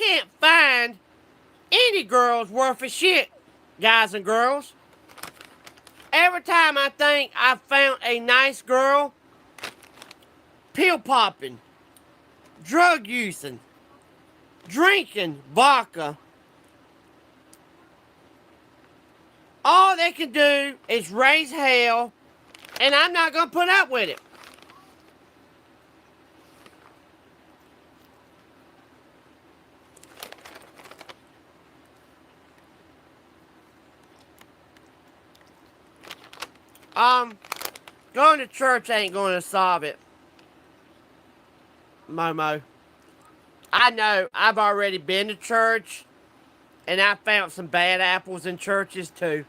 can't find any girls worth a shit, guys and girls. Every time I think I've found a nice girl, pill popping, drug using, drinking vodka, all they can do is raise hell, and I'm not going to put up with it. Going to church ain't going to solve it, Momo. I know, I've already been to church, and I found some bad apples in churches too.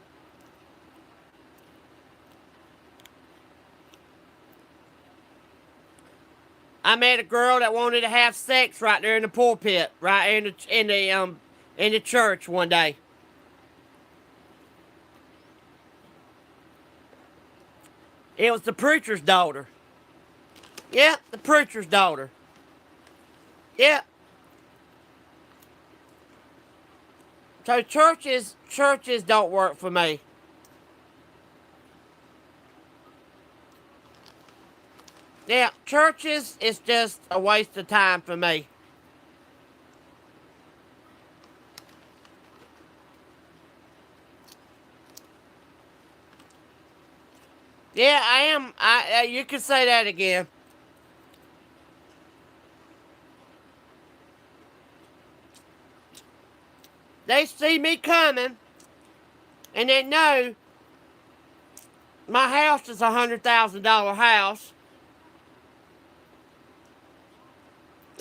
I met a girl that wanted to have sex right there in the pulpit, right in the church one day. It was the preacher's daughter. Yeah, the preacher's daughter. Yeah. So churches don't work for me. Yeah, churches is just a waste of time for me. Yeah, I am. You can say that again. They see me coming, and they know my house is $100,000 house.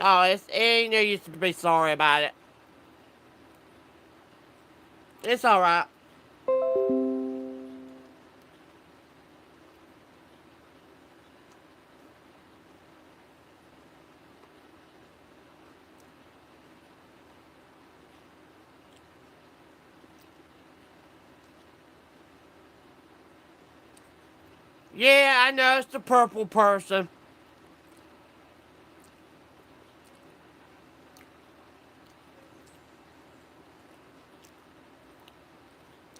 Oh, it ain't no use to be sorry about it. It's all right. Yeah, I know it's the purple person.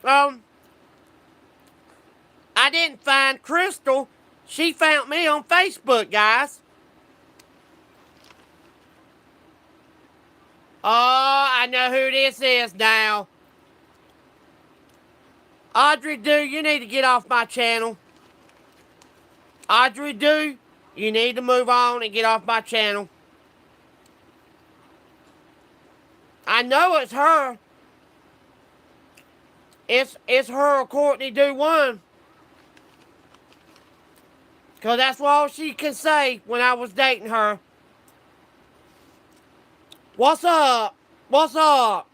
Um, I didn't find Crystal. She found me on Facebook, guys. Oh, I know who this is now. Audrey Do, you need to get off my channel. Audrey Do, you need to move on and get off my channel. I know it's her. It's her or Courtney Do one. Because that's all she can say when I was dating her. What's up? What's up?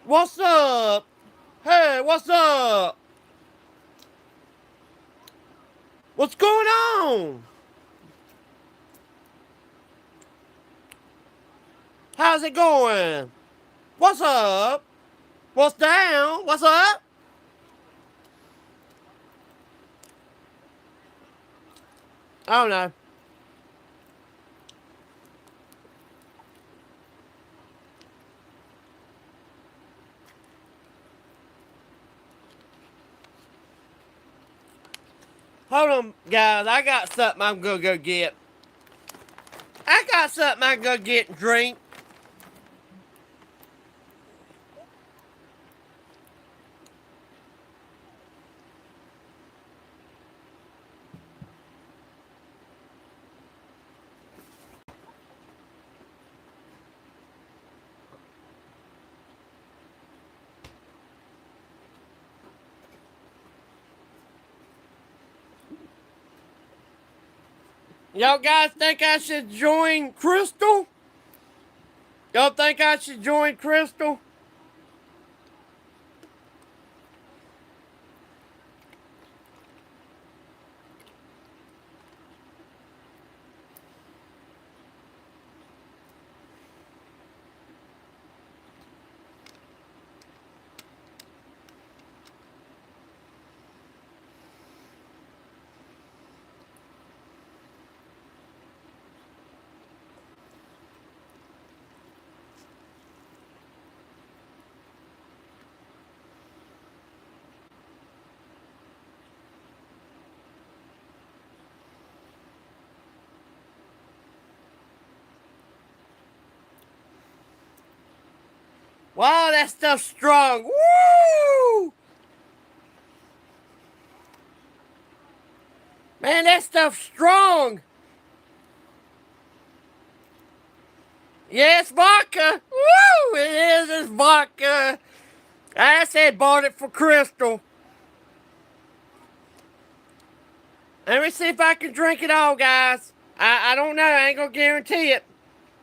What's up? Hey, what's up? What's going on? How's it going? What's up? What's down? What's up? I don't know. Hold on, guys. I got something I'm gonna go get. I got something I'm gonna get and drink. Y'all guys think I should join Crystal? Y'all think I should join Crystal? Wow, that stuff's strong. Woo! Man, that stuff's strong. Yeah, it's vodka. Woo! It is. It's vodka. I said bought it for Crystal. Let me see if I can drink it all, guys. I don't know. I ain't gonna guarantee it.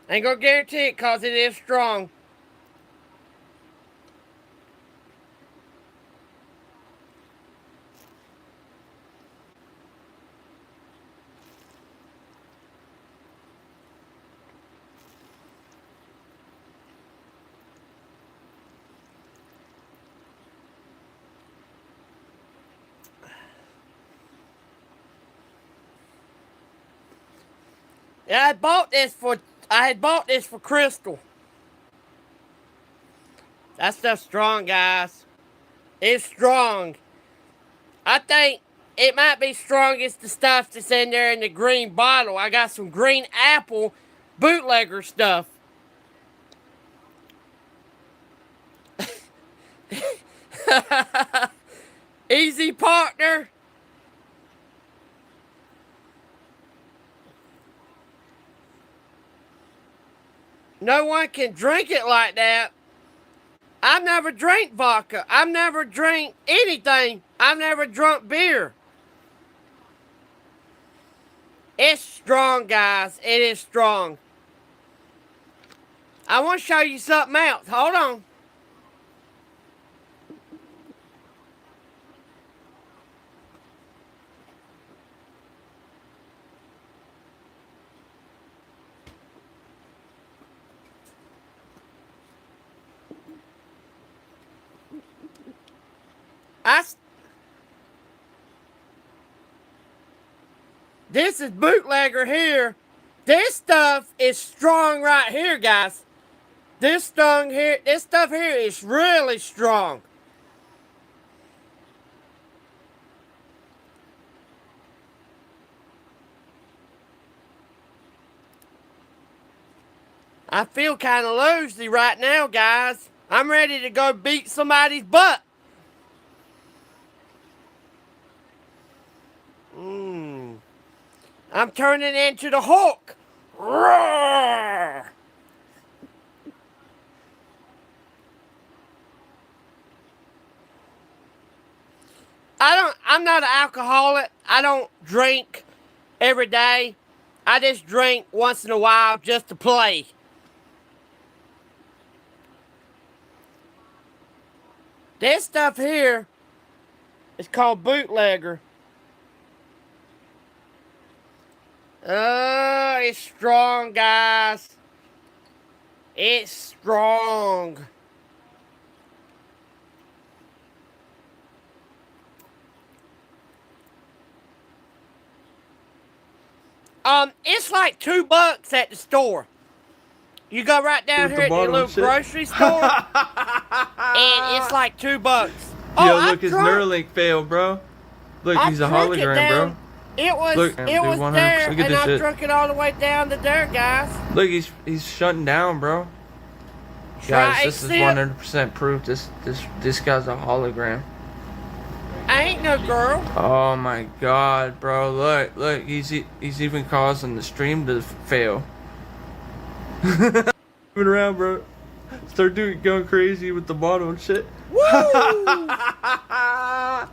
I ain't gonna guarantee it because it is strong. Yeah, I had bought this for Crystal. That stuff's strong, guys. It's strong. I think it might be strongest the stuff that's in there in the green bottle. I got some green apple bootlegger stuff. Easy, partner. No one can drink it like that. I've never drank vodka. I've never drank anything. I've never drunk beer. It's strong, guys. It is strong. I want to show you something else. Hold on. This is bootlegger here. This stuff is strong right here, guys. This stuff here is really strong. I feel kind of loosey right now, guys. I'm ready to go beat somebody's butt. I'm turning into the Hulk. Roar! I'm not an alcoholic. I don't drink every day. I just drink once in a while just to play. This stuff here is called bootlegger. Oh, it's strong, guys. It's strong. It's like $2 at the store. You go right down here at your little grocery store, and it's like $2. Yo, look, his Neuralink failed, bro. Look, he's a hologram, bro. It was there, and I drunk it all the way down to there, guys. Look, he's shutting down, bro. Guys, this is 100% proof. This guy's a hologram. I ain't no girl. Oh my God, bro! Look, he's even causing the stream to fail. Moving around, bro. Start going crazy with the bottle and shit. Woo! I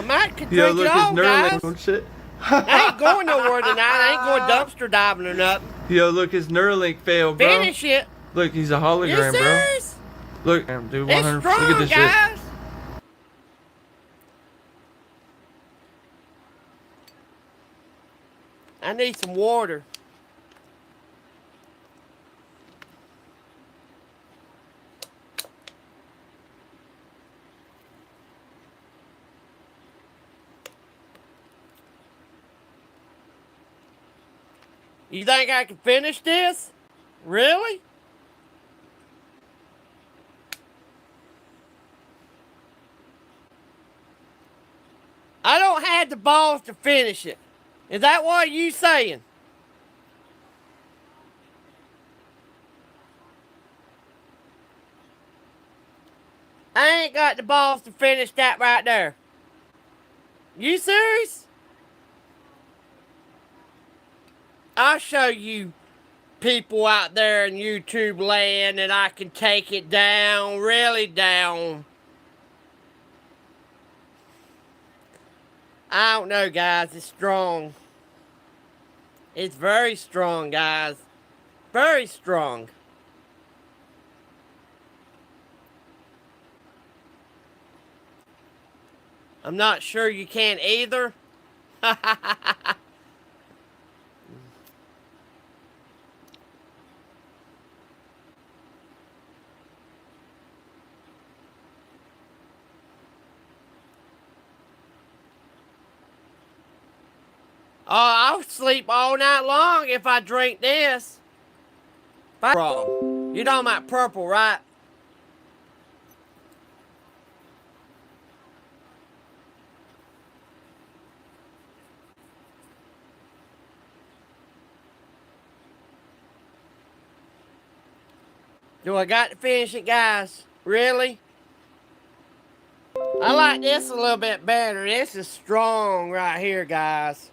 might could drink it all, guys. And shit. I ain't going nowhere tonight. I ain't going dumpster diving or nothing. Yo, look, his Neuralink failed, bro. Finish it. Look, he's a hologram, bro. Look, dude, 100%. Look at this guys. shit. I need some water. You think I can finish this? Really? I don't have the balls to finish it. Is that what you saying? I ain't got the balls to finish that right there. You serious? I'll show you people out there in YouTube land that I can take it down, really down. I don't know, guys. It's strong. It's very strong, guys. Very strong. I'm not sure you can either. Oh, I'll sleep all night long if I drink this. Wrong. You're talking about purple, right? Do I got to finish it, guys? Really? I like this a little bit better. This is strong right here, guys.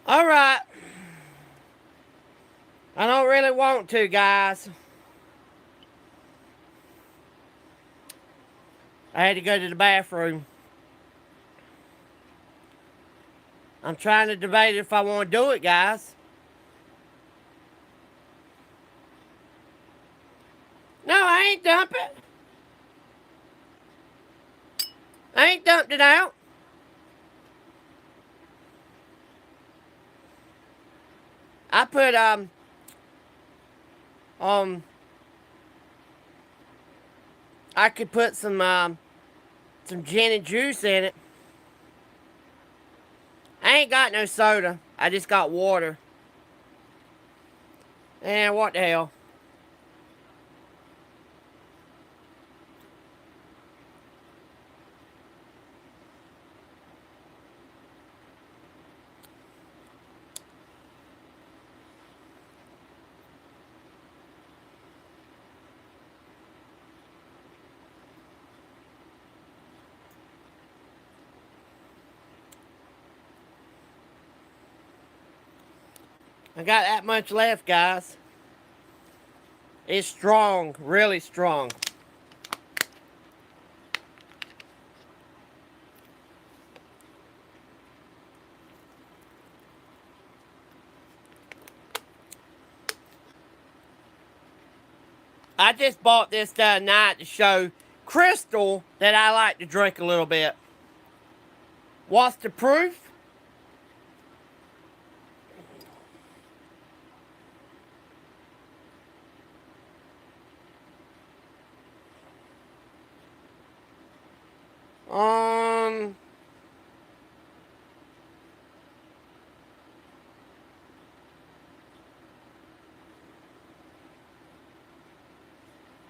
Alright. I don't really want to, guys. I had to go to the bathroom. I'm trying to debate if I want to do it, guys. No, I ain't dump it. I ain't dumped it out. I put, I could put some gin and juice in it. I ain't got no soda. I just got water. And what the hell? I got that much left, guys. It's strong, really strong. I just bought this the other night to show Crystal that I like to drink a little bit. What's the proof?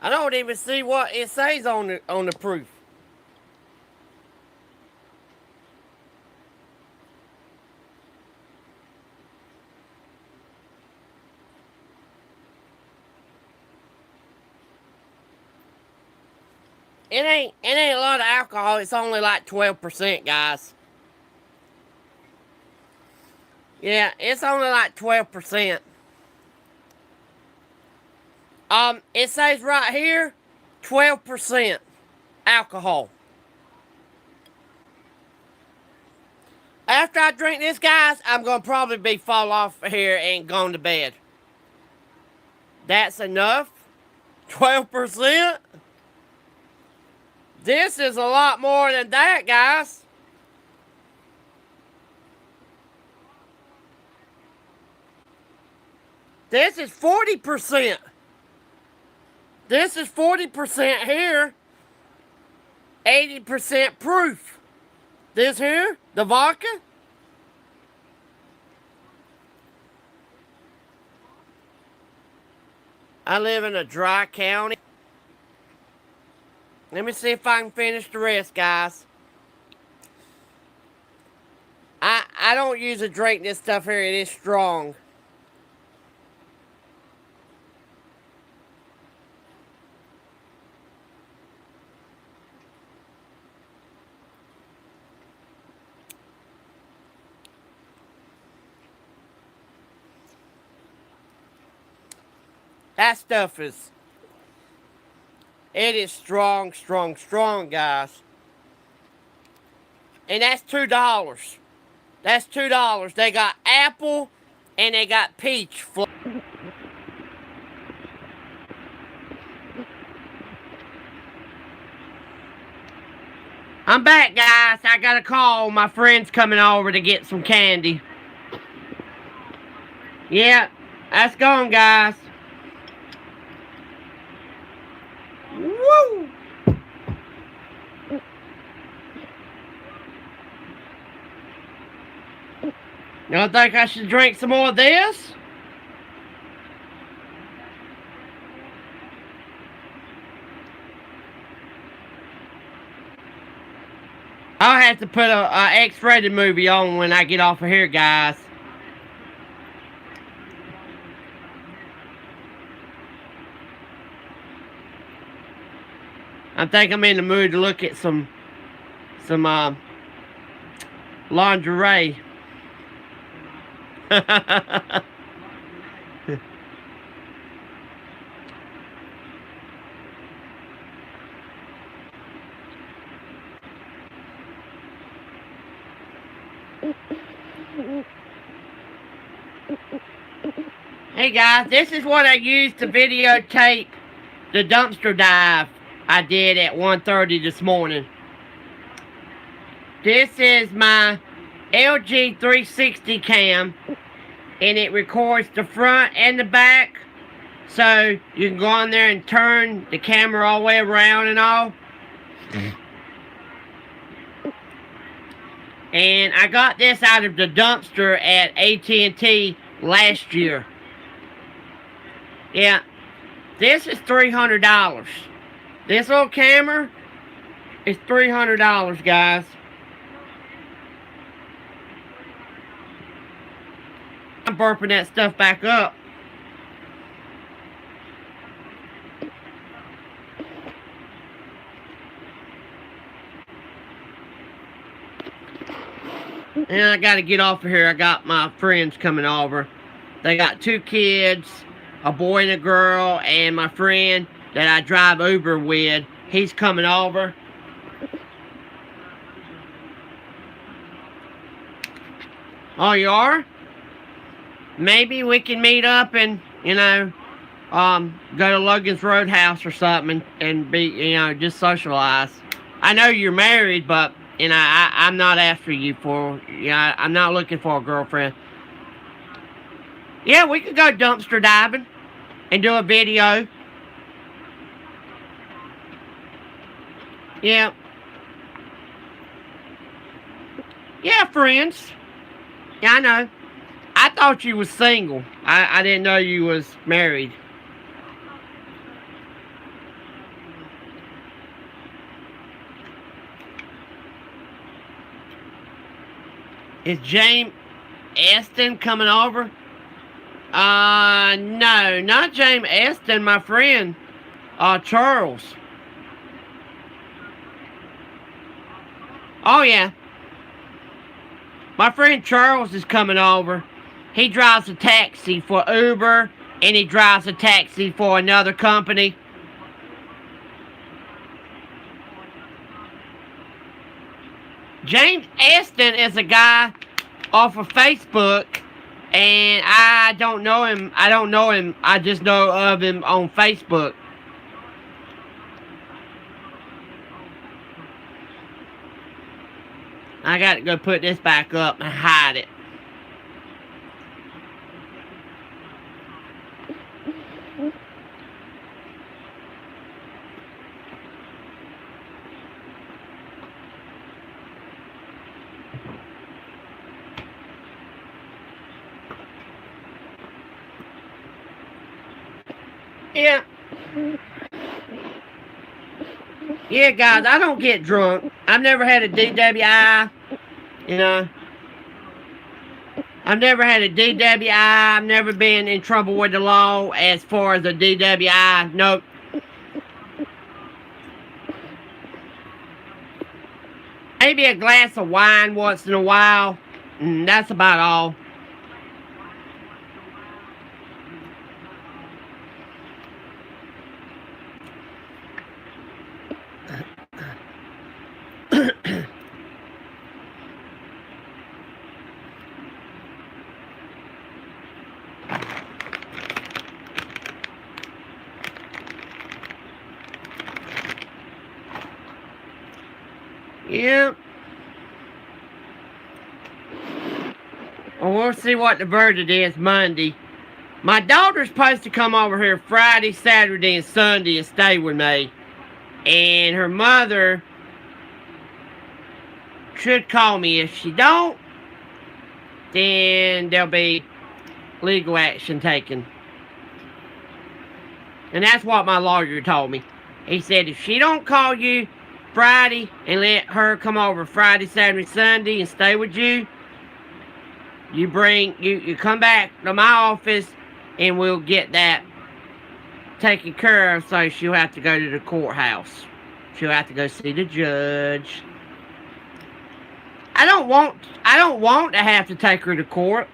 I don't even see what it says on the proof. It ain't a lot of alcohol. It's only like 12%, guys. Yeah, it's only like 12%. It says right here, 12% alcohol. After I drink this, guys, I'm going to probably be fall off here and gone to bed. That's enough? 12%? This is a lot more than that, guys. This is 40%. This is 40% here. 80% proof. This here, the vodka. I live in a dry county. Let me see if I can finish the rest, guys. I don't usually drink this stuff here. It is strong. That stuff is... It is strong, strong, strong, guys. And that's $2. That's $2. They got apple and they got peach flavor. I'm back, guys. I got a call. My friend's coming over to get some candy. Yeah, that's gone, guys. Woo! You don't think I should drink some more of this? I'll have to put a X-rated movie on when I get off of here, guys. I think I'm in the mood to look at some lingerie. Hey guys, this is what I used to videotape the dumpster dive I did at 1:30 this morning. This is my LG 360 cam, and it records the front and the back, so you can go on there and turn the camera all the way around and all. And I got this out of the dumpster at AT&T last year. Yeah, this is $300. This little camera is $300, guys. I'm burping that stuff back up. And I gotta get off of here. I got my friends coming over. They got 2 kids, a boy and a girl, and my friend that I drive Uber with, he's coming over. Oh, you are? Maybe we can meet up and, you know, go to Logan's Roadhouse or something and be, you know, just socialize. I know you're married, but, you know, I'm not after you for, you know, I'm not looking for a girlfriend. Yeah, we could go dumpster diving and do a video. Yeah. Yeah, friends. Yeah, I know. I thought you was single. I didn't know you was married. Is James Eston coming over? No, not James Eston, my friend, Charles. Oh, yeah. My friend Charles is coming over. He drives a taxi for Uber, and he drives a taxi for another company. James Eston is a guy off of Facebook, and I don't know him. I don't know him. I just know of him on Facebook. I got to go put this back up and hide it. Yeah. Yeah, guys, I don't get drunk. I've never had a DWI, you know. I've never had a DWI. I've never been in trouble with the law as far as a DWI. Nope. Maybe a glass of wine once in a while. That's about all. Yep. Well, we'll see what the verdict is Monday. My daughter's supposed to come over here Friday, Saturday, and Sunday and stay with me. And her mother should call me. If she don't, then there'll be legal action taken. And that's what my lawyer told me. He said if she don't call you Friday and let her come over Friday, Saturday, Sunday and stay with you, you come back to my office and we'll get that taken care of, so she'll have to go to the courthouse. She'll have to go see the judge. I don't want to have to take her to court.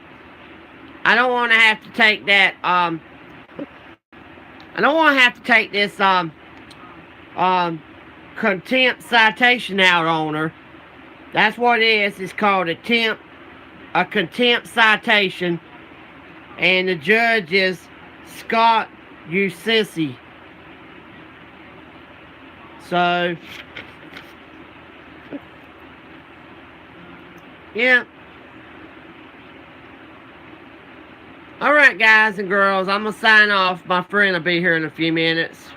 I don't want to have to take that I don't want to have to take this contempt citation out on her. That's what it is. It's called a contempt citation. And the judge is Scott Sissy. So, yeah. Alright, guys and girls, I'm going to sign off. My friend will be here in a few minutes.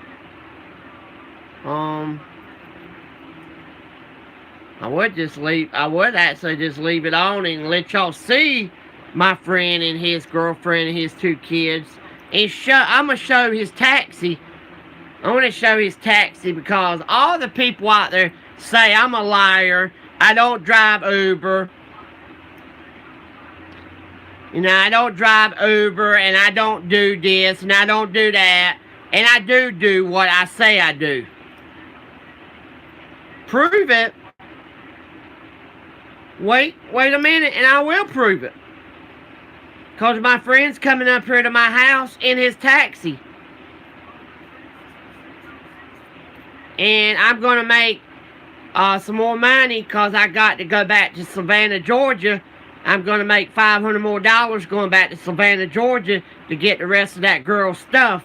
I would actually just leave it on and let y'all see my friend and his girlfriend and his 2 kids. And I'm going to show his taxi. I want to show his taxi because all the people out there say I'm a liar. I don't drive Uber. You know, I don't drive Uber and I don't do this and I don't do that. And I do what I say I do. Prove it. Wait a minute and I will prove it. Because my friend's coming up here to my house in his taxi. And I'm going to make some more money because I got to go back to Savannah, Georgia. I'm going to make $500 more going back to Savannah, Georgia to get the rest of that girl's stuff.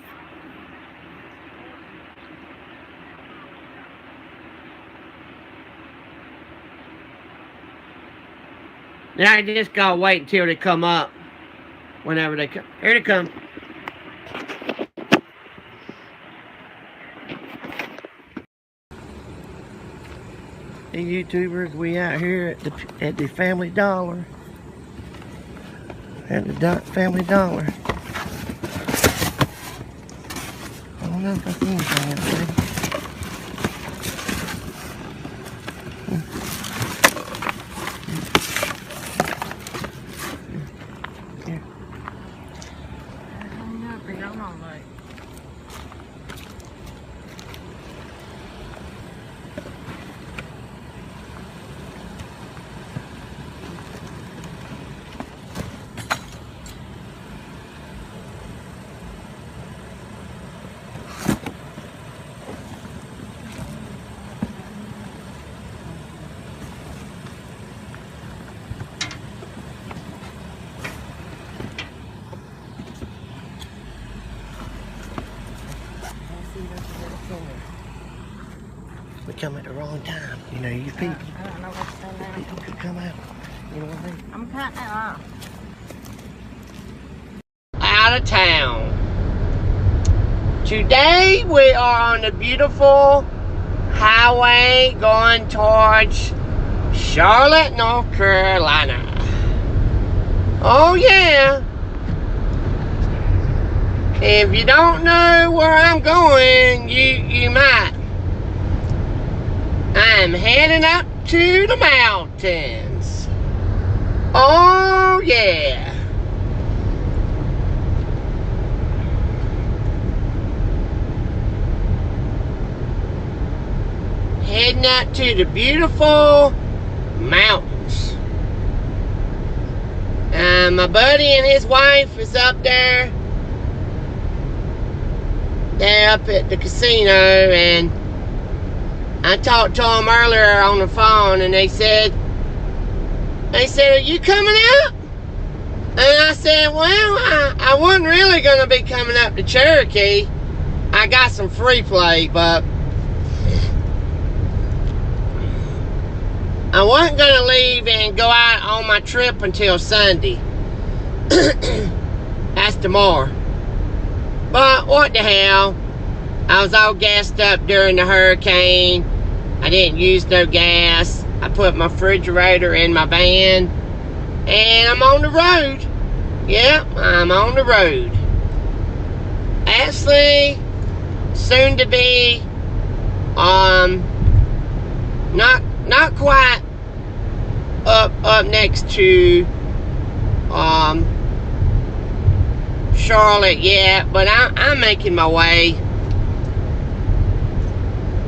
Then I just gotta wait until they come up. Whenever they come. Here they come. Hey YouTubers, we out here at the Family Dollar. At the Family Dollar. I don't know if I see anything else there. come at the wrong time. You know, you people. I don't know what to say now. People could come out. You know what I mean? I'm cutting it off. Out of town. Today we are on the beautiful highway going towards Charlotte, North Carolina. Oh yeah. If you don't know where I'm going, you might. I'm heading up to the mountains. Oh yeah. Heading up to the beautiful mountains. My buddy and his wife is up there. They're up at the casino, and I talked to them earlier on the phone, and they said, are you coming out? And I said, well, I wasn't really going to be coming up to Cherokee. I got some free play, but I wasn't going to leave and go out on my trip until Sunday. That's tomorrow. But what the hell? I was all gassed up during the hurricane. I didn't use no gas. I put my refrigerator in my van. And I'm on the road. Yep, I'm on the road. Actually, soon to be, not quite up next to, Charlotte yet, but I'm making my way.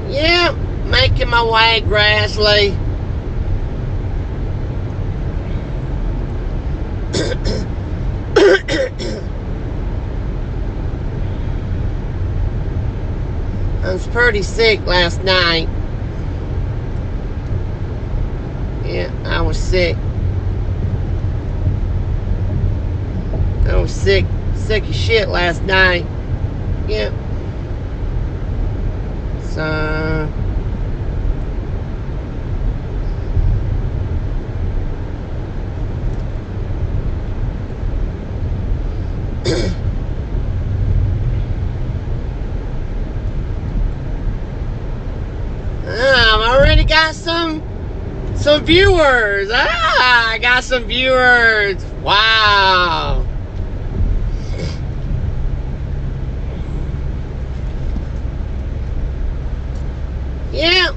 Yeah, making my way gradually. I was pretty sick last night. Yeah, I was sick. I was sick as shit last night. Yep. So I've already got some viewers. I got some viewers. Wow. Yeah.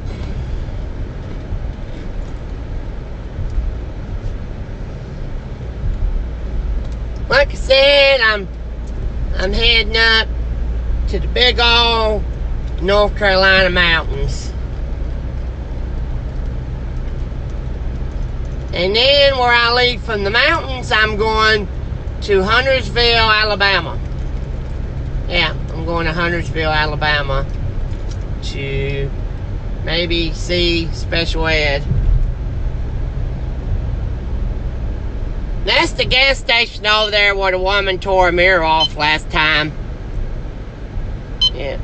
Like I said, I'm heading up to the big old North Carolina mountains. And then where I leave from the mountains, I'm going to Huntersville, Alabama. Yeah, I'm going to Huntersville, Alabama to maybe see special ed. That's the gas station over there where the woman tore a mirror off last time. Yeah.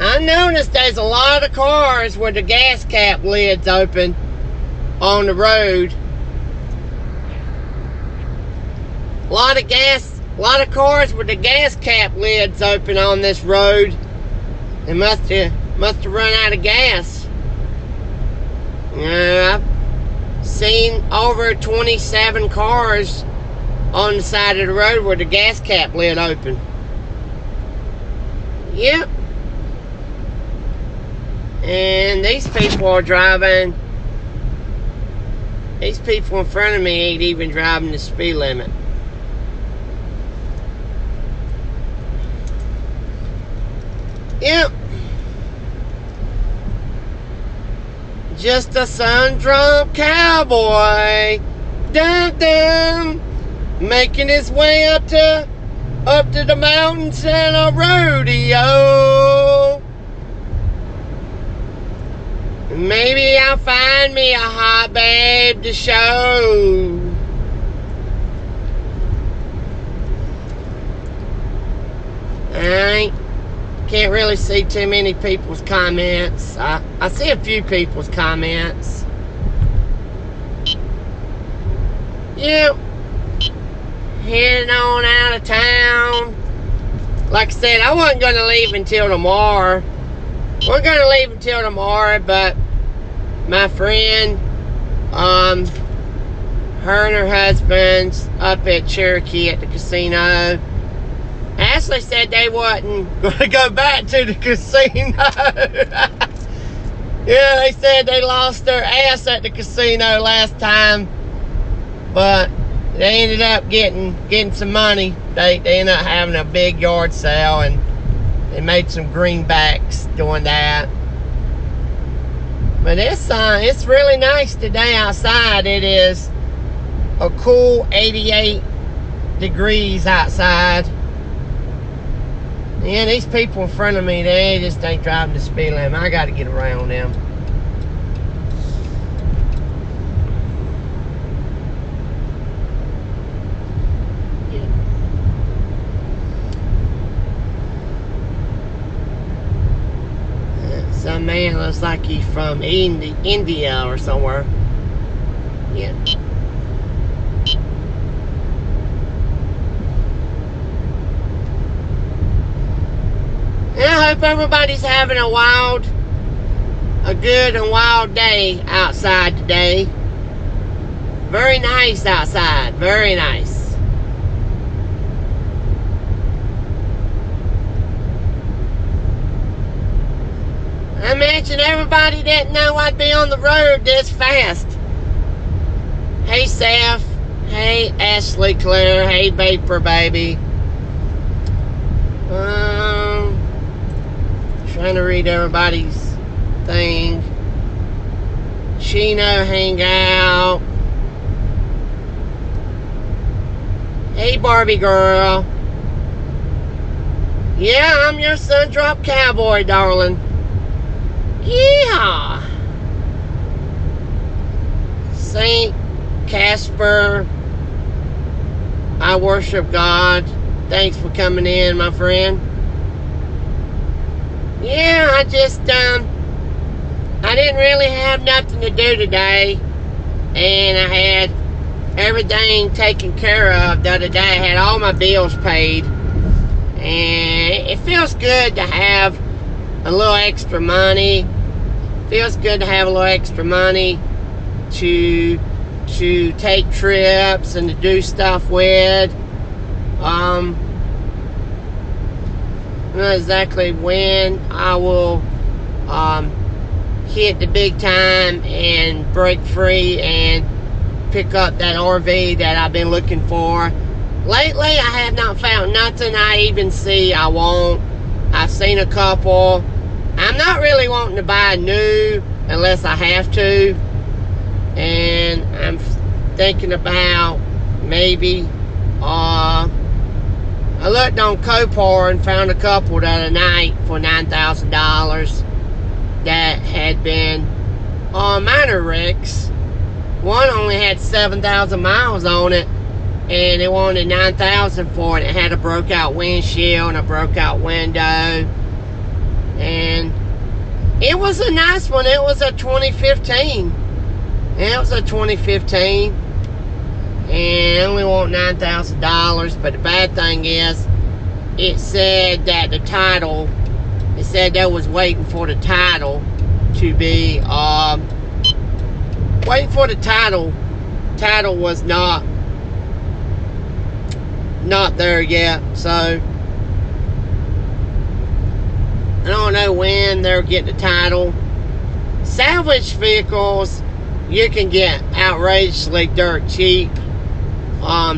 I noticed there's a lot of cars with the gas cap lids open on the road. A lot of cars with the gas cap lids open on this road. They must have run out of gas. I've seen over 27 cars on the side of the road with the gas cap lid open. Yep. And these people are driving. These people in front of me ain't even driving the speed limit. Yep. Just a sun-drunk cowboy. Dum dum. Making his way up to the mountains and a rodeo. Maybe I'll find me a hot babe to show. I can't really see too many people's comments. I see a few people's comments. Yep. Heading on out of town. Like I said, I wasn't going to leave until tomorrow. We're going to leave until tomorrow, but my friend, her and her husband's up at Cherokee at the casino. Ashley said they wasn't going to go back to the casino. Yeah, they said they lost their ass at the casino last time, but they ended up getting some money. They ended up having a big yard sale, and they made some greenbacks doing that. But it's really nice today outside. It is a cool 88 degrees outside. Yeah, these people in front of me, they just ain't driving the speed limit. I got to get around them. Some man looks like he's from India or somewhere. Yeah. And I hope everybody's having a good and wild day outside today. Very nice outside. Very nice. I imagine everybody didn't know I'd be on the road this fast. Hey, Seth. Hey, Ashley Claire. Hey, Vapor Baby. Trying to read everybody's thing. Chino Hangout. Hey, Barbie girl. Yeah, I'm your Sundrop Cowboy, darling. Yeah. Saint Casper. I worship God. Thanks for coming in, my friend. Yeah, I just, I didn't really have nothing to do today. And I had everything taken care of the other day. I had all my bills paid. And it feels good to have a little extra money. Feels good to have a little extra money to take trips and to do stuff with. I don't know exactly when I will hit the big time and break free and pick up that RV that I've been looking for. Lately, I have not found nothing I even see I want. I've seen a couple. I'm not really wanting to buy new unless I have to. And I'm thinking about maybe, I looked on Copar and found a couple the other night for $9,000 that had been minor wrecks. One only had 7,000 miles on it, and they wanted $9,000 for it. It had a broke out windshield and a broke out window, and it was a nice one. It was a 2015. It was a 2015. And I only want $9,000, but the bad thing is, it said that the title, it said they was waiting for the title to be, waiting for the title was not there yet, so I don't know when they'll get the title. Salvage vehicles, you can get outrageously dirt cheap.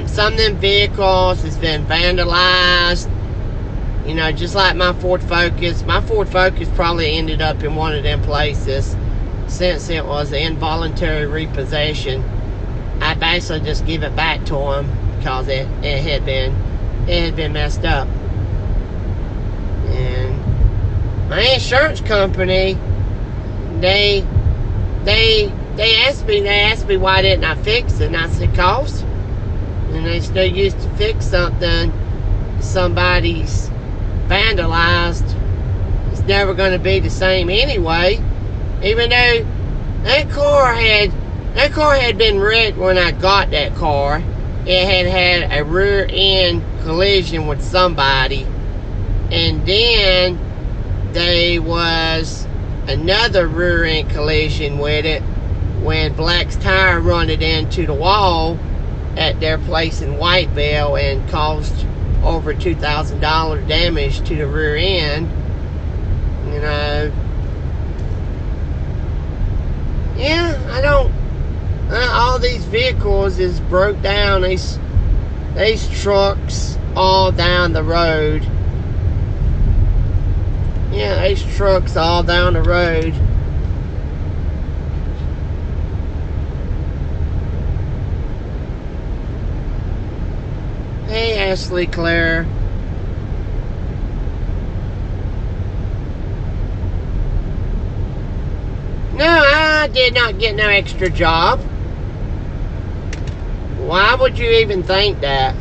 Some of them vehicles has been vandalized. You know, just like my Ford Focus. My Ford Focus probably ended up in one of them places since it was involuntary repossession. I basically just give it back to them because it had been messed up. And my insurance company, they asked me why didn't I fix it, and I said, "Cause." And they still used to fix something somebody's vandalized. never going to be the same anyway. Even though that car had been wrecked when I got that car. It had had a rear end collision with somebody, and then there was another rear end collision with it when Black's tire run it into the wall at their place in Whiteville and caused over $2,000 damage to the rear end. You know, yeah, I don't. All these vehicles is broke down. These trucks all down the road. Yeah, these trucks all down the road. Hey, Ashley Claire. No, I did not get no extra job. Why would you even think that?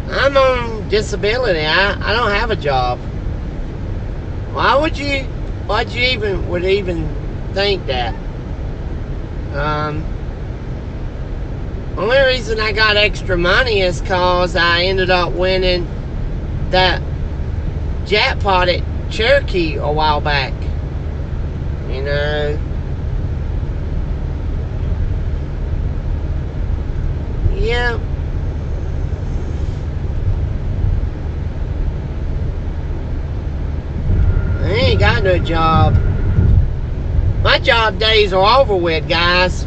I'm on disability. I don't have a job. Why'd you even think that? Only reason I got extra money is cause I ended up winning that jackpot at Cherokee a while back. You know. Yeah. I ain't got no job. My job days are over with, guys.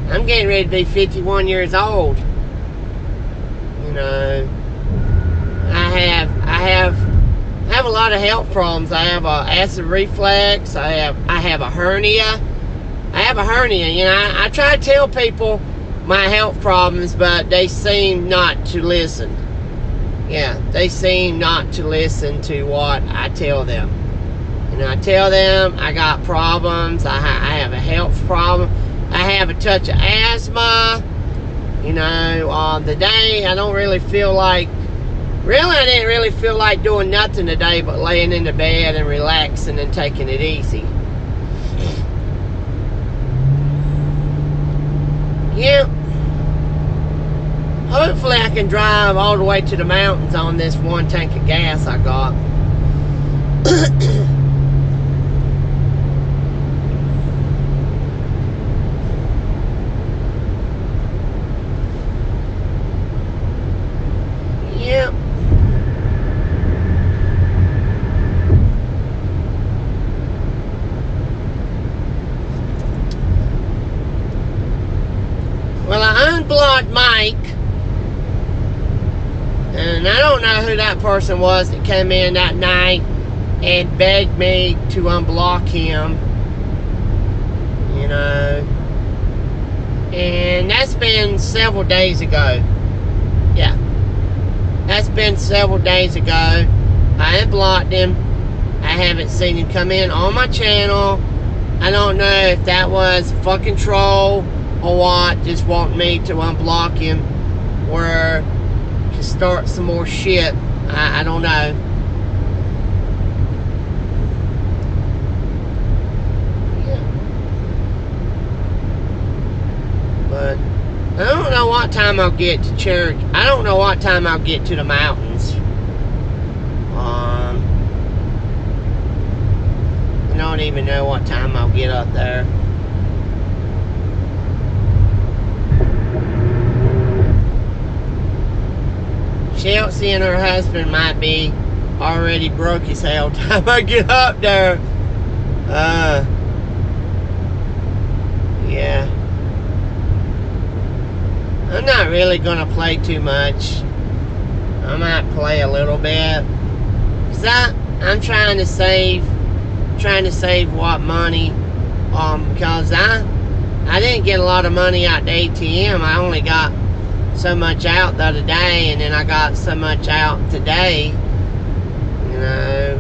I'm getting ready to be 51 years old. You know, I have a lot of health problems. I have acid reflux. I have a hernia. You know, I try to tell people my health problems, but they seem not to listen. Yeah, they seem not to listen to what I tell them. You know, I tell them I got problems. I have a health problem. I have a touch of asthma. You know, the day I don't really feel like, I didn't really feel like doing nothing today but laying in the bed and relaxing and taking it easy. Yeah. Hopefully I can drive all the way to the mountains on this one tank of gas I got. Yep. Well, I unblocked Mike. And I don't know who that person was that came in that night and begged me to unblock him. You know. And that's been several days ago. Yeah. That's been several days ago. I unblocked him. I haven't seen him come in on my channel. I don't know if that was a fucking troll or what. Just want me to unblock him. Or to start some more shit. I don't know. Yeah. But I don't know what time I'll get to Cherokee. I don't know what time I'll get to the mountains. I don't even know what time I'll get up there. Chelsea and her husband might be already broke as hell time I get up there. Yeah. I'm not really gonna play too much. I might play a little bit. Cause I'm trying to save what money. Because I didn't get a lot of money out the ATM. I only got so much out the other day, and then I got so much out today. You know.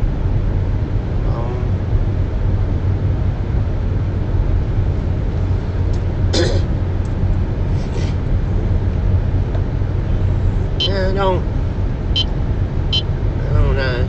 I don't know.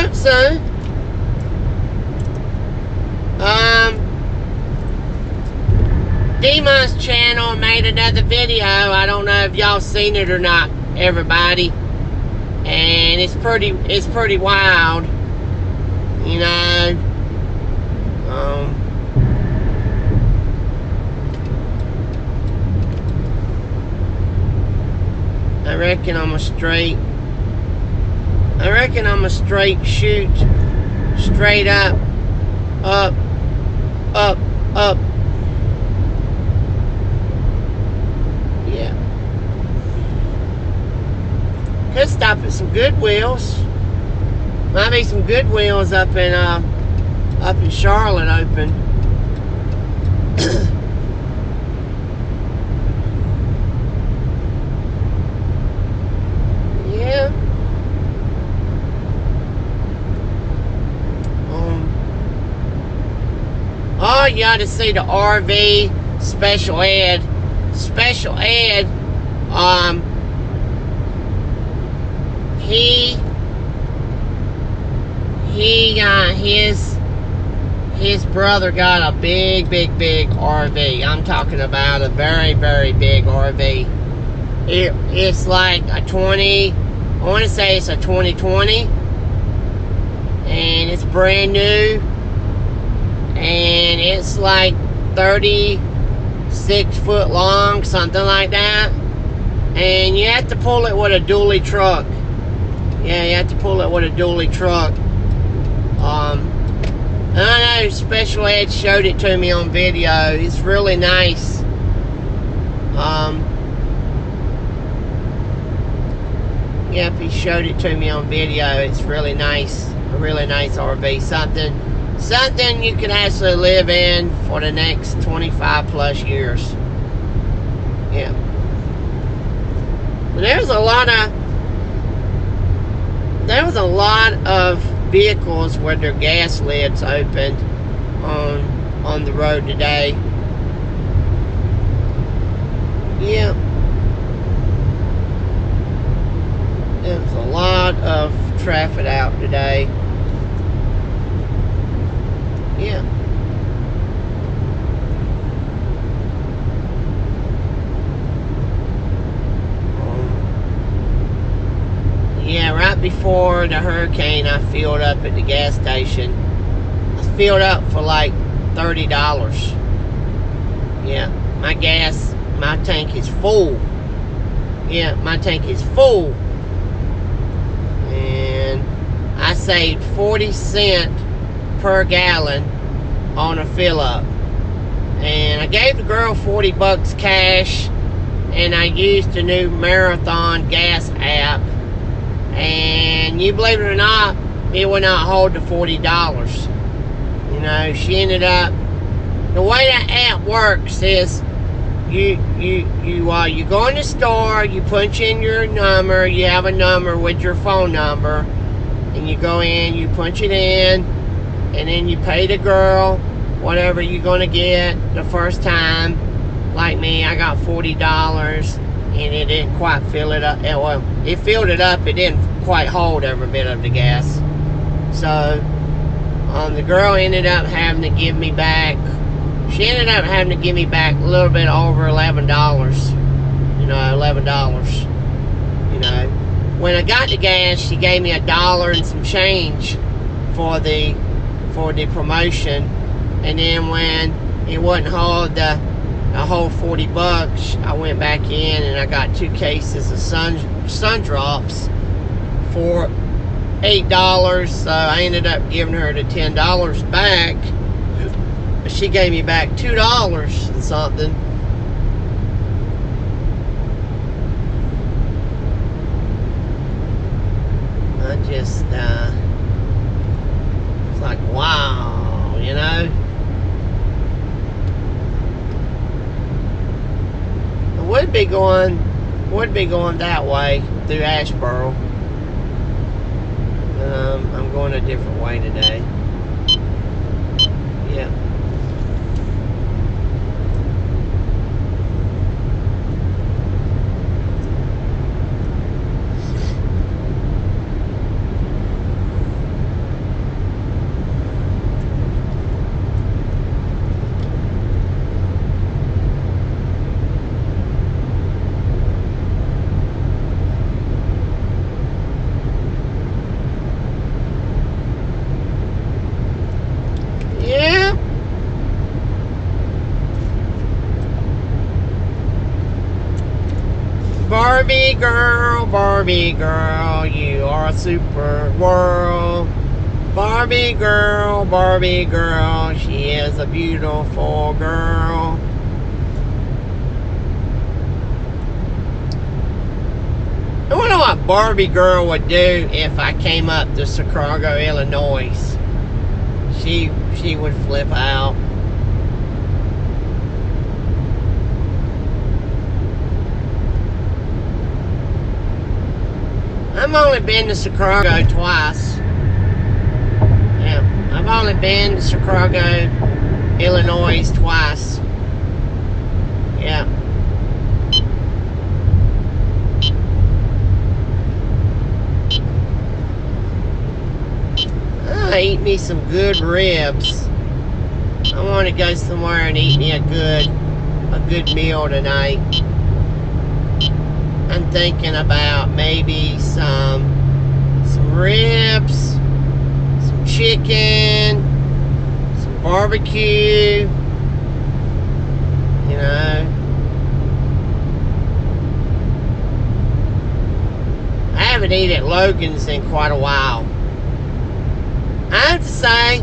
hope so. Demon's channel made another video. I don't know if y'all seen it or not, everybody. And it's pretty wild, you know. I reckon I'm a straight shoot, straight up, up, up, up. Yeah. Could stop at some Goodwills. Might be some Goodwills up in Charlotte open. Yeah. Oh, you ought to see the RV special ed. Special ed. His brother got a big RV. I'm talking about a very big RV. It's like a 20. I want to say it's a 2020, and it's brand new, and it's like 36 foot long, something like that. And you have to pull it with a dually truck. Yeah, you have to pull it with a dually truck. I know Special Ed showed it to me on video. It's really nice. Yep, he showed it to me on video. It's really nice. A really nice RV. Something you can actually live in for the next 25 plus years. Yeah. But there was a lot of vehicles with their gas lids opened on the road today. Yeah. There was a lot of traffic out today. Yeah. Yeah, right before the hurricane, I filled up at the gas station. I filled up for like $30. Yeah, my tank is full. Yeah, my tank is full. And I saved 40 cents per gallon on a fill up. And I gave the girl 40 bucks cash, and I used the new Marathon gas app. And you believe it or not, it would not hold the $40. You know, she ended up, the way that app works is you go in the store, you punch in your number, you have a number with your phone number, and you go in, you punch it in, and then you pay the girl whatever you're gonna get the first time. Like me, I got $40, and it didn't quite fill it up. Well, it filled it up, it didn't quite hold every bit of the gas. So the girl ended up having to give me back, she ended up having to give me back a little bit over $11. You know, $11. You know, when I got the gas, she gave me $1 and some change for the promotion. And then when it wouldn't hold the whole 40 bucks, I went back in and I got 2 cases of sun drops for $8. So I ended up giving her the $10 back. She gave me back $2 and something. I just it's like, wow, you know. I would be going that way through Asheboro. I'm going a different way today. Yeah. Barbie girl, you are a super world. Barbie girl, she is a beautiful girl. I wonder what Barbie girl would do if I came up to Chicago, Illinois. She would flip out. I've only been to Chicago twice. Yeah, I've only been to Chicago, Illinois twice. Yeah. I eat me some good ribs. I want to go somewhere and eat me a good meal tonight. I'm thinking about maybe some ribs, some chicken, some barbecue, you know. I haven't eaten at Logan's in quite a while. I have to say,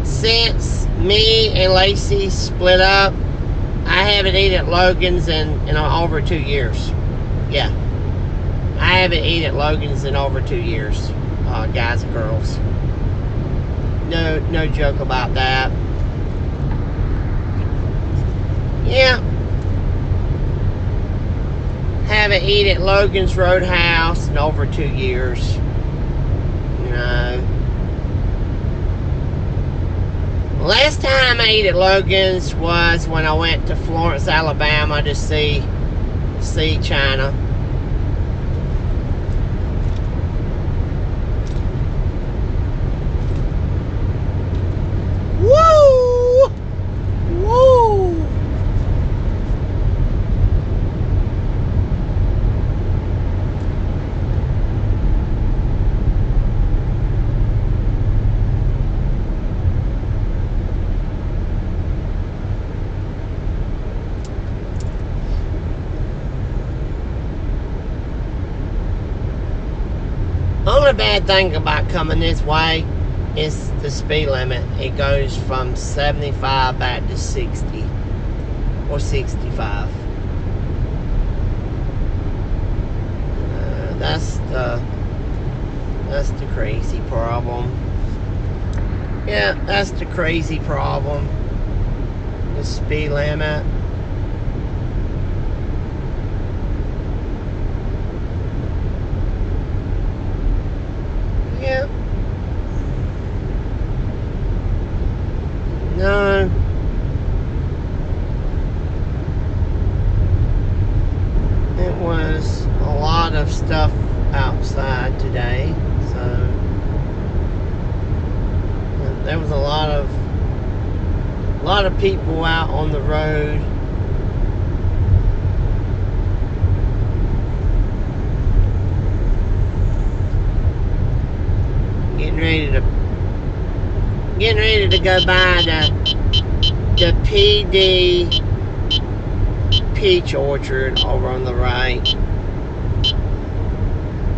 since me and Lacey split up, I haven't eaten at Logan's in over 2 years. Yeah. I haven't eaten at Logan's in over 2 years, guys and girls. No joke about that. Yeah. Haven't eaten at Logan's Roadhouse in over 2 years. You know. Last time I ate at Logan's was when I went to Florence, Alabama to see China. Woo! Woo! Only bad thing about coming this way is the speed limit. It goes from 75 back to 60 or 65. That's the crazy problem. Yeah, that's the crazy problem. The speed limit. Yeah. No. It was a lot of stuff outside today, so there was a lot of people out on the road. Getting ready to go by the PD Peach Orchard over on the right.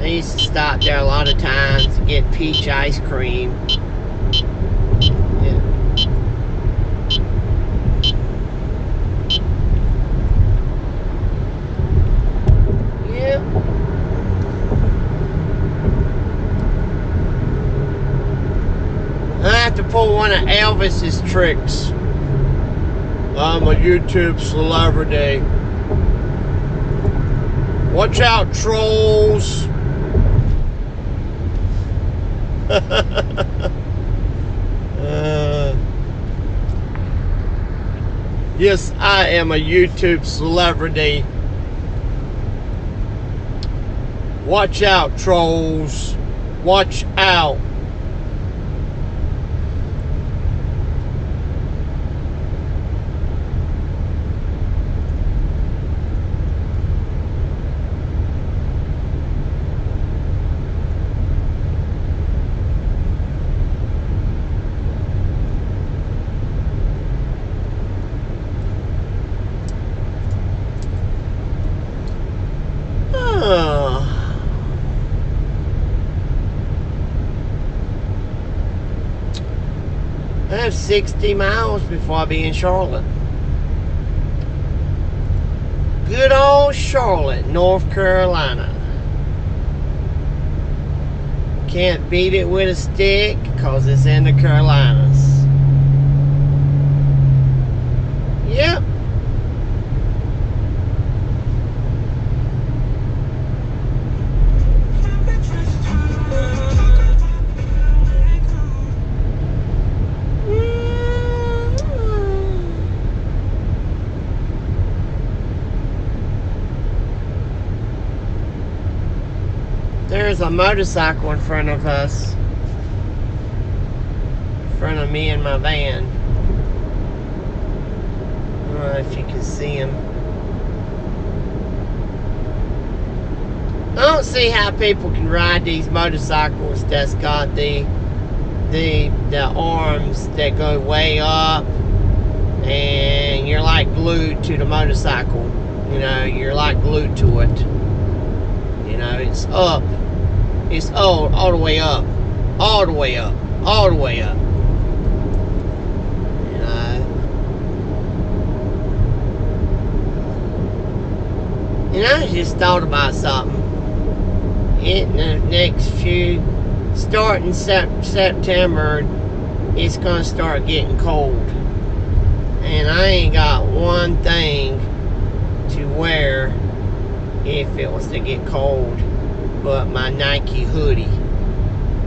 I used to stop there a lot of times to get peach ice cream. Yeah. Yeah. I have to pull one of Elvis's tricks. I'm a YouTube celebrity. Watch out, trolls. Yes, I am a YouTube celebrity. Watch out, trolls. Watch out. I have 60 miles before I'll be in Charlotte. Good old Charlotte, North Carolina. Can't beat it with a stick because it's in the Carolinas. Yep. There's a motorcycle in front of us. In front of me and my van. I don't know if you can see him. I don't see how people can ride these motorcycles that's got the arms that go way up and you're like glued to the motorcycle. You know, you're like glued to it. You know, it's up. It's all the way up. All the way up. All the way up. You know. And I just thought about something. In the next few, starting September, it's going to start getting cold. And I ain't got one thing to wear if it was to get cold but my Nike hoodie.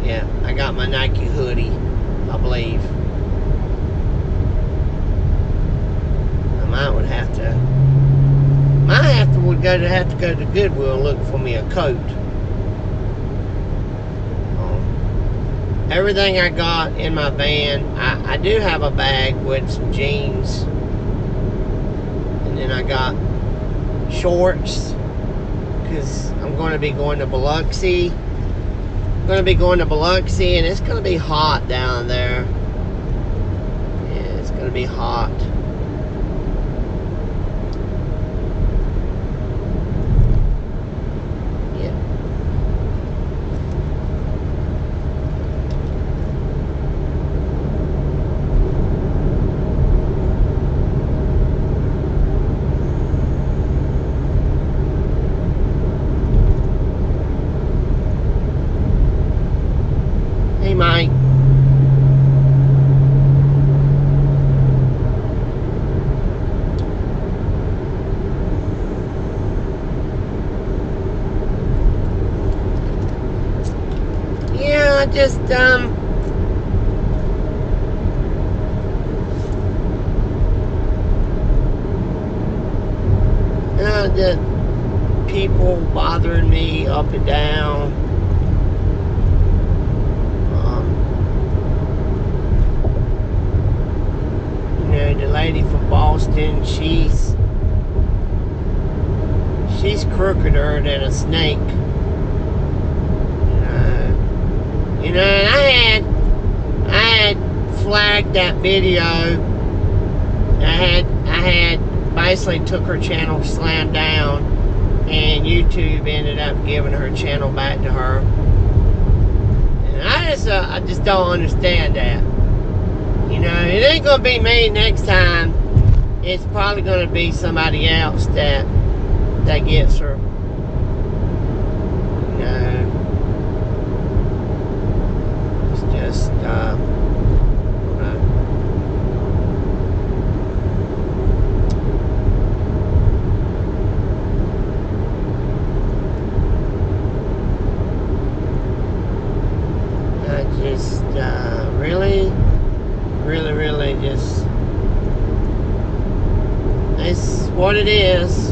Yeah, I got my Nike hoodie, I believe. I might have to go to Goodwill and look for me a coat. Everything I got in my van, I do have a bag with some jeans. And then I got shorts, because I'm going to be going to Biloxi. I'm going to be going to Biloxi, and it's going to be hot down there. Yeah, it's going to be hot. Mike. Yeah, just the people bothering me up and down. The lady from Boston, she's crookeder than a snake. You know, and I had flagged that video. I had basically took her channel slammed down, and YouTube ended up giving her channel back to her. And I just don't understand that. You know, it ain't gonna be me next time. It's probably gonna be somebody else that gets her. You know, it's just really just, it's what it is.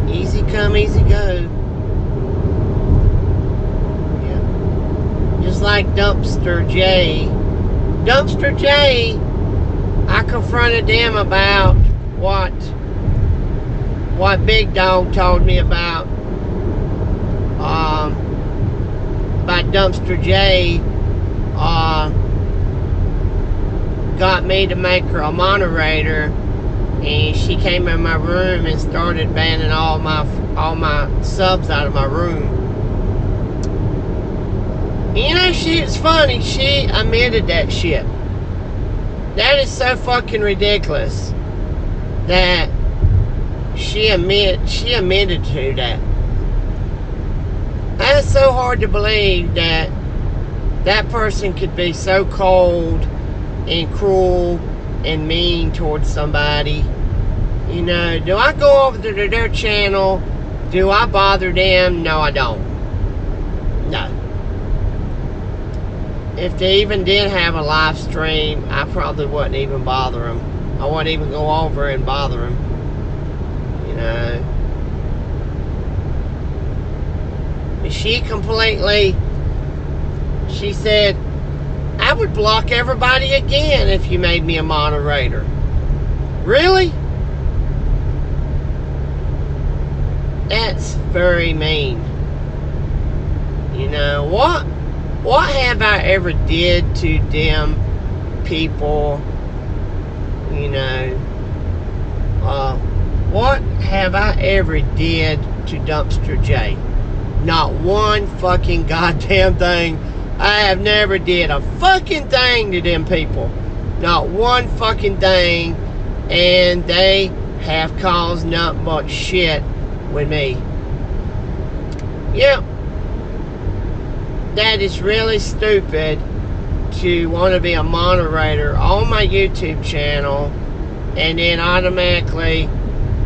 Easy come, easy go. Yeah. Just like Dumpster J, I confronted them about what Big Dog told me about Dumpster J. Got me to make her a moderator, and she came in my room and started banning all my subs out of my room. You know, it's funny. She admitted that shit. That is so fucking ridiculous that she admitted to that. That's so hard to believe that that person could be so cold and cruel and mean towards somebody. You know, do I go over to their channel? Do I bother them? No, I don't. No. If they even did have a live stream, I probably wouldn't even bother them. I wouldn't even go over and bother them. You know. She said, I would block everybody again if you made me a moderator. Really? That's very mean. You know, what have I ever did to them people? You know, what have I ever did to Dumpster J? Not one fucking goddamn thing. I have never did a fucking thing to them people. Not one fucking thing. And they have caused nothing but shit with me. Yep. That is really stupid to want to be a moderator on my YouTube channel and then automatically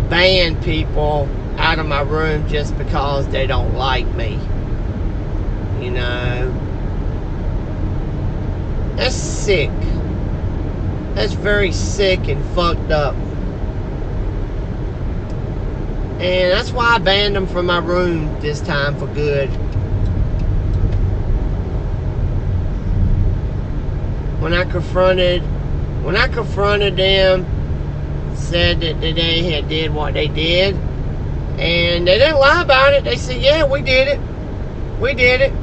ban people out of my room just because they don't like me. You know, that's sick. That's very sick and fucked up. And that's why I banned them from my room this time for good. When I confronted them, said that they had did what they did, and they didn't lie about it. They said, yeah, we did it. We did it.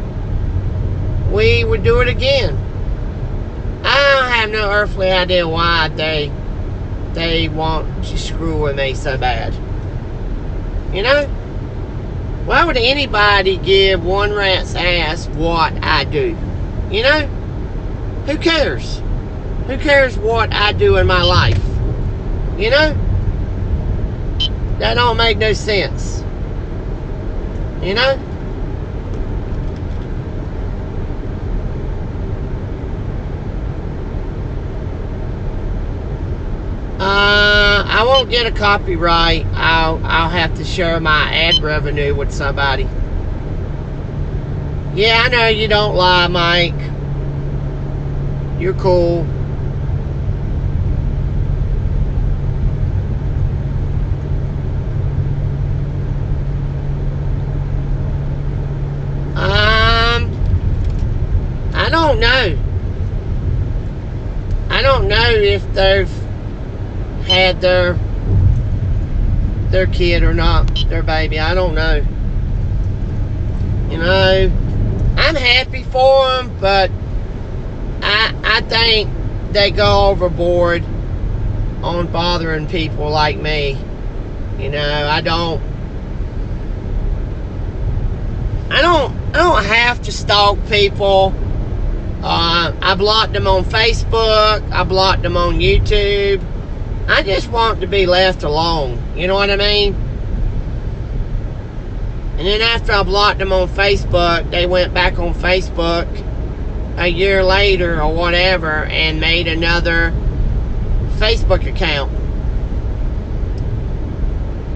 We would do it again. I have no earthly idea why they want to screw with me so bad. You know? Why would anybody give one rat's ass what I do? You know? Who cares? Who cares what I do in my life? You know? That don't make no sense. You know? I won't get a copyright. I'll have to share my ad revenue with somebody. Yeah, I know you don't lie, Mike. You're cool. I don't know. I don't know if they've had their kid or not, their baby. I don't know. You know, I'm happy for them, but I think they go overboard on bothering people like me. You know, I don't have to stalk people. I blocked them on Facebook. I blocked them on YouTube. I just want to be left alone. You know what I mean? And then after I blocked them on Facebook, they went back on Facebook a year later or whatever and made another Facebook account.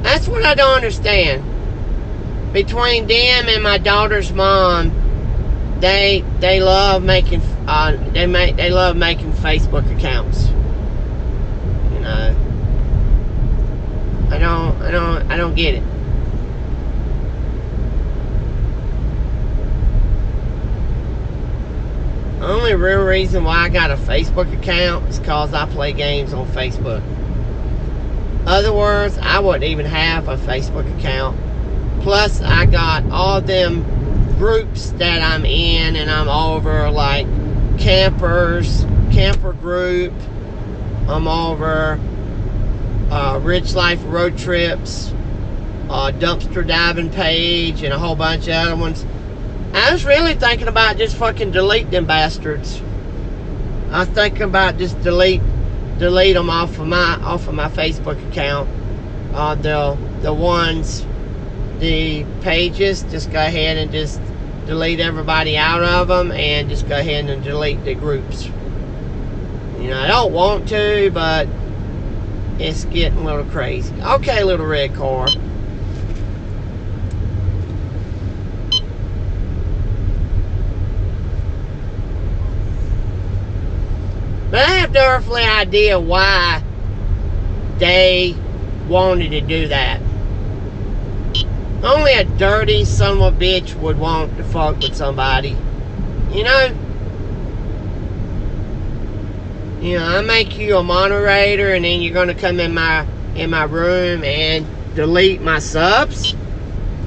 That's what I don't understand. Between them and my daughter's mom, they love making they love making Facebook accounts. You know, I don't get it. The only real reason why I got a Facebook account is because I play games on Facebook. Other words, I wouldn't even have a Facebook account. Plus, I got all them groups that I'm in, and I'm over, like camper group. I'm over Rich Life Road Trips, dumpster diving page, and a whole bunch of other ones. I was really thinking about just fucking delete them bastards. I was thinking about just delete them off of my Facebook account. The pages, just go ahead and just delete everybody out of them, and just go ahead and delete the groups. You know, I don't want to, but it's getting a little crazy. Okay, little red car. But I have no earthly idea why they wanted to do that. Only a dirty son of a bitch would want to fuck with somebody. You know? You know, I make you a moderator, and then you're gonna come in my room and delete my subs.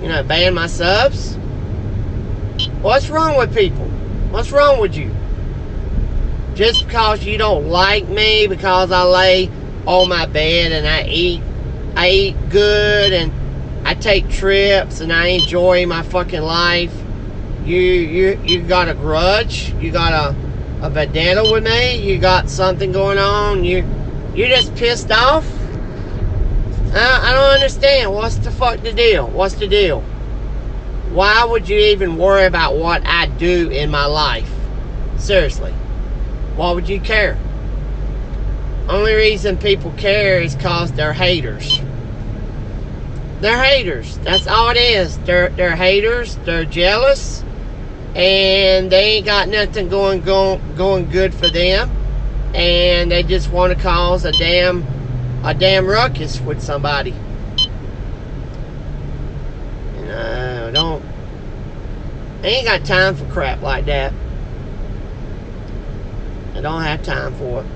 You know, ban my subs. What's wrong with people? What's wrong with you? Just because you don't like me, because I lay on my bed and I eat good and I take trips and I enjoy my fucking life, you got a grudge? You got a vendetta with me? You got something going on? You're just pissed off? I don't understand. What's the fuck the deal? What's the deal? Why would you even worry about what I do in my life? Seriously. Why would you care? Only reason people care is because they're haters. They're haters. That's all it is. They're haters. They're jealous. And they ain't got nothing going good for them. And they just want to cause a damn ruckus with somebody. You know, I ain't got time for crap like that. I don't have time for it.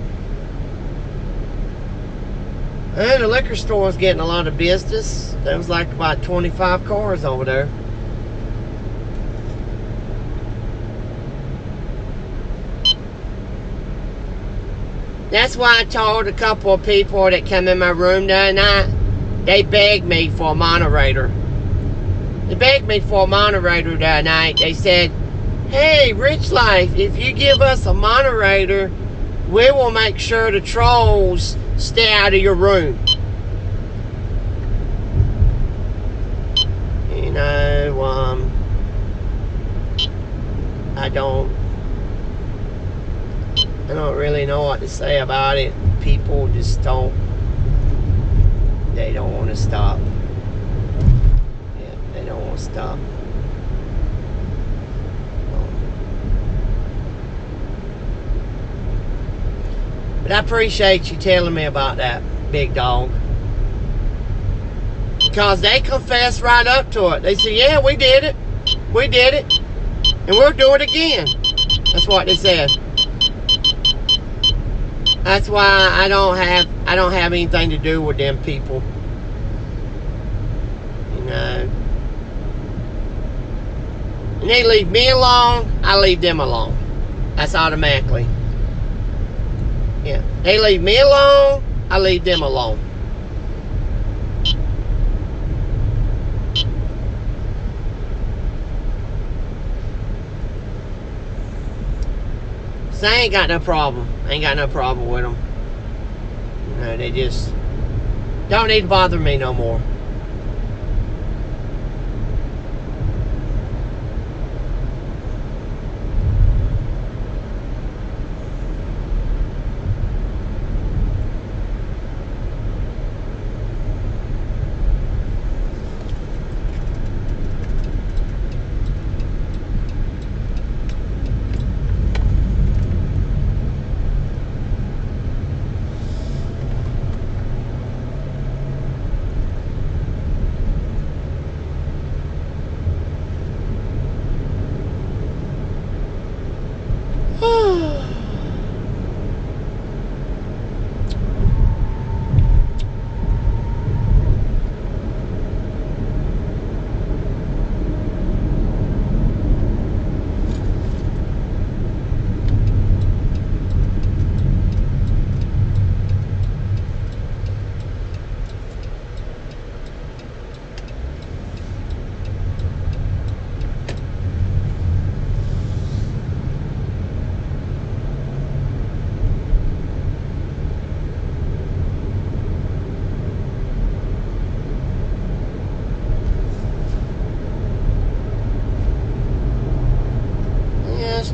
And the liquor store is getting a lot of business. There was like about 25 cars over there. That's why I told a couple of people that come in my room the other night, they begged me for a moderator. They begged me for a moderator the other night. They said, hey, Rich Life, if you give us a moderator, we will make sure the trolls stay out of your room. You know, I don't really know what to say about it. People just they don't want to stop. Yeah, they don't want to stop. But I appreciate you telling me about that, big dog. Because they confessed right up to it. They said, yeah, we did it. We did it. And we'll do it again. That's what they said. That's why I don't have anything to do with them people. You know. And they leave me alone, I leave them alone. That's automatically. Yeah. They leave me alone, I leave them alone. So I ain't got no problem. I ain't got no problem with them. You know, they just don't need to bother me no more.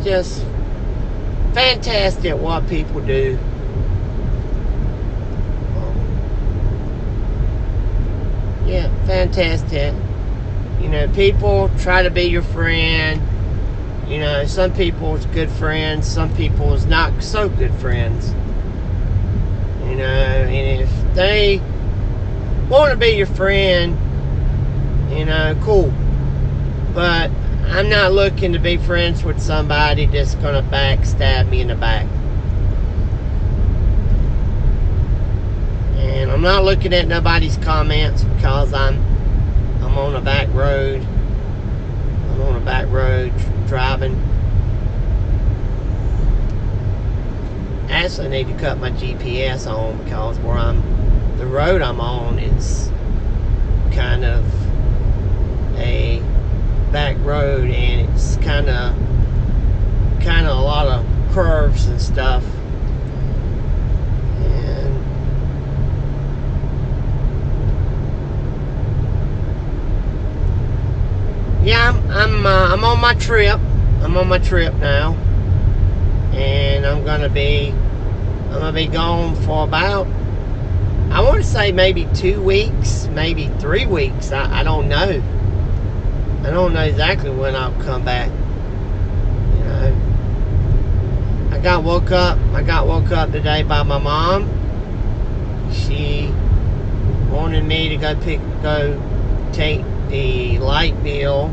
just fantastic what people do. Yeah, fantastic. You know, people try to be your friend. You know, some people's good friends, some people's not so good friends. You know, and if they want to be your friend, you know, cool. But I'm not looking to be friends with somebody that's gonna backstab me in the back. And I'm not looking at nobody's comments because I'm on a back road. I'm on a back road driving. Actually, I need to cut my GPS on because the road I'm on is kind of a back road, and it's kind of a lot of curves and stuff. And yeah, I'm on my trip. I'm on my trip now, and I'm gonna be gone for about, I want to say maybe 2 weeks, maybe 3 weeks. I don't know. I don't know exactly when I'll come back. You know, I got woke up today by my mom. She wanted me to go take the light bill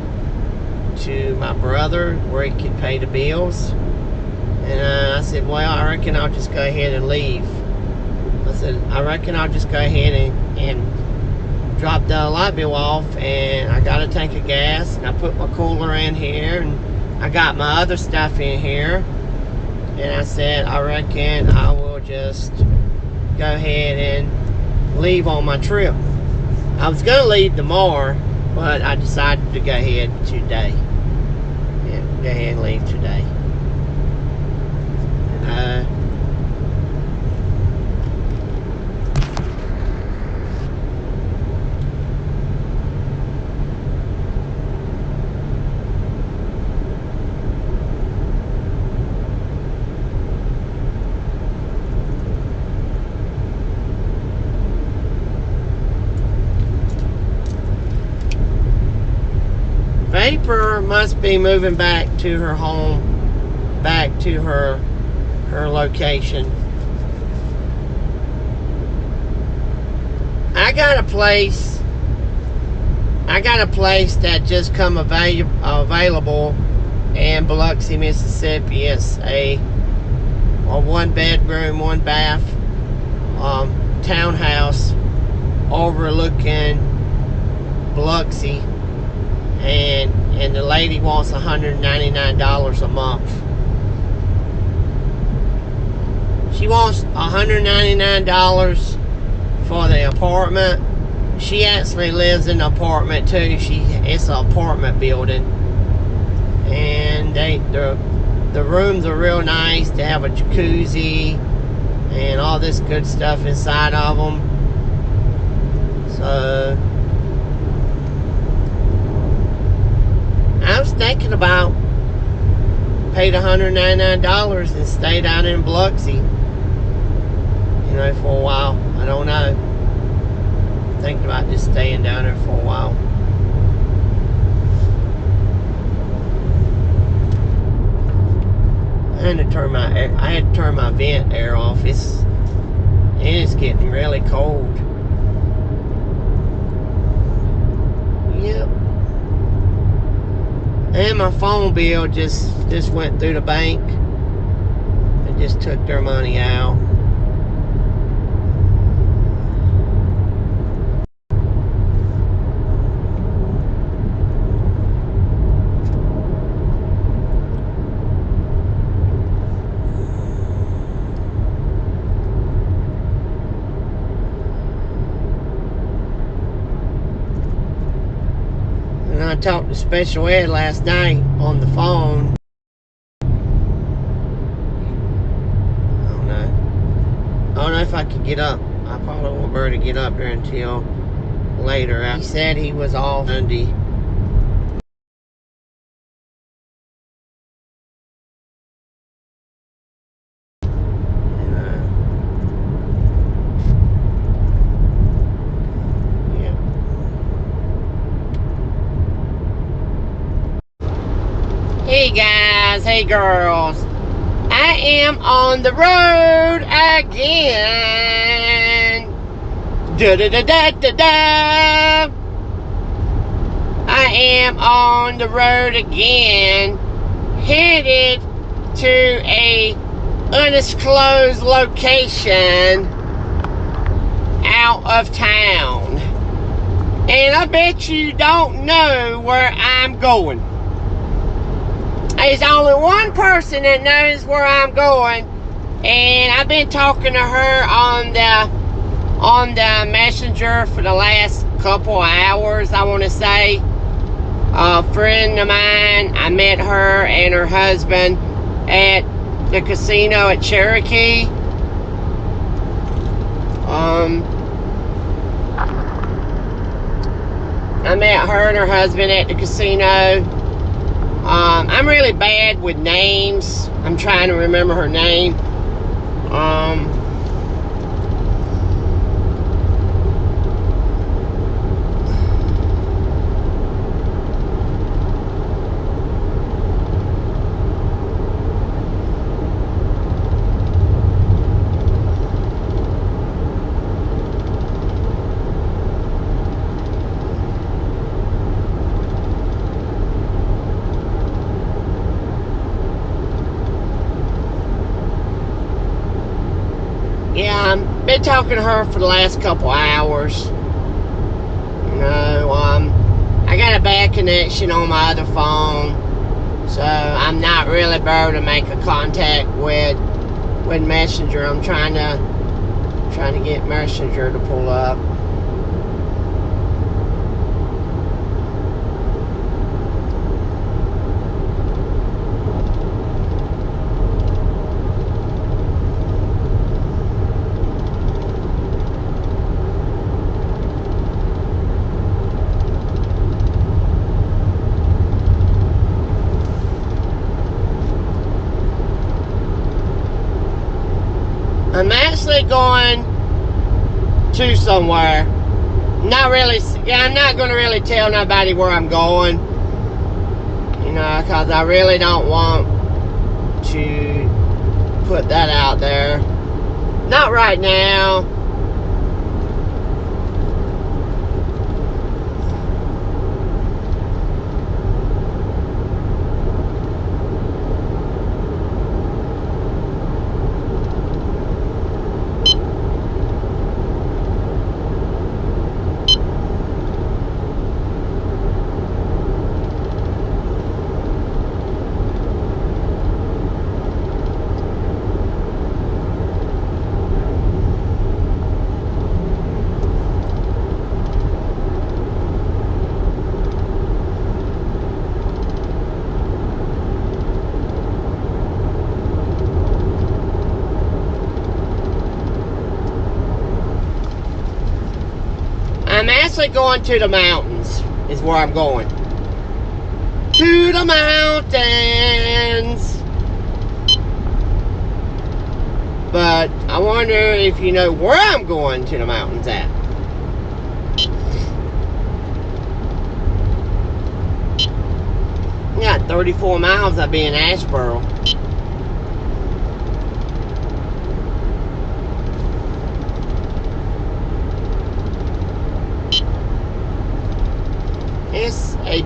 to my brother where he could pay the bills. And I said, well, I reckon I'll just go ahead and leave. I said, I reckon I'll just go ahead and drop the light bill off, and I got a tank of gas, and I put my cooler in here, and I got my other stuff in here. And I said, I reckon I will just go ahead and leave on my trip. I was going to leave tomorrow, but I decided to go ahead today. Yeah, go ahead and leave today. Vapor must be moving back to her home, back to her location. I got a place that just come available in Biloxi, Mississippi. It's a 1-bedroom, 1-bath townhouse overlooking Biloxi. And the lady wants $199 a month. She wants $199 for the apartment. She actually lives in an apartment too. It's an apartment building, and the rooms are real nice. They have a jacuzzi and all this good stuff inside of them. So I was thinking about paid $199 and stay down in Biloxi, you know, for a while. I don't know. I'm thinking about just staying down there for a while. I had to turn my vent air off. It's getting really cold. Yep. And my phone bill just went through the bank and just took their money out. And I talked to Special Ed last night on the phone. I don't know if I could get up. I probably won't be able to get up there until later. He said he was off Monday. guys, hey girls. I am on the road again. Da da da da da da. I am on the road again, headed to a undisclosed location out of town. And I bet you don't know where I'm going. There's only one person that knows where I'm going, and I've been talking to her on the messenger for the last couple hours, I want to say. A friend of mine, I met her and her husband at the casino at Cherokee. I met her and her husband at the casino. I'm really bad with names. I'm trying to remember her name. Yeah, I've been talking to her for the last couple hours. You know, I got a bad connection on my other phone, so I'm not really able to make a contact with Messenger. I'm trying to get Messenger to pull up. I'm actually going to somewhere. I'm not going to really tell nobody where I'm going. You know, because I really don't want to put that out there. Not right now. I'm actually going to the mountains, is where I'm going. To the mountains. But I wonder if you know where I'm going to the mountains at. I got 34 miles I'll be in Asheboro. It's a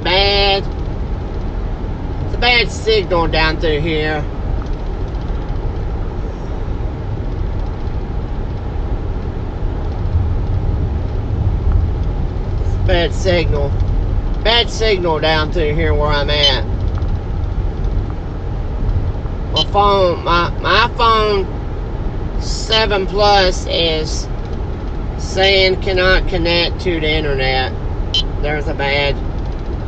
bad signal down through here. It's a bad signal. Bad signal down through here where I'm at. My iPhone 7 Plus is saying cannot connect to the internet. There's a bad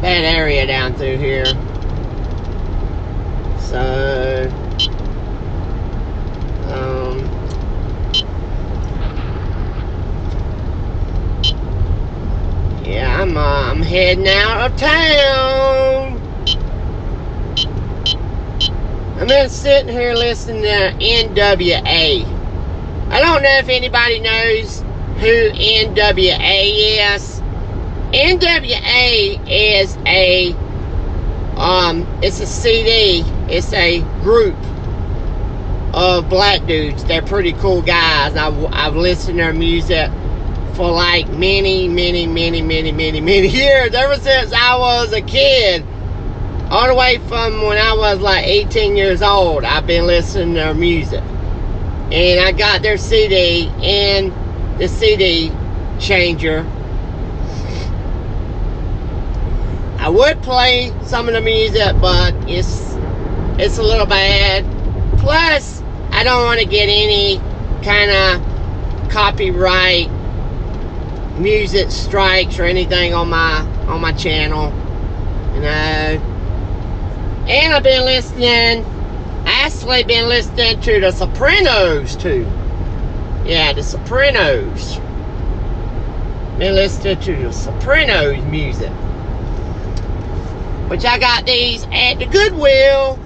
area down through here. So yeah, I'm heading out of town. I've been sitting here listening to NWA. I don't know if anybody knows who NWA is. NWA is it's a CD It's a group of black dudes. They're pretty cool guys. I've listened to their music for like many years. Ever since I was a kid. All the way from when I was like 18 years old, I've been listening to their music. And I got their CD and the CD changer. I would play some of the music, but it's a little bad. Plus, I don't want to get any kind of copyright music strikes or anything on my channel, you know. And I've been listening, actually been listening to the Sopranos too. Yeah, the Sopranos. Been listening to the Sopranos music. Which I got these at the Goodwill.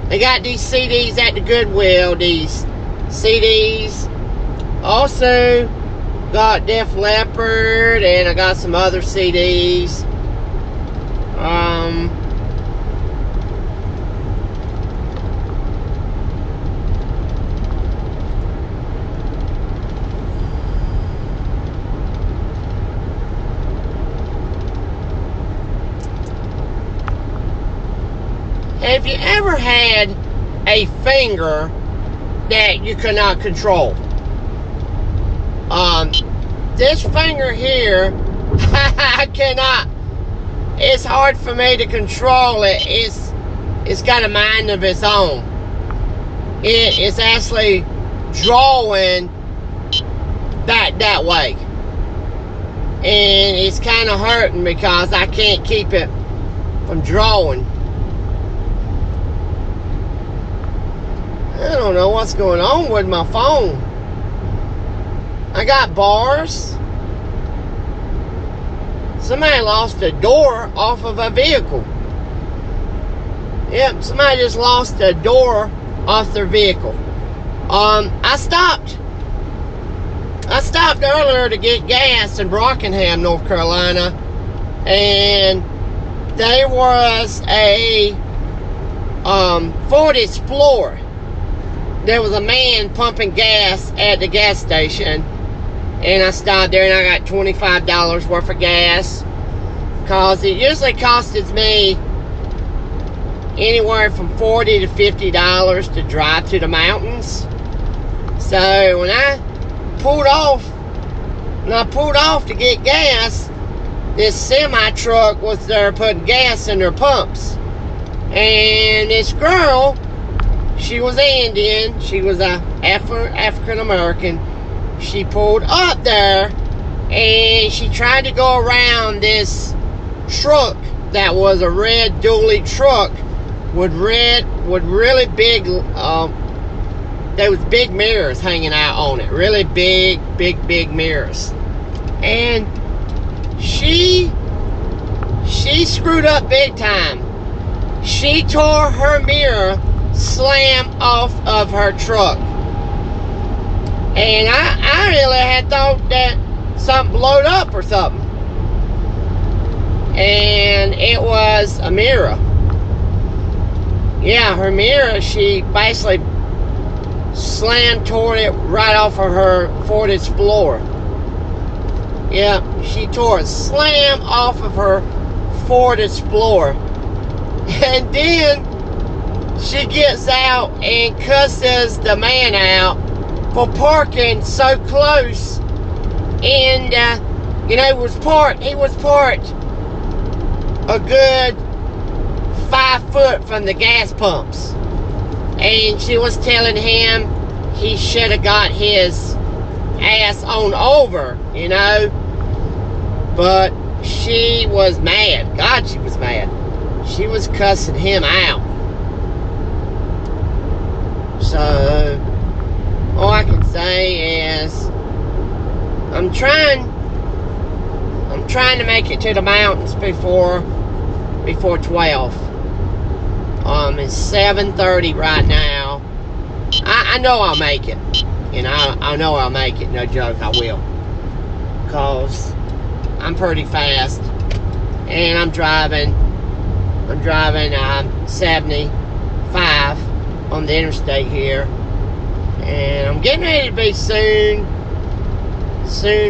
They got these CDs at the Goodwill, these CDs. Also got Def Leppard, and I got some other CDs. Have you ever had a finger that you could not control? This finger here, I cannot. It's hard for me to control it. It's got a mind of its own. It is actually drawing that way, and it's kind of hurting because I can't keep it from drawing. I don't know what's going on with my phone. I got bars. Somebody lost a door off of a vehicle. Yep, somebody just lost a door off their vehicle. I stopped earlier to get gas in Rockingham, North Carolina, and there was a Ford Explorer. There was a man pumping gas at the gas station, and I stopped there and I got $25 worth of gas, because it usually costs me anywhere from $40 to $50 to drive to the mountains. So when I pulled off to get gas, this semi truck was there putting gas in their pumps, and this girl, she was Indian. She was a African American. She pulled up there and she tried to go around this truck that was a red dually truck with really big there was big mirrors hanging out on it. Really big mirrors. And she screwed up big time. She tore her mirror slam off of her truck, and I really had thought that something blowed up or something, and it was a mirror. Yeah, her mirror, she basically tore it right off of her Ford Explorer. Yeah, she tore it slam off of her Ford Explorer, and then she gets out and cusses the man out for parking so close. And, you know, he was parked a good 5 foot from the gas pumps. And she was telling him he should have got his ass on over, you know. But she was mad. God, she was mad. She was cussing him out. So, all I can say is, I'm trying to make it to the mountains before 12. It's 7:30 right now. I know I'll make it. You know, I know I'll make it. No joke, I will. Because I'm pretty fast, and I'm driving 75 5 on the interstate here. And I'm getting ready to be soon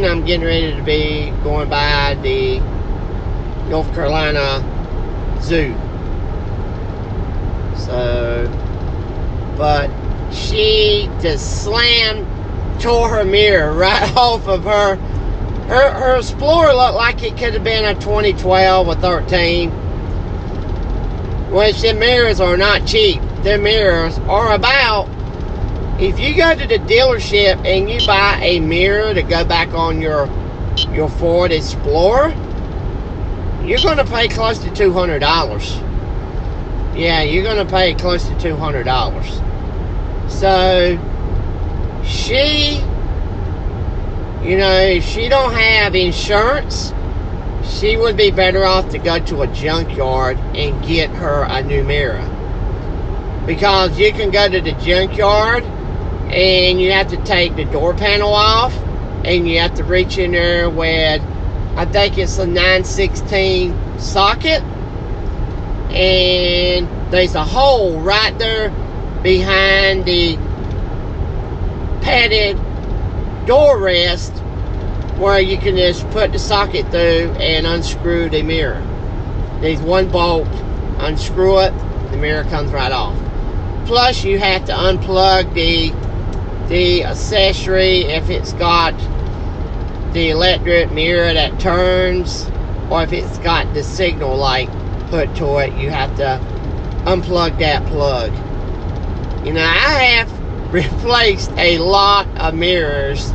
I'm getting ready to be going by the North Carolina Zoo. So, but she just tore her mirror right off of her Explorer. Looked like it could have been a 2012 or 13. Which the mirrors are not cheap. The mirrors are about, if you go to the dealership and you buy a mirror to go back on your Ford Explorer, you're going to pay close to $200. Yeah, you're going to pay close to $200. So, she, you know, if she don't have insurance, she would be better off to go to a junkyard and get her a new mirror. Because you can go to the junkyard and you have to take the door panel off and you have to reach in there with, I think it's a 916 socket, and there's a hole right there behind the padded door rest where you can just put the socket through and unscrew the mirror. There's one bolt, unscrew it, the mirror comes right off. Plus you have to unplug the accessory if it's got the electric mirror that turns, or if it's got the signal light put to it, you have to unplug that plug. You know, I have replaced a lot of mirrors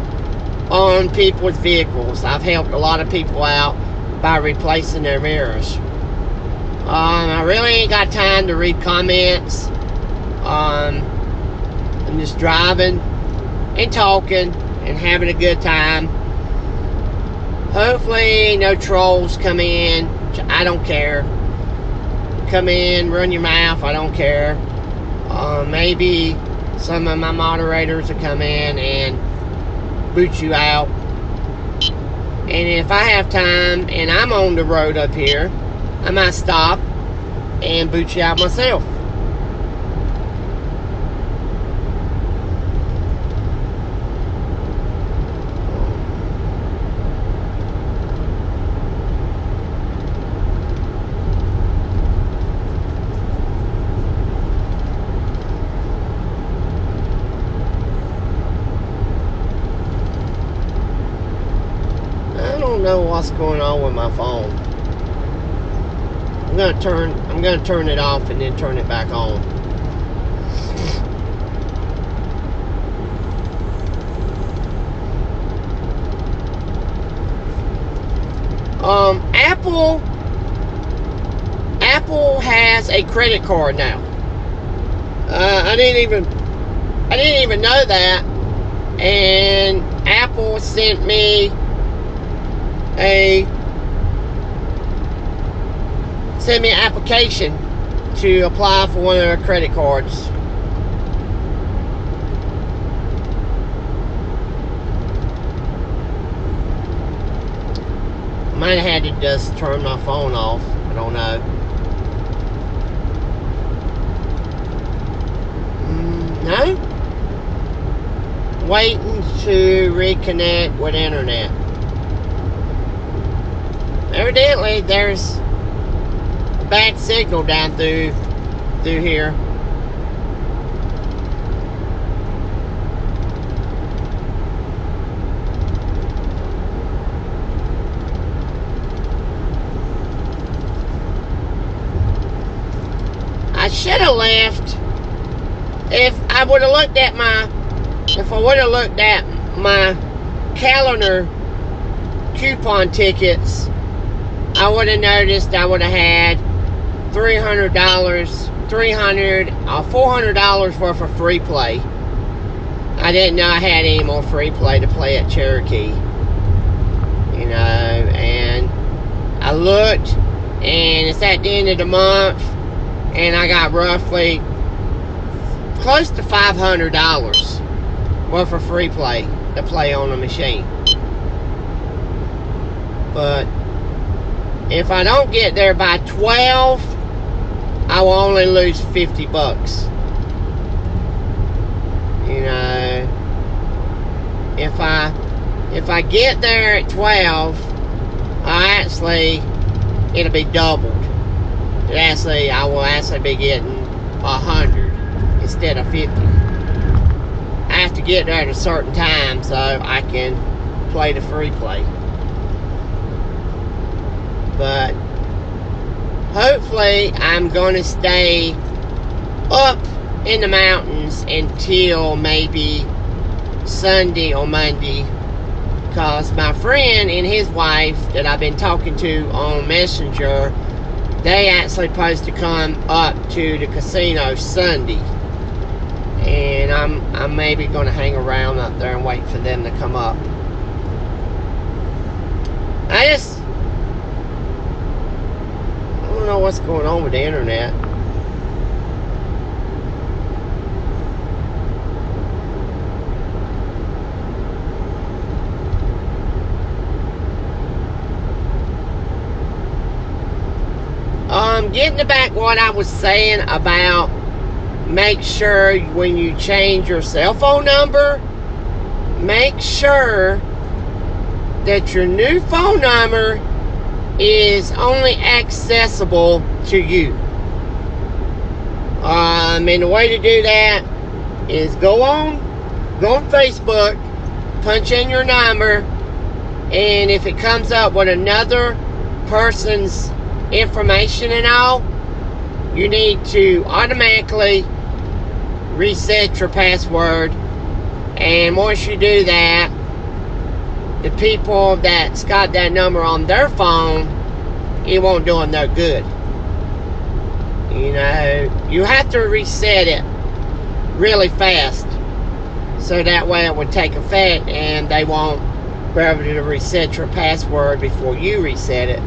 on people's vehicles. I've helped a lot of people out by replacing their mirrors. I really ain't got time to read comments. I'm just driving and talking and having a good time. Hopefully no trolls come in. I don't care. Come in, run your mouth, I don't care. Maybe some of my moderators will come in and boot you out. And if I have time and I'm on the road up here, I might stop and boot you out myself. I don't know what's going on with my phone. I'm gonna turn it off and then turn it back on. Apple has a credit card now. I didn't even know that, and Apple sent me an application to apply for one of their credit cards. Might have had to just turn my phone off. I don't know. No? Waiting to reconnect with internet. Evidently, there's a bad signal down through here. I should have left. If I would have looked at my calendar coupon tickets, I would have noticed I would have had $400 worth of free play. I didn't know I had any more free play to play at Cherokee. You know, and I looked, and it's at the end of the month, and I got roughly close to $500 worth of free play to play on the machine. But if I don't get there by 12, I I will only lose 50 bucks. You know, if I get there at 12, it'll be doubled. I will actually be getting 100 instead of 50. I have to get there at a certain time so I can play the free play. But hopefully I'm going to stay up in the mountains until maybe Sunday or Monday, because my friend and his wife that I've been talking to on Messenger, they actually supposed to come up to the casino Sunday, and I'm maybe going to hang around up there and wait for them to come up. I don't know what's going on with the internet. Getting back what I was saying about make sure when you change your cell phone number, make sure that your new phone number is only accessible to you. And the way to do that is go on Facebook, punch in your number, and if it comes up with another person's information and all, you need to automatically reset your password. And once you do that, the people that's got that number on their phone, it won't do them no good. You know, you have to reset it really fast, so that way it would take effect and they won't be able to reset your password before you reset it.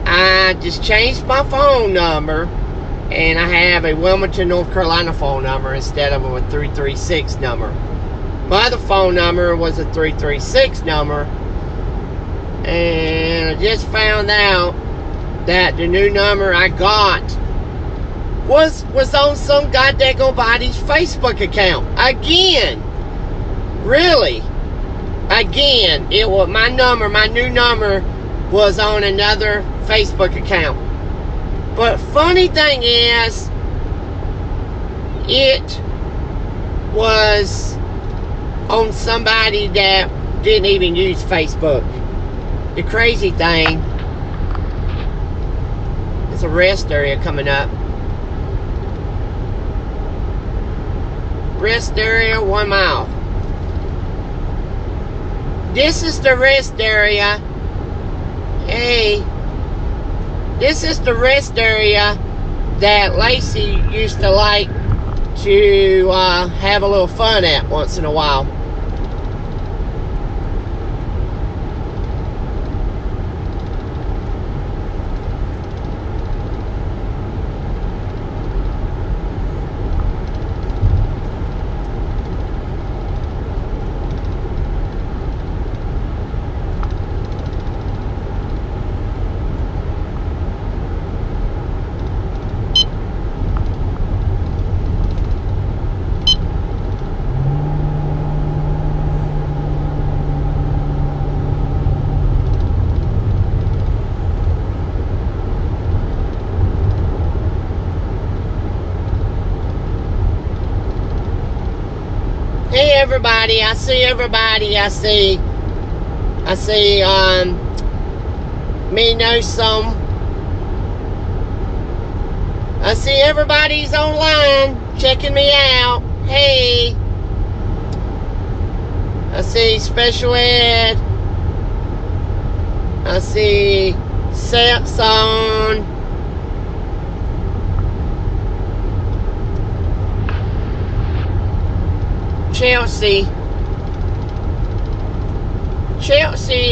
I just changed my phone number, and I have a Wilmington, North Carolina phone number instead of a 336 number. My other phone number was a 336 number, and I just found out that the new number I got was on some goddamn body's Facebook account. Again. Really. Again. It was my new number was on another Facebook account. But funny thing is, it was on somebody that didn't even use Facebook. The crazy thing, there's a rest area coming up. Rest area 1 mile. This is the rest area. Hey, this is the rest area that Lacey used to like to have a little fun at once in a while. Hey everybody, I see everybody. I see me know some. I see everybody's online checking me out. Hey, I see Special Ed. I see Samson. Chelsea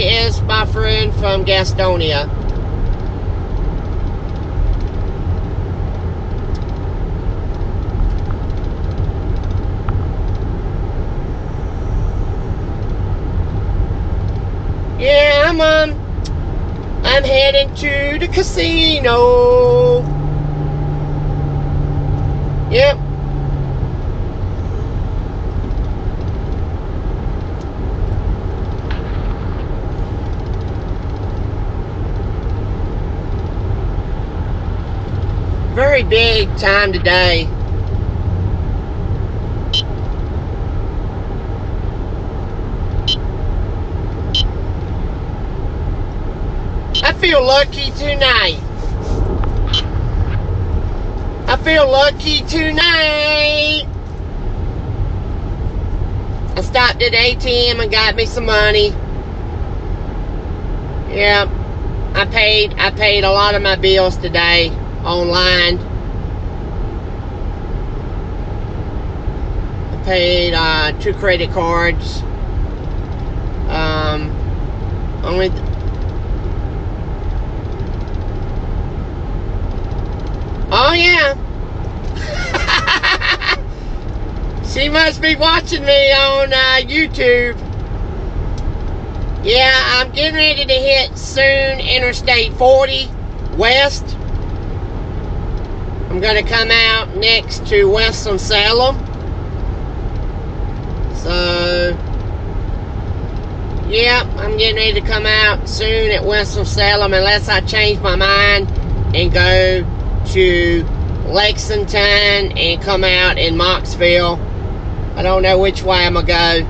is my friend from Gastonia. Yeah, I'm heading to the casino. Yep. Very big time today. I feel lucky tonight. I feel lucky tonight. I stopped at ATM and got me some money. Yeah, I paid a lot of my bills today online. I paid 2 credit cards. Only. Oh yeah. She must be watching me on YouTube. Yeah, I'm getting ready to hit soon Interstate 40 West. I'm going to come out next to Winston-Salem. So, yeah, I'm getting ready to come out soon at Winston-Salem unless I change my mind and go to Lexington and come out in Moxville. I don't know which way I'm going to go.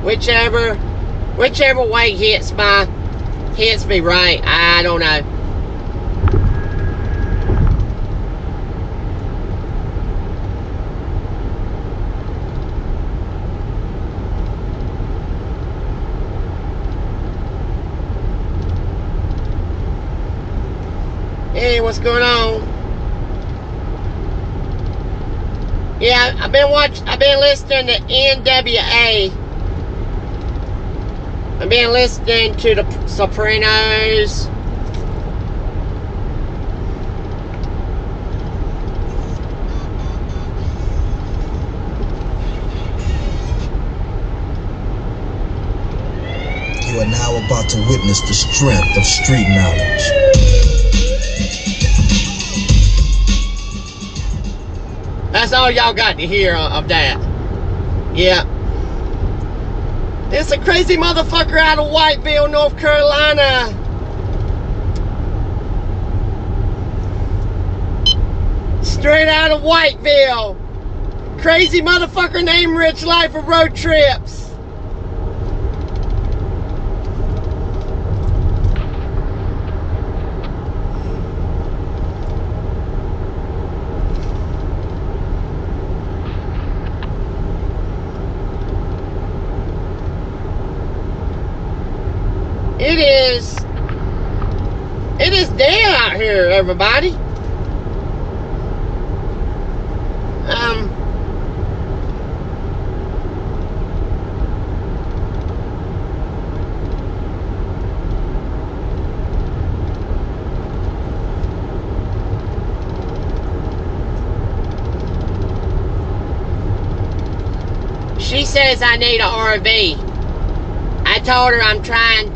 Whichever way hits me right, I don't know. Hey, what's going on? Yeah, I've been listening to NWA. I've been listening to the Sopranos. You are now about to witness the strength of street knowledge. That's all y'all got to hear of that. Yeah. It's a crazy motherfucker out of Whiteville, North Carolina. Straight out of Whiteville. Crazy motherfucker named Rich Life of Road Trips. It is day out here, everybody. She says I need an RV. I told her I'm trying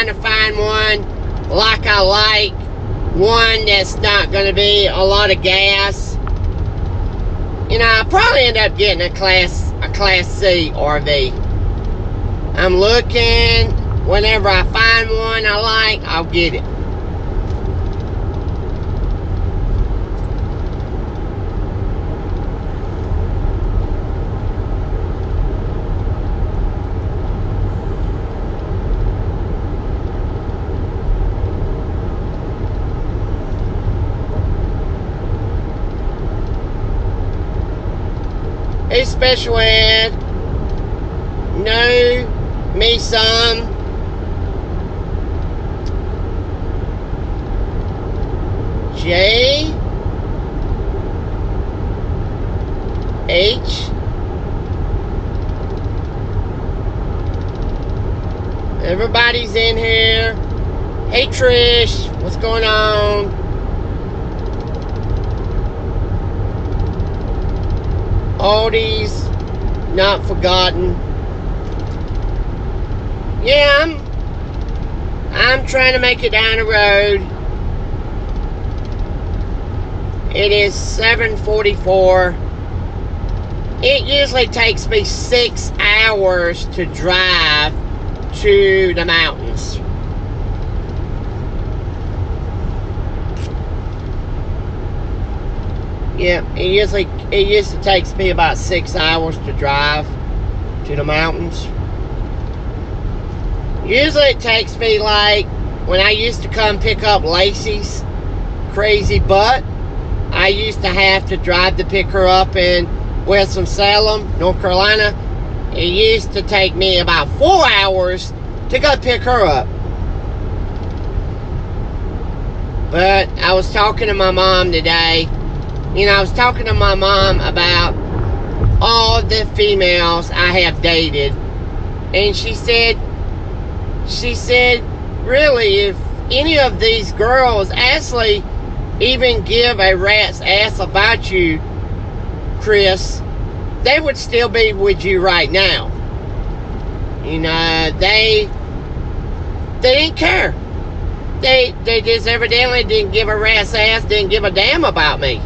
to find one like I like, one that's not going to be a lot of gas. You know, I'll probably end up getting a Class C RV. I'm looking. Whenever I find one I like, I'll get it. Hey, Special Ed. Know me some. J H. Everybody's in here. Hey, Trish. What's going on? Oldies, not forgotten. Yeah, I'm trying to make it down the road. It is 7:44. It usually takes me 6 hours to drive to the mountains. Yeah, it used to takes me about 6 hours to drive to the mountains. Usually it takes me, like when I used to come pick up Lacey's crazy butt, I used to have to drive to pick her up in Winston-Salem, North Carolina. It used to take me about 4 hours to go pick her up. But I was talking to my mom today. I was talking to my mom about all the females I have dated. And she said, really, if any of these girls actually even give a rat's ass about you, Chris, they would still be with you right now. They didn't care. They just evidently didn't give a rat's ass, didn't give a damn about me.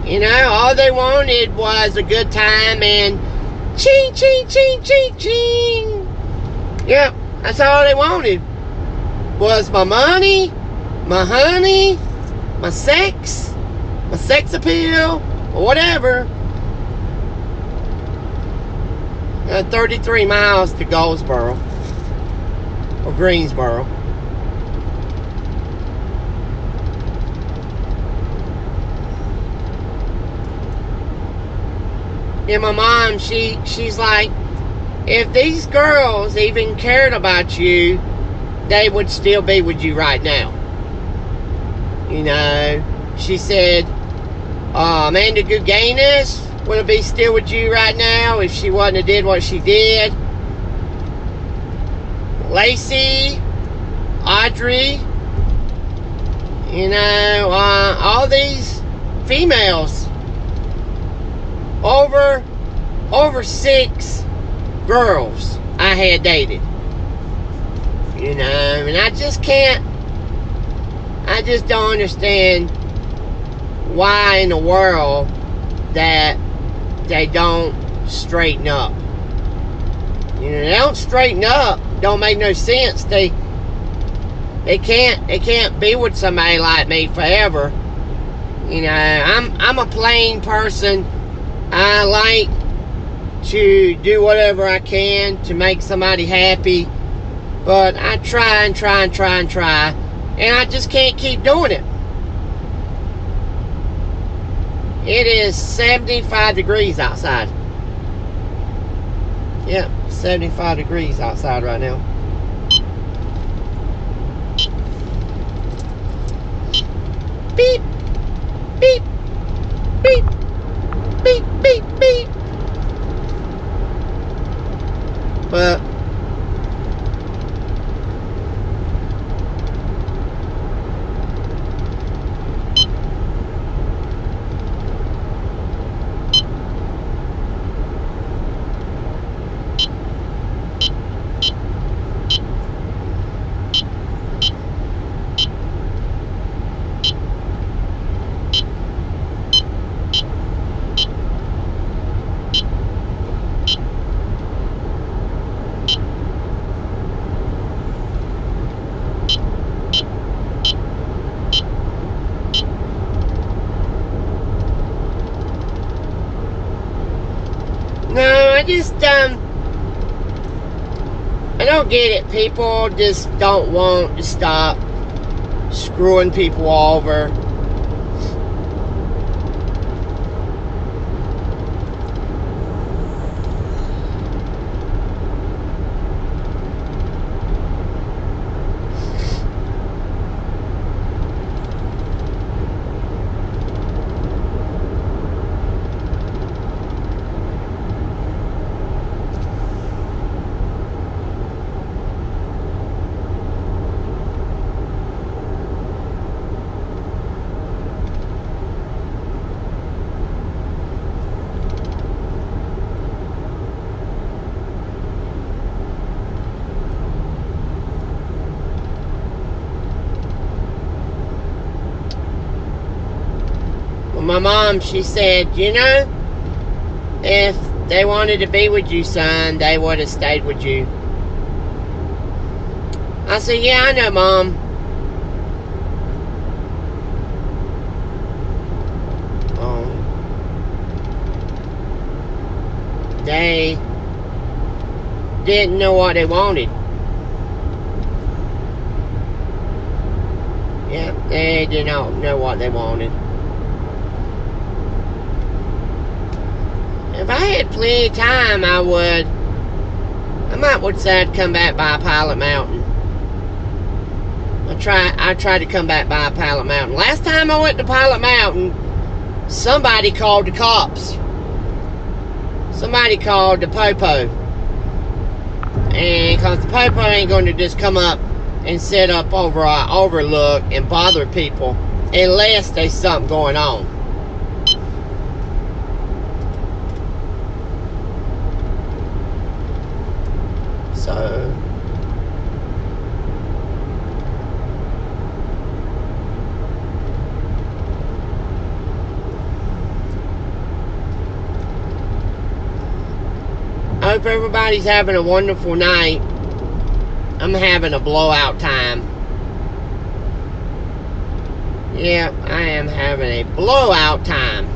All they wanted was a good time and ching, ching, ching, ching, ching. Yep, that's all they wanted. Was my money, my honey, my sex appeal, or whatever. 33 miles to Goldsboro, or Greensboro. And my mom, she's like, if these girls even cared about you, they would still be with you right now. She said, Amanda Guganis would be still with you right now if she wouldn't have did what she did. Lacey, Audrey, all these females. Over 6 girls I had dated. And I just don't understand why in the world that they don't straighten up. They don't straighten up. Don't make no sense. They can't be with somebody like me forever. I'm a plain person. I like to do whatever I can to make somebody happy, but I try and try and try and try, and I just can't keep doing it. It is 75 degrees outside. Yep, 75 degrees outside right now. Beep, beep, beep. Beep, beep, beep. But I don't get it. People just don't want to stop screwing people over. my mom, she said, you know, if they wanted to be with you, son, they would have stayed with you. I said, yeah, I know, Mom. They didn't know what they wanted. Yeah, they did not know what they wanted. If I had plenty of time, I might would say I'd come back by Pilot Mountain. I tried to come back by Pilot Mountain. Last time I went to Pilot Mountain, somebody called the cops. Somebody called the Popo. And because the Popo ain't going to just come up and set up over our overlook and bother people unless there's something going on. So I hope everybody's having a wonderful night. I'm having a blowout time. Yep, I am having a blowout time.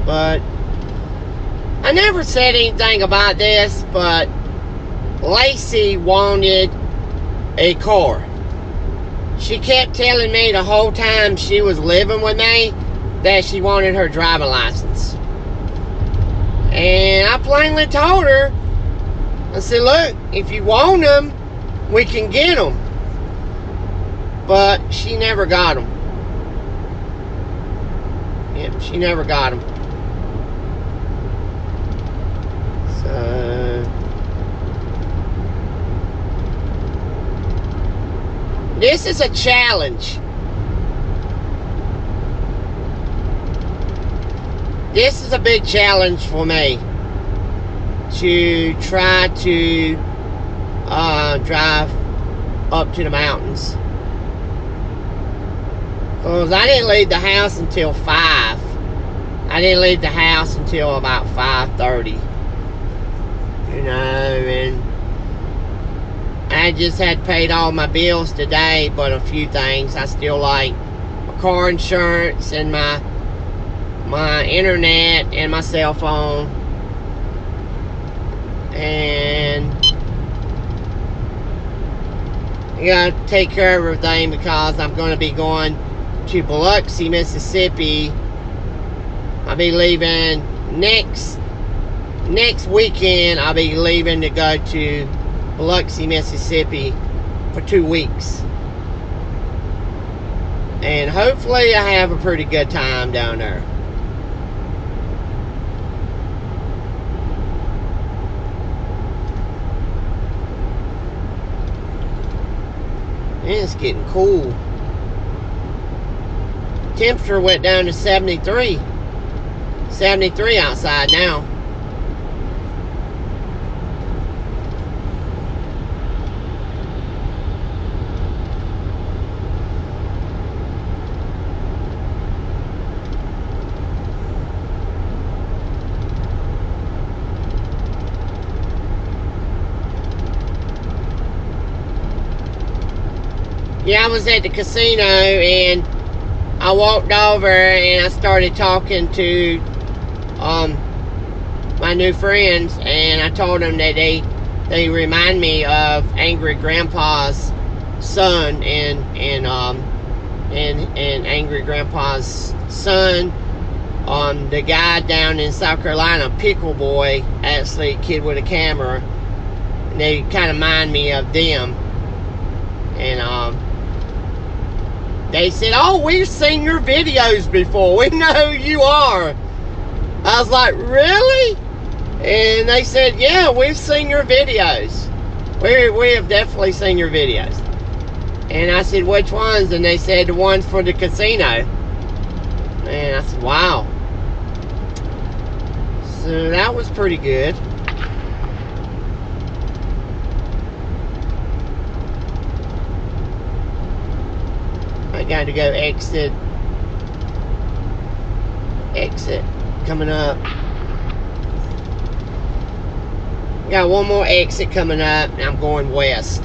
But I never said anything about this, but Lacey wanted a car. She kept telling me the whole time she was living with me that she wanted her driving license. And I plainly told her, I said, look, if you want them, we can get them. But she never got them. Yep, she never got them. So this is a challenge. This is a big challenge for me to try to drive up to the mountains. Because I didn't leave the house until 5. I didn't leave the house until about 5:30. You know, and I just had paid all my bills today, but a few things. I still like my car insurance and my internet and my cell phone. And I gotta take care of everything because I'm going to be going to Biloxi, Mississippi. I'll be leaving next weekend. I'll be leaving to go to Biloxi, Mississippi for 2 weeks. And hopefully I have a pretty good time down there. It's getting cool. Temperature went down to 73. 73 outside now. Yeah, I was at the casino and I walked over and I started talking to my new friends, and I told them that they remind me of Angry Grandpa's son, and Angry Grandpa's son, the guy down in South Carolina, Pickle Boy, actually, kid with a camera. And they kind of remind me of them. And they said, oh, we've seen your videos before. We know who you are. I was like, really? And they said, yeah, we've seen your videos. We have definitely seen your videos. And I said, which ones? And they said, the ones for the casino. And I said, wow. So that was pretty good. got to go exit coming up. Got one more exit coming up, and I'm going west.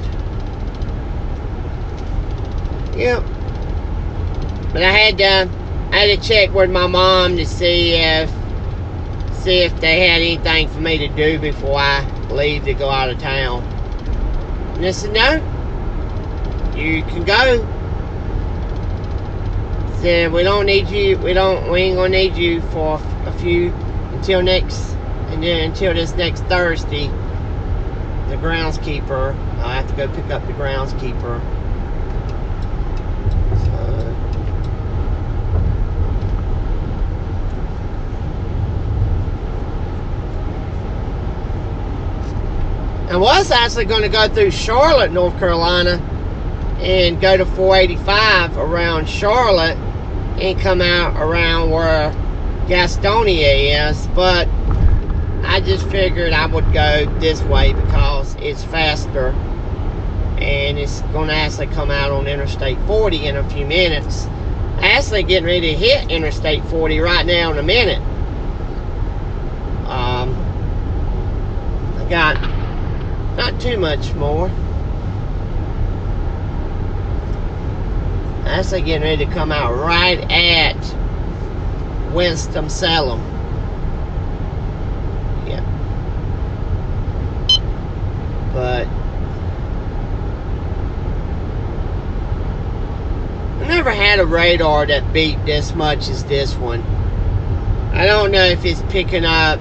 Yep. But I had to check with my mom to see if they had anything for me to do before I leave to go out of town. And they said, no, you can go. Said, we don't need you, we ain't gonna need you for a few, until this next Thursday. The groundskeeper, I'll have to go pick up the groundskeeper. I was actually going to go through Charlotte, North Carolina, and go to 485 around Charlotte and come out around where Gastonia is, but I just figured I would go this way because it's faster, and it's going to actually come out on Interstate 40 in a few minutes. Actually getting ready to hit Interstate 40 right now in a minute. I got not too much more. Actually getting ready to come out right at Winston-Salem. Yeah. But I never had a radar that beat this much as this one. I don't know if it's picking up.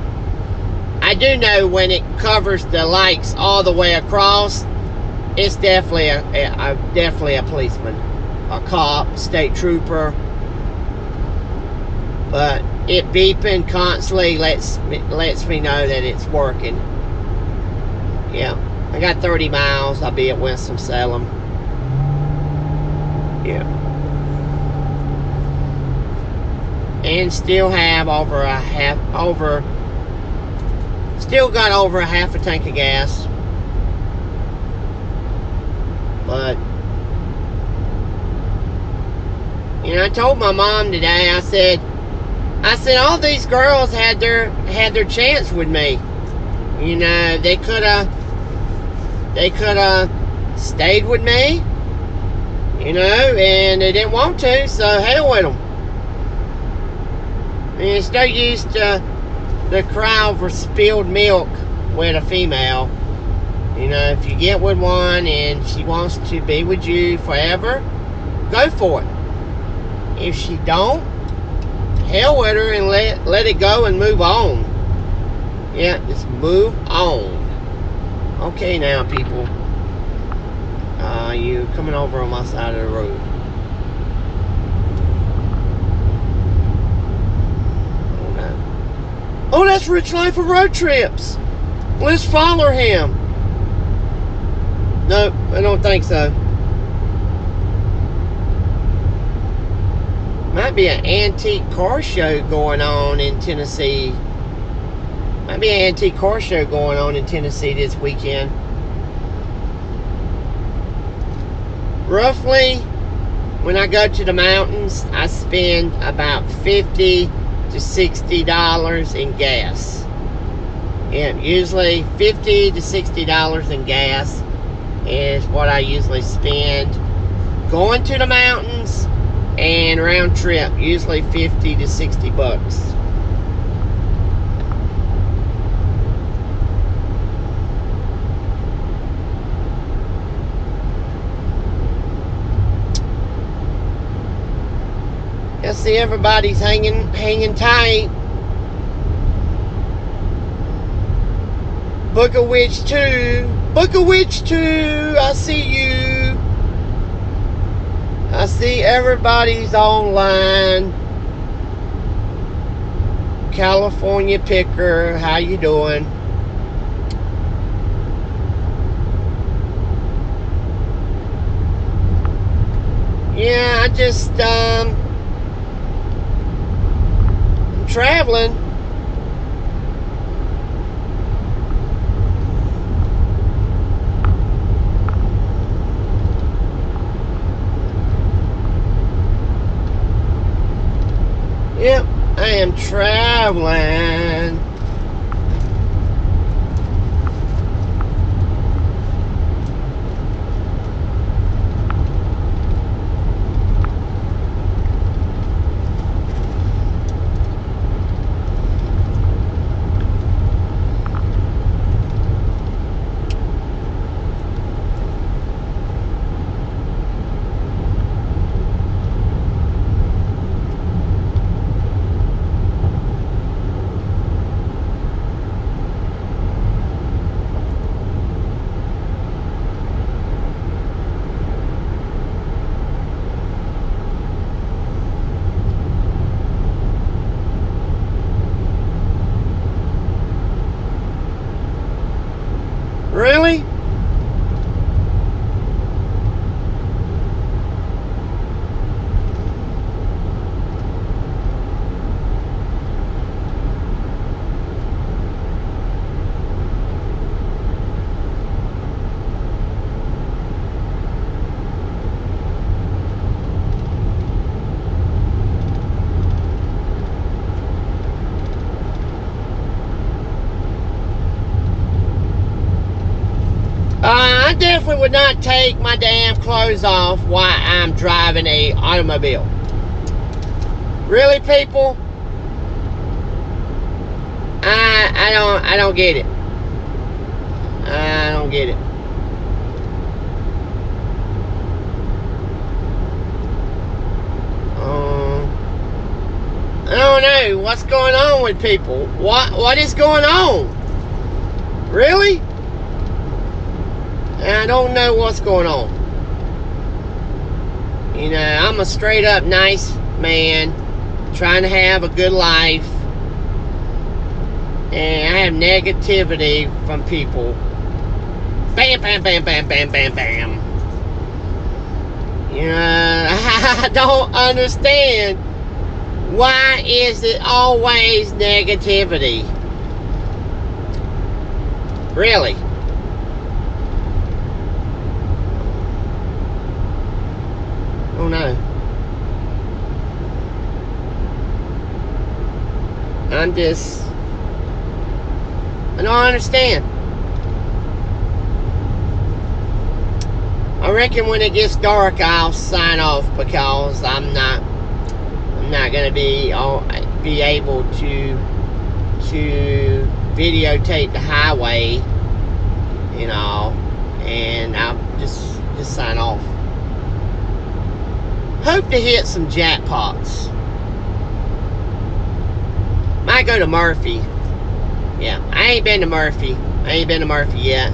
I do know when it covers the lights all the way across, it's definitely a policeman, a cop, state trooper. But it beeping constantly lets me know that it's working. Yeah, I got 30 miles. I'll be at Winston-Salem. Yeah. And still have still got over a half a tank of gas. But you know, I told my mom today, I said all these girls had their chance with me. You know, they could have stayed with me, you know, and they didn't want to, so hell with them. And it's no use to the cry over spilled milk with a female. You know, if you get with one and she wants to be with you forever, go for it. If she don't, hell with her and let it go and move on. Yeah, just move on. Okay now, people. You coming over on my side of the road. Oh, that's Rich Life of Road Trips. Let's follow him. Nope, I don't think so. Might be an antique car show going on in Tennessee. Might be an antique car show going on in Tennessee this weekend. Roughly, when I go to the mountains, I spend about $50 to $60 in gas. Yeah, usually $50 to $60 in gas is what I usually spend going to the mountains, and round trip usually 50 to 60 bucks. I see everybody's hanging tight. Book a Witch 2. Book a Witch 2. I see you. I see everybody's online. California Picker, how you doing? Yeah, I just traveling. Yep, I am traveling. Really? I definitely would not take my damn clothes off while I'm driving a automobile. Really, people? I don't get it. I don't get it. I don't know what's going on with people. What is going on? Really? I don't know what's going on. You know, I'm a straight up nice man trying to have a good life, and I have negativity from people. Bam, bam, bam, bam, bam, bam, bam. You know, I don't understand. Why is it always negativity? Really? Oh no. I don't understand. I reckon when it gets dark I'll sign off, because I'm not gonna be able to videotape the highway, you know, and I'll just sign off. Hope to hit some jackpots. Might go to Murphy. Yeah, I ain't been to Murphy. Yet.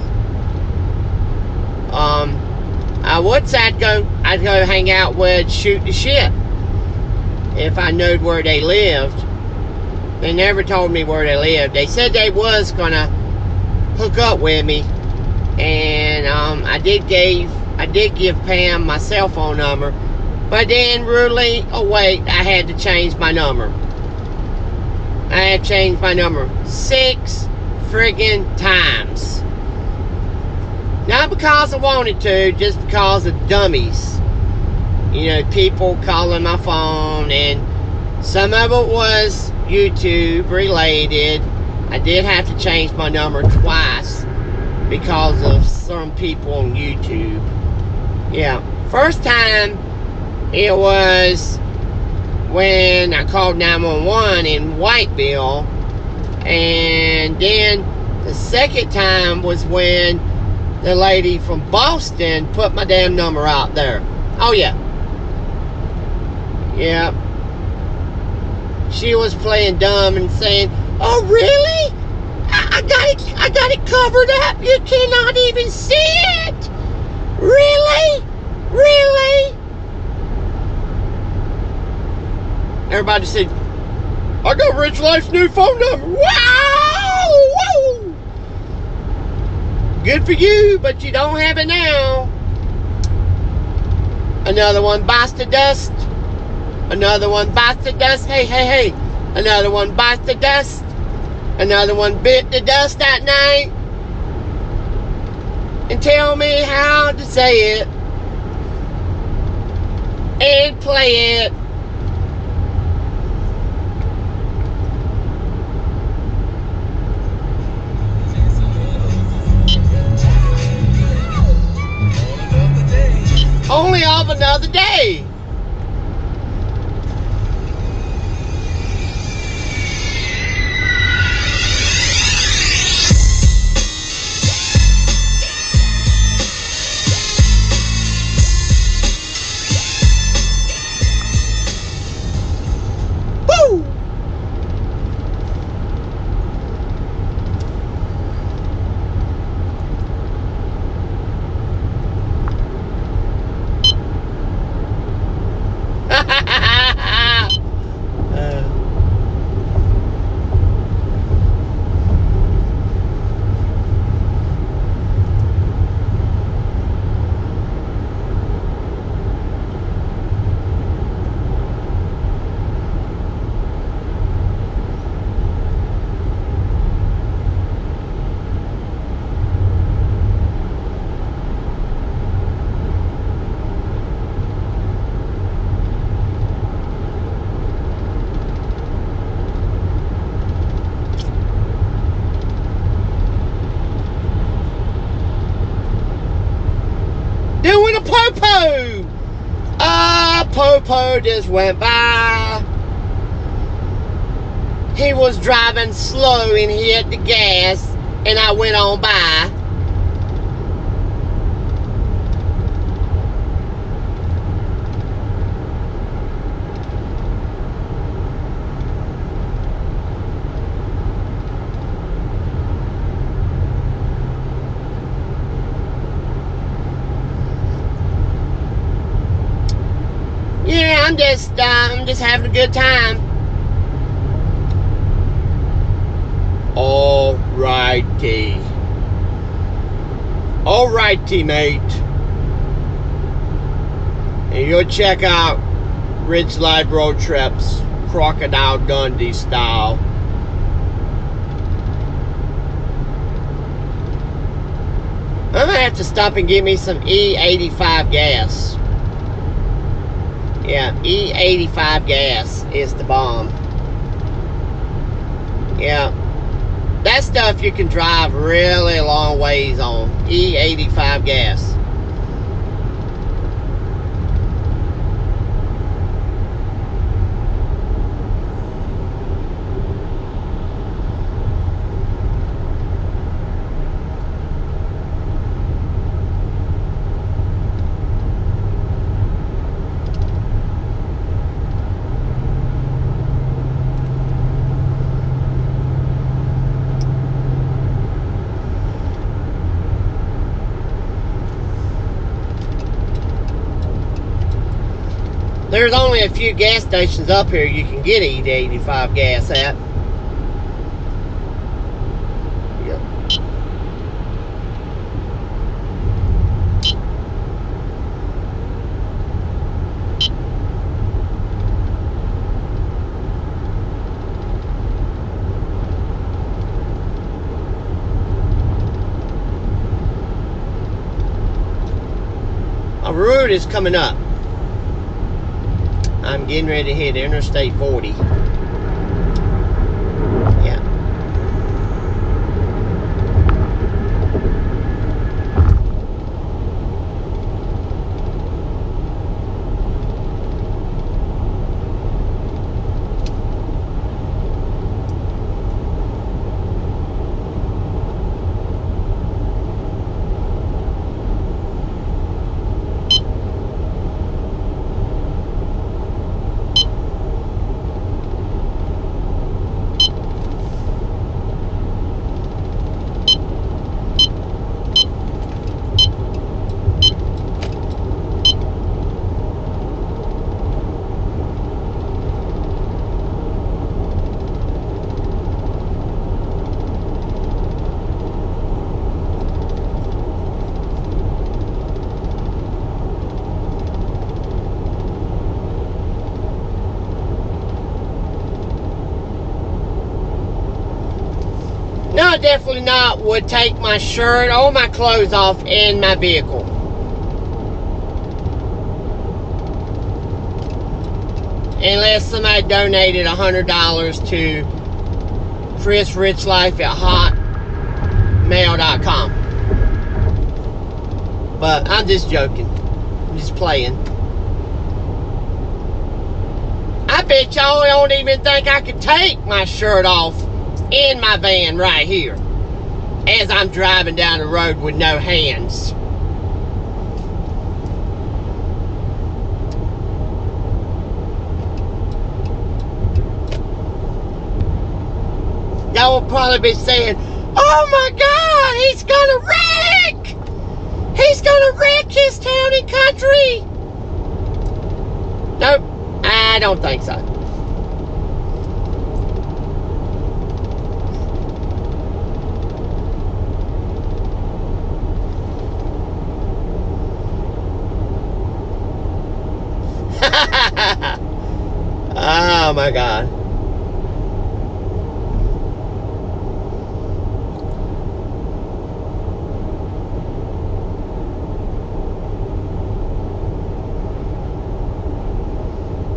I'd go hang out with Shoot the Shit if I knowed where they lived. They never told me where they lived. They said they was gonna hook up with me, and I did give Pam my cell phone number, but then really, I had to change my number. I had changed my number 6 friggin' times. Not because I wanted to, just because of dummies. You know, people calling my phone, and some of it was YouTube related. I did have to change my number twice because of some people on YouTube. Yeah, first time it was when I called 911 in Whiteville, and then the second time was when the lady from Boston put my damn number out there. Oh yeah. Yeah. She was playing dumb and saying, "Oh really? I got it covered up. You cannot even see it. Really? Really?" Everybody said, "I got Rich Life's new phone number." Wow! Woo! Good for you, but you don't have it now. Another one bites the dust. Another one bites the dust. Hey, hey, hey. Another one bites the dust. Another one bit the dust that night. And tell me how to say it. And play it. only of another day. Woo! Doing a po-po! Po-po just went by. He was driving slow and he hit the gas, and I went on by. Yeah, I'm just having a good time. Alrighty. Alrighty, mate. And you'll check out Ridgeline Road Trips, Crocodile Dundee style. I'm gonna have to stop and get me some E85 gas. Yeah, E85 gas is the bomb. Yeah. That stuff you can drive really long ways on. E85 gas. There's only a few gas stations up here you can get E85 gas at. Yep. A road is coming up. I'm getting ready to hit Interstate 40. Yeah. No, definitely not would take my shirt or my clothes off in my vehicle. Unless somebody donated $100 to chrisrichlife@hotmail.com. But I'm just joking. I'm just playing. I bet y'all don't even think I could take my shirt off in my van right here as I'm driving down the road with no hands. Y'all will probably be saying, oh my God, he's gonna wreck! He's gonna wreck his town and country! Nope, I don't think so. Oh my God.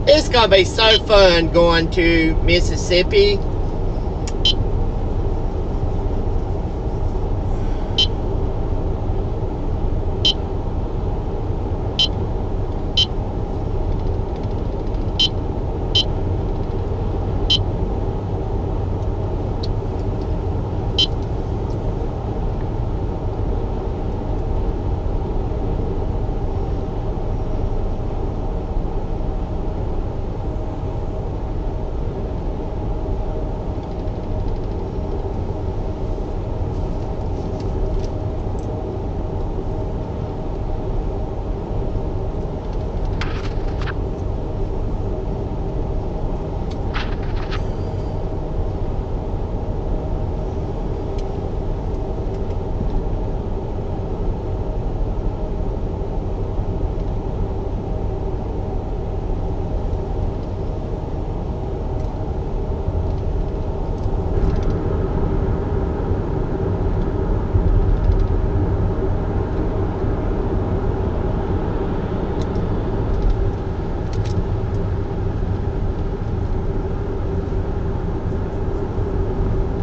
It's gonna be so fun going to Mississippi.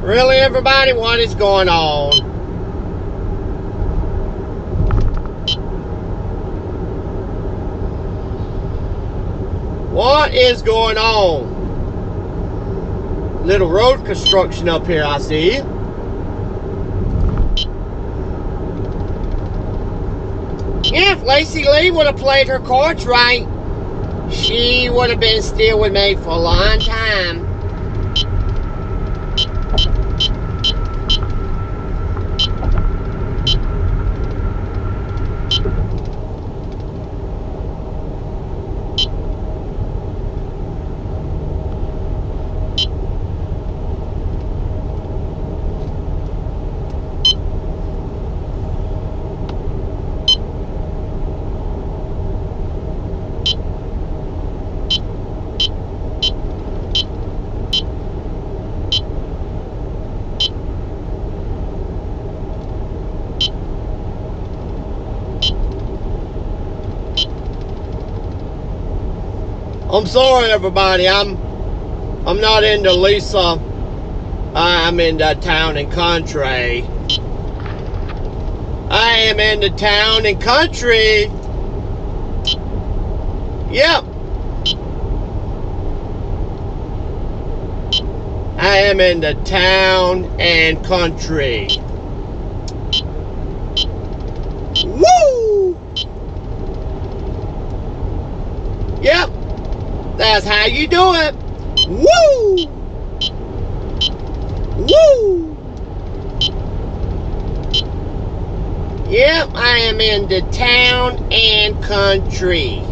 Really, everybody, what is going on? What is going on? Little road construction up here, I see. Yeah, if Lacey Lee would have played her cards right, she would have been still with me for a long time. I'm sorry, everybody. I'm not into Lisa. I'm into town and country. I am into town and country. Yep. I am into town and country. Woo! Yep. That's how you do it. Woo! Woo! Yep, I am into town and country.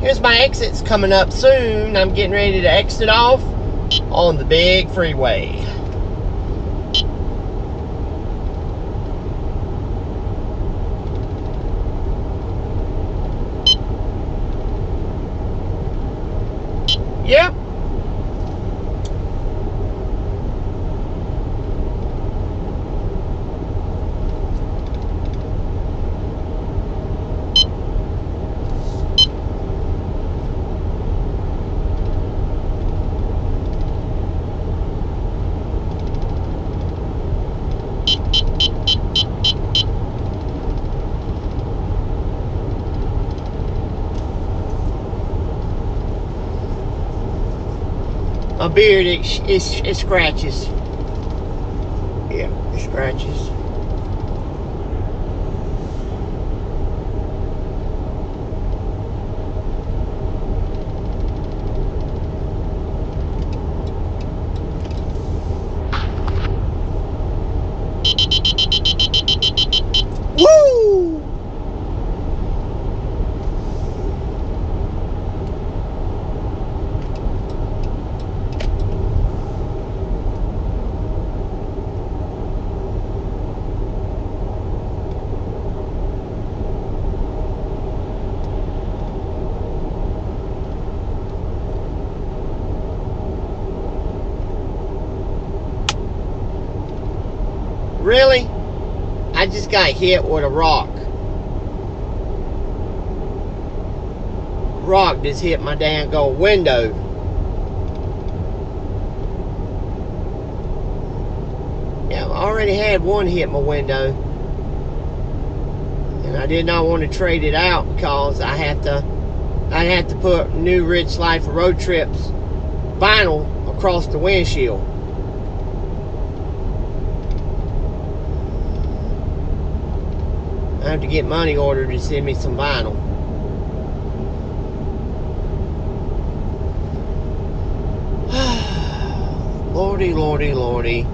Here's my exits coming up soon. I'm getting ready to exit off on the big freeway. Yep. a beard, it scratches. Yeah, it scratches. Woo! Really? I just got hit with a rock. Rock just hit my damn gold window. Yeah, I already had one hit my window. And I did not want to trade it out because I'd have to put new Rich Life Road Trips vinyl across the windshield. I have to get money ordered to send me some vinyl. Lordy, lordy, lordy.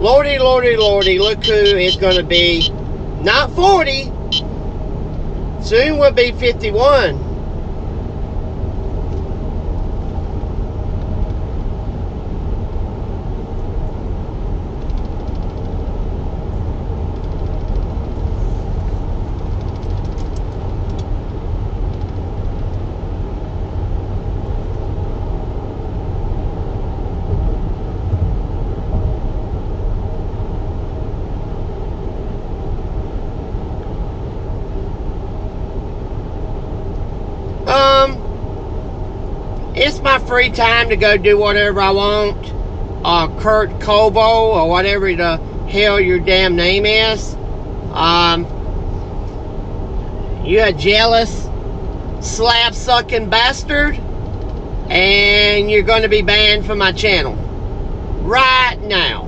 Lordy, lordy, lordy. Look who is going to be not 40. Soon will be 51. It's my free time to go do whatever I want. Kurt Cobo or whatever the hell your damn name is. You a jealous, slab-sucking bastard. And you're going to be banned from my channel. Right now.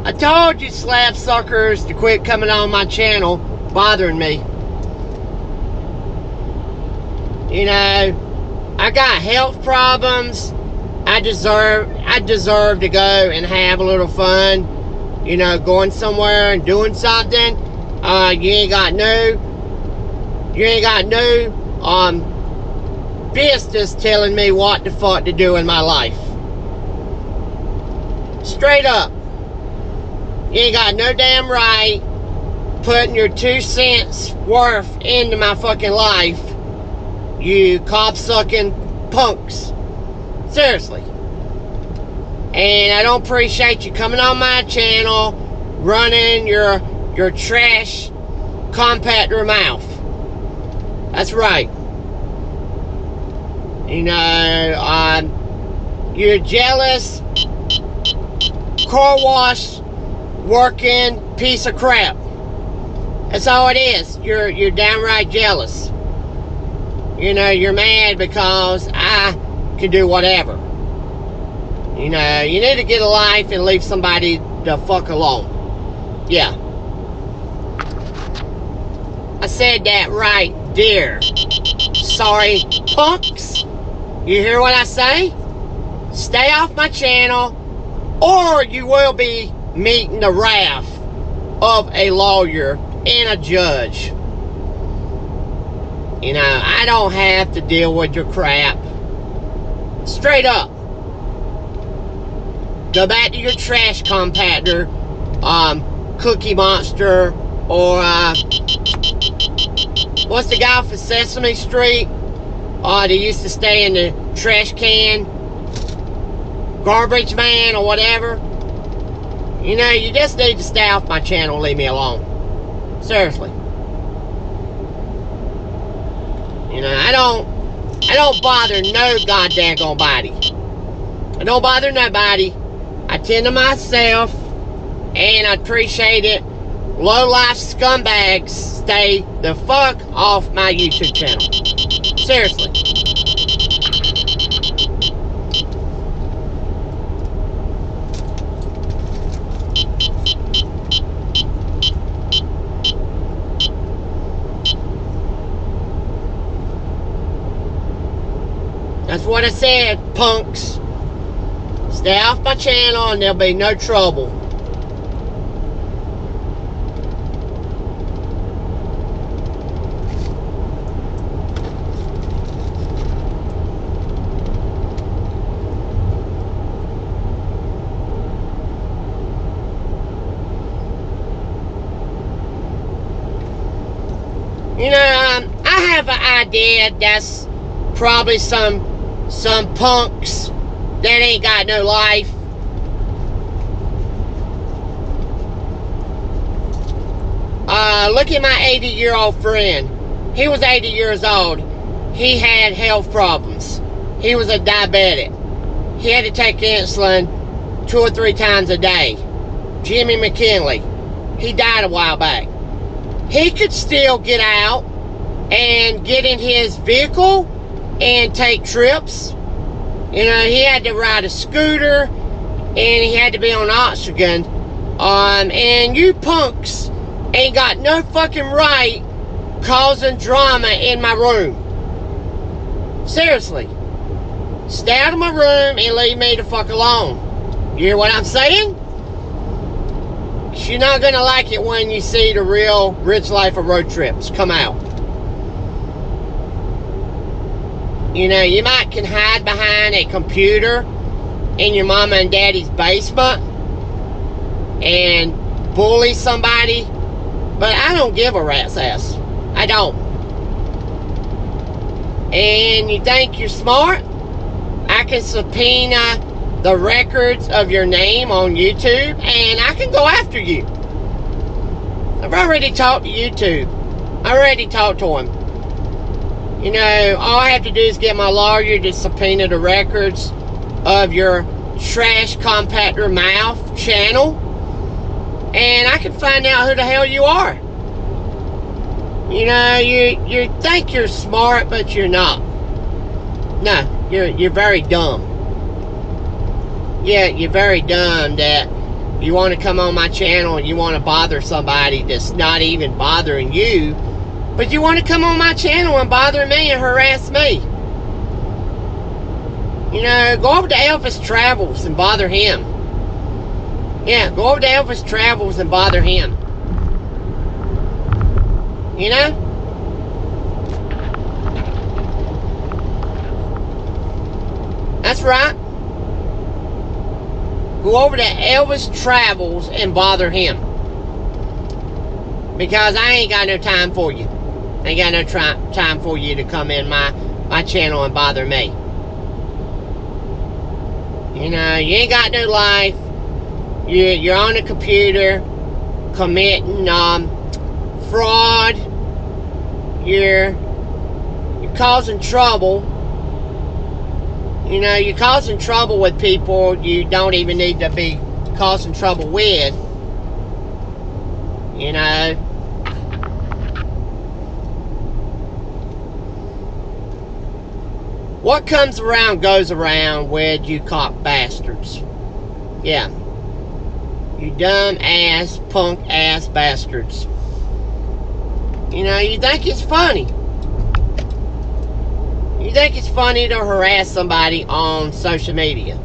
I told you slab suckers to quit coming on my channel bothering me. You know, I got health problems. I deserve to go and have a little fun. You know, going somewhere and doing something. You ain't got no business telling me what the fuck to do in my life. Straight up. You ain't got no damn right putting your 2 cents worth into my fucking life, you cob-sucking punks. Seriously. And I don't appreciate you coming on my channel, running your trash compactor mouth. That's right. You know, you're jealous, car wash, working piece of crap. That's all it is. You're downright jealous. You know, you're mad because I can do whatever. You know, you need to get a life and leave somebody the fuck alone. Yeah. I said that right there. Sorry, punks. You hear what I say? Stay off my channel, or you will be meeting the wrath of a lawyer and a judge. You know, I don't have to deal with your crap. Straight up. Go back to your trash compactor, Cookie Monster, or what's the guy for Sesame Street? They used to stay in the trash can, garbage man or whatever. You know, you just need to stay off my channel and leave me alone. Seriously. You know, I don't bother no goddamn body. I don't bother nobody. I tend to myself. and I'd appreciate it. Low-life scumbags, stay the fuck off my YouTube channel. Seriously. That's what I said, punks. Stay off my channel and there'll be no trouble. You know, I have an idea that's probably some punks that ain't got no life. Look at my 80-year-old friend. He was 80 years old. He had health problems. He was a diabetic. He had to take insulin 2 or 3 times a day. Jimmy McKinley. He died a while back. He could still get out and get in his vehicle and take trips. You know, he had to ride a scooter and he had to be on oxygen. And you punks ain't got no fucking right causing drama in my room. Seriously. Stay out of my room and leave me the fuck alone. You hear what I'm saying? You're not gonna like it when you see the real Rich Life of Road Trips come out. You know, you might can hide behind a computer in your mama and daddy's basement and bully somebody, but I don't give a rat's ass. I don't. And you think you're smart? I can subpoena the records of your name on YouTube and I can go after you. I've already talked to YouTube. I already talked to him. You know, all I have to do is get my lawyer to subpoena the records of your trash compactor mouth channel, and I can find out who the hell you are. You know, you think you're smart, but you're not. No, you're very dumb. Yeah, you're very dumb that you want to come on my channel and you want to bother somebody that's not even bothering you. But you want to come on my channel and bother me and harass me. You know, go over to Elvis Travels and bother him. Yeah, go over to Elvis Travels and bother him. You know? That's right. Go over to Elvis Travels and bother him. Because I ain't got no time for you. I ain't got no time for you to come in my channel and bother me. You know, you ain't got no life. You're on a computer committing fraud. You're causing trouble. You know, you're causing trouble with people you don't even need to be causing trouble with. You know. What comes around goes around with you cock bastards. Yeah. You dumb ass, punk ass bastards. You know, you think it's funny. You think it's funny to harass somebody on social media.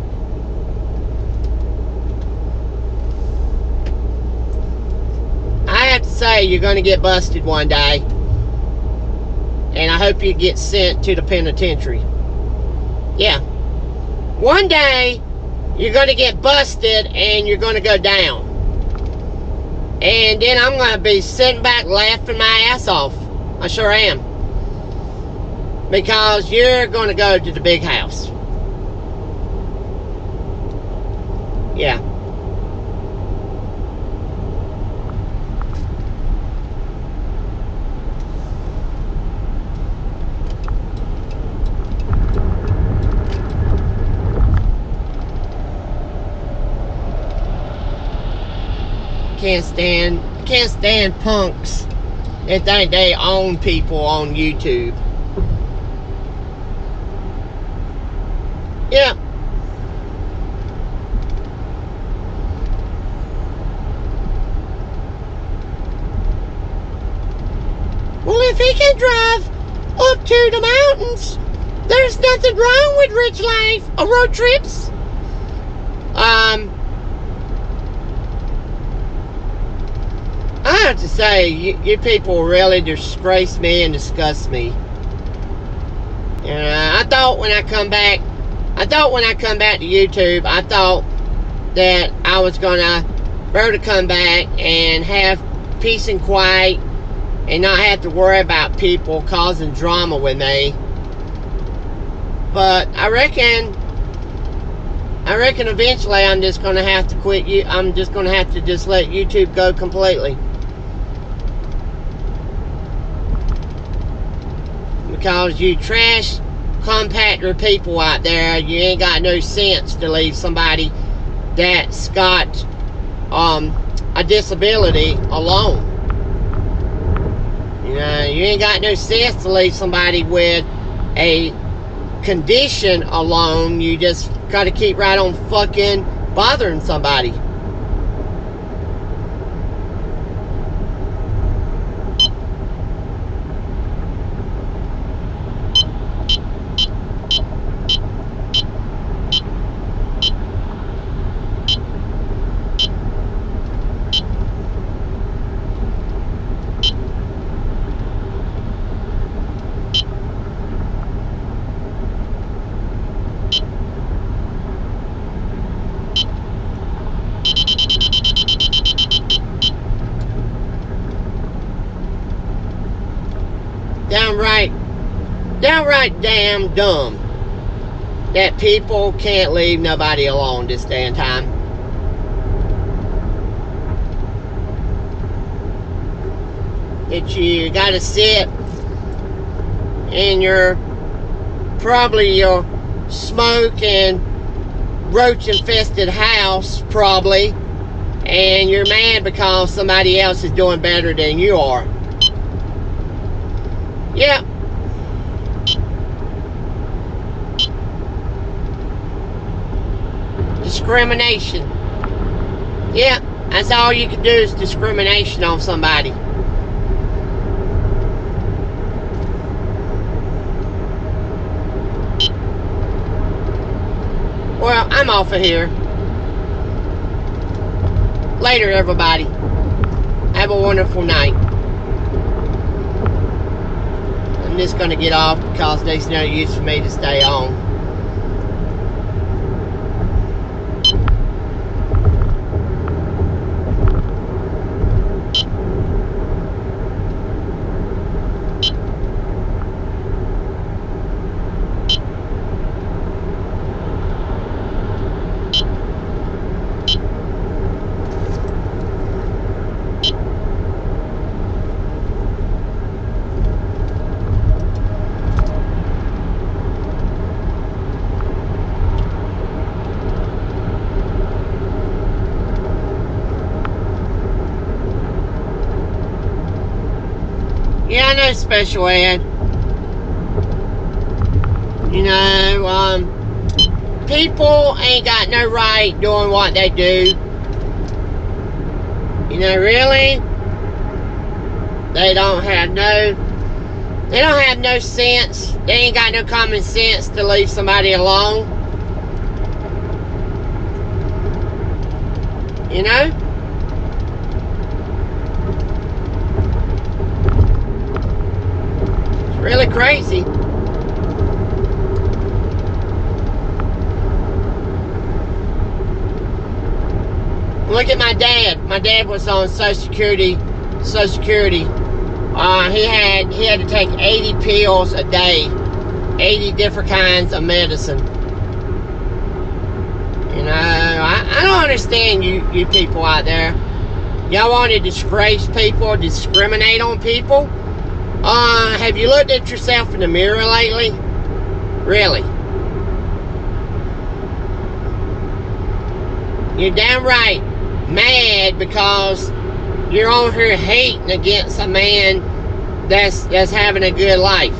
I have to say, you're going to get busted one day. And I hope you get sent to the penitentiary. Yeah. One day, you're going to get busted and you're going to go down. And then I'm going to be sitting back laughing my ass off. I sure am. Because you're going to go to the big house. Yeah. can't stand punks that think they own people on YouTube. Yeah. Well, if he can drive up to the mountains, there's nothing wrong with rich life or road trips. I have to say, you people really disgrace me and disgust me. I thought when I come back to YouTube, I thought that I was gonna be able to come back and have peace and quiet and not have to worry about people causing drama with me. But I reckon eventually I'm just gonna have to quit. I'm just gonna have to just let YouTube go completely. Because you trash compactor people out there, you ain't got no sense to leave somebody that's got a disability alone. You ain't got no sense to leave somebody with a condition alone. You just gotta keep right on fucking bothering somebody. Downright damn dumb that people can't leave nobody alone this day and time. That you gotta sit in your smoke and roach infested house probably, and you're mad because somebody else is doing better than you are. Yeah. Discrimination. Yeah, that's all you can do is discrimination on somebody. Well, I'm off of here. Later, everybody. Have a wonderful night. I'm just going to get off because there's no use for me to stay on. Yeah, I know special ed. People ain't got no right doing what they do. Really? They don't have no sense. They ain't got no common sense to leave somebody alone. Really crazy. Look at my dad. My dad was on Social Security. He had to take 80 pills a day, 80 different kinds of medicine. I don't understand you people out there. Y'all want to disgrace people, discriminate on people? Have you looked at yourself in the mirror lately? Really? You're damn right mad because You're on here hating against a man that's having a good life.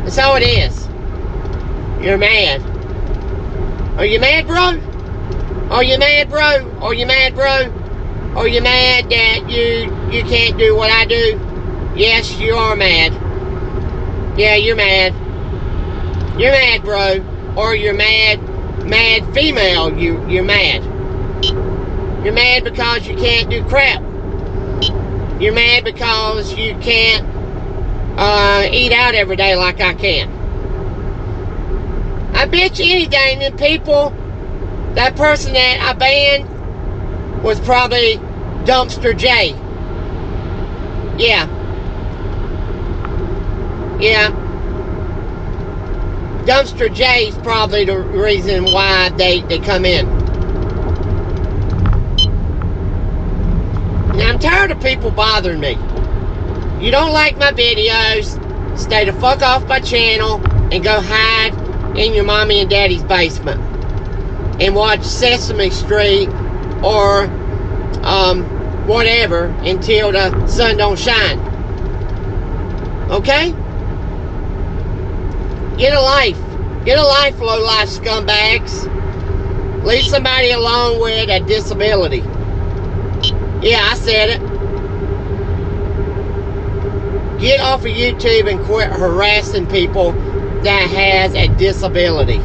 That's all it is. You're mad. Are you mad, bro? Are you mad, bro? Are you mad, bro? Are you mad that you can't do what I do? Yes, you are mad. Yeah, you're mad. You're mad, bro. Or you're mad female. You're mad. You're mad because you can't do crap. You're mad because you can't eat out every day like I can. I bet you anything them people, that person that I banned was probably Dumpster J. Yeah. Yeah. Dumpster J is probably the reason why they come in. Now, I'm tired of people bothering me. You don't like my videos, stay the fuck off my channel and go hide in your mommy and daddy's basement and watch Sesame Street or whatever until the sun don't shine. Okay? Get a life. Get a life, low-life scumbags. Leave somebody alone with a disability. Yeah, I said it. Get off of YouTube and quit harassing people that has a disability.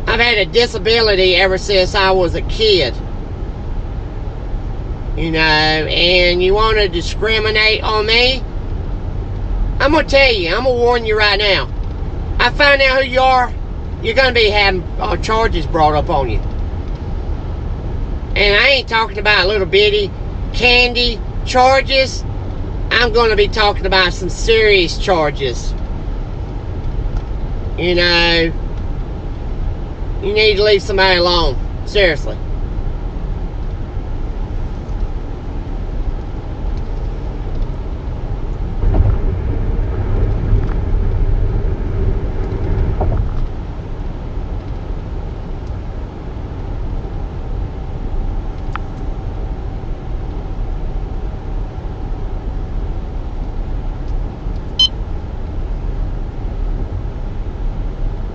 I've had a disability ever since I was a kid. You know, and you want to discriminate on me? I'm going to tell you, I'm going to warn you right now. I find out who you are, you're going to be having charges brought up on you. And I ain't talking about little bitty candy charges. I'm going to be talking about some serious charges. You know, you need to leave somebody alone. Seriously.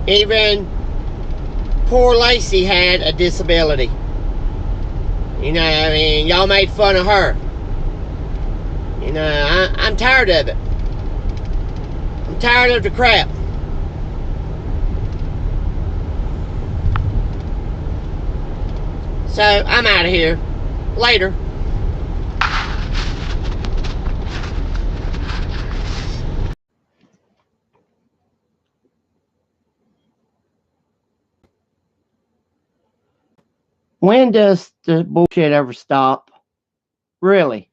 Even poor Lacey had a disability. You know, I mean, y'all made fun of her. You know, I'm tired of it. I'm tired of the crap. So, I'm out of here. Later. When does the bullshit ever stop? Really?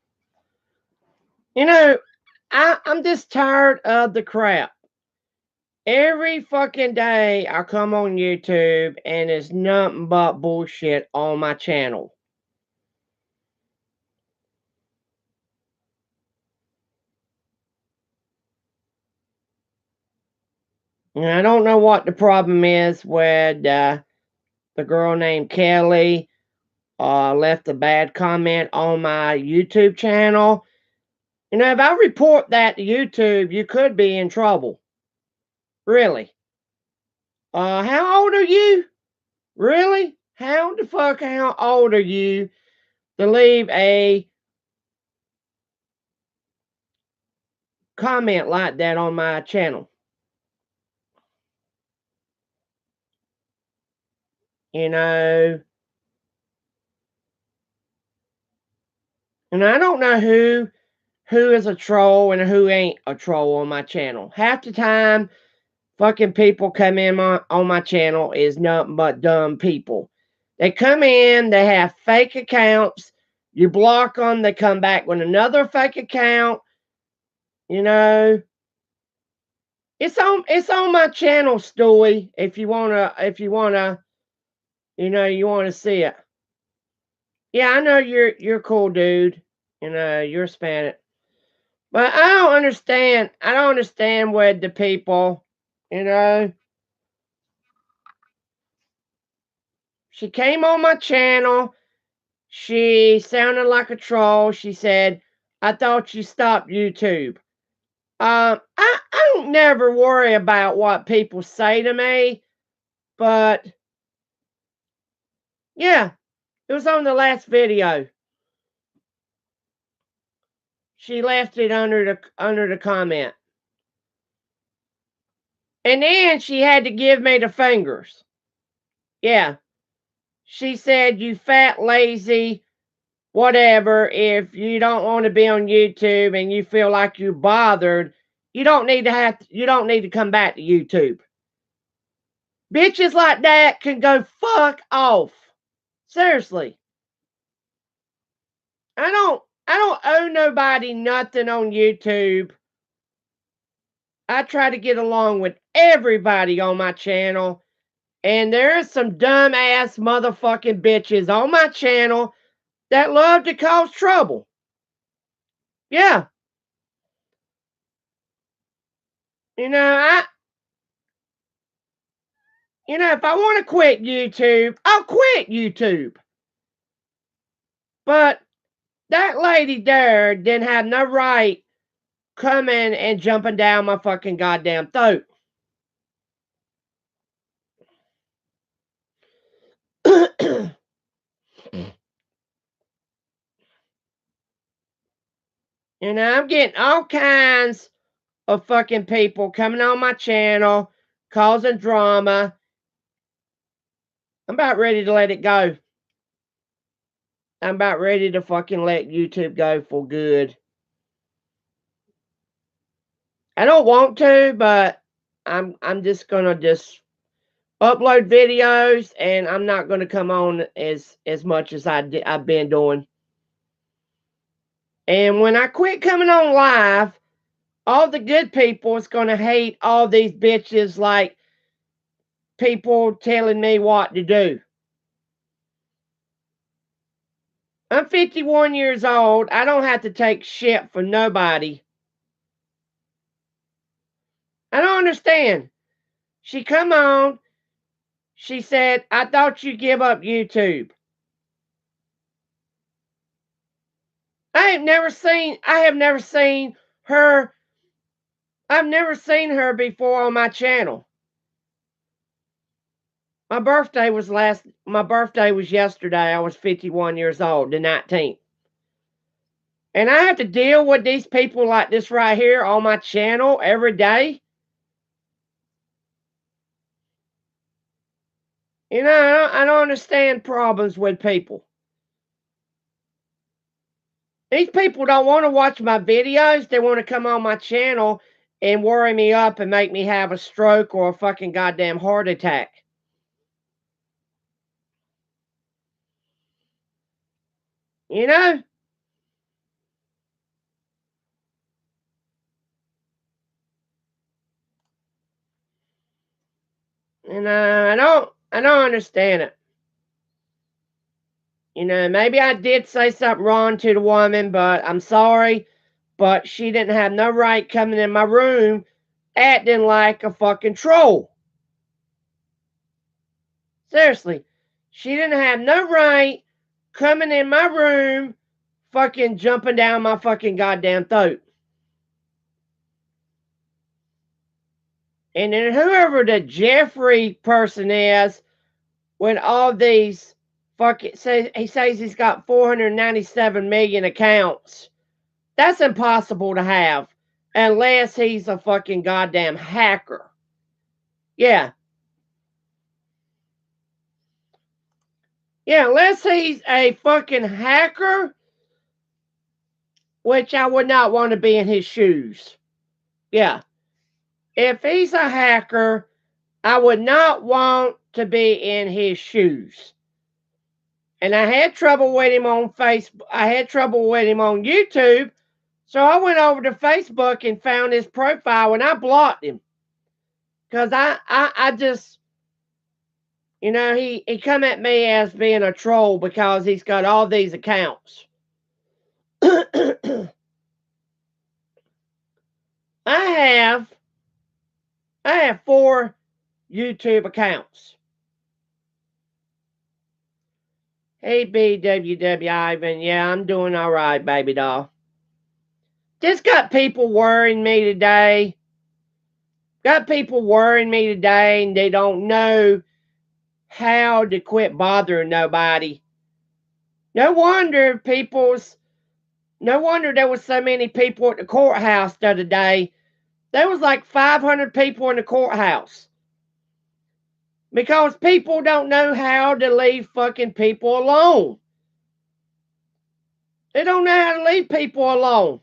You know, I'm just tired of the crap. Every fucking day I come on YouTube and it's nothing but bullshit on my channel. And I don't know what the problem is with the girl named Kelly left a bad comment on my YouTube channel. You know, if I report that to YouTube, you could be in trouble. Really. How old are you? Really? How old are you to leave a comment like that on my channel? You know, and I don't know who is a troll and who ain't a troll on my channel. Half the time, fucking people come in on my channel is nothing but dumb people. They come in, they have fake accounts. You block them, they come back with another fake account. You know, it's on my channel, Stewie. If you wanna, you know, you wanna see it. Yeah, I know you're cool, dude. You know, you're Spanish. But I don't understand. I don't understand with the people, you know. She came on my channel. She sounded like a troll. She said, I thought you stopped YouTube. I don't never worry about what people say to me, but yeah, it was on the last video. She left it under the comment. And then she had to give me the fingers. Yeah. She said, you fat, lazy, whatever, if you don't want to be on YouTube and you feel like you're bothered, you don't need to come back to YouTube. Bitches like that can go fuck off. Seriously. I don't owe nobody nothing on YouTube. I try to get along with everybody on my channel. And there are some dumbass motherfucking bitches on my channel that love to cause trouble. Yeah. You know, if I want to quit YouTube, I'll quit YouTube. But that lady there didn't have no right coming and jumping down my fucking goddamn throat. I'm getting all kinds of fucking people coming on my channel, causing drama. I'm about ready to let it go. I'm about ready to fucking let YouTube go for good. I don't want to, but I'm just gonna upload videos, and I'm not gonna come on as much as I've been doing. And when I quit coming on live, all the good people is gonna hate all these bitches like people telling me what to do. I'm 51 years old. I don't have to take shit from nobody. I don't understand. She come on. She said, I thought you'd give up YouTube. I have never seen her. I've never seen her before on my channel. My birthday was yesterday. I was 51 years old, the 19th. And I have to deal with these people like this right here on my channel every day. I don't understand problems with people. These people don't want to watch my videos. They want to come on my channel and worry me up and make me have a stroke or a fucking goddamn heart attack. You know? And I don't understand it. Maybe I did say something wrong to the woman, but I'm sorry. But she didn't have no right coming in my room acting like a fucking troll. Seriously. She didn't have no right coming in my room fucking jumping down my fucking goddamn throat. And then whoever the Jeffrey person is with all these fucking he says he's got 497 million accounts. That's impossible to have unless he's a fucking goddamn hacker. Yeah. Yeah, unless he's a fucking hacker, which I would not want to be in his shoes. Yeah. If he's a hacker, I would not want to be in his shoes. And I had trouble with him on Facebook. I had trouble with him on YouTube. So I went over to Facebook and found his profile and I blocked him. Because I just, he come at me as being a troll because he's got all these accounts. I have 4 YouTube accounts. Hey, BWW Ivan. Yeah, I'm doing all right, baby doll. Just got people worrying me today. Got people worrying me today, and they don't know how to quit bothering nobody. No wonder there was so many people at the courthouse the other day. There was like 500 people in the courthouse. Because people don't know how to leave fucking people alone. They don't know how to leave people alone.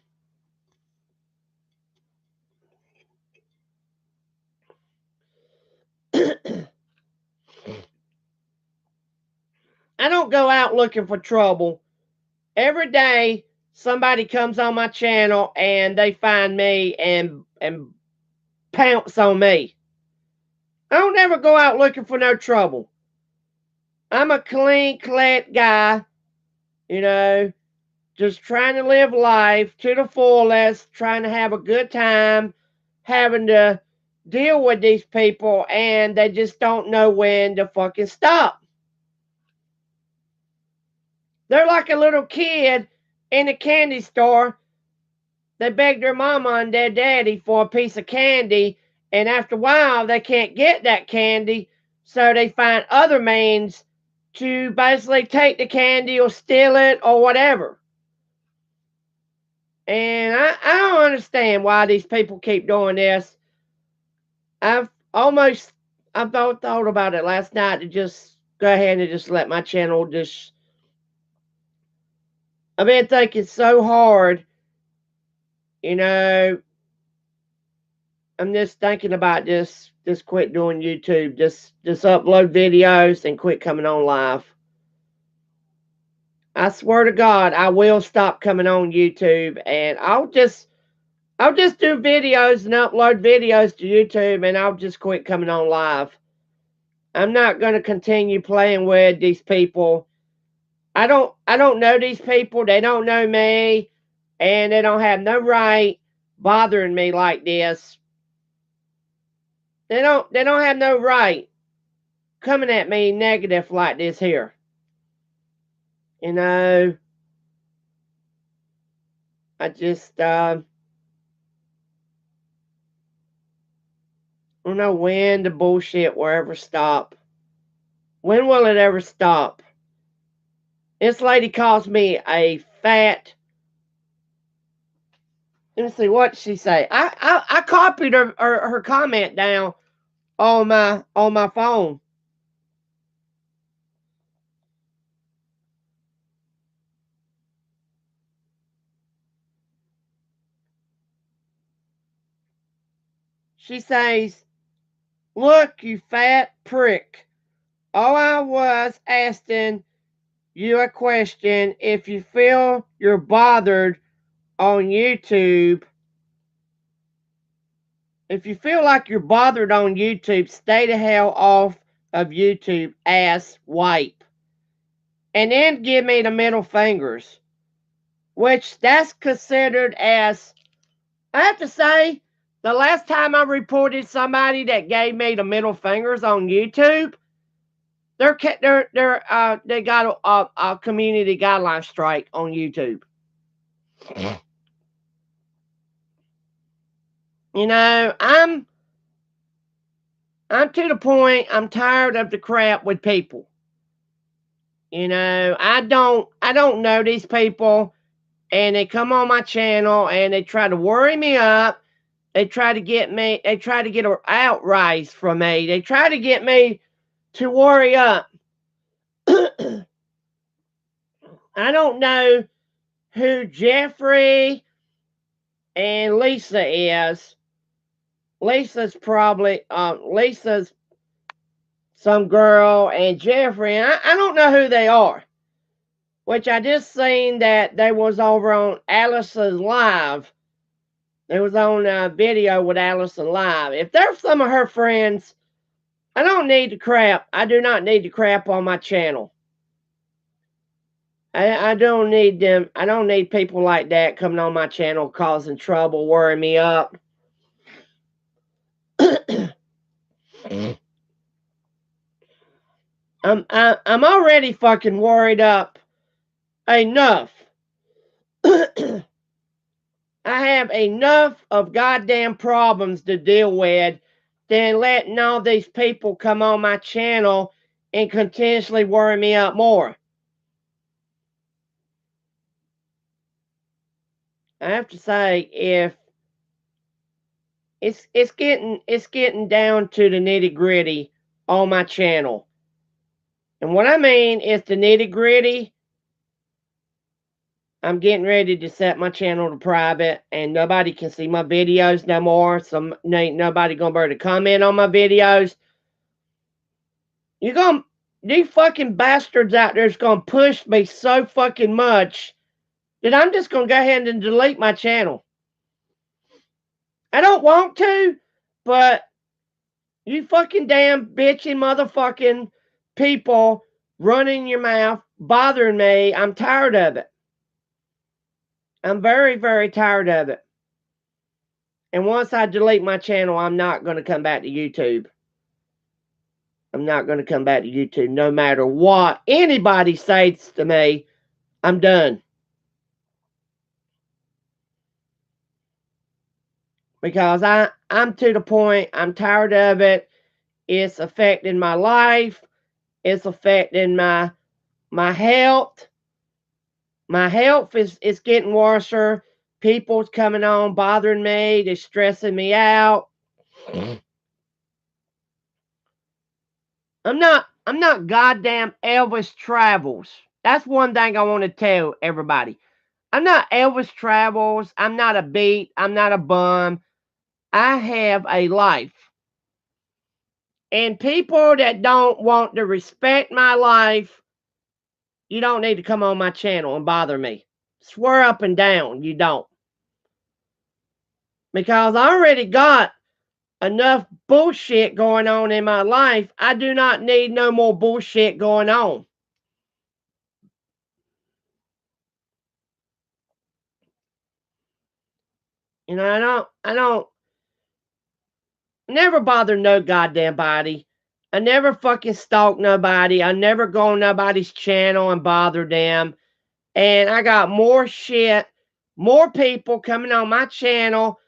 I don't go out looking for trouble. Every day somebody comes on my channel and they find me and pounce on me. I don't ever go out looking for no trouble. I'm a clean cut guy, you know, just trying to live life to the fullest, trying to have a good time, having to deal with these people, and they just don't know when to fucking stop. They're like a little kid in a candy store. They beg their mama and their daddy for a piece of candy, and after a while, they can't get that candy, so they find other means to basically take the candy or steal it or whatever. And I don't understand why these people keep doing this. I've thought about it last night to just go ahead and just let my channel just. I've been thinking so hard, you know. I'm just thinking about just quit doing YouTube. Just upload videos and quit coming on live. I swear to God, I will stop coming on YouTube, and I'll just do videos and upload videos to YouTube, and I'll just quit coming on live. I'm not going to continue playing with these people. I don't know these people. They don't know me, and they don't have no right bothering me like this. They don't have no right coming at me negative like this here. You know, I just don't know when the bullshit will ever stop. When will it ever stop? This lady calls me a fat. Let me see what she say. I copied her comment down on my phone. She says, "Look, you fat prick. All I was asking you a question. If you feel you're bothered on YouTube, if you feel like you're bothered on YouTube, stay the hell off of YouTube, ass wipe." And then give me the middle fingers, which that's considered as, I have to say, the last time I reported somebody that gave me the middle fingers on YouTube, they got a community guideline strike on YouTube. You know, I'm to the point. I'm tired of the crap with people. You know, I don't know these people, and they come on my channel and they try to worry me up. They try to get me. They try to get an outrise from me. They try to get me to worry up. I don't know who Jeffrey and Lisa is. Lisa's some girl, and Jeffrey, I don't know who they are. Which I just seen that they was over on Alice's live. They was on a video with Allison live. If they're some of her friends, I don't need the crap. I do not need the crap on my channel. I don't need them. I don't need people like that coming on my channel causing trouble, worrying me up. I'm already fucking worried up enough. I have enough of goddamn problems to deal with than letting all these people come on my channel and continuously worry me up more. I have to say, if it's getting down to the nitty gritty on my channel. And what I mean is the nitty gritty. I'm getting ready to set my channel to private, and nobody can see my videos no more. So ain't nobody gonna be able to comment on my videos. These fucking bastards out there is gonna push me so fucking much that I'm just gonna go ahead and delete my channel. I don't want to, but you fucking damn bitchy motherfucking people running your mouth, bothering me. I'm tired of it. I'm very, very tired of it. And once I delete my channel, I'm not going to come back to YouTube. I'm not going to come back to YouTube no matter what anybody says to me. I'm done. Because I'm to the point, I'm tired of it. It's affecting my life. It's affecting my health. My health is getting worse. People's coming on bothering me. They're stressing me out. I'm not goddamn Elvis Travels. That's one thing I want to tell everybody. I'm not Elvis Travels. I'm not a beat. I'm not a bum. I have a life. And people that don't want to respect my life, you don't need to come on my channel and bother me. Swear up and down, you don't. Because I already got enough bullshit going on in my life. I do not need no more bullshit going on. You know, I don't never bother no goddamn body. I never fucking stalk nobody. I never go on nobody's channel and bother them. And I got more shit, more people coming on my channel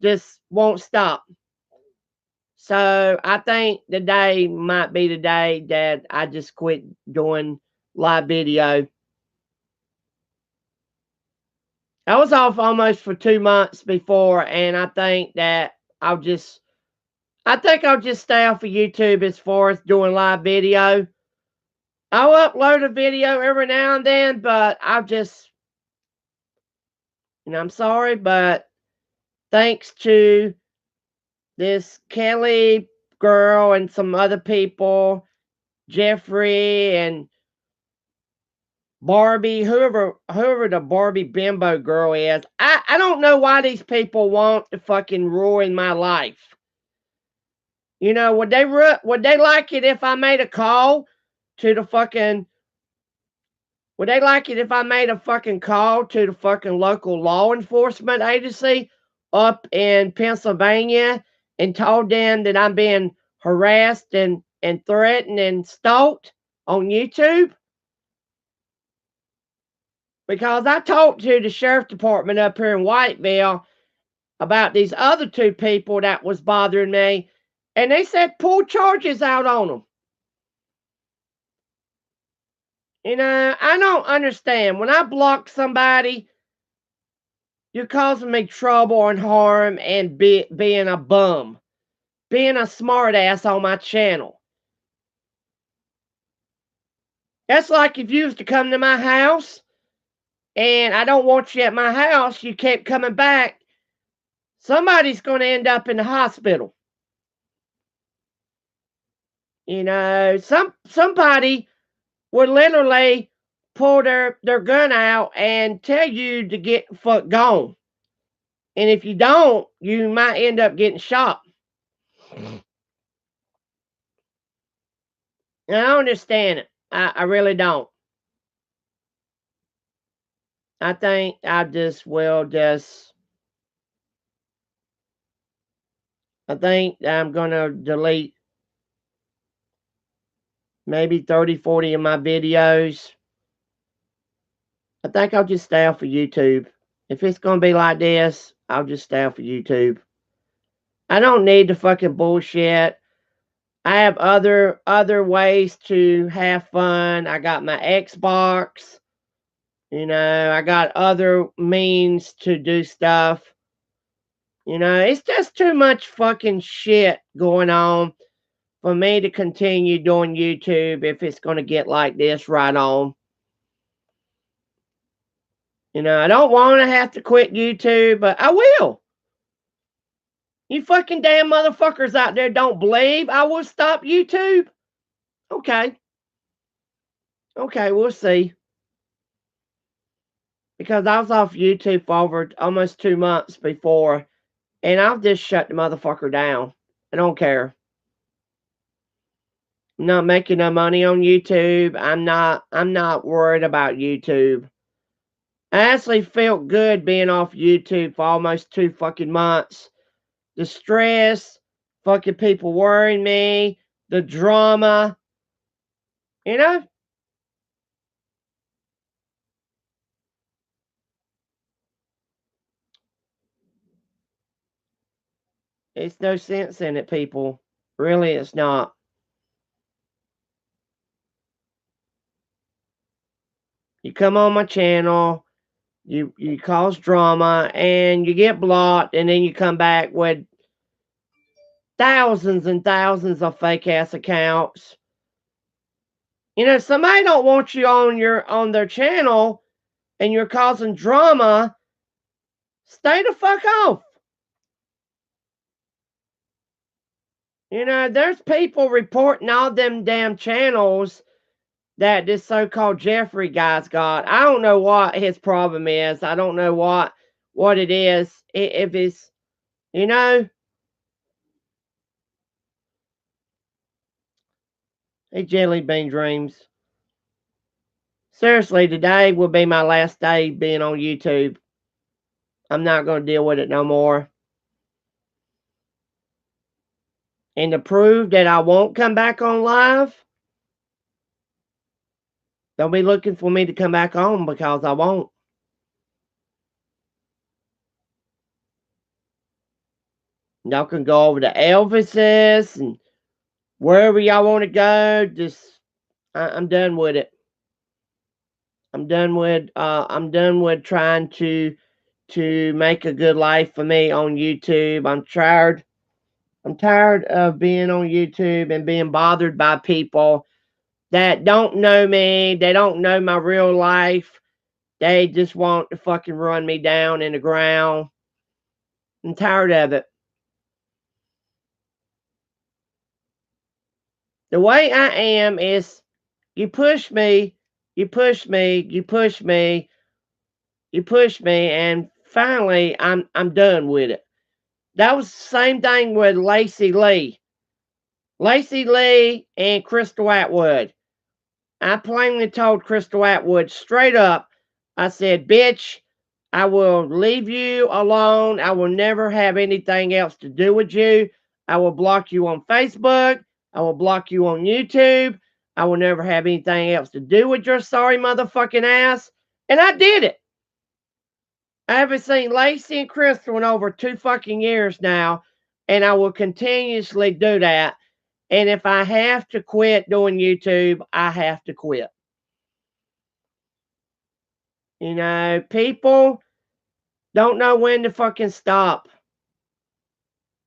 just won't stop. So I think the day might be the day that I just quit doing live video. I was off almost for 2 months before, and I think that I'll just stay off of YouTube as far as doing live video. I'll upload a video every now and then, but I'll just, I'm sorry, but thanks to this Kelly girl and some other people, Jeffrey and Barbie, whoever the Barbie bimbo girl is, I don't know why these people want to fucking ruin my life. You know, would they like it if I made a call to the fucking would they like it if I made a fucking call to the fucking local law enforcement agency up in Pennsylvania and told them that I'm being harassed and threatened and stalked on YouTube? Because I talked to the sheriff department up here in Whiteville about these other two people that was bothering me, and they said pull charges out on them. You know, I don't understand. When I block somebody, you're causing me trouble and harm and being a bum. Being a smartass on my channel. That's like if you was to come to my house and I don't want you at my house, you kept coming back, somebody's going to end up in the hospital. You know, somebody would literally pull their gun out and tell you to get the fuck gone. And if you don't, you might end up getting shot. And I don't understand it. I really don't. I think I just will just... I think I'm going to delete maybe 30, 40 of my videos. I think I'll just stay off of YouTube. If it's going to be like this, I'll just stay off of YouTube. I don't need the fucking bullshit. I have other ways to have fun. I got my Xbox. You know, I got other means to do stuff. You know, it's just too much fucking shit going on for me to continue doing YouTube if it's going to get like this right on. You know, I don't want to have to quit YouTube, but I will. You fucking damn motherfuckers out there don't believe I will stop YouTube? Okay. Okay, we'll see. Because I was off YouTube for over almost 2 months before, and I'll just shut the motherfucker down. I don't care. I'm not making no money on YouTube. I'm not worried about YouTube. I actually felt good being off YouTube for almost 2 fucking months. The stress, fucking people worrying me, the drama, you know? It's no sense in it, people. Really, it's not. You come on my channel, you cause drama, and you get blocked, and then you come back with thousands and thousands of fake ass accounts. You know, somebody don't want you on their channel, and you're causing drama. Stay the fuck off. You know, there's people reporting all them damn channels that this so-called Jeffrey guy's got. I don't know what his problem is. I don't know what it is. If it's, you know, hey, Jelly Bean Dreams. Seriously, today will be my last day being on YouTube. I'm not going to deal with it no more. And to prove that I won't come back on live, they'll be looking for me to come back on because I won't. Y'all can go over to Elvis's and wherever y'all want to go. Just, I'm done with it. I'm done with trying to make a good life for me on YouTube. I'm tired of being on YouTube and being bothered by people that don't know me. They don't know my real life. They just want to fucking run me down in the ground. I'm tired of it. The way I am is you push me, you push me, you push me, you push me, and finally I'm done with it. That was the same thing with Lacey Lee. Lacey Lee and Crystal Atwood. I plainly told Crystal Atwood straight up, I said, bitch, I will leave you alone. I will never have anything else to do with you. I will block you on Facebook. I will block you on YouTube. I will never have anything else to do with your sorry motherfucking ass. And I did it. I haven't seen Lacey and Crystal in over 2 fucking years now, and I will continuously do that. And if I have to quit doing YouTube, I have to quit. You know, people don't know when to fucking stop.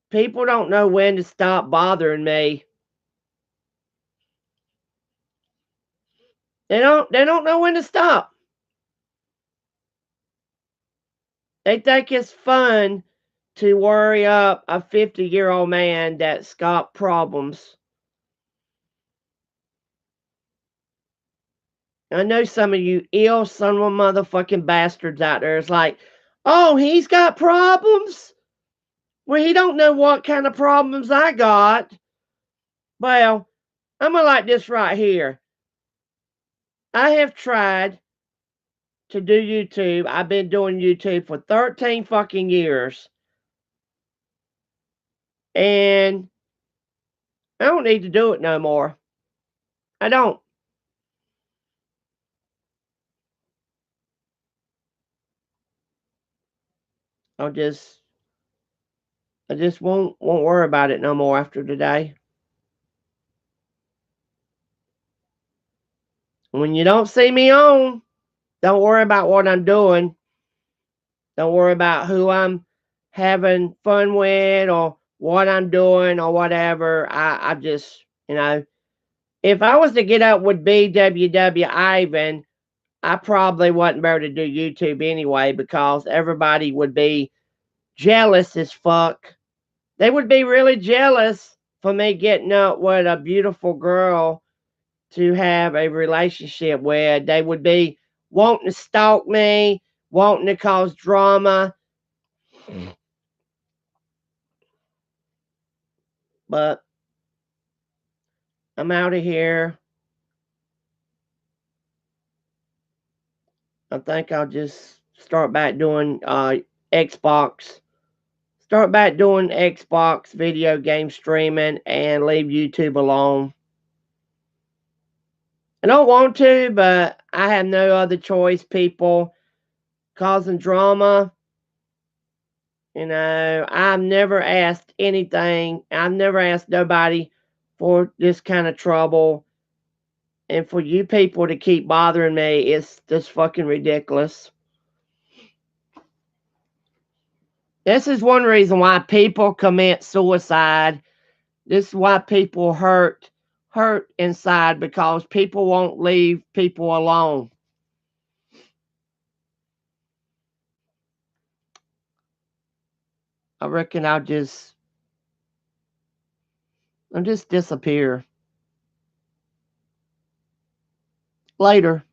People don't know when to stop bothering me. They don't know when to stop. They think it's fun to worry up a 50-year-old man that's got problems. I know some of you ill son of a motherfucking bastards out there is like, oh, he's got problems? Well, he don't know what kind of problems I got. Well, I'm gonna like this right here. I have tried to do YouTube. I've been doing YouTube for 13 fucking years. And I don't need to do it no more. I don't. I just won't worry about it no more after today. When you don't see me on, don't worry about what I'm doing. Don't worry about who I'm having fun with or what I'm doing or whatever. I just, if I was to get up with BWW Ivan, I probably wouldn't be able to do YouTube anyway because everybody would be jealous as fuck. They would be really jealous for me getting up with a beautiful girl to have a relationship with. They would be wanting to stalk me, wanting to cause drama. But I'm out of here. I think I'll just start back doing Xbox. Start back doing Xbox video game streaming and leave YouTube alone. I don't want to, but I have no other choice. People causing drama. I've never asked anything. I've never asked nobody for this kind of trouble. And for you people to keep bothering me, it's just fucking ridiculous. This is one reason why people commit suicide. This is why people hurt inside, because people won't leave people alone. I reckon I'll just disappear. Later.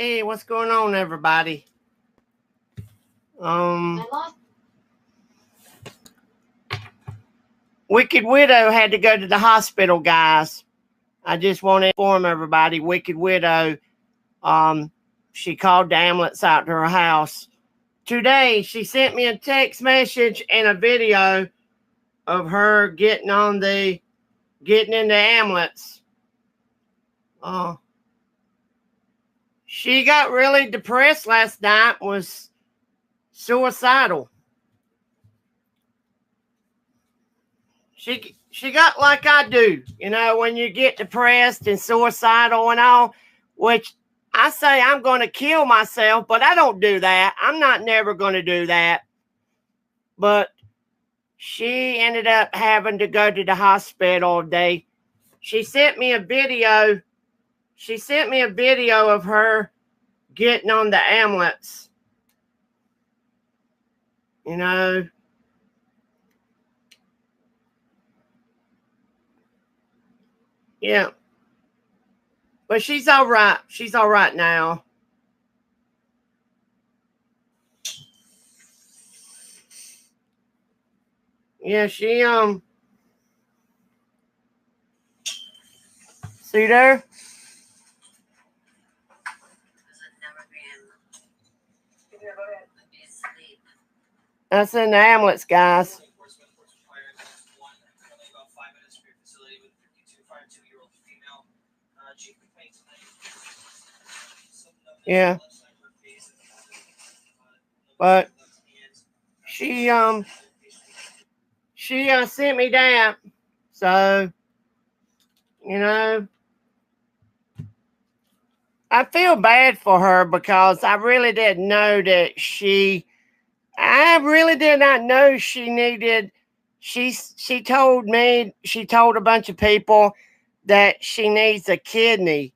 Hey, what's going on, everybody? Wicked Widow had to go to the hospital, guys. I just want to inform everybody, Wicked Widow, she called the ambulance out to her house. Today, she sent me a text message and a video of her getting in the ambulance. She got really depressed last night, was suicidal. She got like I do, you know, when you get depressed and suicidal and all, which I say I'm going to kill myself, but I don't do that. I'm not never going to do that. But she ended up having to go to the hospital today. She sent me a video. She sent me a video of her getting on the ambulance. You know. Yeah. But she's all right. She's all right now. Yeah, she, see there? That's in the ambulance, guys. Yeah. But she sent me that. So, you know, I feel bad for her because I really didn't know that I really did not know she needed, she told me, she told a bunch of people that she needs a kidney.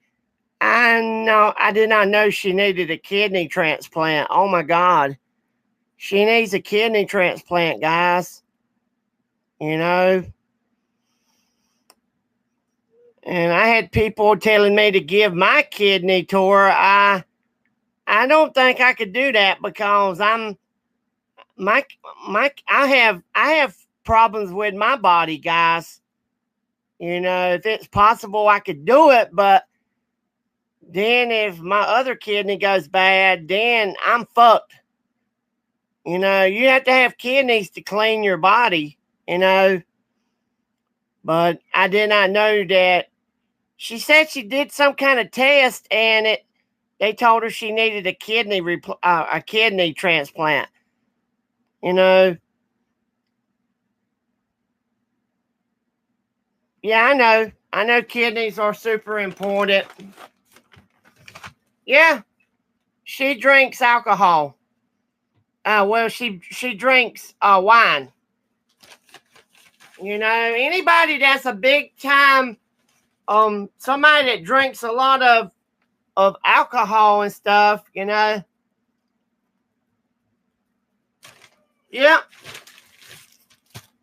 I did not know she needed a kidney transplant. Oh my God. She needs a kidney transplant, guys. You know. And I had people telling me to give my kidney to her. I don't think I could do that because I have problems with my body, guys. You know, if it's possible I could do it, but then if my other kidney goes bad, then I'm fucked. You know, you have to have kidneys to clean your body, you know. But I did not know that. She said she did some kind of test and they told her she needed a kidney transplant. You know. Yeah, I know. I know kidneys are super important. Yeah. She drinks alcohol. Well, she drinks wine. You know, anybody that's a big time somebody that drinks a lot of alcohol and stuff, you know. Yeah.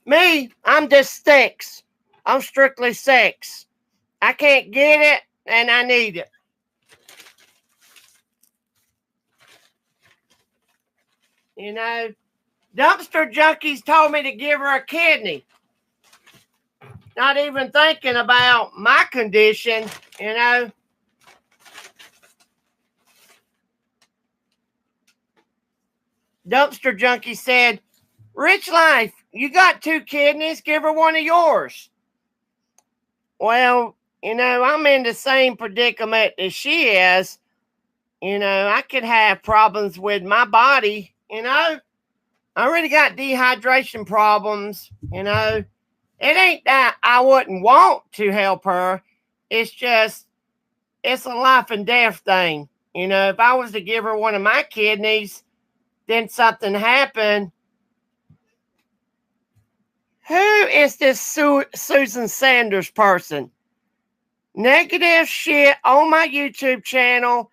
Me, I'm just sex. I'm strictly sex. I can't get it and I need it. You know, dumpster junkies told me to give her a kidney. Not even thinking about my condition, you know. Dumpster junkie said, Rich Life, you got 2 kidneys, give her one of yours. Well, you know, I'm in the same predicament as she is. You know, I could have problems with my body, you know. I already got dehydration problems, you know. It ain't that I wouldn't want to help her. It's just, it's a life and death thing. You know, if I was to give her one of my kidneys, then something happened. Who is this Susan Sanders person? Negative shit on my YouTube channel.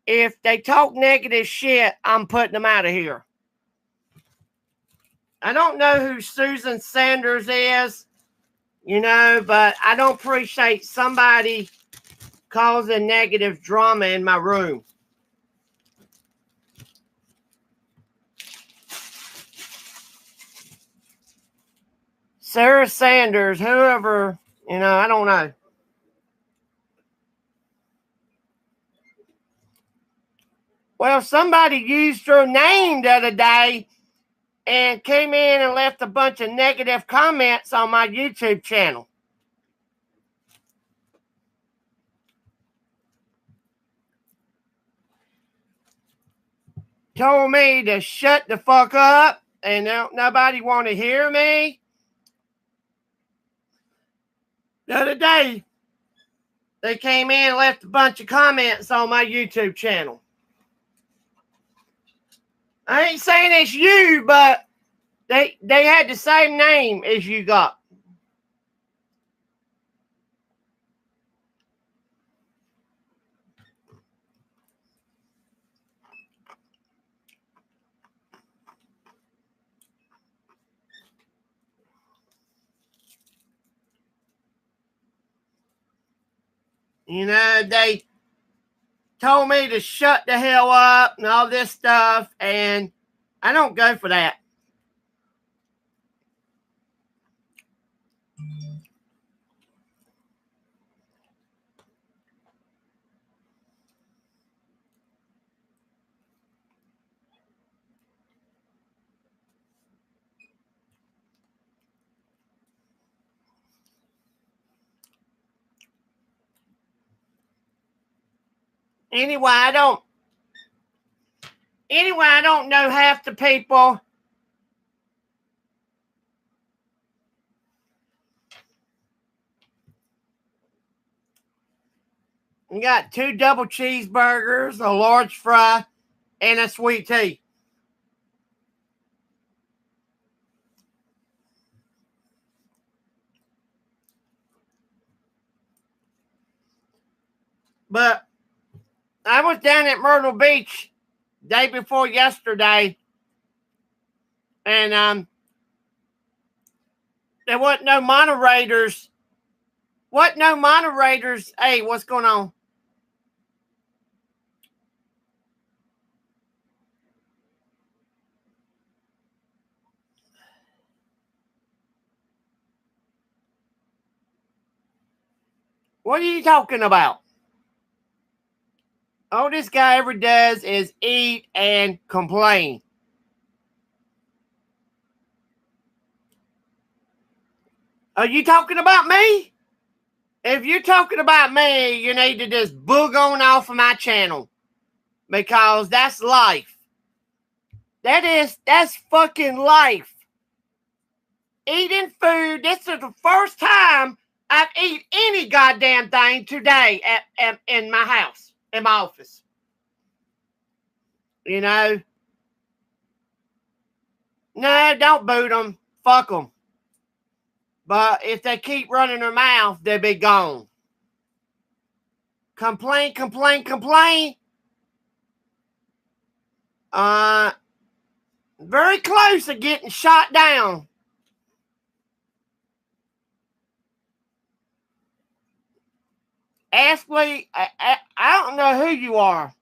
If they talk negative shit, I'm putting them out of here. I don't know who Susan Sanders is, you know, but I don't appreciate somebody causing negative drama in my room. Sarah Sanders, whoever, I don't know. Well, somebody used her name the other day and came in and left a bunch of negative comments on my YouTube channel. Told me to shut the fuck up and nobody want to hear me. The other day, they came in and left a bunch of comments on my YouTube channel. I ain't saying it's you, but they had the same name as you got. They told me to shut the hell up and all this stuff, and I don't go for that. Anyway, I don't know half the people. We got 2 double cheeseburgers, a large fry, and a sweet tea. But I was down at Myrtle Beach day before yesterday, and there wasn't no moderators. Hey, what's going on? What are you talking about? All this guy ever does is eat and complain. Are you talking about me? If you're talking about me, you need to just boog on off of my channel. Because that's life. That's fucking life. Eating food. This is the first time I've eaten any goddamn thing today in my house, in my office. No, don't boot them. Fuck them. But if they keep running their mouth, they'll be gone. Complain. Very close to getting shot down. Ashley, I don't know who you are.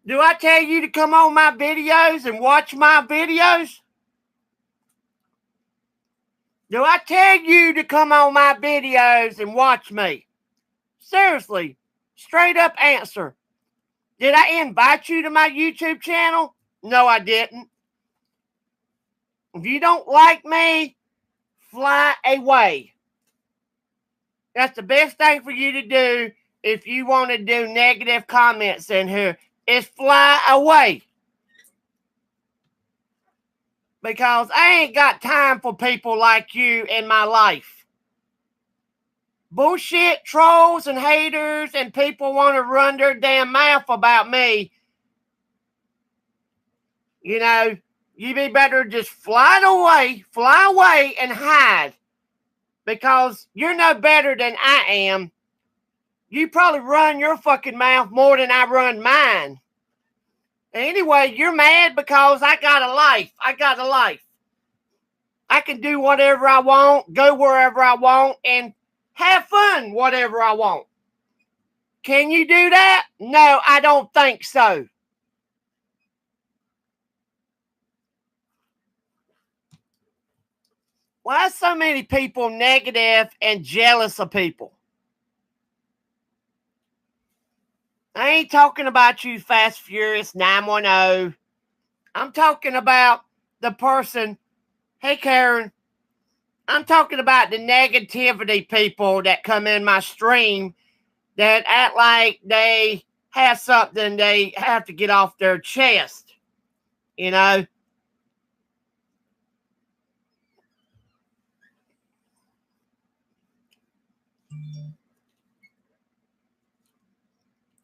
Do I tell you to come on my videos and watch my videos? Do I tell you to come on my videos and watch me? Seriously, straight up answer. Did I invite you to my YouTube channel? No, I didn't. If you don't like me, fly away. That's the best thing for you to do if you want to do negative comments in here. Is fly away. Because I ain't got time for people like you in my life. Bullshit trolls and haters and people want to run their damn mouth about me. You be better just fly away and hide. Because you're no better than I am. You probably run your fucking mouth more than I run mine. Anyway, you're mad because I got a life. I can do whatever I want, go wherever I want, and have fun whatever I want. Can you do that? No, I don't think so. Why are so many people negative and jealous of people? I ain't talking about you, Fast Furious 910. I'm talking about the person. Hey, Karen. I'm talking about the negativity people that come in my stream that act like they have something they have to get off their chest. You know?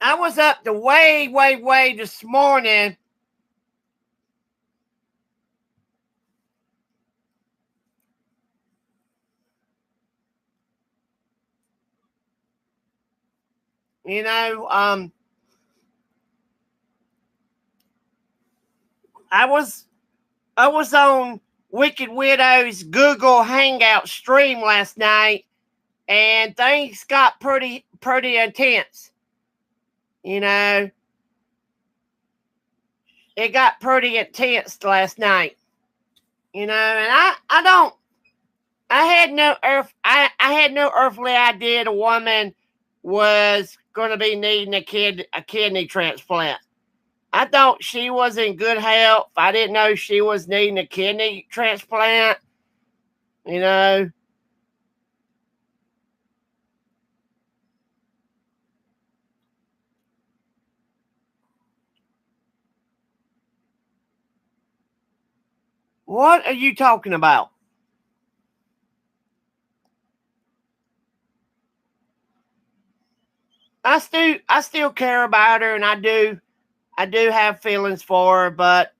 I was up to way this morning. You know, I was on Wicked Widow's Google Hangout stream last night, and things got pretty intense. You know, it got pretty intense last night. You know, and I had no earthly idea the woman was going to be needing a kidney transplant. I thought she was in good health. I didn't know she was needing a kidney transplant. You know. What are you talking about? I still care about her, and I do have feelings for her, but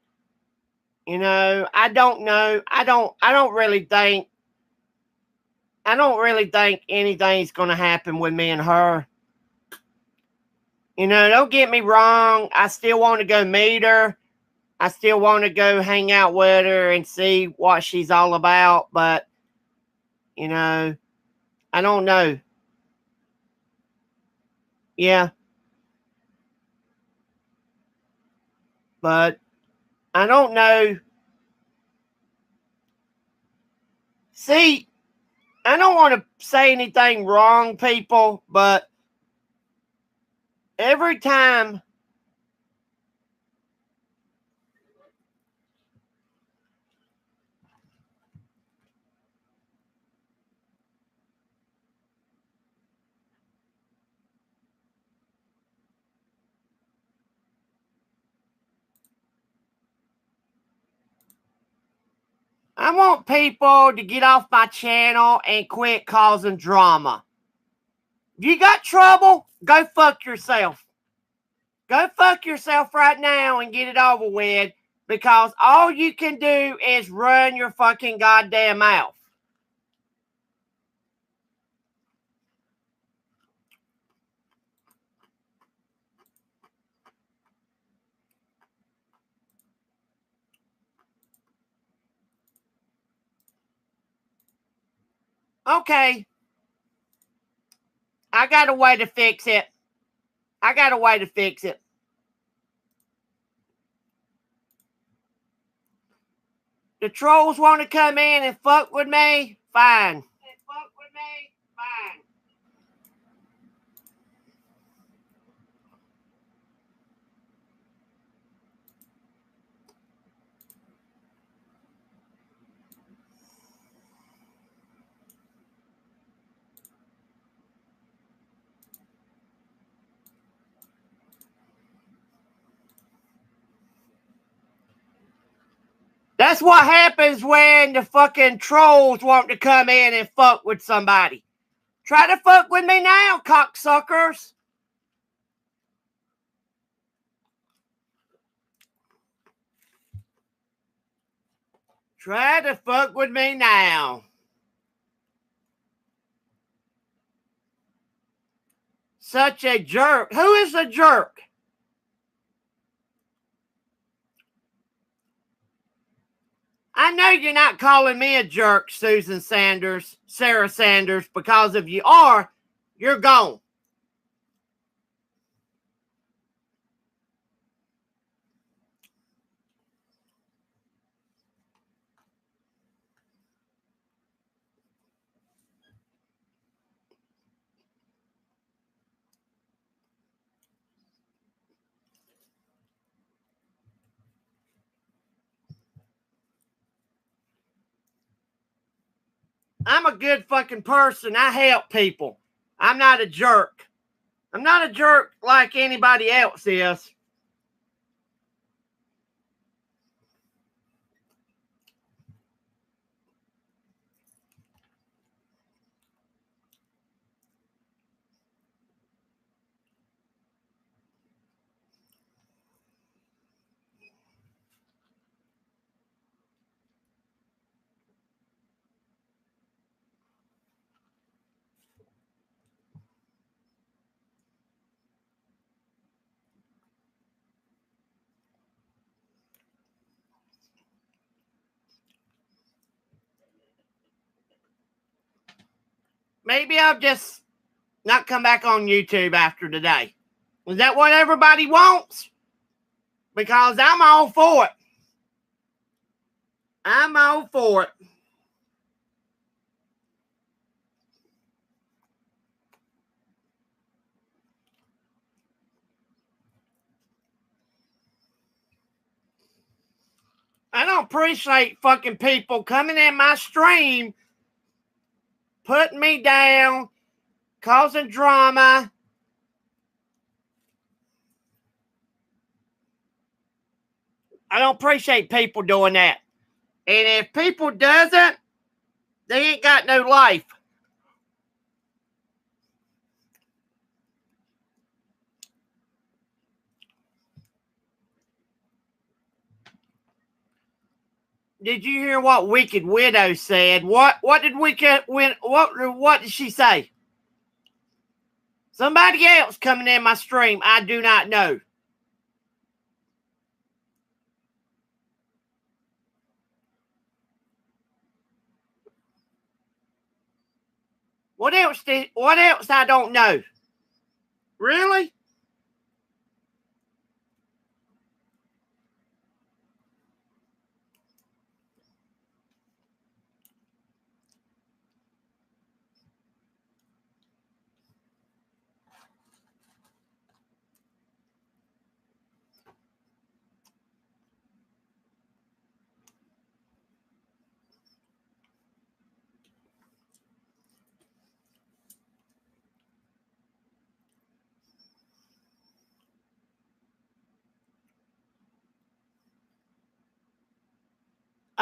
you know, I don't know. I don't really think anything's going to happen with me and her. You know, don't get me wrong. I still want to go meet her. I still want to go hang out with her and see what she's all about, but you know, I don't know. Yeah. But I don't know. See, I don't want to say anything wrong, people, but every time I want people to get off my channel and quit causing drama. If you got trouble, go fuck yourself. Go fuck yourself right now and get it over with, because all you can do is run your fucking goddamn mouth. Okay. I got a way to fix it. The trolls want to come in and fuck with me? Fine. That's what happens when the fucking trolls want to come in and fuck with somebody. Try to fuck with me now, cocksuckers. Try to fuck with me now. Such a jerk. Who is a jerk? I know you're not calling me a jerk, Sarah Sanders, because if you are, you're gone. I'm a good fucking person. I help people. I'm not a jerk. I'm not a jerk like anybody else is. Maybe I'll just not come back on YouTube after today. Is that what everybody wants? Because I'm all for it. I'm all for it. I don't appreciate fucking people coming in my stream, putting me down, causing drama. I don't appreciate people doing that. And if people doesn't, they ain't got no life. Did you hear what Wicked Widow said? What did what did she say? Somebody else coming in my stream, I do not know. What else I don't know? Really?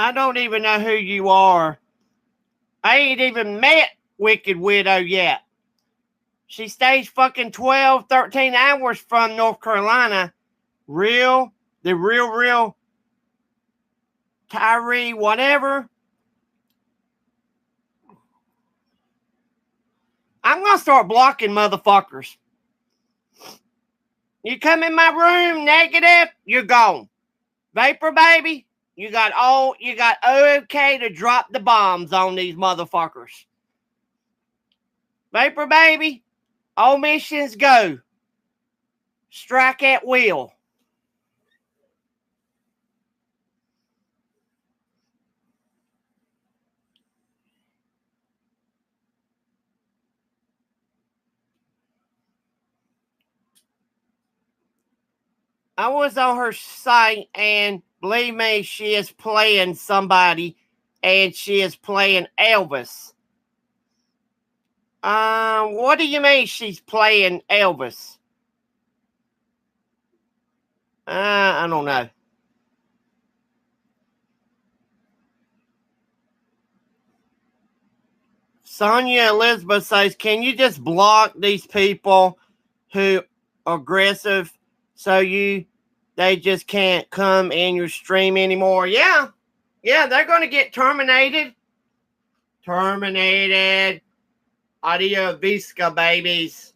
I don't even know who you are. I ain't even met Wicked Widow yet. She stays fucking 12, 13 hours from North Carolina. The real Tyree, whatever. I'm going to start blocking motherfuckers. You come in my room negative, you're gone. Vapor baby, you got okay to drop the bombs on these motherfuckers. Vapor baby, all missions go. Strike at will. I was on her site, and believe me, she is playing somebody, and she is playing Elvis. What do you mean she's playing Elvis? I don't know. Sonia Elizabeth says, can you just block these people who are aggressive so they just can't come in your stream anymore? Yeah, they're going to get terminated. Terminated. Audio Visca, babies.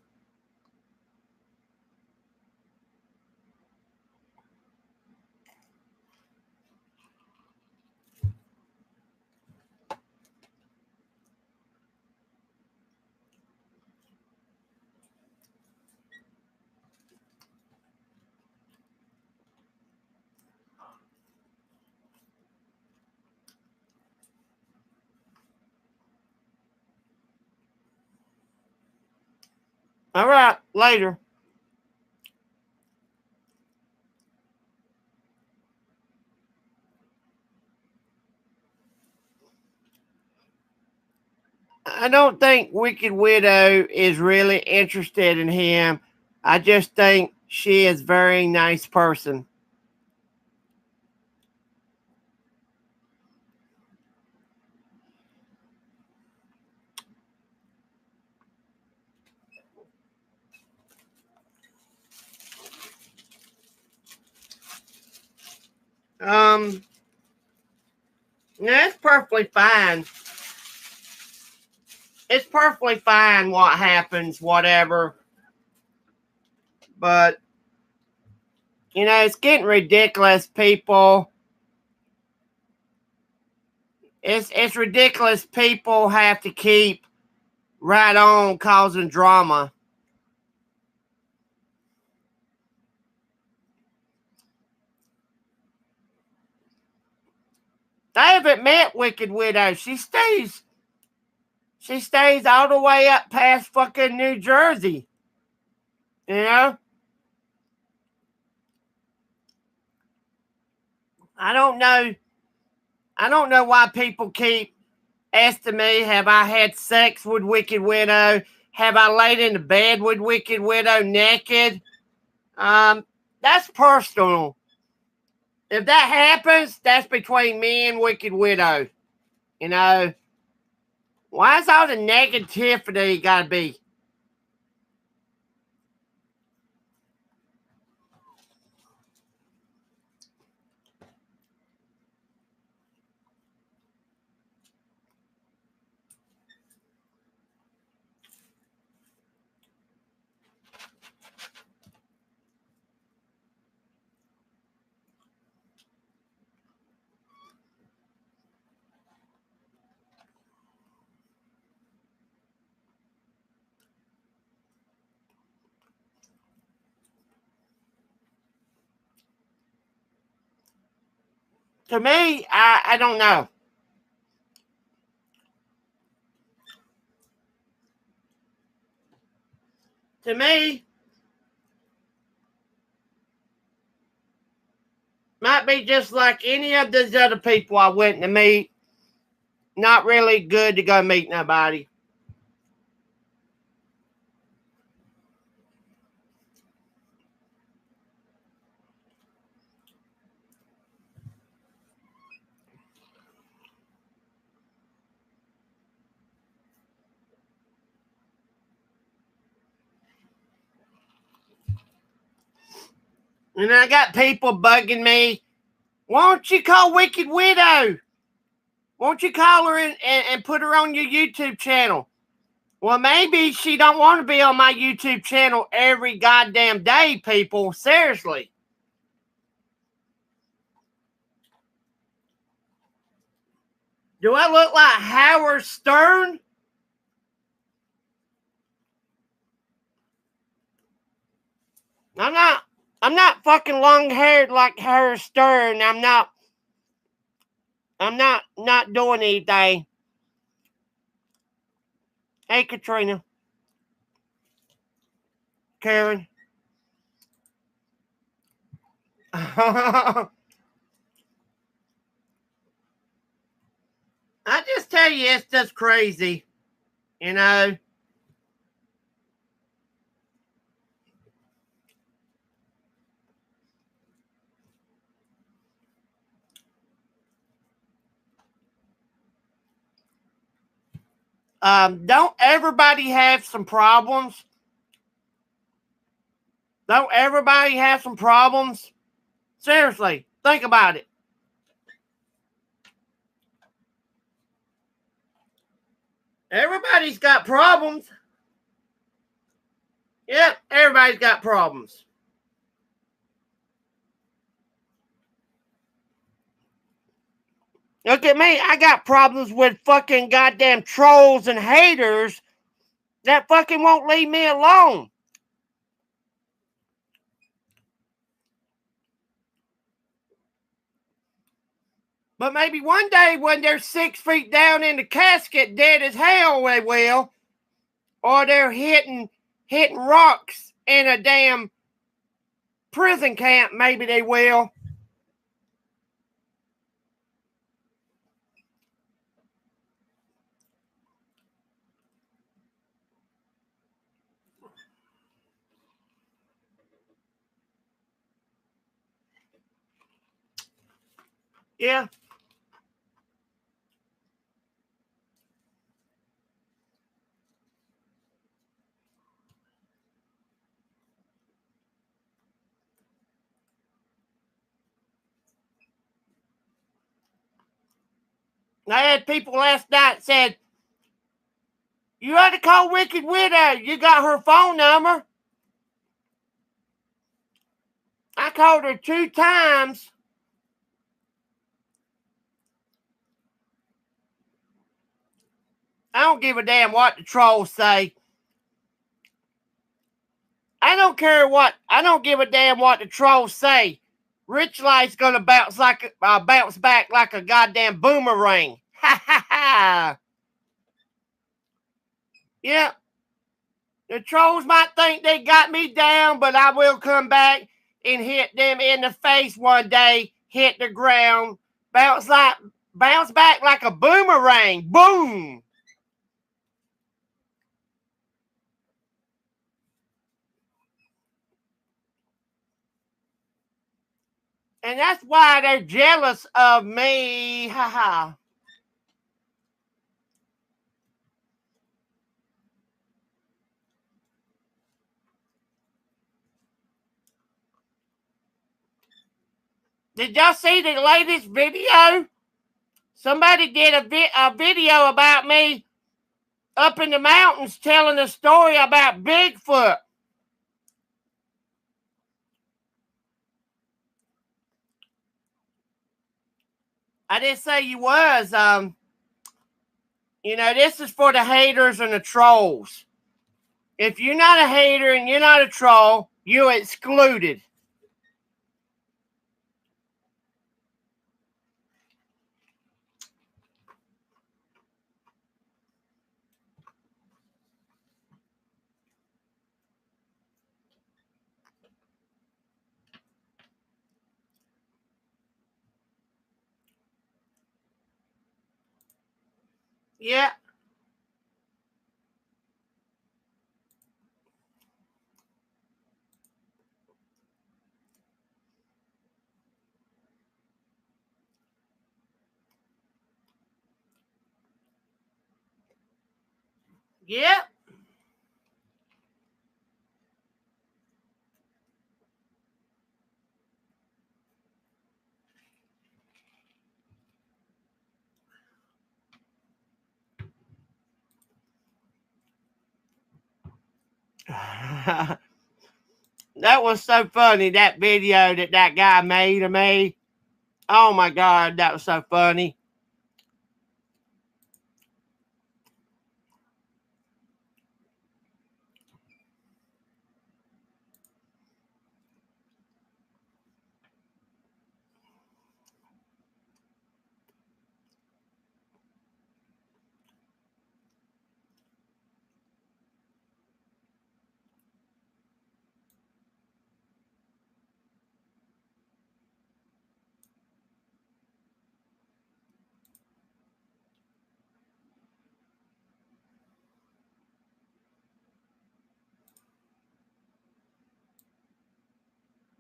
All right, later. I don't think Wicked Widow is really interested in him. I just think she is a very nice person. That's perfectly fine. It's perfectly fine what happens, whatever. But, you know, it's getting ridiculous, people. It's ridiculous people have to keep right on causing drama. I haven't met Wicked Widow. She stays all the way up past fucking New Jersey. You know? I don't know why people keep asking me, have I had sex with Wicked Widow? Have I laid in the bed with Wicked Widow naked? That's personal. If that happens, that's between me and Wicked Widow. You know? Why is all the negativity gotta be? To me, I don't know. To me, might be just like any of those other people I went to meet. Not really good to go meet nobody. And I got people bugging me. Why don't you call Wicked Widow? Won't you call her and put her on your YouTube channel? Well, maybe she don't want to be on my YouTube channel every goddamn day, people. Seriously. Do I look like Howard Stern? I'm not fucking long-haired like Howard Stern. I'm not doing anything. Hey, Katrina. Karen. I just tell you, it's just crazy. You know? Don't everybody have some problems? Don't everybody have some problems? Seriously, think about it. Everybody's got problems. Yep, everybody's got problems. Look at me. I got problems with fucking goddamn trolls and haters that fucking won't leave me alone. But maybe one day when they're 6 feet down in the casket, dead as hell, they will. Or they're hitting hitting rocks in a damn prison camp. Maybe they will. Yeah. I had people last night said, you ought to call Wicked Widow. You got her phone number. I called her 2 times. I don't give a damn what the trolls say. I don't give a damn what the trolls say. Rich Life's gonna bounce back like a goddamn boomerang. Ha ha ha. Yep. The trolls might think they got me down, but I will come back and hit them in the face one day, hit the ground, bounce back like a boomerang. Boom. And that's why they're jealous of me. Ha ha. Did y'all see the latest video? Somebody did a video about me up in the mountains telling a story about Bigfoot. I didn't say you was. This is for the haters and the trolls. If you're not a hater and you're not a troll, you're excluded. Yeah. Yeah. That was so funny, that video that guy made of me. Oh my God, that was so funny.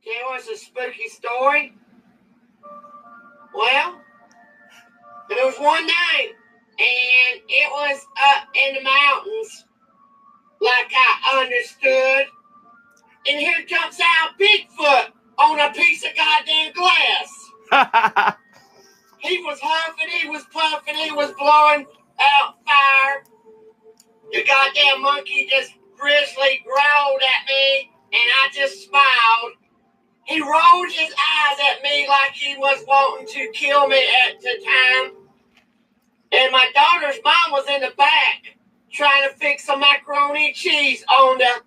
It was a spooky story. Well, there was one night, and it was up in the mountains, like I understood. And here jumps out Bigfoot on a piece of goddamn glass. He was huffing, he was puffing, he was blowing out fire. The goddamn monkey just grizzly growled at me, and I just smiled. He rolled his eyes at me like he was wanting to kill me at the time. And my daughter's mom was in the back trying to fix some macaroni and cheese on the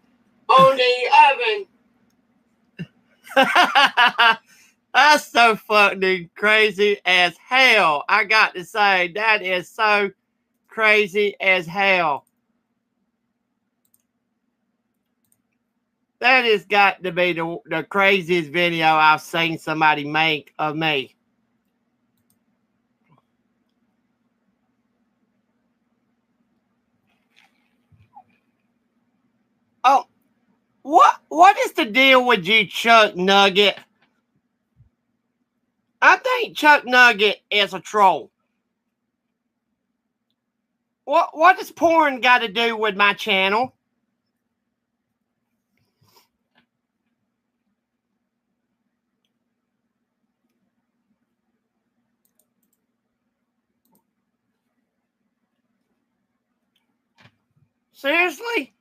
oven. That's so fucking crazy as hell. I got to say, that is so crazy as hell. That has got to be the craziest video I've seen somebody make of me. Oh, what is the deal with you, Chuck Nugget? I think Chuck Nugget is a troll. What does porn got to do with my channel? Seriously?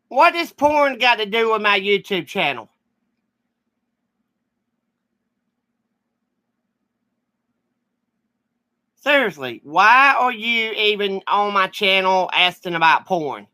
What does porn got to do with my YouTube channel? Seriously, why are you even on my channel asking about porn?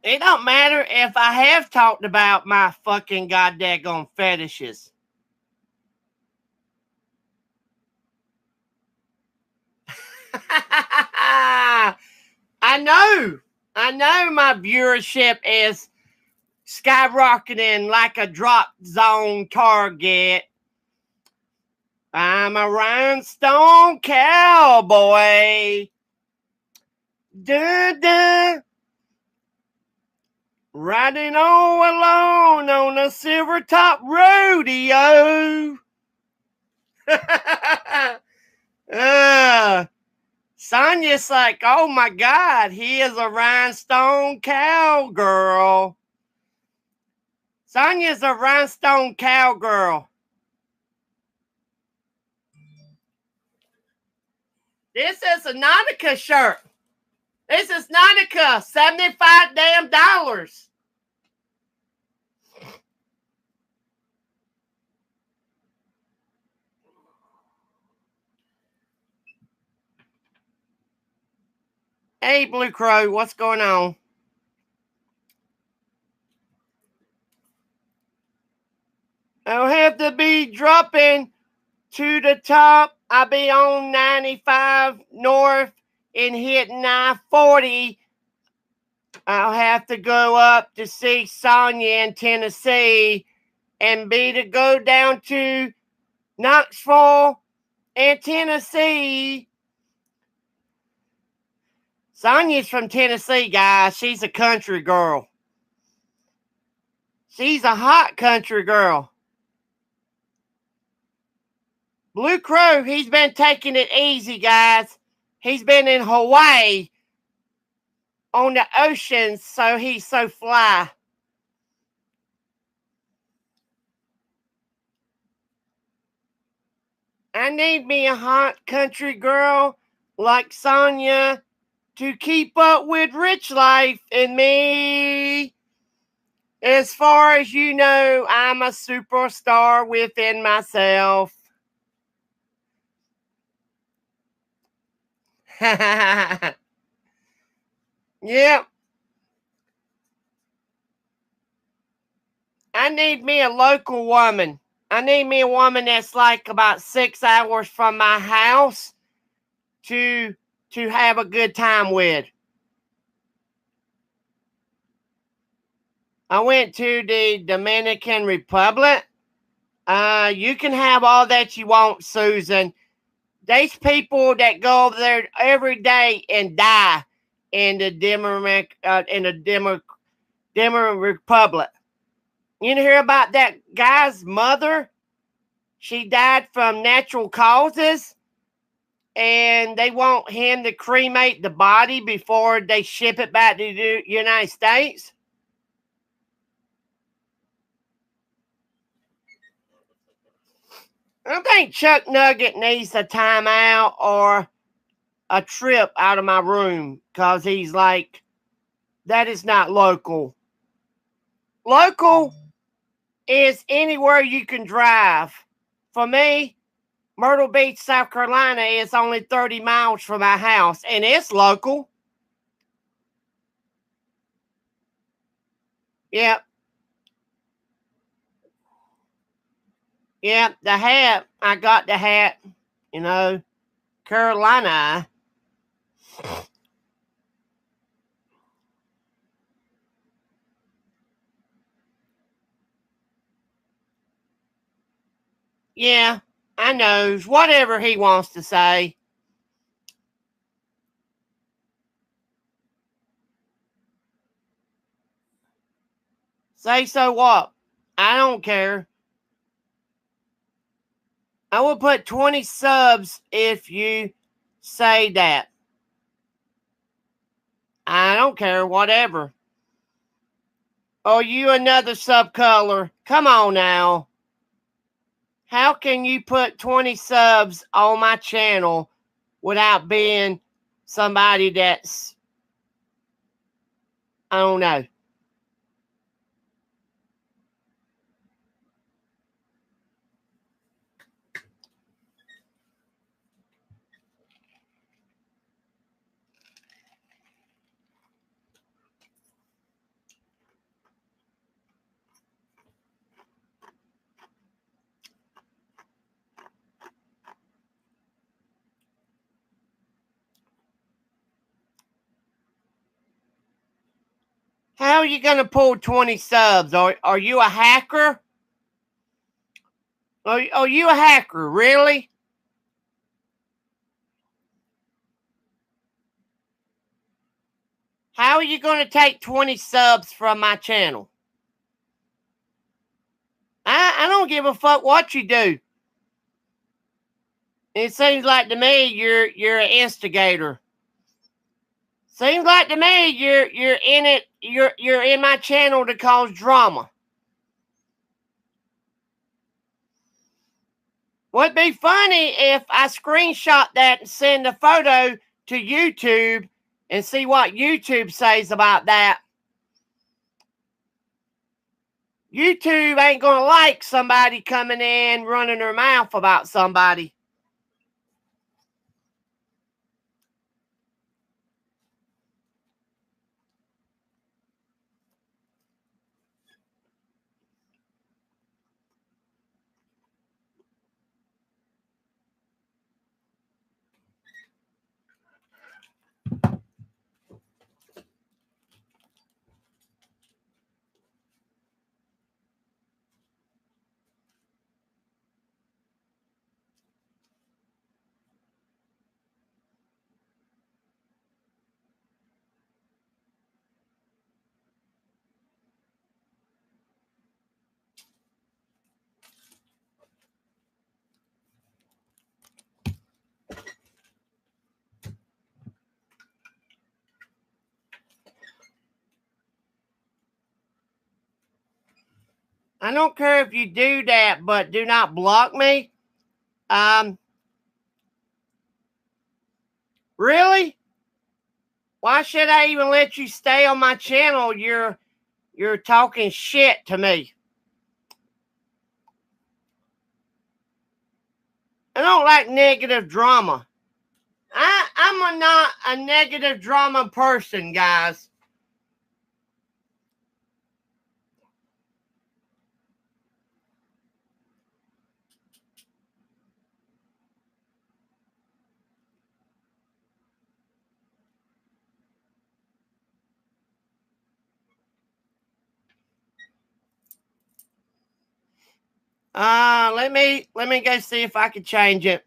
It don't matter if I have talked about my fucking goddamn fetishes. I know my viewership is skyrocketing like a drop zone target. I'm a rhinestone cowboy. Dun, dun. Riding all alone on a silver top rodeo. Sonya's like, oh my God, he is a rhinestone cowgirl. Sonya's a rhinestone cowgirl. This is a Nautica shirt. This is Nautica, $75 damn dollars. Hey, Blue Crow, what's going on? I'll have to be dropping to the top. I'll be on 95 North and hitting I-40. I'll have to go up to see Sonya in Tennessee and be to go down to Knoxville and Tennessee. Sonya's from Tennessee, guys. She's a country girl. She's a hot country girl. Blue Crow, he's been taking it easy, guys. He's been in Hawaii on the ocean, so he's so fly. I need me a hot country girl like Sonya to keep up with rich life and me. As far as you know, I'm a superstar within myself. Yep. I need me a local woman. I need me a woman that's like about 6 hours from my house to have a good time with. I went to the Dominican Republic. You can have all that you want, Susan. There's people that go over there every day and die in the Dominican Republic. You hear about that guy's mother? She died from natural causes, and they want him to cremate the body before they ship it back to the United States. I think Chuck Nugget needs a timeout or a trip out of my room because he's like, that is not local. Local is anywhere you can drive. for me, Myrtle Beach, South Carolina is only 30 miles from my house, and it's local. Yep. Yep, the hat. I got the hat. You know, Carolina. Yeah, I knows. Whatever he wants to say. Say so what? I don't care. I will put 20 subs if you say that. I don't care, whatever. Oh, you another subcolor. Come on now. How can you put 20 subs on my channel without being somebody that's, I don't know. How are you going to pull 20 subs? Are you a hacker? Are you a hacker? Really? How are you going to take 20 subs from my channel? I don't give a fuck what you do. It seems like to me you're an instigator. Seems like to me you're in it. You're in my channel to cause drama. Would be funny if I screenshot that and send a photo to YouTube and see what YouTube says about that. YouTube ain't gonna like somebody coming in running their mouth about somebody. I don't care if you do that, but do not block me. Really? Why should I even let you stay on my channel? You're talking shit to me. I don't like negative drama. I'm not a negative drama person, guys. Let me go see if I can change it.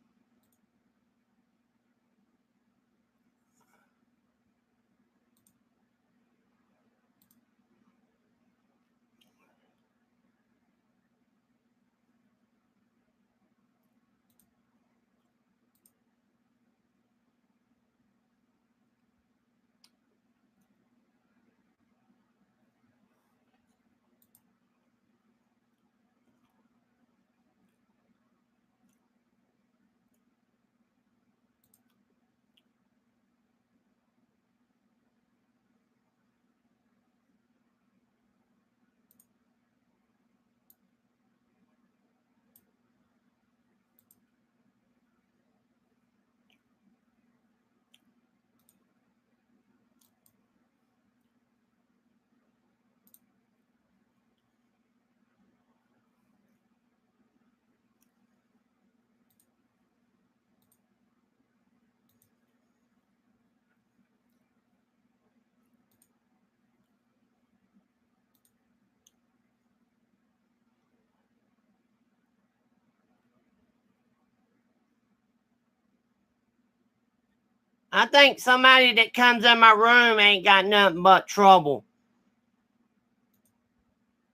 I think somebody that comes in my room ain't got nothing but trouble.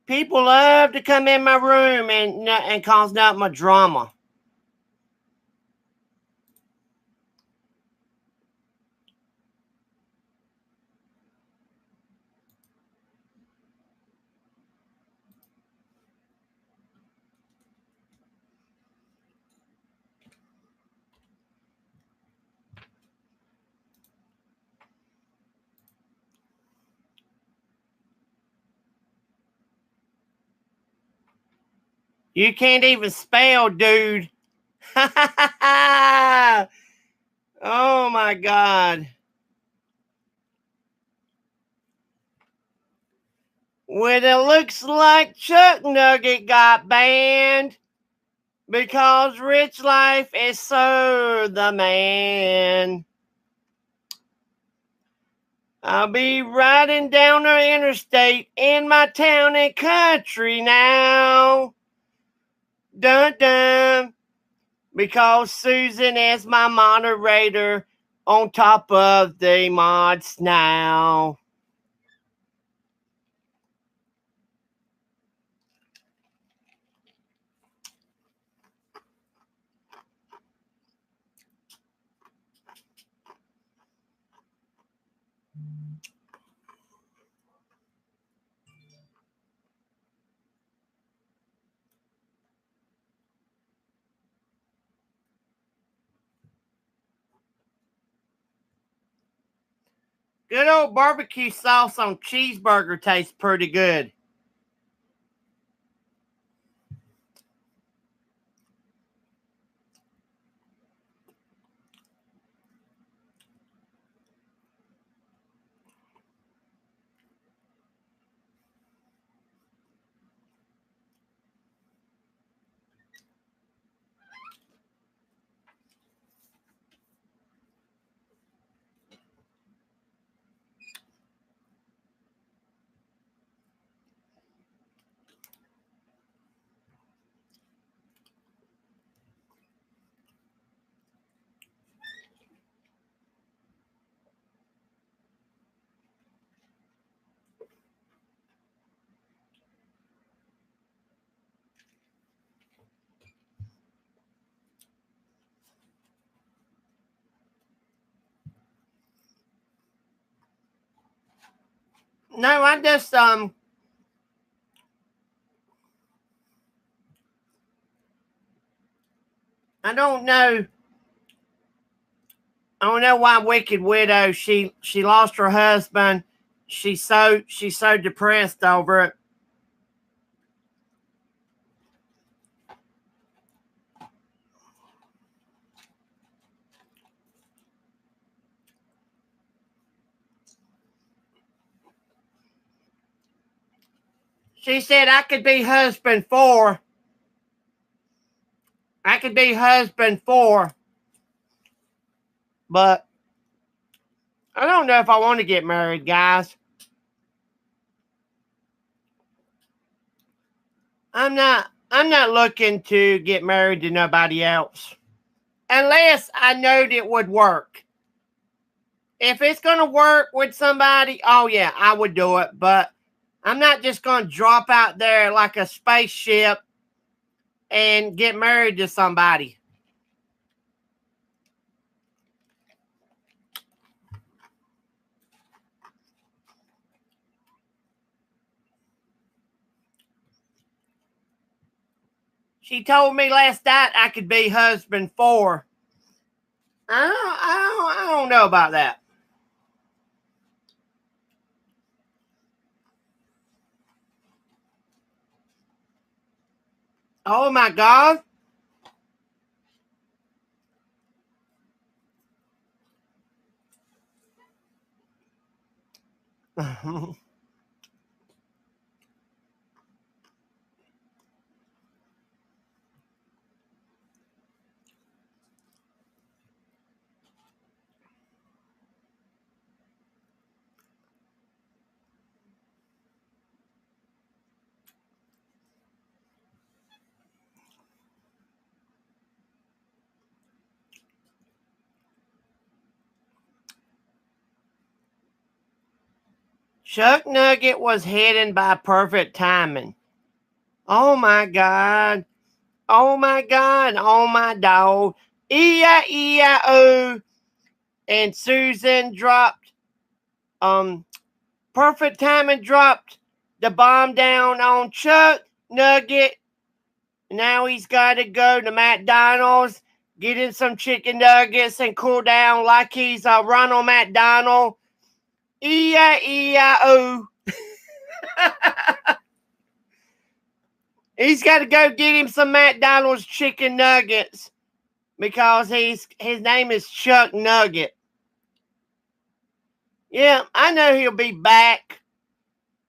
People love to come in my room and cause nothing but drama. You can't even spell, dude. Oh my God. Well, it looks like Chuck Nugget got banned because Rich Life is so the man. I'll be riding down the interstate in my town and country now. Dun dun. Because Susan is my moderator on top of the mods now. Good old barbecue sauce on cheeseburger tastes pretty good. No, I just I don't know. I don't know why Wicked Widow, she lost her husband. She's so depressed over it. She said I could be husband 4. I could be husband 4. But I don't know if I want to get married, guys. I'm not looking to get married to nobody else. Unless I knowed it would work. If it's going to work with somebody, oh yeah, I would do it. But I'm not just going to drop out there like a spaceship and get married to somebody. She told me last night I could be husband 4. I don't know about that. Oh my God. Chuck Nugget was hidden by perfect timing. Oh my God. Oh my God. Oh my dog. E-I-E-I-O. And Susan dropped, perfect timing dropped the bomb down on Chuck Nugget. Now he's got to go to McDonald's, get him some chicken nuggets, and cool down like he's Ronald McDonald. E-I-E-I-O. He's got to go get him some McDonald's chicken nuggets because his name is Chuck Nugget. Yeah, I know he'll be back.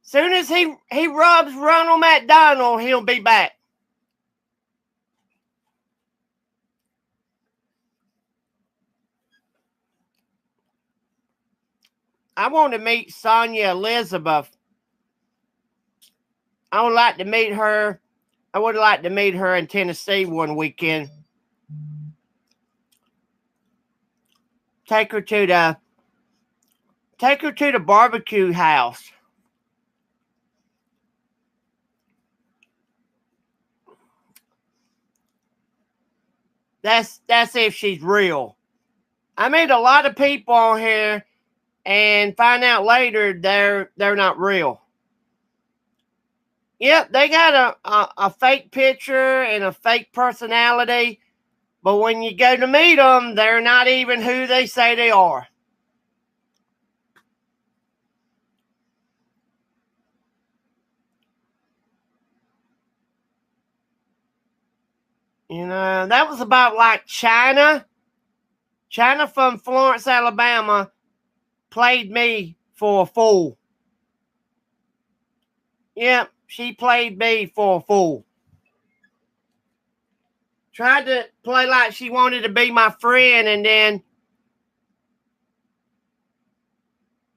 Soon as he robs Ronald McDonald, he'll be back. I want to meet Sonia Elizabeth. I would like to meet her. I would like to meet her in Tennessee one weekend. Take her to the barbecue house. That's if she's real. I meet a lot of people on here and find out later they're not real. Yep, they got a fake picture and a fake personality, but when you go to meet them, they're not even who they say they are. You know, that was about like China. China from Florence, Alabama, played me for a fool. Yep, she played me for a fool. Tried to play like she wanted to be my friend, and then,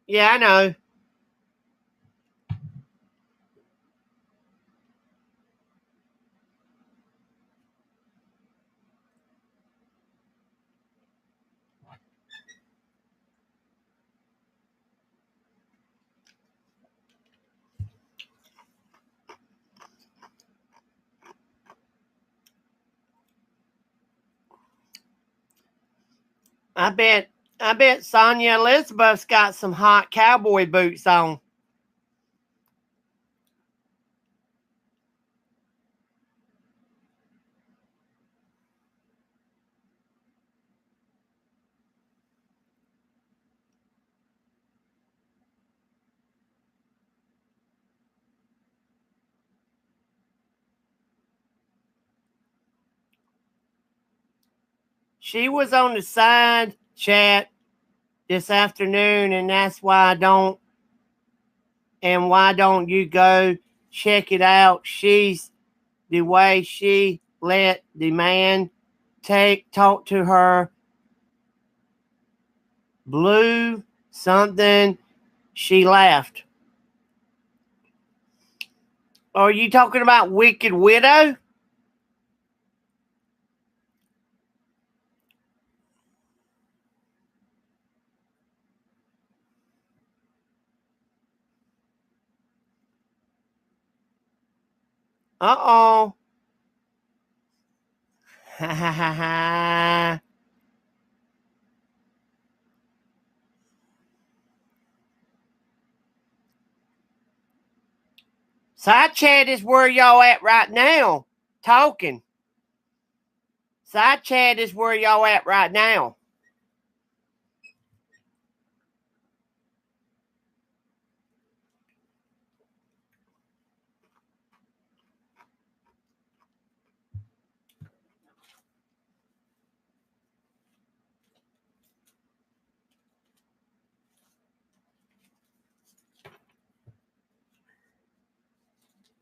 yeah, I know. I bet Sonia Elizabeth's got some hot cowboy boots on. She was on the side chat this afternoon, and that's why why don't you go check it out? She's the way she let the man talk to her. Blue something. She laughed. Are you talking about Wicked Widow? Uh-oh. Ha ha ha ha. Side chat is where y'all at right now, talking. Side chat is where y'all at right now.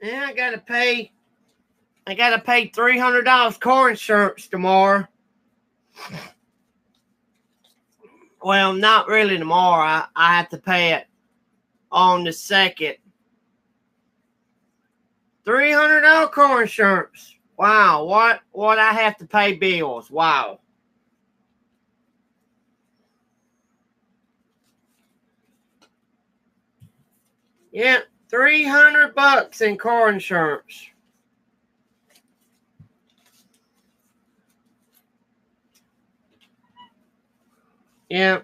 Yeah, I gotta pay $300 car insurance tomorrow. Well, not really tomorrow. I have to pay it on the 2nd. $300 car insurance. Wow, what I have to pay bills. Wow. Yeah, $300 in car insurance. Yeah.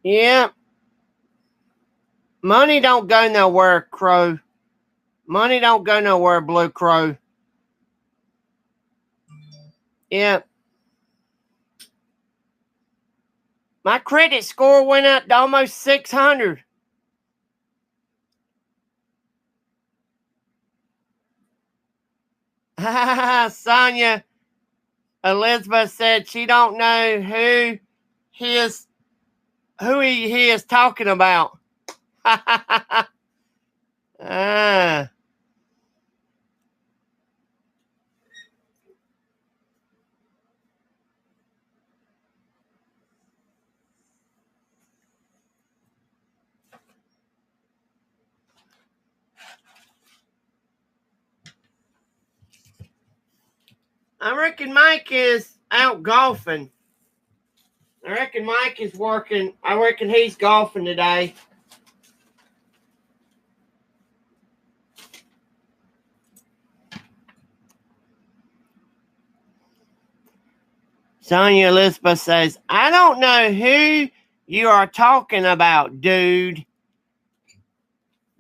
Yeah. Money don't go nowhere, Crow. Money don't go nowhere, Blue Crow. Yeah. My credit score went up to almost 600. Sonia Elizabeth said she don't know he is he is talking about. Ah. I reckon Mike is out golfing. I reckon Mike is working. I reckon he's golfing today. Sonia Elizabeth says, I don't know who you are talking about, dude.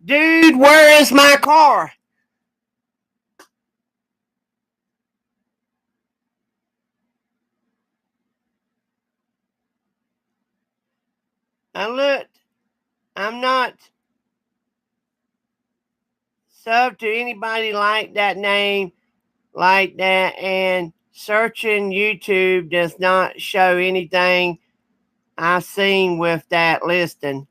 Dude, where is my car? I looked. I'm not sub to anybody like that name like that, and searching YouTube does not show anything I've seen with that listing.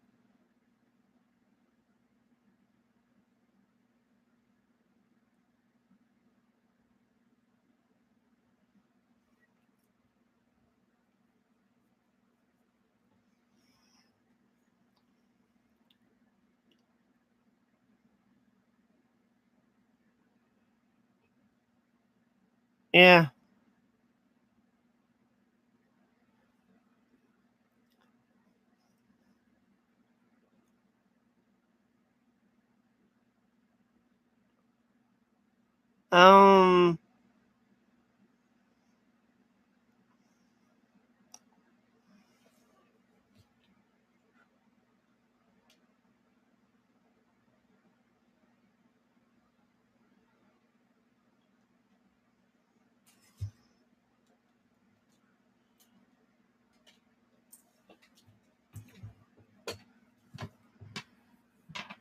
Yeah. Um,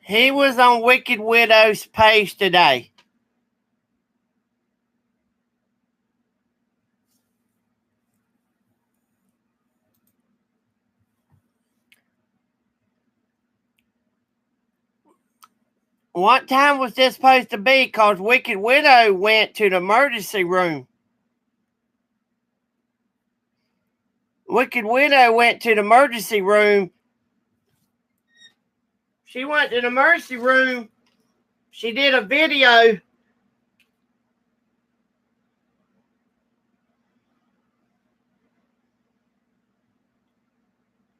he was on Wicked Widow's page today. What time was this supposed to be? Because Wicked Widow went to the emergency room. Wicked Widow went to the emergency room. She went to the emergency room. She did a video.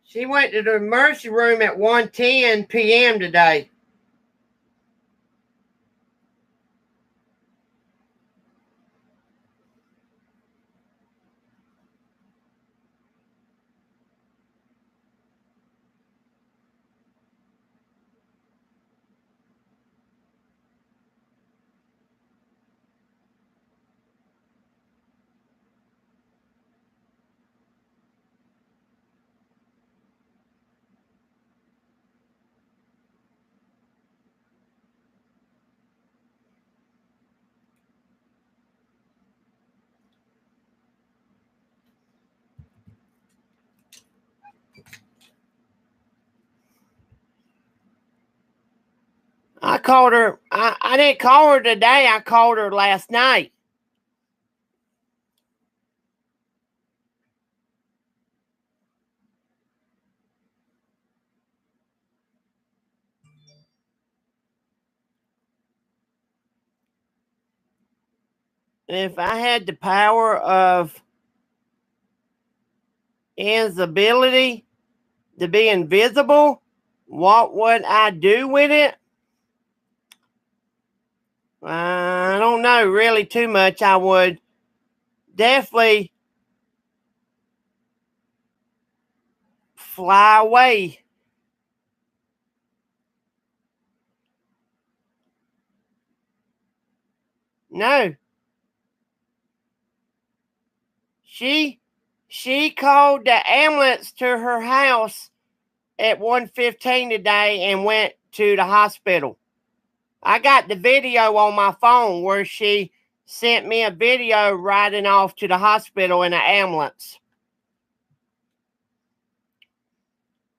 She went to the emergency room at 1:10 p.m. today. called her. I didn't call her today. I called her last night. If I had the power of invisibility to be invisible, what would I do with it? I don't know really too much. I would definitely fly away. No. She called the ambulance to her house at 1:15 today and went to the hospital. I got the video on my phone where she sent me a video riding off to the hospital in an ambulance.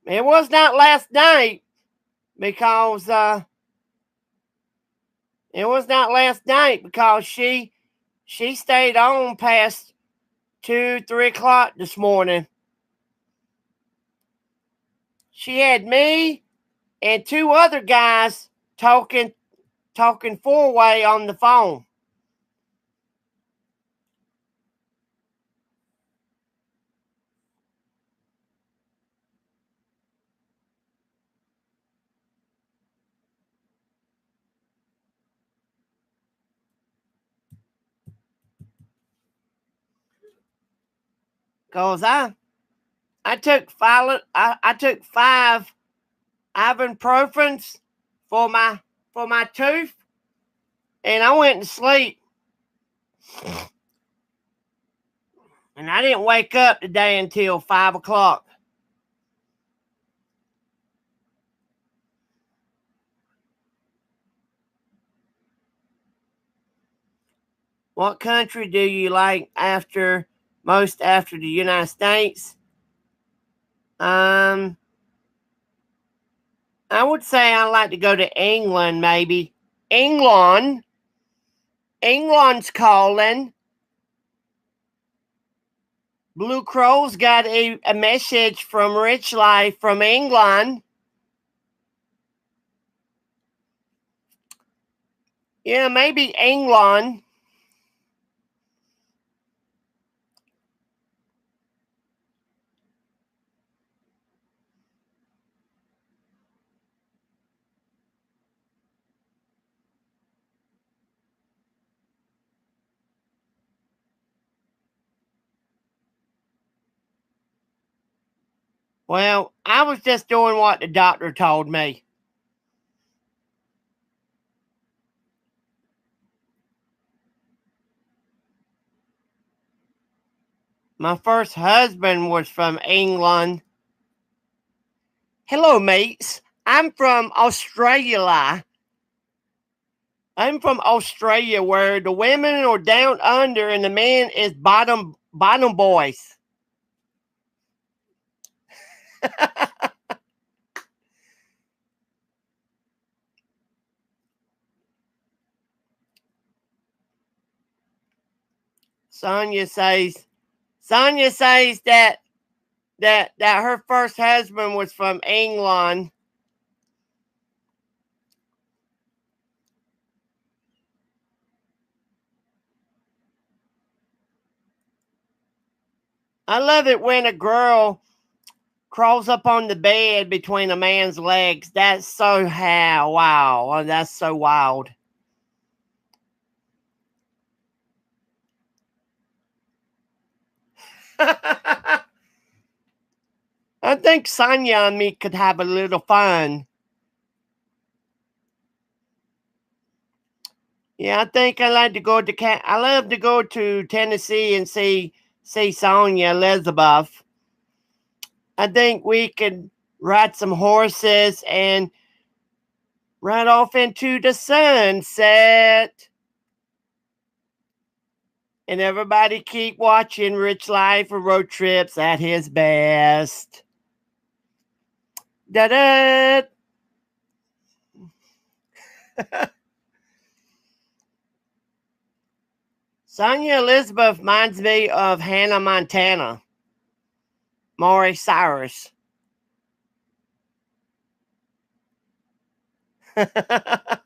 It was not last night because she stayed on past 2-3 o'clock this morning. She had me and 2 other guys talking 4-way on the phone. Cause I took 5 ibuprofens for my tooth, and I went to sleep. And I didn't wake up today until 5 o'clock. What country do you like most after the United States? I would say I'd like to go to England, maybe. England's calling. Blue Crow's got a message from Rich Life from England. Yeah, maybe England. Well, I was just doing what the doctor told me. My first husband was from England. Hello, mates. I'm from Australia. I'm from Australia, where the women are down under and the men is bottom boys. Sonia says that her first husband was from England. I love it when a girl crawls up on the bed between a man's legs. That's so wow. That's so wild. I think Sonia and me could have a little fun. Yeah, I think I love to go to Tennessee and see Sonia Elizabeth. I think we could ride some horses and ride off into the sunset. And everybody keep watching Rich Life for Road Trips at his best. Da-da! Sonia Elizabeth reminds me of Hannah Montana. Maury Cyrus. I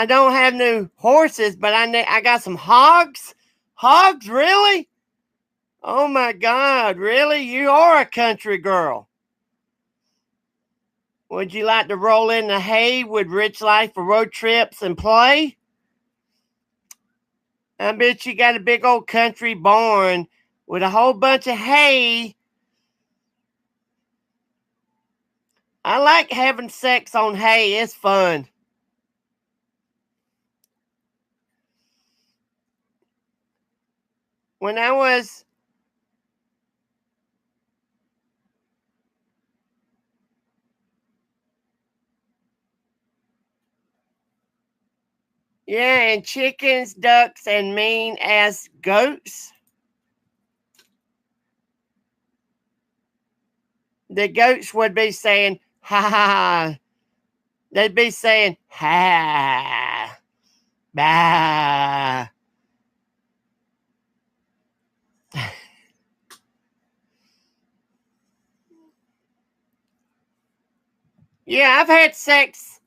don't have no horses, but I got some hogs. Hogs, really? Oh my God, really? You are a country girl. Would you like to roll in the hay with Rich Life for road trips and play? I bet you got a big old country barn with a whole bunch of hay. I like having sex on hay. It's fun. When I was yeah, and chickens, ducks, and mean ass goats. The goats would be saying, ha ha ha. They'd be saying, ha, bah. Yeah, I've had sex.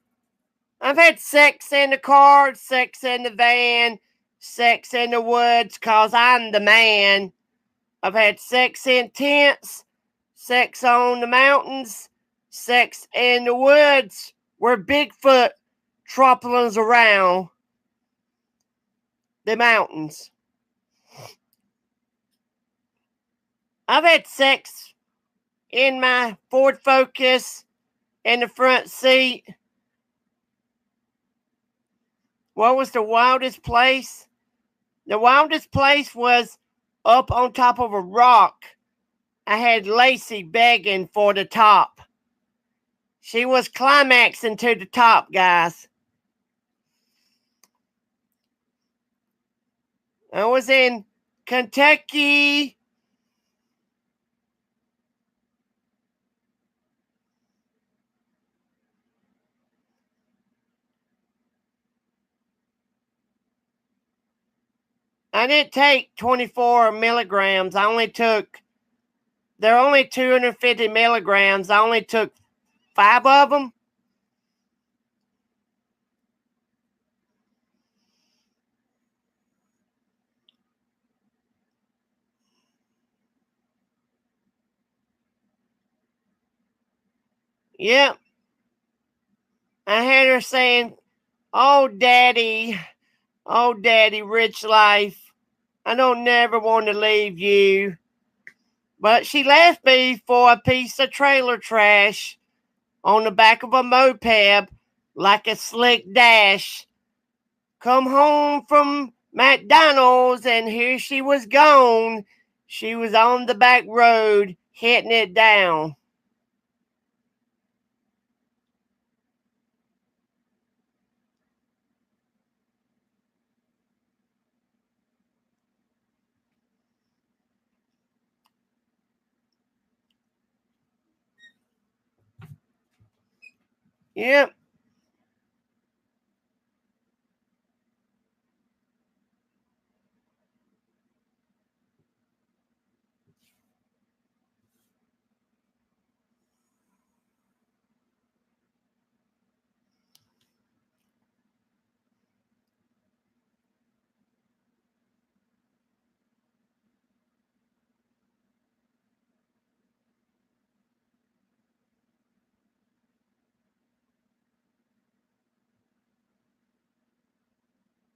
I've had sex in the car, sex in the van, sex in the woods, cause I'm the man. I've had sex in tents, sex on the mountains, sex in the woods where Bigfoot tromples around the mountains. I've had sex in my Ford Focus in the front seat. What was the wildest place? The wildest place was up on top of a rock. I had Lacey begging for the top. She was climaxing to the top, guys. I was in Kentucky. I didn't take 24 milligrams. They're only 250 milligrams. I only took 5 of them. Yep. I had her saying, oh, Daddy, Rich Life, I don't never want to leave you. But she left me for a piece of trailer trash on the back of a moped like a slick dash. Come home from McDonald's and here she was gone. She was on the back road hitting it down. Yep.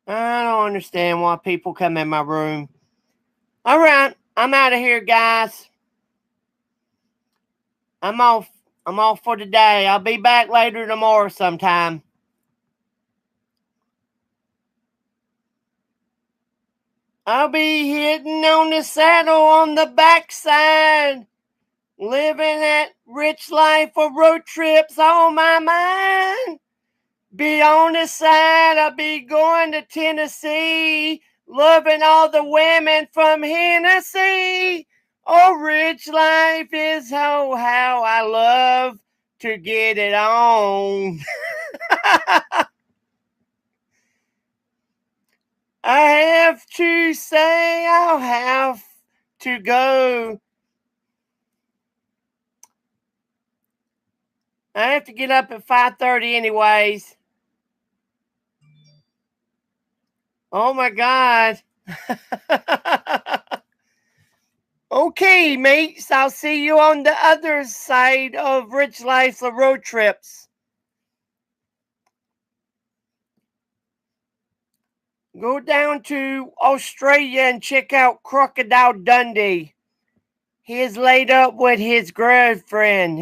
I don't understand why people come in my room. All right, I'm out of here, guys. I'm off for today. I'll be back later tomorrow sometime. I'll be hitting on the saddle on the backside. Living that rich life for road trips on my mind. Be on the side, I'll be going to Tennessee. Loving all the women from Hennessy. Oh, rich life is how I love to get it on. I have to say I'll have to go. I have to get up at 5:30 anyways. Oh my God. Okay, mates. I'll see you on the other side of Rich Life's road trips. Go down to Australia and check out Crocodile Dundee. He is laid up with his girlfriend.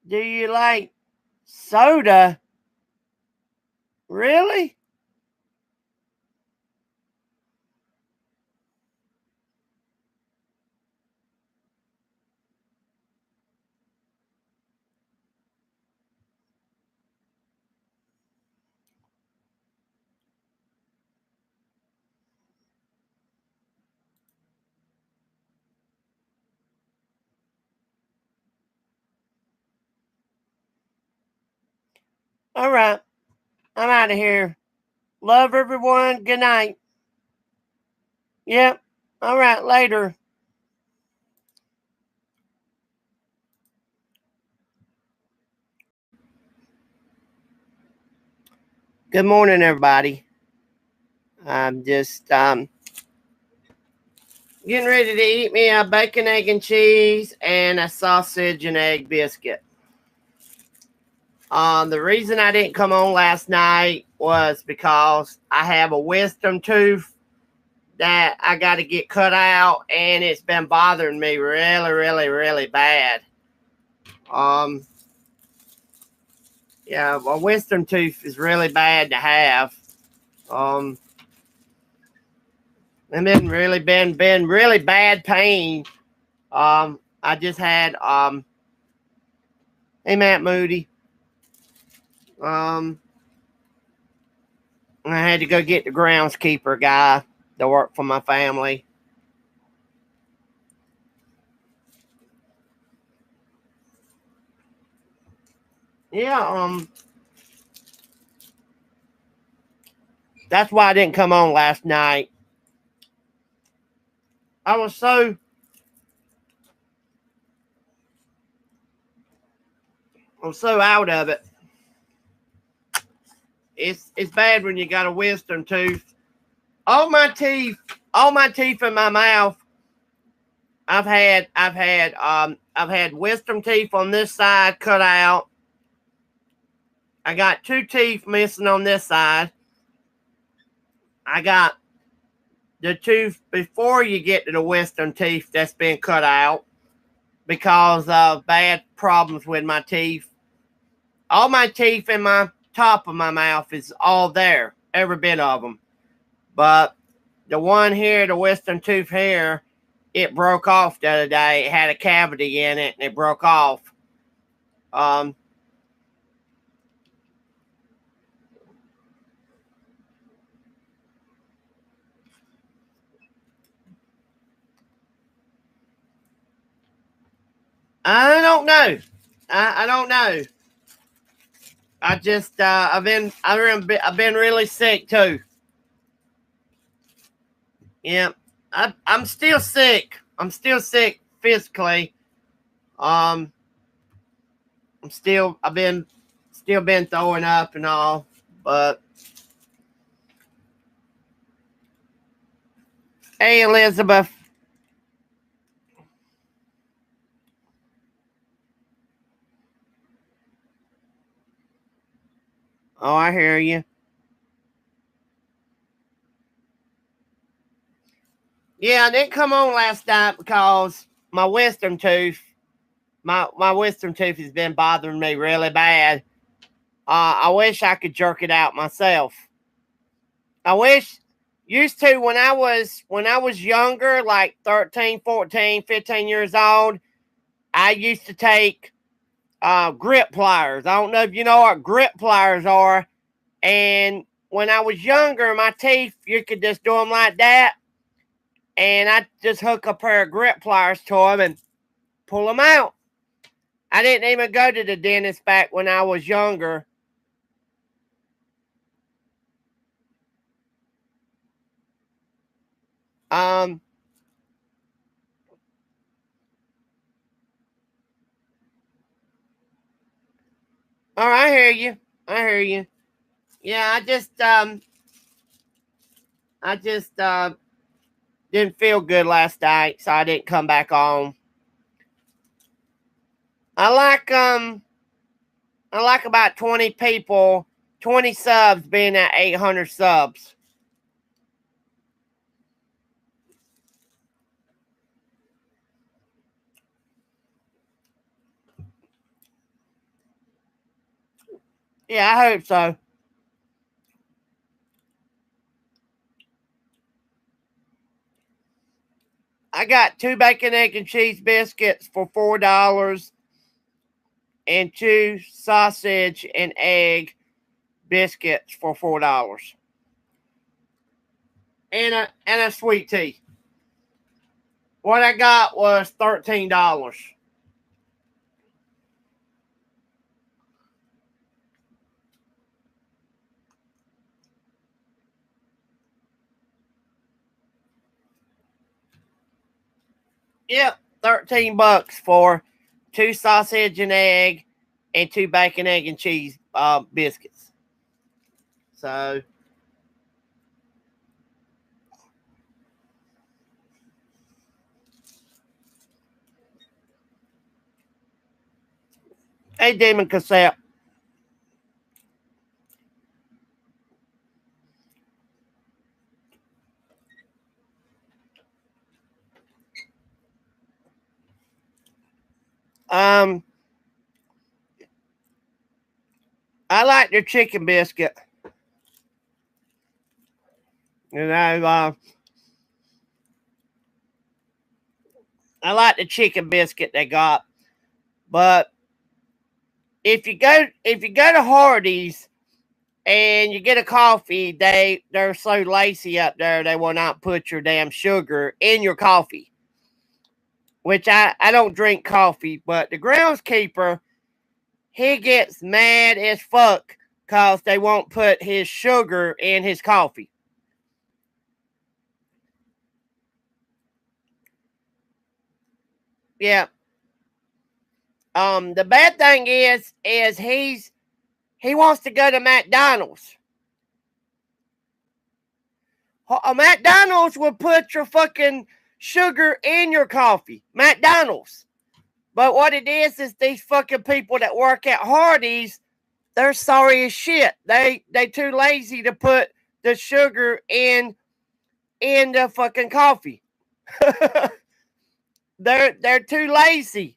Do you like soda? Really? All right. I'm out of here. Love everyone. Good night. Yep. All right. Later. Good morning, everybody. I'm just getting ready to eat me a bacon, egg, and cheese and a sausage and egg biscuit. The reason I didn't come on last night was because I have a wisdom tooth that I got to get cut out, and it's been bothering me really, really, really bad. Yeah, a wisdom tooth is really bad to have. And been really bad pain. I just had hey Matt Moody. I had to go get the groundskeeper guy to work for my family. Yeah, that's why I didn't come on last night. I was so out of it. It's bad when you got a wisdom tooth. All my teeth in my mouth. I've had wisdom teeth on this side cut out. I got 2 teeth missing on this side. I got the tooth before you get to the wisdom teeth that's been cut out because of bad problems with my teeth. All my teeth in my top of my mouth is all there, every bit of them. But the one here, the wisdom tooth here, it broke off the other day. It had a cavity in it, and it broke off. I don't know. I don't know. I just I've been really sick too. Yeah, I'm still sick. I'm still sick physically. I've been throwing up and all, but hey, Elizabeth. Oh, I hear you. Yeah, I didn't come on last night because my wisdom tooth has been bothering me really bad. I wish I could jerk it out myself. I wish used to when I was younger, like 13, 14, 15 years old, I used to take grip pliers. I don't know if you know what grip pliers are. And when I was younger, my teeth, you could just do them like that. And I just hook a pair of grip pliers to them and pull them out. I didn't even go to the dentist back when I was younger. All right, I hear you. I hear you. Yeah, I just didn't feel good last night, so I didn't come back on. I like about 20 people, 20 subs being at 800 subs. Yeah, I hope so. I got 2 bacon, egg, and cheese biscuits for $4 and 2 sausage and egg biscuits for $4. And a sweet tea. What I got was $13. Yep, $13 for 2 sausage and egg and 2 bacon, egg, and cheese biscuits. So, hey, Demon Cassette. I like their chicken biscuit. You know, I like the chicken biscuit they got. But if you go to Hardee's and you get a coffee, they're so lazy up there they will not put your damn sugar in your coffee. Which I don't drink coffee, but the groundskeeper, he gets mad as fuck because they won't put his sugar in his coffee. Yeah. The bad thing is he wants to go to McDonald's. McDonald's will put your fucking sugar in your coffee. McDonald's. But what it is these fucking people that work at Hardee's, they're sorry as shit. They too lazy to put the sugar in the fucking coffee. They're too lazy.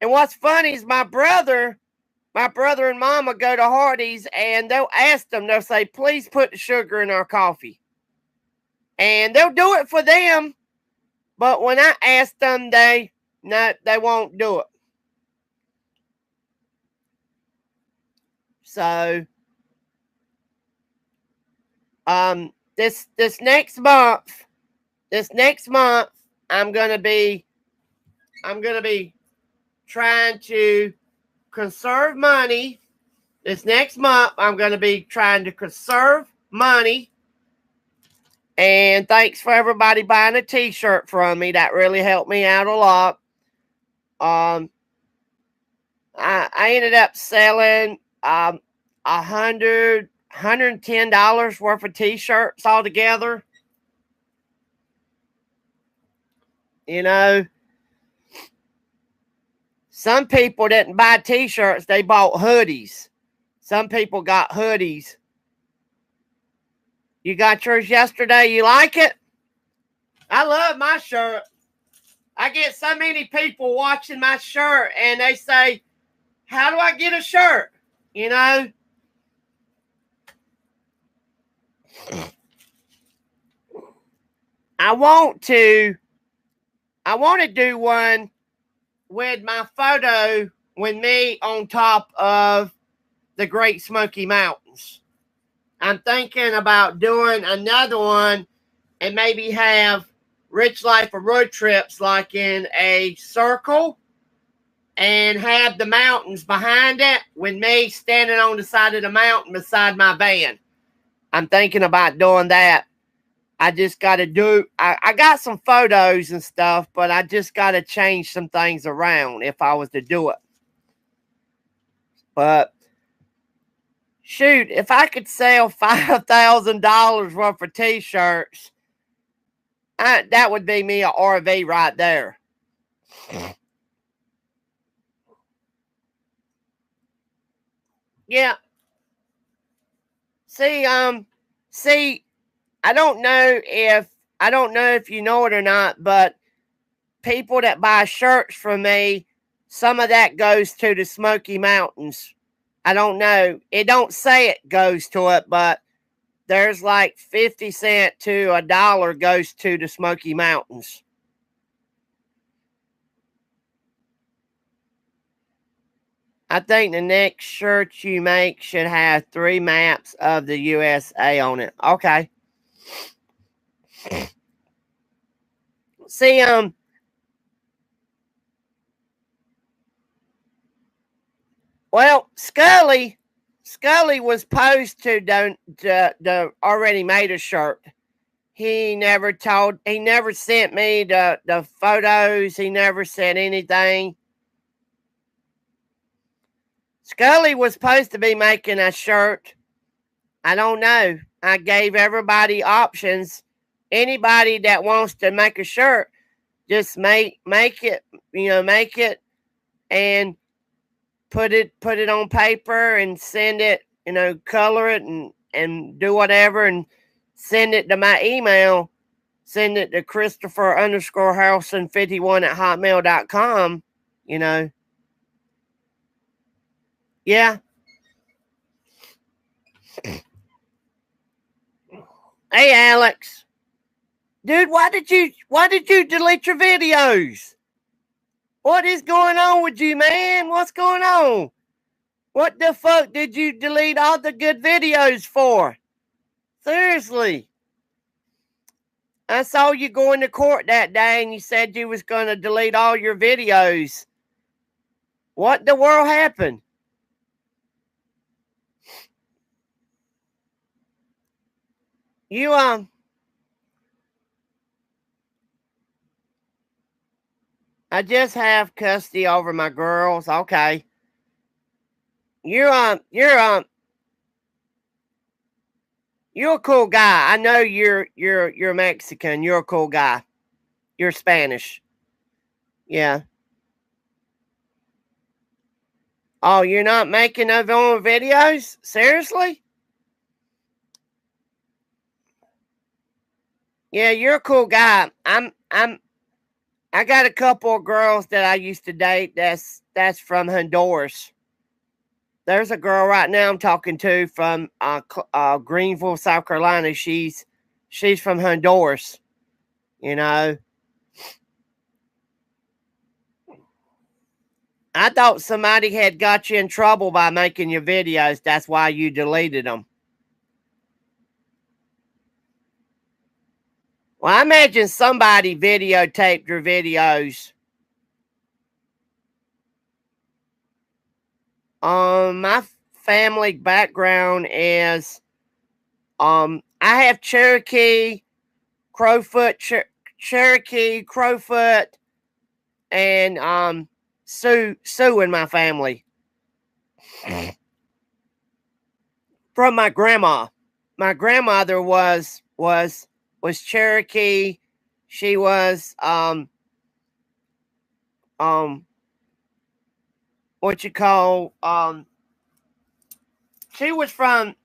And what's funny is my brother and mama go to Hardee's and they'll ask them, they'll say, please put the sugar in our coffee. And they'll do it for them. But when I ask them, they won't do it. So, this next month, I'm gonna be trying to conserve money. This next month, I'm gonna be trying to conserve money. And thanks for everybody buying a t-shirt from me. That really helped me out a lot. I ended up selling $110 worth of t-shirts altogether. You know, some people didn't buy t-shirts, they bought hoodies. Some people got hoodies. You got yours yesterday. You like it? I love my shirt. I get so many people watching my shirt and they say, how do I get a shirt? You know? I want to do one with my photo with me on top of the Great Smoky Mountains. I'm thinking about doing another one and maybe have Rich Life of Road Trips like in a circle and have the mountains behind it with me standing on the side of the mountain beside my van. I'm thinking about doing that. I just got to do, I got some photos and stuff, but I just got to change some things around if I was to do it. But shoot, if I could sell $5,000 worth of t-shirts, that would be me a RV right there. Yeah. See, I don't know if you know it or not, but people that buy shirts from me, some of that goes to the Smoky Mountains. I don't know. It don't say it goes to it, but there's like 50 cents to $1 goes to the Smoky Mountains. I think the next shirt you make should have 3 maps of the USA on it. Okay. See, well, Scully was supposed to already made a shirt. He never sent me the photos. He never said anything. Scully was supposed to be making a shirt. I don't know. I gave everybody options. Anybody that wants to make a shirt, just make it, make it and put it on paper and send it, color it and do whatever and send it to my email. Send it to Christopher_Harrelson51@hotmail.com, Yeah. Hey, Alex. Dude, why did you delete your videos? What is going on with you, man? What's going on? What the fuck did you delete all the good videos for? Seriously. I saw you going to court that day and you said you was going to delete all your videos. What the world happened? You, I just have custody over my girls. Okay. You're a cool guy. I know you're Mexican. You're a cool guy. You're Spanish. Yeah. Oh, you're not making no more videos? Seriously? Yeah, you're a cool guy. I got a couple of girls that I used to date that's from Honduras. There's a girl right now I'm talking to from Greenville, South Carolina. She's from Honduras. I thought somebody had got you in trouble by making your videos. That's why you deleted them. Well, I imagine somebody videotaped your videos. My family background is, I have Cherokee, Crowfoot, Cherokee, Crowfoot, and Sioux in my family. From my grandma. My grandmother was Cherokee. She was what you call she was from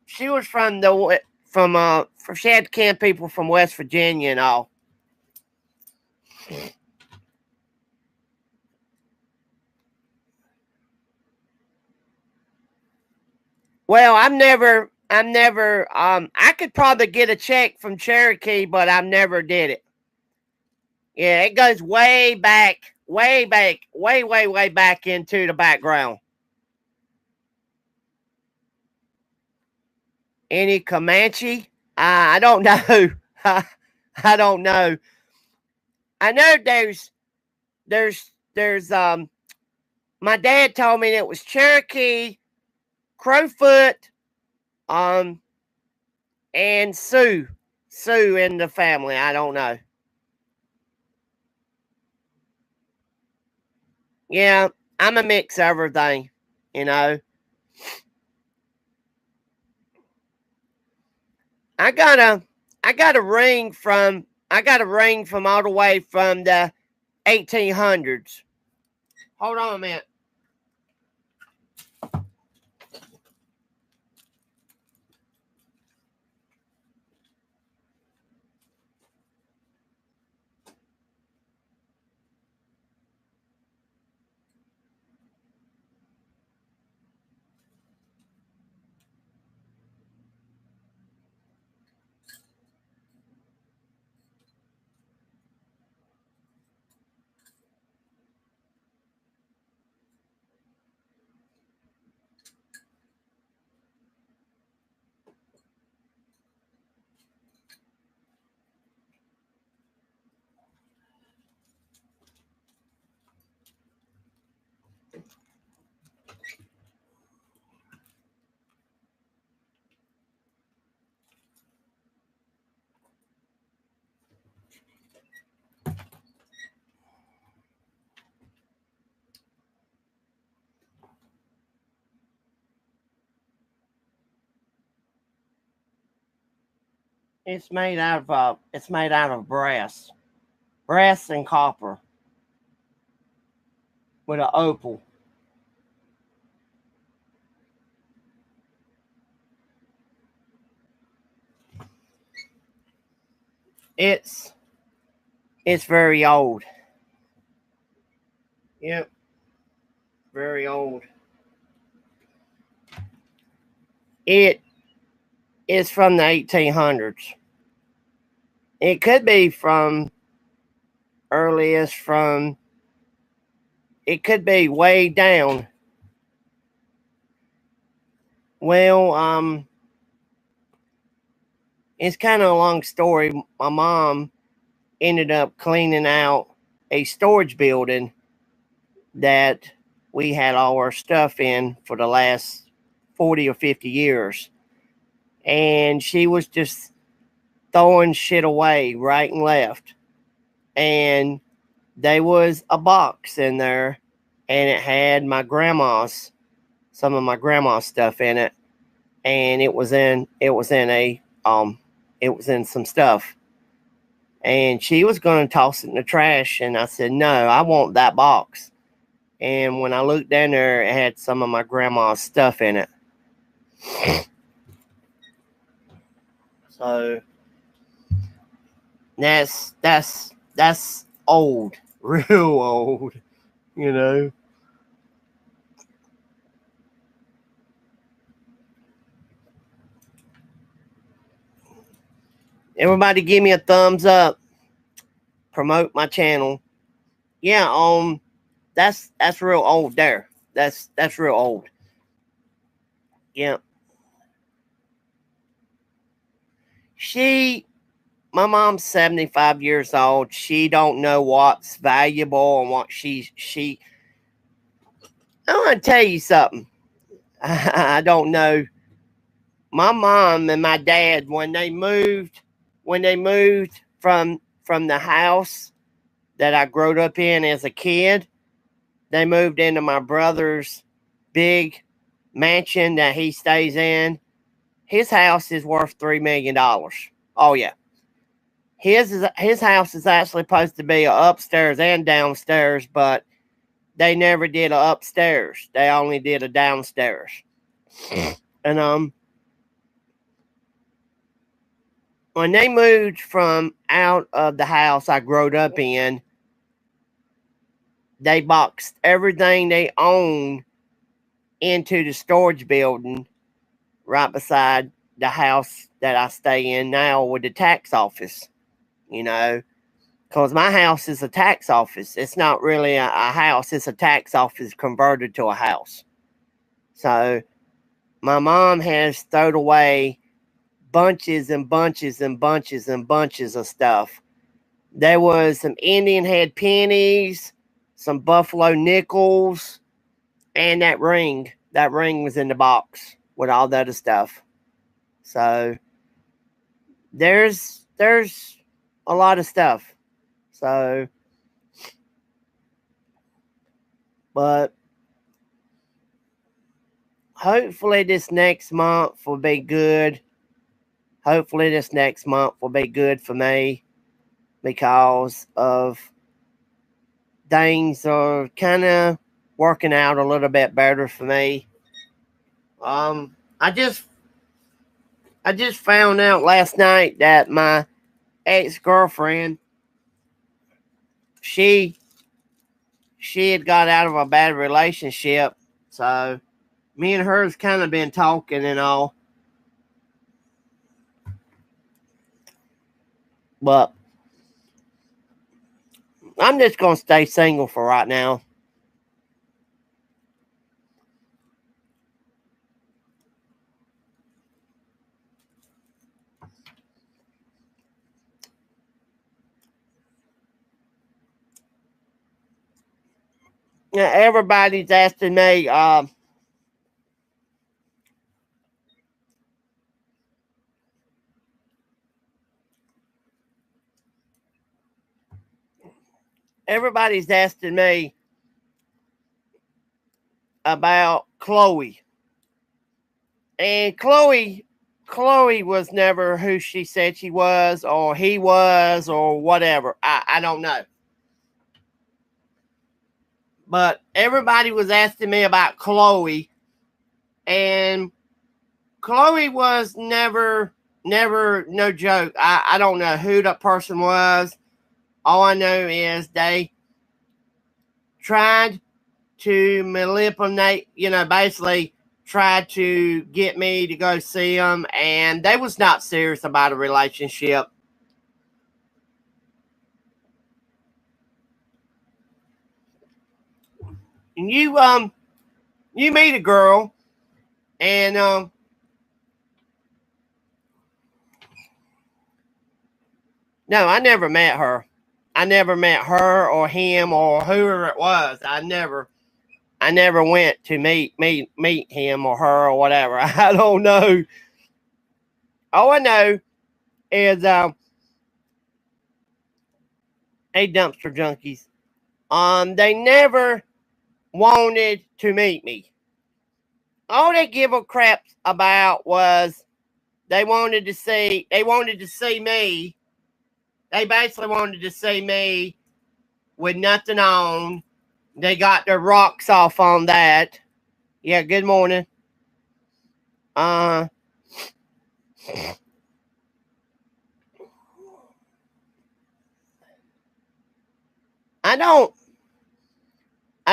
she had camp people from West Virginia and all. Well, I'm never I could probably get a check from Cherokee, but I never did it. Yeah, it goes way back, way back into the background. Any Comanche? I don't know. I don't know. I know there's my dad told me it was Cherokee, Crowfoot, and Sioux in the family. I don't know. Yeah, I'm a mix of everything, you know. I got a ring from all the way from the 1800s. Hold on a minute. It's made out of brass and copper with an opal. It's very old. Yep, very old. It is from the 1800s. It could be from earliest from. It could be way down. Well, it's kind of a long story. My mom ended up cleaning out a storage building that we had all our stuff in for the last 40 or 50 years. And she was just throwing shit away right and left. And there was a box in there, and it had some of my grandma's stuff in it. And it was in some stuff. And she was going to toss it in the trash. And I said, no, I want that box. And when I looked down there, it had some of my grandma's stuff in it. So that's old, real old, you know. Everybody give me a thumbs up. Promote my channel. Yeah, that's real old there. That's real old. Yeah. My mom's 75 years old. She don't know what's valuable and what she I want to tell you something. I don't know. My mom and my dad, when they moved from the house that I grew up in as a kid, they moved into my brother's big mansion that he stays in. His house is worth $3 million. Oh yeah. His house is actually supposed to be upstairs and downstairs, but they never did a upstairs. They only did a downstairs. And when they moved from out of the house I grew up in, they boxed everything they owned into the storage building right beside the house that I stay in now with the tax office, you know, Because my house is a tax office. It's not really a house. It's a tax office converted to a house. So my mom has thrown away bunches and bunches and bunches and bunches of stuff. There was some Indian head pennies, some buffalo nickels, and that ring. That ring was in the box with all the other stuff. So there's a lot of stuff. So, but hopefully this next month will be good. Hopefully this next month will be good for me because of things are kind of working out a little bit better for me. I just found out last night that my ex-girlfriend, she had got out of a bad relationship. So me and her's kind of been talking and all. But I'm just going to stay single for right now. Yeah, everybody's asking me, everybody's asking me about Chloe. And Chloe was never who she said she was, or he was, or whatever. I don't know. But everybody was asking me about Chloe. And Chloe was never, no joke. I don't know who that person was. All I know is they tried to manipulate, basically tried to get me to go see them, and they was not serious about a relationship. And you meet a girl, and no, I never met her. I never met her or him or whoever it was. I never went to meet him or her or whatever. I don't know. All I know is hey, dumpster junkies. They never wanted to meet me. All they give a crap about was they wanted to see me. They basically wanted to see me with nothing on. They got their rocks off on that. Yeah, good morning. I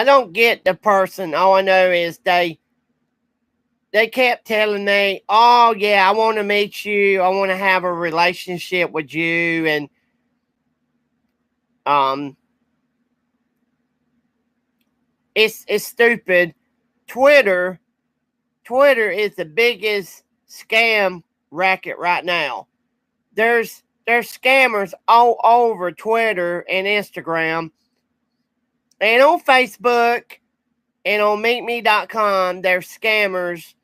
don't get the person. All I know is they kept telling me, "Oh yeah, I want to meet you. I want to have a relationship with you." And it's stupid. Twitter is the biggest scam racket right now. There's scammers all over Twitter and Instagram and on Facebook and on meetme.com. There's scammers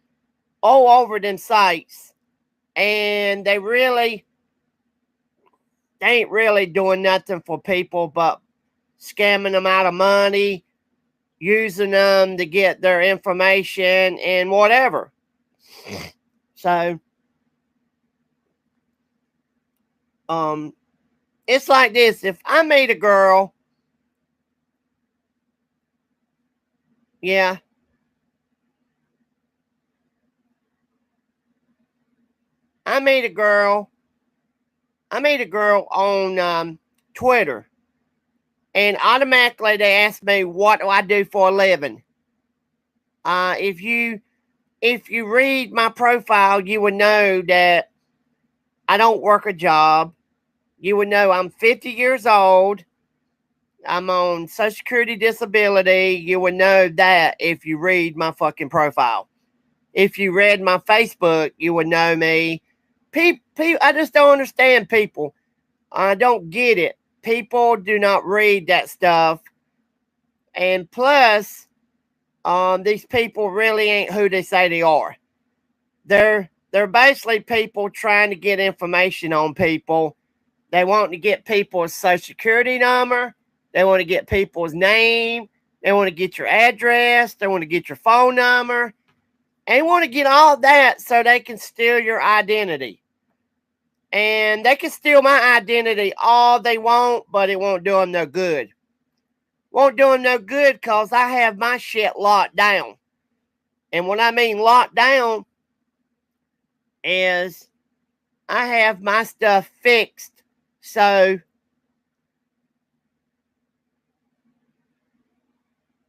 all over them sites, and they ain't really doing nothing for people but scamming them out of money, using them to get their information and whatever. So it's like this. If I meet a girl, yeah, I meet a girl on Twitter, and automatically they ask me, what do I do for a living? If you read my profile, you would know that I don't work a job. you would know I'm 50 years old. I'm on Social Security disability. You would know that if you read my fucking profile. If you read my Facebook, you would know me. I just don't understand people. I don't get it. People do not read that stuff. And plus, these people really ain't who they say they are. They're basically people trying to get information on people. They want to get people's social security number. They want to get people's name. They want to get your address. They want to get your phone number. And they want to get all that so they can steal your identity. And they can steal my identity all they want, but it won't do them no good. Won't do them no good because I have my shit locked down. And what I mean locked down is I have my stuff fixed. So,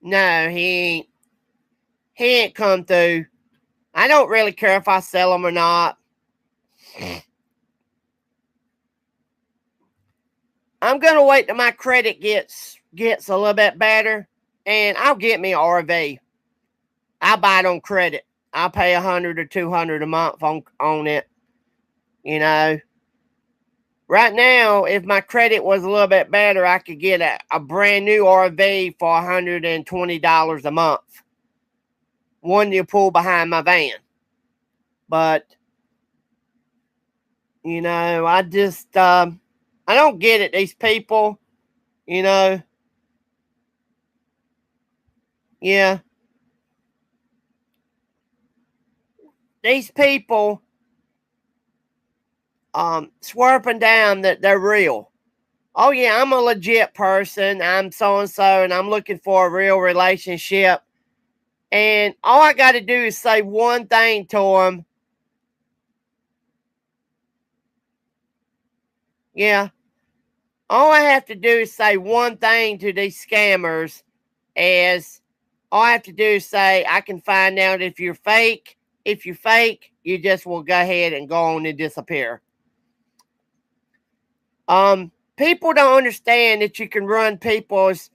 no, he ain't come through. I don't really care if I sell them or not. I'm going to wait till my credit gets a little bit better, and I'll get me an RV. I'll buy it on credit. I'll pay $100 or $200 a month on it. You know, right now, if my credit was a little bit better, I could get a brand new RV for $120 a month. One you pull behind my van. But, you know, I just, I don't get it. These people, you know, yeah. These people, swerving down that they're real. Oh, yeah, I'm a legit person. I'm so-and-so, and I'm looking for a real relationship. And all I got to do is say one thing to them. Yeah. All I have to do is say one thing to these scammers is all I have to do is say, I can find out if you're fake. If you're fake, you just will go ahead and go on and disappear. People don't understand that you can run people's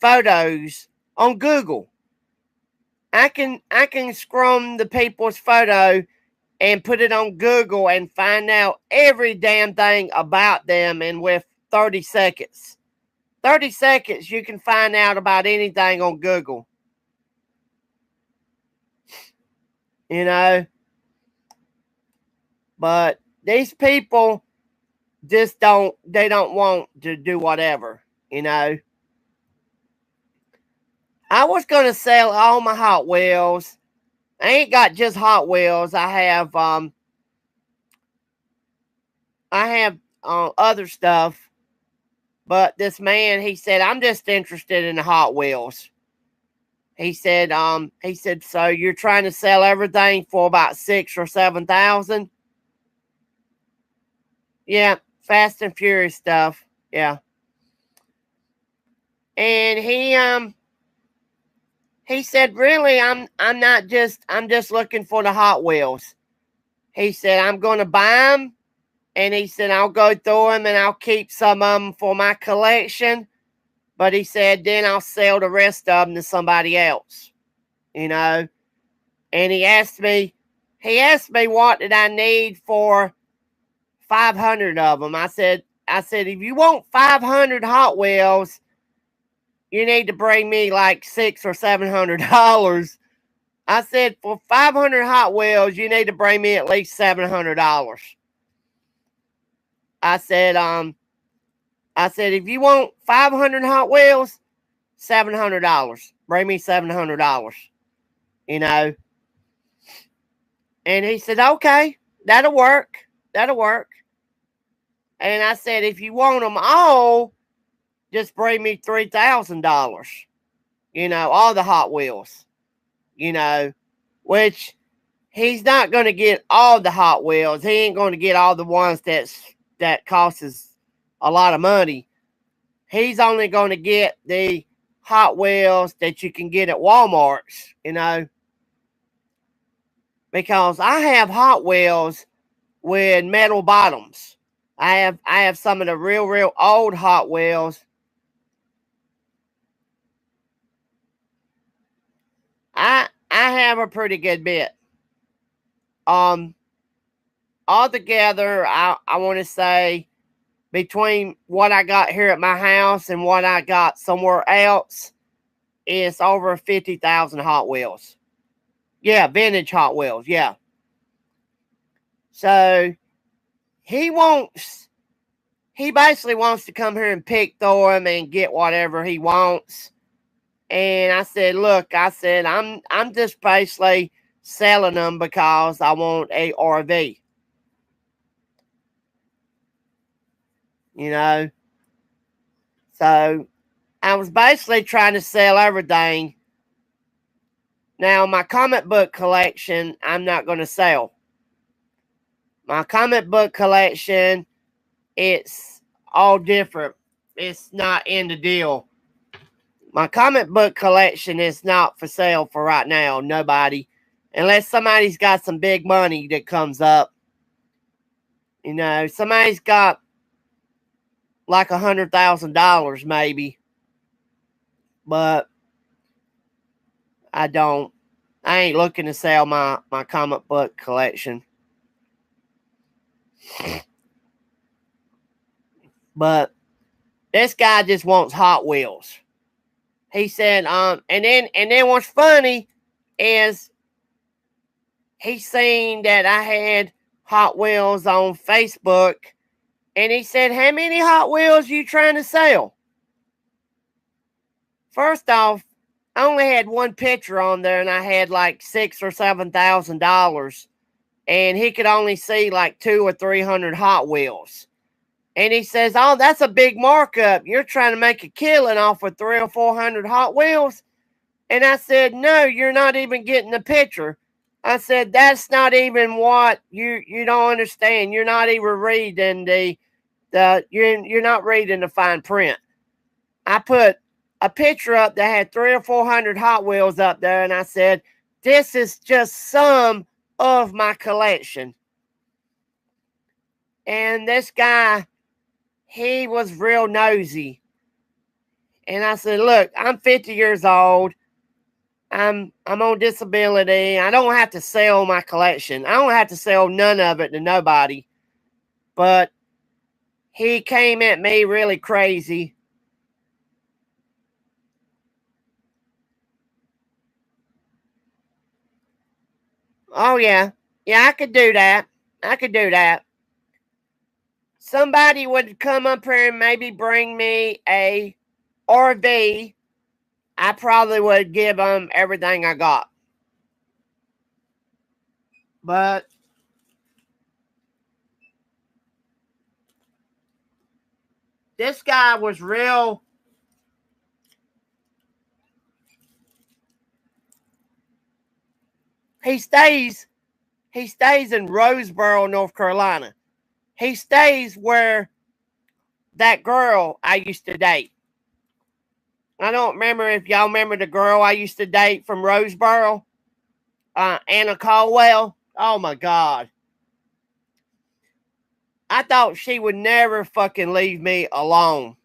photos on Google. I can scrum the people's photo and put it on Google and find out every damn thing about them, and with 30 seconds. 30 seconds, you can find out about anything on Google. You know? But these people just don't want to do whatever, you know? I was going to sell all my Hot Wheels. I ain't got just Hot Wheels. I have other stuff. But this man, he said, I'm just interested in the Hot Wheels. He said, so you're trying to sell everything for about 6,000 or 7,000? Yeah, Fast and Furious stuff. Yeah. And he said, really, I'm just looking for the Hot Wheels. He said, I'm going to buy them. And he said, I'll go through them and I'll keep some of them for my collection. But he said, then I'll sell the rest of them to somebody else. You know? And he asked me what did I need for 500 of them. I said, if you want 500 Hot Wheels, you need to bring me like $600 or $700. I said, for 500 Hot Wheels, you need to bring me at least $700. I said, if you want 500 Hot Wheels, $700. Bring me $700. You know. And he said, okay, that'll work. That'll work. And I said, if you want them all, just bring me $3,000. You know, all the Hot Wheels. You know, which he's not going to get all the Hot Wheels. He ain't going to get all the ones that costs a lot of money. He's only going to get the Hot Wheels that you can get at Walmart's, you know. Because I have Hot Wheels with metal bottoms. I have some of the real old Hot Wheels. I have a pretty good bit. Altogether, I want to say between what I got here at my house and what I got somewhere else, it's over 50,000 Hot Wheels. Yeah, vintage Hot Wheels. Yeah. So he basically wants to come here and pick through them and get whatever he wants. And I said, look, I'm just basically selling them because I want a RV. You know? So I was basically trying to sell everything. Now, my comic book collection, I'm not going to sell. My comic book collection, it's all different. It's not in the deal. My comic book collection is not for sale for right now. Nobody. Unless somebody's got some big money that comes up. You know, somebody's got like $100,000 maybe. But I don't. I ain't looking to sell my comic book collection. But this guy just wants Hot Wheels. He said, and then what's funny is he seen that I had Hot Wheels on Facebook, and he said, how many Hot Wheels you trying to sell? First off, I only had one picture on there, and I had like $6,000 or $7,000, and he could only see like 200 or 300 Hot Wheels. And he says, oh, that's a big markup. You're trying to make a killing off of 300 or 400 Hot Wheels. And I said, no, you're not even getting the picture. I said, that's not even what you don't understand. You're not even reading you're not reading the fine print. I put a picture up that had 300 or 400 Hot Wheels up there, and I said, this is just some of my collection. And this guy, he was real nosy. And I said, look, I'm 50 years old. I'm on disability. I don't have to sell my collection. I don't have to sell none of it to nobody. But he came at me really crazy. Oh, yeah. Yeah, I could do that. I could do that. Somebody would come up here and maybe bring me a RV. I probably would give them everything I got. But this guy was real. He stays in Roseboro, North Carolina. He stays where that girl I used to date. I don't remember if y'all remember the girl I used to date from Roseboro. Anna Caldwell. Oh my God. I thought she would never fucking leave me alone.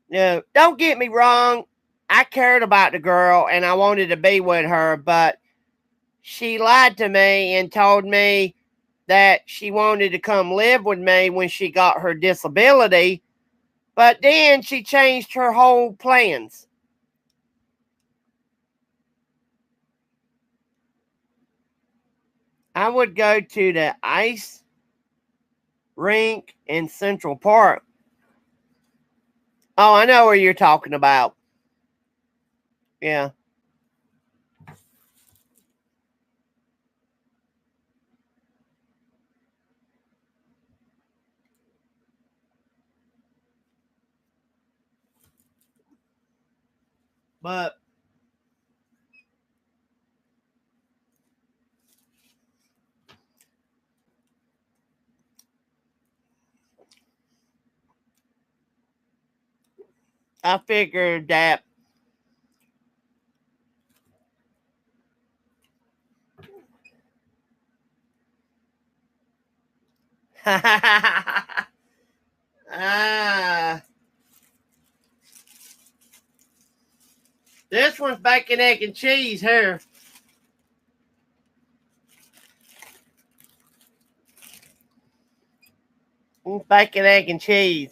No, don't get me wrong. I cared about the girl and I wanted to be with her, but she lied to me and told me that she wanted to come live with me when she got her disability, but then she changed her whole plans. I would go to the ice rink in Central Park. Oh, I know where you're talking about. Yeah. But I figured that This one's bacon, egg, and cheese here. Bacon, egg, and cheese.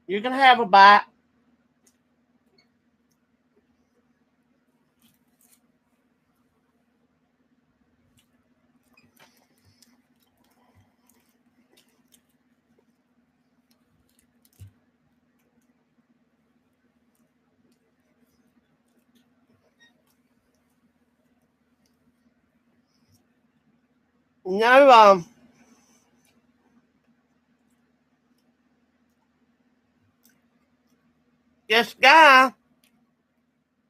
You can have a bite. No, this guy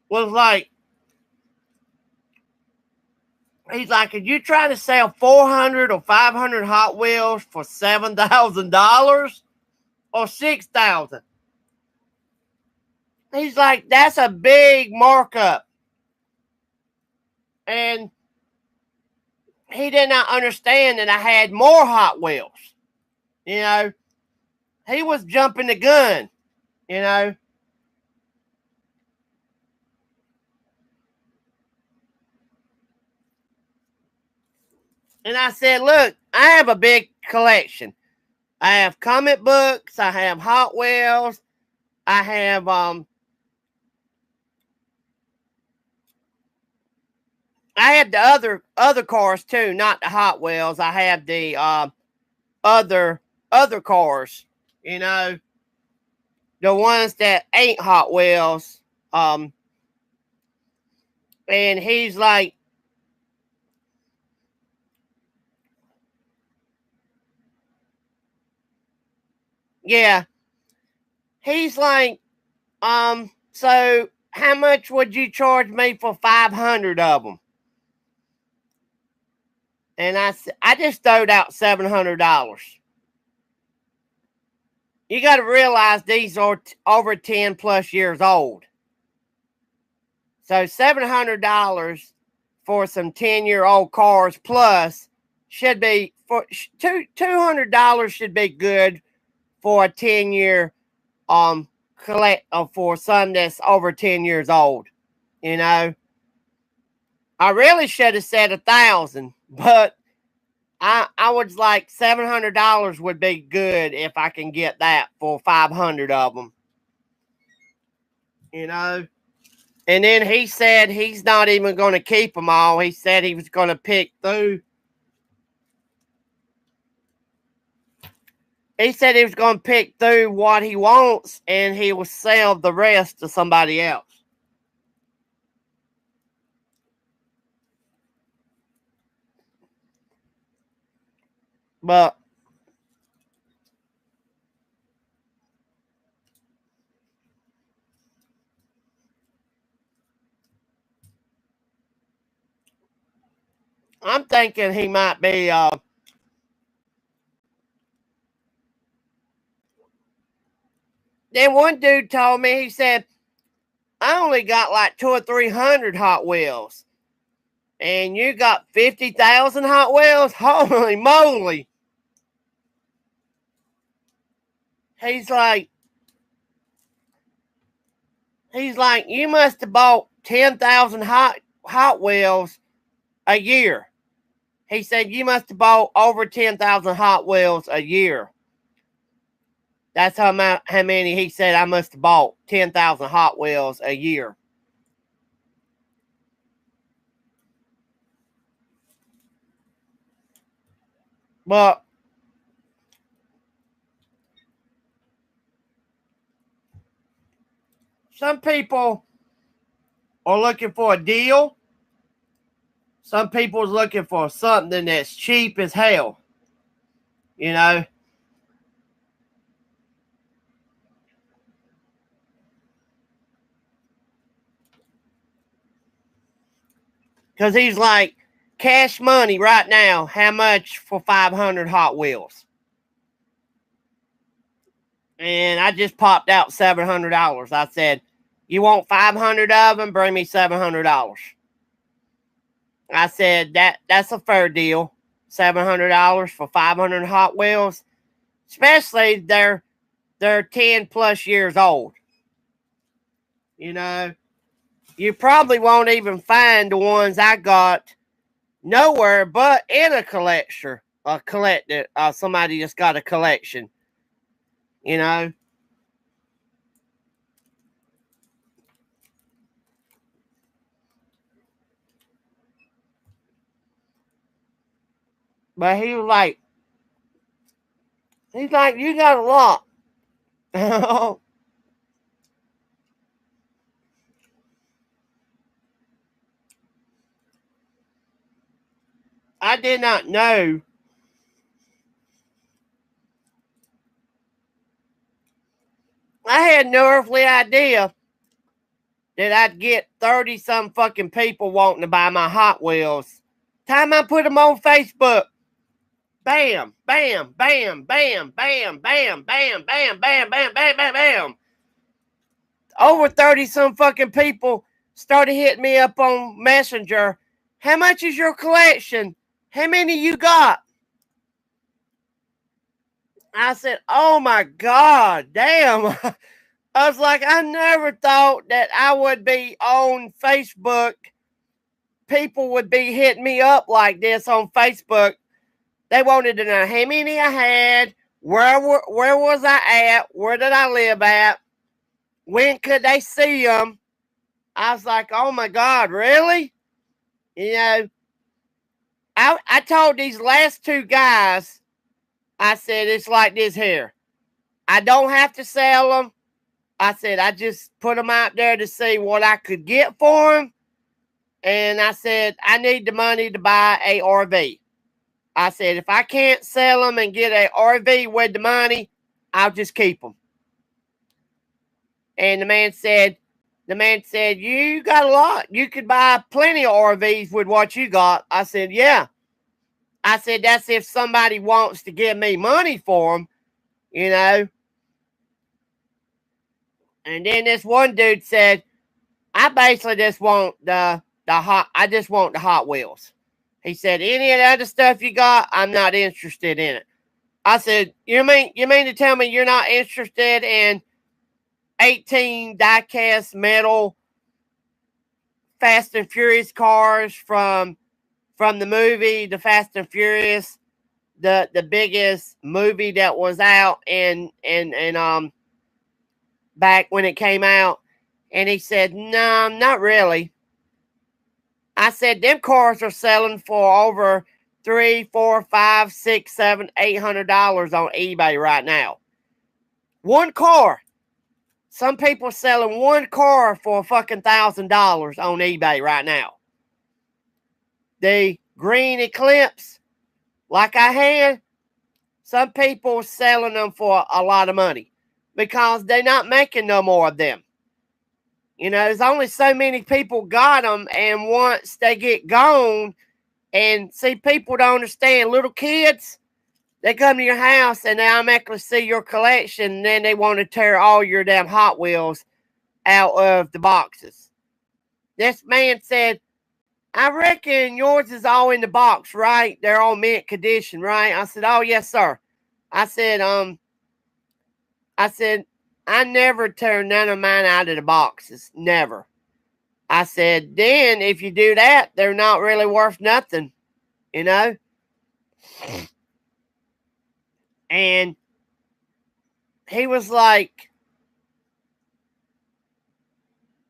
was like, he's like, are you trying to sell 400 or 500 Hot Wheels for $7,000 or $6,000? He's like, that's a big markup. And he did not understand that I had more Hot Wheels. You know, he was jumping the gun, you know. And I said, look, I have a big collection. I have comic books. I have Hot Wheels. I have the other cars too, not the Hot Wheels. I have the other cars, you know, the ones that ain't Hot Wheels. And he's like, yeah. He's like, so how much would you charge me for 500 of them? And I just throwed out $700. You got to realize these are over 10 plus years old. So $700 for some 10-year-old cars plus should be for $200 should be good for a 10-year for something that's over 10 years old. You know, I really should have said 1,000, but I was like $700 would be good if I can get that for 500 of them. You know, and then he said he's not even going to keep them all. He said he was going to pick through. He said he was going to pick through what he wants, and he will sell the rest to somebody else. But I'm thinking he might be. Then one dude told me, he said, I only got like 200 or 300 Hot Wheels. And you got 50,000 Hot Wheels? Holy moly. He's like, you must have bought 10,000 Hot Wheels a year. He said, you must have bought over 10,000 Hot Wheels a year. That's how many he said I must have bought 10,000 Hot Wheels a year. But some people are looking for a deal. Some people are looking for something that's cheap as hell. You know? Because he's like, cash money right now, how much for 500 Hot Wheels? And I just popped out $700. I said, you want 500 of them? Bring me $700. I said, that's a fair deal. $700 for 500 Hot Wheels. Especially they're 10 plus years old. You know, you probably won't even find the ones I got nowhere but in a collector. Somebody just got a collection. You know. But he's like, you got a lot. I did not know. I had no earthly idea that I'd get 30 some fucking people wanting to buy my Hot Wheels. Time I put them on Facebook, bam, bam, bam, bam, bam, bam, bam, bam, bam, bam, bam, bam, bam. Over 30 some fucking people started hitting me up on Messenger. How much is your collection? How many you got? I said, oh my God, damn. I was like, I never thought that I would be on Facebook. People would be hitting me up like this on Facebook. They wanted to know how many I had, where was I at, where did I live at, when could they see them. I was like, oh my God, really? You know, I told these last two guys, I said, it's like this here. I don't have to sell them. I said, I just put them out there to see what I could get for them. And I said, I need the money to buy a RV. I said, if I can't sell them and get a RV with the money, I'll just keep them. And the man said, you got a lot. You could buy plenty of RVs with what you got. I said, yeah. I said, that's if somebody wants to give me money for them, you know. And then this one dude said, I basically just want the Hot Wheels. He said, any of the other stuff you got, I'm not interested in it. I said, you mean to tell me you're not interested in 18 die-cast metal Fast and Furious cars from the movie The Fast and Furious, the biggest movie that was out and back when it came out? And he said, no, not really. I said, them cars are selling for over $300, $400, $500, $600, $700, $800 on eBay right now. One car. Some people are selling one car for a fucking $1,000 on eBay right now. The green Eclipse, like I had, some people are selling them for a lot of money because they're not making no more of them. You know, there's only so many people got them, and once they get gone, and see, people don't understand. Little kids, they come to your house and they automatically see your collection, and then they want to tear all your damn Hot Wheels out of the boxes. This man said, I reckon yours is all in the box, right? They're all mint condition, right? I said, oh, yes, sir. I said, I never tear none of mine out of the boxes. Never. I said, then if you do that, they're not really worth nothing, you know? And he was like,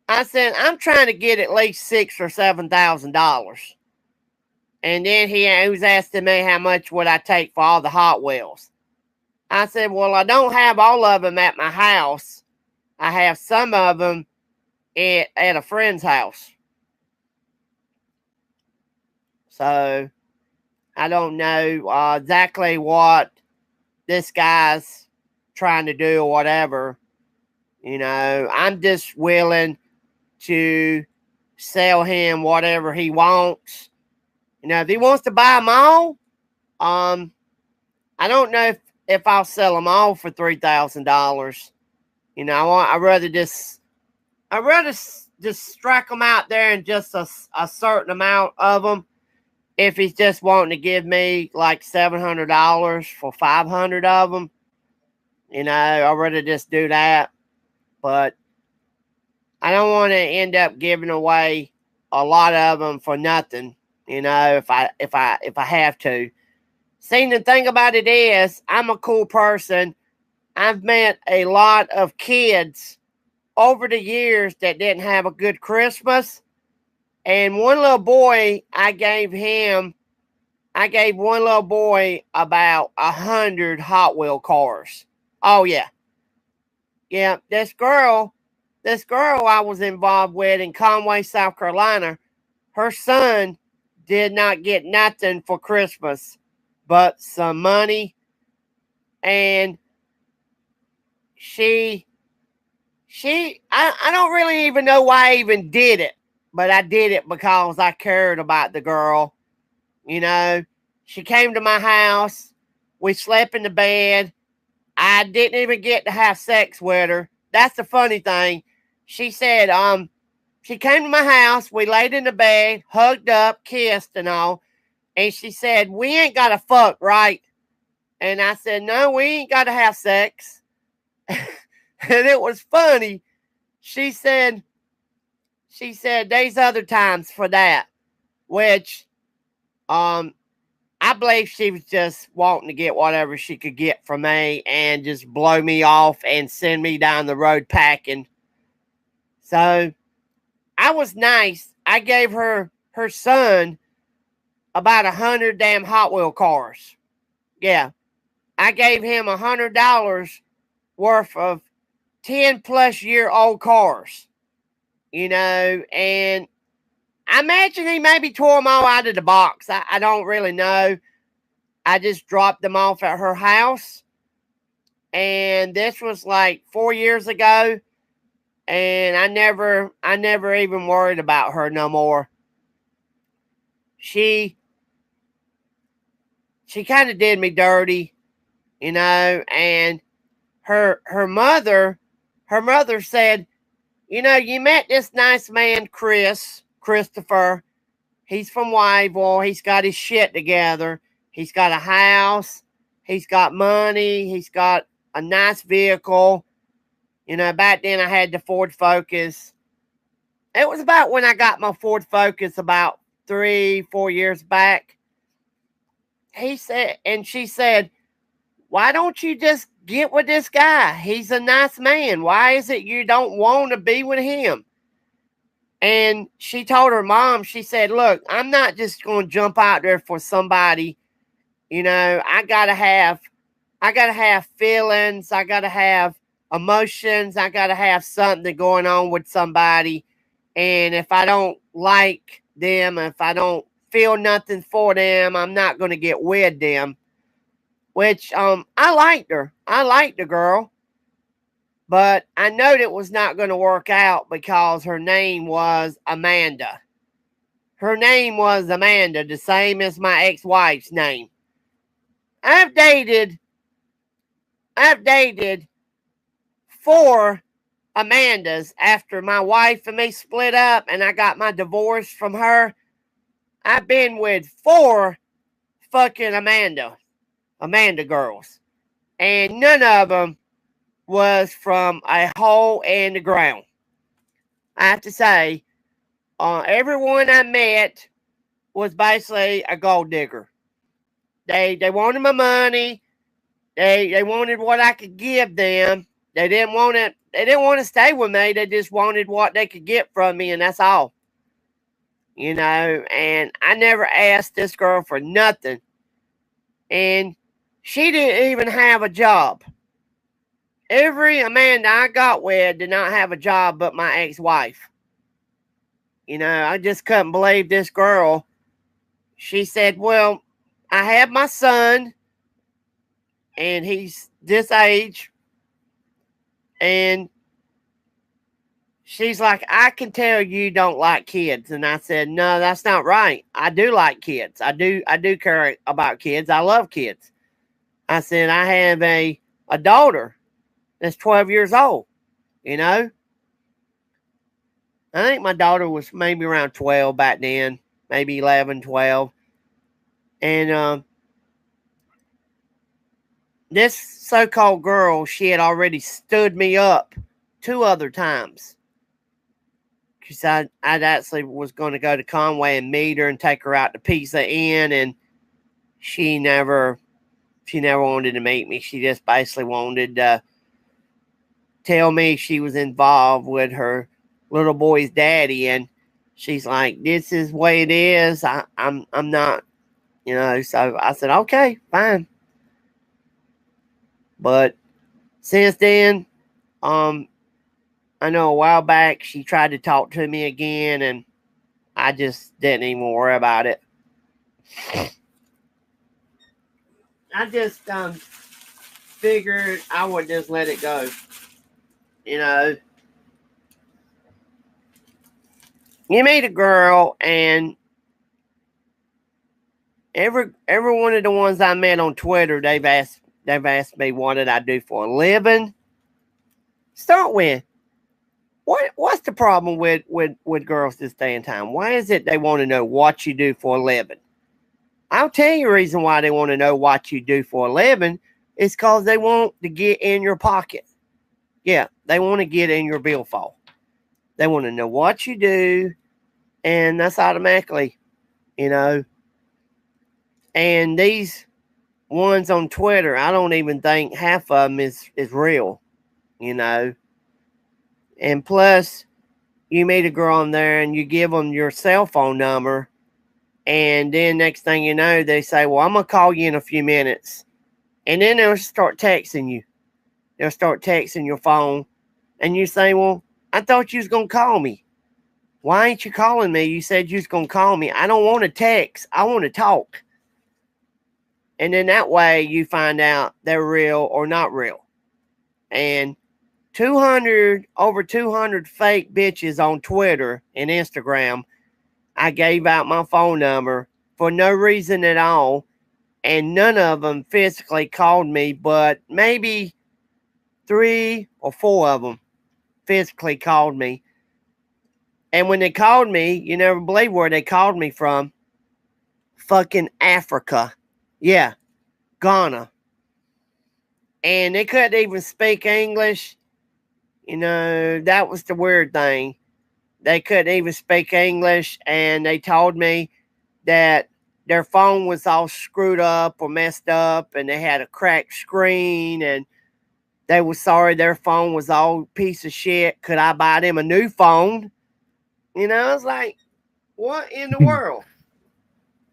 I said, I'm trying to get at least $6,000 or $7,000. And then he was asking me how much would I take for all the Hot Wheels. I said, well, I don't have all of them at my house. I have some of them at a friend's house. So I don't know exactly what this guy's trying to do or whatever. You know, I'm just willing to sell him whatever he wants. You know, if he wants to buy them all, I don't know if I'll sell them all for $3,000. You know, I'd rather just strike them out there and just a certain amount of them. If he's just wanting to give me like $700 for 500 of them, you know, I'd rather just do that. But I don't want to end up giving away a lot of them for nothing, you know, if I have to. See, the thing about it is, I'm a cool person. I've met a lot of kids over the years that didn't have a good Christmas. And one little boy, I gave one little boy about 100 Hot Wheel cars. Oh, yeah. Yeah, this girl I was involved with in Conway, South Carolina, her son did not get nothing for Christmas but some money. And I don't really even know why I even did it, but I did it because I cared about the girl. You know, she came to my house. We slept in the bed. I didn't even get to have sex with her. That's the funny thing. She said, she came to my house. We laid in the bed, hugged up, kissed and all. And she said, we ain't got to fuck, right? And I said, no, we ain't got to have sex. And it was funny. She said, there's other times for that, which, I believe she was just wanting to get whatever she could get from me and just blow me off and send me down the road packing. So I was nice. I gave her son about 100 damn Hot Wheel cars. Yeah. I gave him $100 worth of 10 plus year old cars. You know, and I imagine he maybe tore them all out of the box. I don't really know. I just dropped them off at her house. And this was like 4 years ago. And I never even worried about her no more. She kind of did me dirty, you know, and her mother said, you know, you met this nice man, Christopher. He's from Wyville. He's got his shit together. He's got a house. He's got money. He's got a nice vehicle. You know, back then I had the Ford Focus. It was about when I got my Ford Focus about 3-4 years back. He said, and she said, why don't you just get with this guy? He's a nice man. Why is it you don't want to be with him? And she told her mom, she said, look, I'm not just going to jump out there for somebody. You know, I got to have feelings. I got to have emotions. I got to have something going on with somebody. And if I don't like them, if I don't feel nothing for them, I'm not going to get with them. Which, I liked her. I liked the girl. But I knowed it was not going to work out because her name was Amanda. Her name was Amanda, the same as my ex-wife's name. I've dated 4 Amandas after my wife and me split up and I got my divorce from her. I've been with 4 fucking Amanda girls. And none of them was from a hole in the ground. I have to say, everyone I met was basically a gold digger. They wanted my money. They wanted what I could give them. They didn't want to stay with me. They just wanted what they could get from me, and that's all. You know, and I never asked this girl for nothing. And she didn't even have a job. Every Amanda I got with did not have a job but my ex-wife. You know, I just couldn't believe this girl. She said, well, I have my son, and he's this age. And she's like, I can tell you don't like kids. And I said, no, that's not right. I do like kids. I do care about kids. I love kids. I said, I have a daughter that's 12 years old, you know. I think my daughter was maybe around 12 back then, maybe 11, 12. And this so-called girl, she had already stood me up 2 other times. Because I actually was going to go to Conway and meet her and take her out to Pizza Inn, and she never wanted to meet me. She just basically wanted to tell me she was involved with her little boy's daddy, and she's like, this is the way it is. I'm not, you know. So I said, okay, fine. But since then, I know a while back she tried to talk to me again, and I just didn't even worry about it. I just figured I would just let it go. You know, you meet a girl, and every one of the ones I met on Twitter, they've asked me what did I do for a living. Start with, what's the problem with girls this day and time? Why is it they want to know what you do for a living? I'll tell you the reason why they want to know what you do for a living. It's because they want to get in your pocket. Yeah, they want to get in your billfold. They want to know what you do, and that's automatically, you know. And these ones on Twitter, I don't even think half of them is real, you know. And plus, you meet a girl on there and you give them your cell phone number, and then next thing you know, they say, well, I'm going to call you in a few minutes. And then they'll start texting you. They'll start texting your phone, and you say, well, I thought you was going to call me. Why ain't you calling me? You said you was going to call me. I don't want to text. I want to talk. And then that way you find out they're real or not real. And over 200 fake bitches on Twitter and Instagram, I gave out my phone number for no reason at all. And none of them physically called me, but maybe 3 or 4 of them physically called me. And when they called me, you never believe where they called me from. Fucking Africa. Yeah, Ghana. And they couldn't even speak English. You know, that was the weird thing. They couldn't even speak English, and they told me that their phone was all screwed up or messed up, and they had a cracked screen, and they were sorry their phone was all piece of shit. Could I buy them a new phone? You know, I was like, what in the world?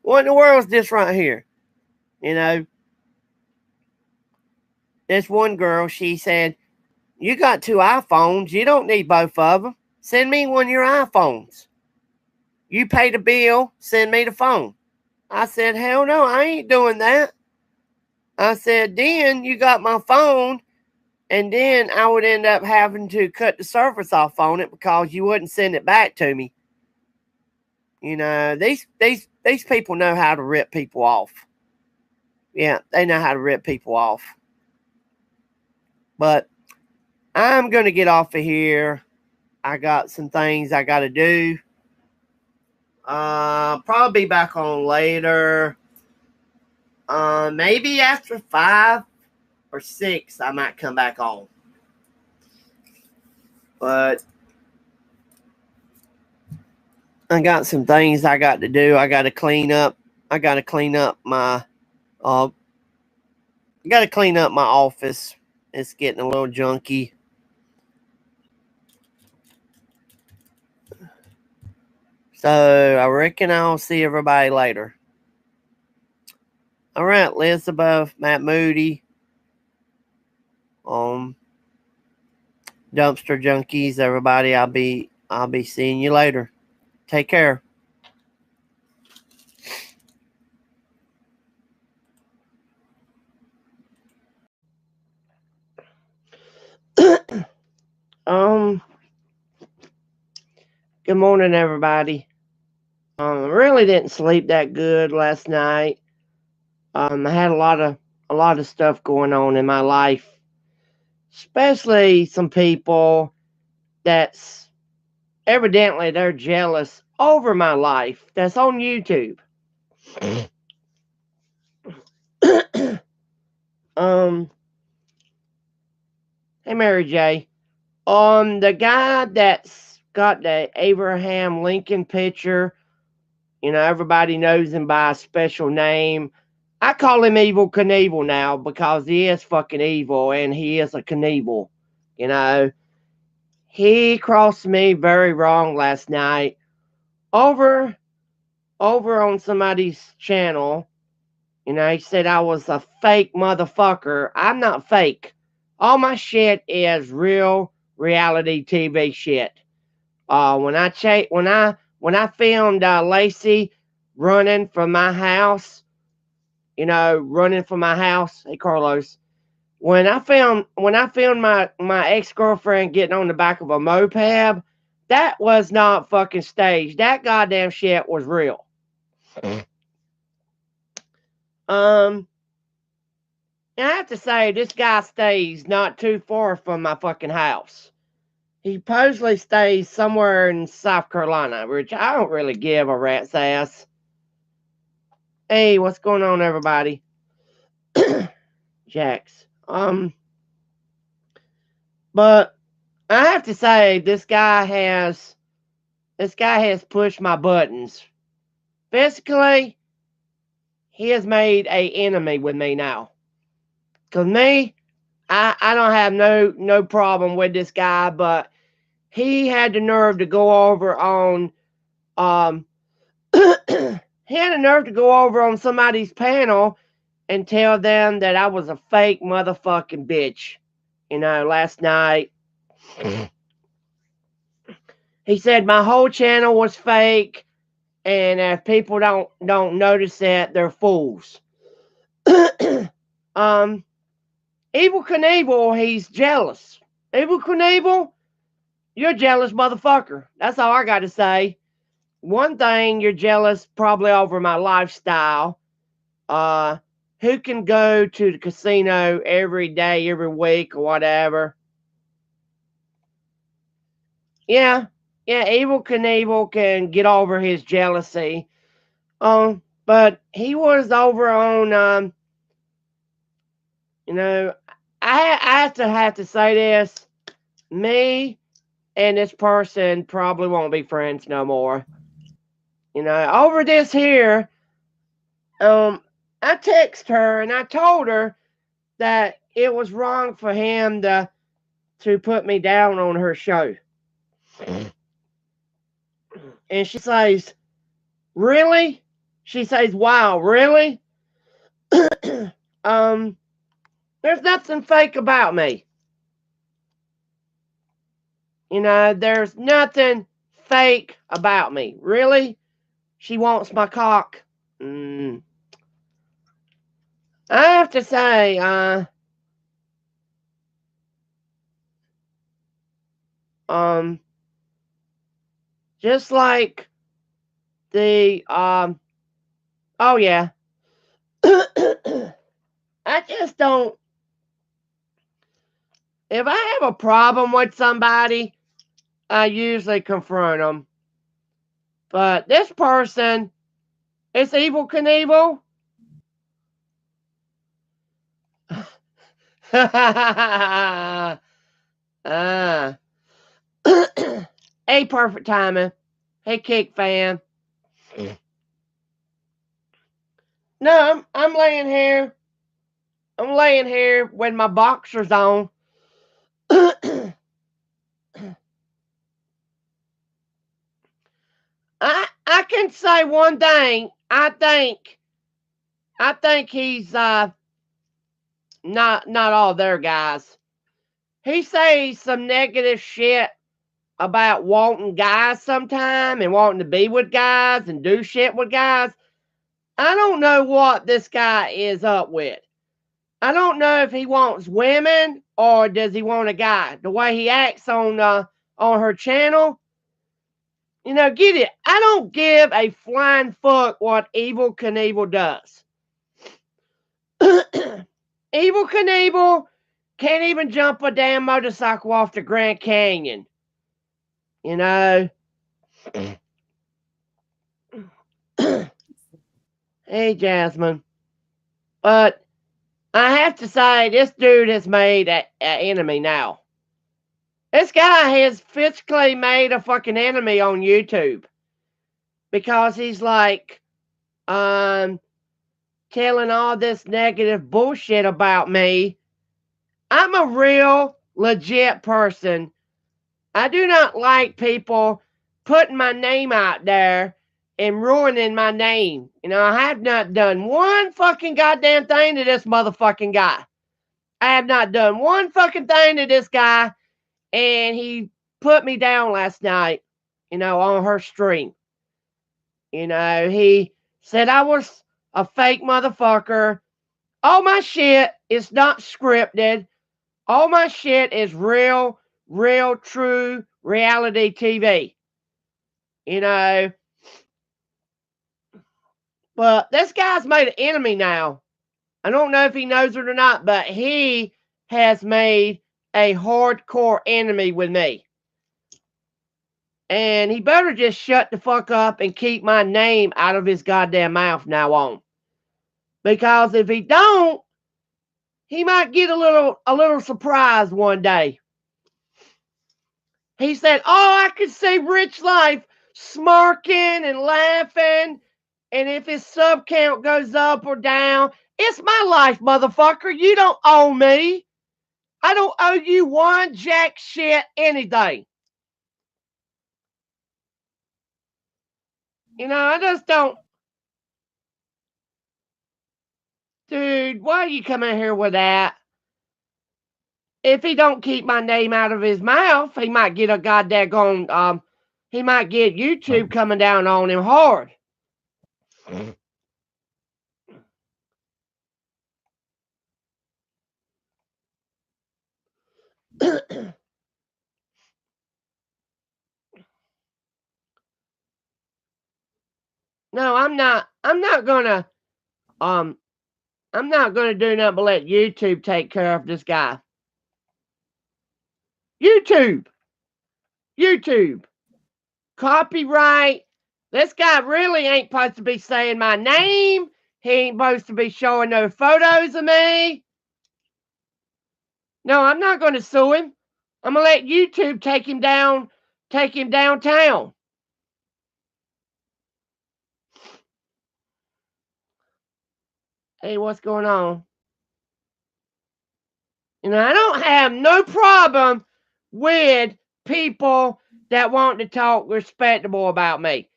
What in the world is this right here? You know, this one girl, she said, you got 2 iPhones. You don't need both of them. Send me one of your iPhones. You pay the bill, send me the phone. I said, hell no, I ain't doing that. I said, then you got my phone, and then I would end up having to cut the service off on it because you wouldn't send it back to me. You know, these people know how to rip people off. Yeah, they know how to rip people off. But I'm going to get off of here. I got some things I got to do. Probably be back on later. Maybe after 5 or 6, I might come back on. But I got some things I got to do. I got to clean up. I got to clean up my. I got to clean up my office. It's getting a little junky. So I reckon I'll see everybody later. All right, Elizabeth, Matt Moody, Dumpster Junkies, everybody. I'll be seeing you later. Take care. Good morning, everybody. I really didn't sleep that good last night. I had a lot of a lot of stuff going on in my life, especially some people that's evidently they're jealous over my life that's on YouTube. Hey Mary J. The guy that's got the Abraham Lincoln picture, you know, everybody knows him by a special name. I call him Evil Knievel now because he is fucking evil and he is a Knievel. You know, he crossed me very wrong last night over on somebody's channel. You know, he said I was a fake motherfucker. I'm not fake. All my shit is real reality TV shit. When I filmed Lacey running from my house, you know, running from my house. Hey Carlos, when I filmed my ex-girlfriend getting on the back of a moped, that was not fucking staged. That goddamn shit was real. And I have to say, this guy stays not too far from my fucking house. He supposedly stays somewhere in South Carolina, which I don't really give a rat's ass. Hey, what's going on, everybody? Jax. But I have to say, this guy has pushed my buttons. Basically, he has made an enemy with me now. Cause me, I don't have no problem with this guy, but he had the nerve to go over on he had the nerve to go over on somebody's panel and tell them that I was a fake motherfucking bitch. You know, last night. He said my whole channel was fake, and if people don't notice that, they're fools. Evil Knievel, he's jealous. Evil Knievel, you're a jealous motherfucker. That's all I got to say. One thing, you're jealous probably over my lifestyle. Who can go to the casino every day, every week, or whatever? Yeah, Evil Knievel can get over his jealousy. But he was over on, you know, I have to say this. Me and this person probably won't be friends no more. You know, over this here, I texted her and I told her that it was wrong for him to put me down on her show. And she says, really? She says, wow, really? There's nothing fake about me. You know, there's nothing fake about me. Really? She wants my cock. I have to say, just like the, oh yeah. I just don't, if I have a problem with somebody, I usually confront them. But this person, it's Evil Knievel. Hey, perfect timing. Hey, Kick fan. No, I'm laying here. I'm laying here with my boxers on. I can say one thing. I think he's not all there, guys. He says some negative shit about wanting guys sometime and wanting to be with guys and do shit with guys. I don't know what this guy is up with. I don't know if he wants women or does he want a guy. The way he acts on her channel, you know, get it. I don't give a flying fuck what Evil Knievel does. Evil Knievel can't even jump a damn motorcycle off the Grand Canyon. You know? Hey, Jasmine. But I have to say, this dude has made an enemy now. This guy has physically made a fucking enemy on YouTube. Because he's like, telling all this negative bullshit about me. I'm a real, legit person. I do not like people putting my name out there and ruining my name. You know, I have not done one fucking goddamn thing to this motherfucking guy. I have not done one fucking thing to this guy, and he put me down last night, you know, on her stream. You know, he said I was a fake motherfucker. All my shit is not scripted. All my shit is real, true reality TV. You know, but this guy's made an enemy now. I don't know if he knows it or not, but he has made a hardcore enemy with me. And he better just shut the fuck up and keep my name out of his goddamn mouth now on. Because if he don't, he might get a little surprise one day. He said, "Oh, I could see Rich Life smirking and laughing, and if his sub count goes up or down, it's my life, motherfucker. You don't owe me. I don't owe you one jack shit anything." You know, I just don't. Dude, why are you coming here with that? If he don't keep my name out of his mouth, he might get a goddamn he might get YouTube coming down on him hard. No, I'm not gonna I'm not gonna do nothing but let YouTube take care of this guy. YouTube. Copyright. This guy really ain't supposed to be saying my name. He ain't supposed to be showing no photos of me. No, I'm not gonna sue him. I'm gonna let YouTube take him downtown. Hey, what's going on? You know, I don't have no problem with people that want to talk respectable about me.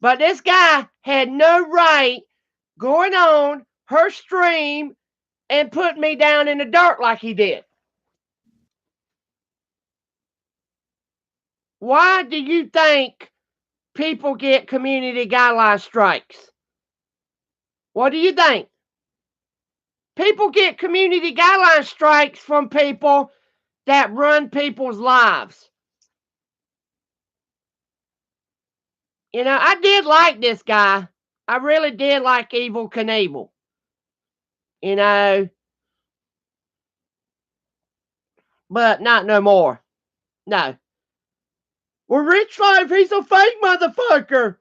But this guy had no right going on her stream and putting me down in the dirt like he did. Why do you think people get community guideline strikes? What do you think? People get community guideline strikes from people that run people's lives. You know, I did like this guy. I really did like Evil Knievel. You know, but not no more. No. Well, Rich Life, he's a fake motherfucker.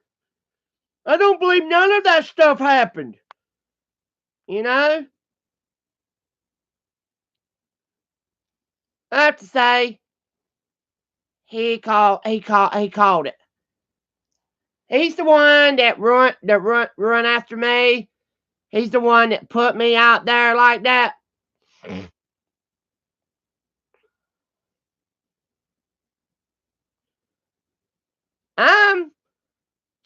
I don't believe none of that stuff happened. You know? I have to say, he called it. He's the one that run after me. He's the one that put me out there like that. I'm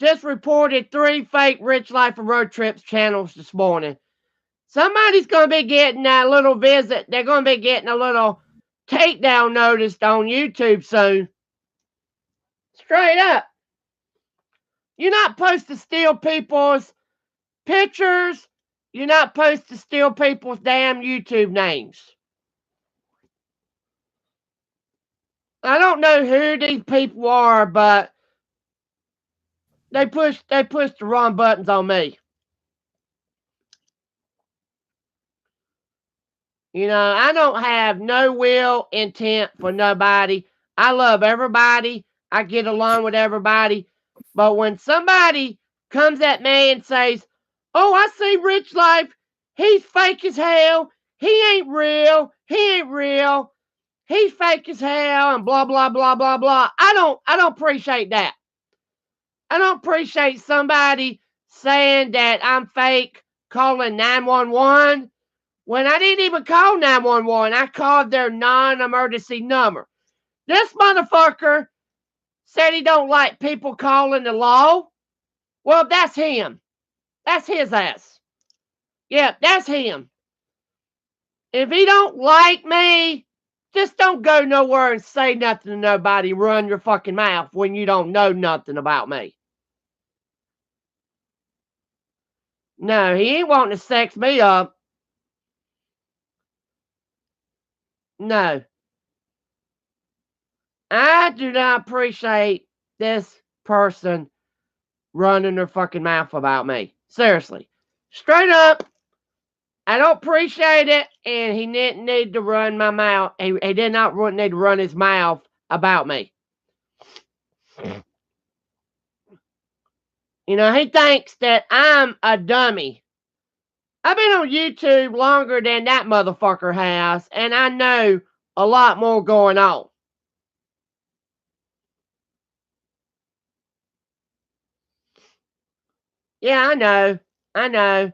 just reported 3 fake Rich Life and Road Trips channels this morning. Somebody's going to be getting a little visit. They're going to be getting a little takedown noticed on YouTube soon. Straight up. You're not supposed to steal people's pictures. You're not supposed to steal people's damn YouTube names. I don't know who these people are, but they pushed the wrong buttons on me. You know, I don't have no will intent for nobody. I love everybody. I get along with everybody. But when somebody comes at me and says, "Oh, I see Rich Life. He's fake as hell. He ain't real. He ain't real. He's fake as hell," and blah blah blah blah blah. I don't appreciate that. I don't appreciate somebody saying that I'm fake calling 911 when I didn't even call 911. I called their non-emergency number. This motherfucker said he don't like people calling the law. Well, that's him. That's his ass. Yeah, that's him. If he don't like me, just don't go nowhere and say nothing to nobody. Run your fucking mouth when you don't know nothing about me. No, he ain't wanting to sex me up. No. I do not appreciate this person running their fucking mouth about me. Seriously. Straight up. I don't appreciate it, and he didn't need to run my mouth. He did not need to run his mouth about me. You know, he thinks that I'm a dummy. I've been on YouTube longer than that motherfucker has, and I know a lot more going on. Yeah, I know. I know.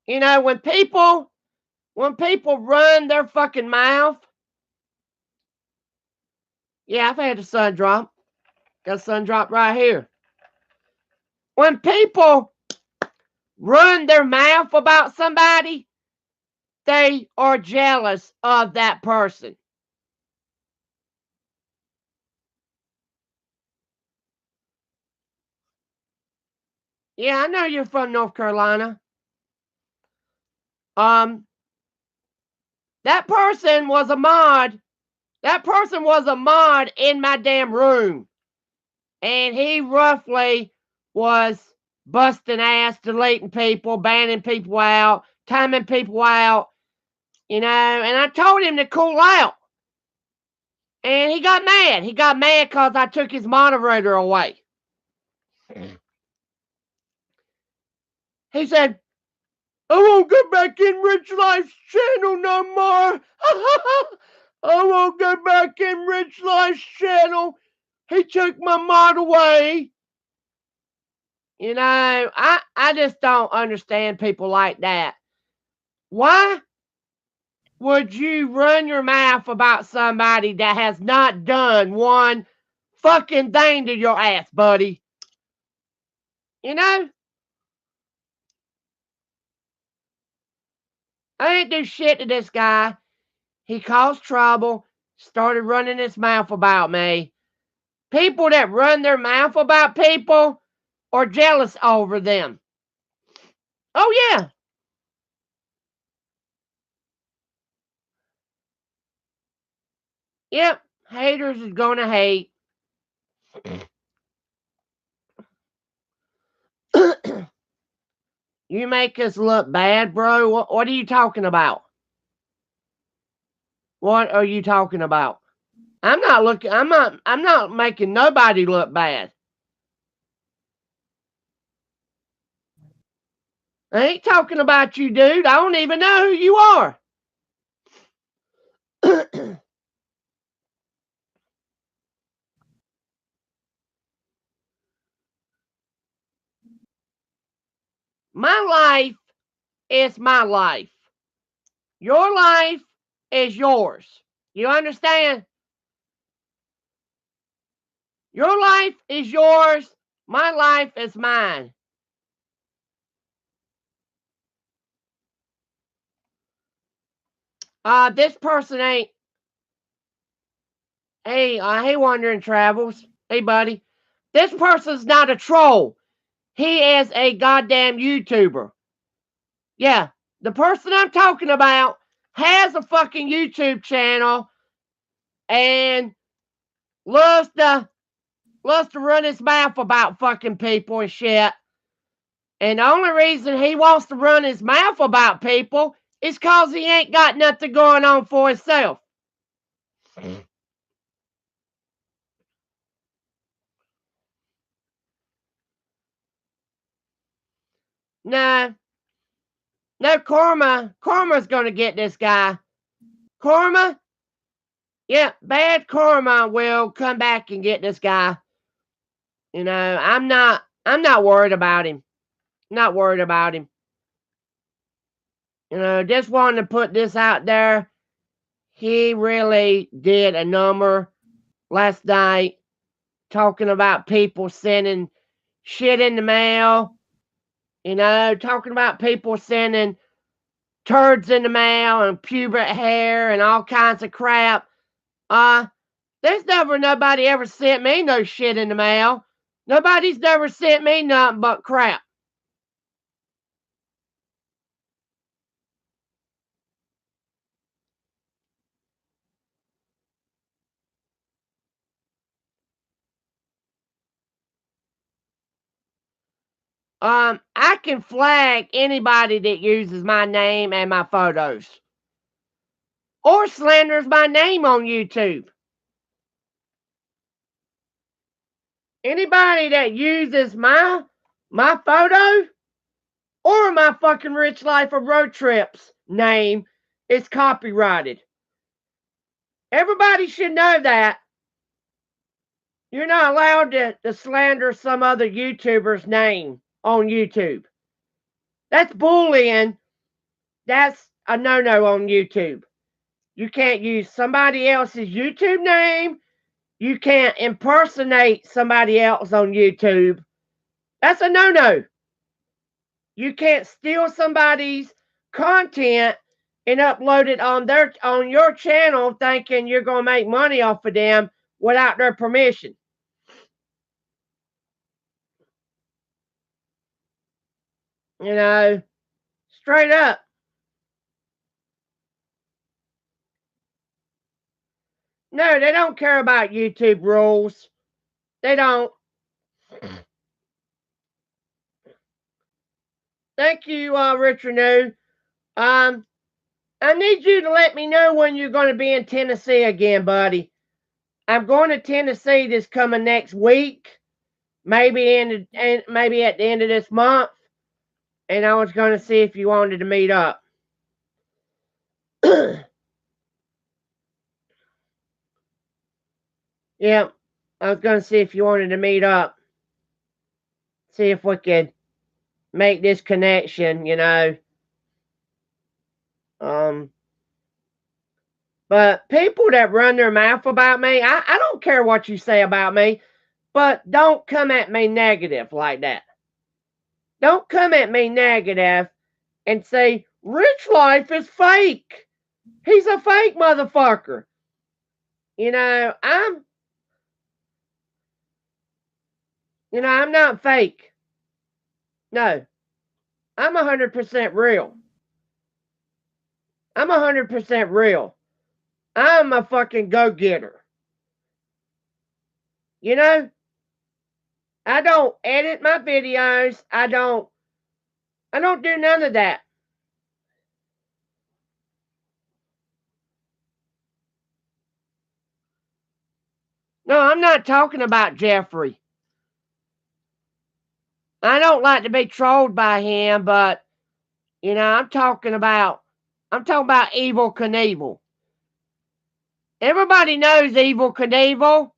You know, when people run their fucking mouth. Yeah, I've had a sun drop. Got a sun drop right here. When people run their mouth about somebody, they are jealous of that person. Yeah, I know you're from North Carolina. That person was a mod. That person was a mod in my damn room. And he roughly was busting ass, deleting people, banning people out, timing people out, you know, and I told him to cool out. And he got mad. He got mad because I took his moderator away. He said, "I won't get back in Rich Life's channel no more. I won't get back in Rich Life's channel. He took my mod away." You know, I just don't understand people like that. Why would you run your mouth about somebody that has not done one fucking thing to your ass, buddy? You know? I didn't do shit to this guy. He caused trouble, started running his mouth about me. People that run their mouth about people are jealous over them. Oh, yeah. Yep. Haters is gonna hate. You make us look bad, bro. What are you talking about? What are you talking about? I'm not making nobody look bad. I ain't talking about you, dude. I don't even know who you are. My life is my life. Your life is yours. You understand? Your life is yours. My life is mine. This person ain't. Hey, Wandering Travels. Hey, buddy. This person's not a troll. He is a goddamn YouTuber. Yeah, the person I'm talking about has a fucking YouTube channel and loves to run his mouth about fucking people and shit. And the only reason he wants to run his mouth about people is because he ain't got nothing going on for himself. No, Karma's gonna get this guy. Karma, yeah, bad karma will come back and get this guy. I'm not worried about him. Not worried about him. Just wanted to put this out there. He really did a number last night talking about people sending shit in the mail. Talking about people sending turds in the mail and pubic hair and all kinds of crap. There's never nobody ever sent me no shit in the mail. Nobody's never sent me nothing but crap. I can flag anybody that uses my name and my photos or slanders my name on YouTube. Anybody that uses my photo or my fucking Rich Life of Road Trips name is copyrighted. Everybody should know that. You're not allowed to slander some other YouTuber's name on YouTube. That's bullying. That's a no-no on YouTube. You can't use somebody else's YouTube name. You can't impersonate somebody else on YouTube. That's a no-no. You can't steal somebody's content and upload it on your channel thinking you're going to make money off of them without their permission. Straight up. No, they don't care about YouTube rules. They don't. Thank you, Richard New. I need you to let me know when you're going to be in Tennessee again, buddy. I'm going to Tennessee this coming next week, maybe maybe at the end of this month, and I was going to see if you wanted to meet up. Yeah, I was going to see if you wanted to meet up, see if we could make this connection, But people that run their mouth about me, I don't care what you say about me, but don't come at me negative like that. Don't come at me negative and say, Rich Life is fake. He's a fake motherfucker. I'm not fake. No, I'm 100% real. I'm 100% real. I'm a fucking go-getter. I don't edit my videos. I don't do none of that. No, I'm not talking about Jeffrey. I don't like to be trolled by him, but I'm talking about Evil Knievel. Everybody knows Evil Knievel.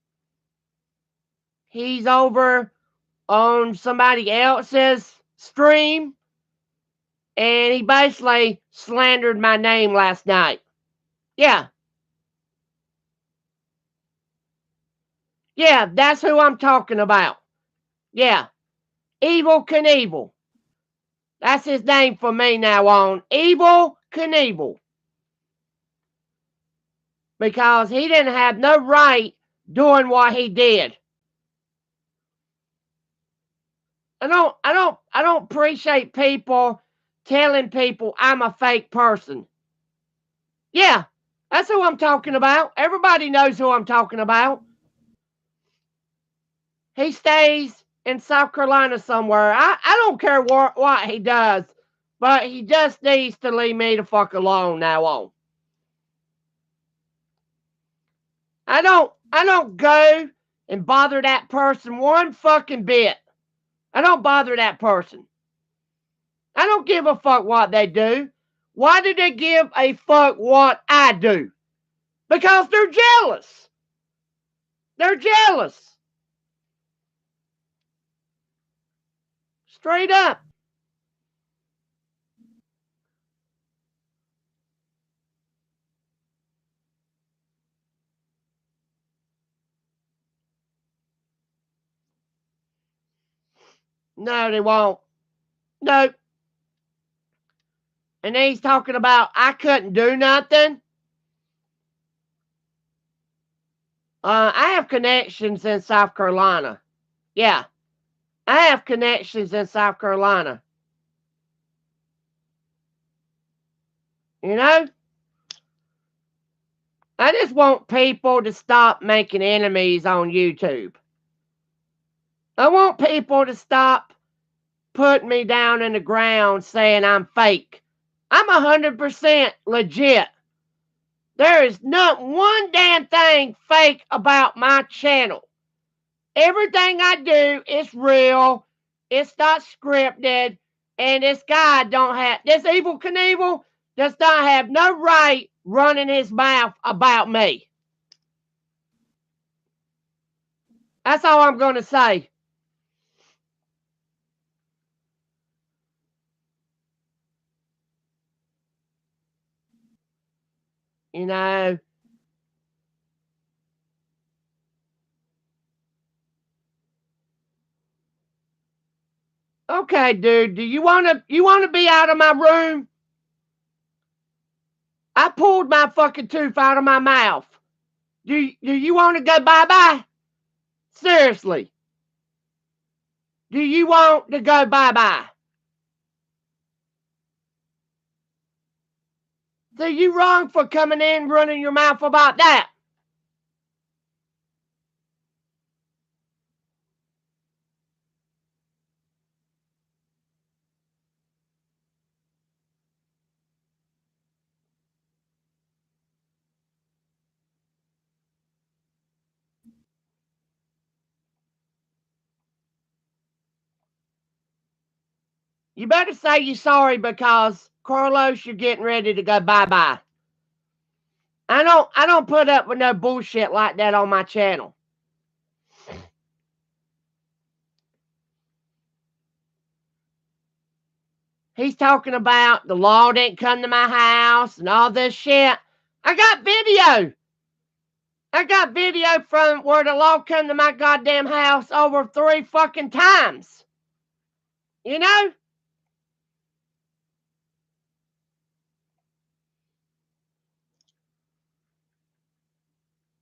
He's over on somebody else's stream, and he basically slandered my name last night. Yeah. Yeah, that's who I'm talking about. Yeah. Evil Knievel. That's his name from me now on. Evil Knievel. Because he didn't have no right doing what he did. I don't appreciate people telling people I'm a fake person. Yeah, that's who I'm talking about. Everybody knows who I'm talking about. He stays in South Carolina somewhere. I don't care what he does, but he just needs to leave me the fuck alone now on. I don't go and bother that person one fucking bit. I don't bother that person. I don't give a fuck what they do. Why do they give a fuck what I do? Because they're jealous. They're jealous. Straight up. No, they won't. Nope. And he's talking about I couldn't do nothing. I have connections in South Carolina. Yeah, I have connections in South Carolina. You know? I just want people to stop making enemies on YouTube. I want people to stop putting me down in the ground saying I'm fake. I'm 100% legit. There is not one damn thing fake about my channel. Everything I do is real. It's not scripted. And this guy this Evil Knievel does not have no right running his mouth about me. That's all I'm going to say. You know. Okay, dude, do you want to be out of my room? I pulled my fucking tooth out of my mouth. Do you want to go bye-bye? Seriously. Do you want to go bye-bye? So you wrong for coming in running your mouth about that. You better say you're sorry because, Carlos, you're getting ready to go bye-bye. I don't put up with no bullshit like that on my channel. He's talking about the law didn't come to my house and all this shit. I got video. I got video from where the law come to my goddamn house over 3 fucking times. You know?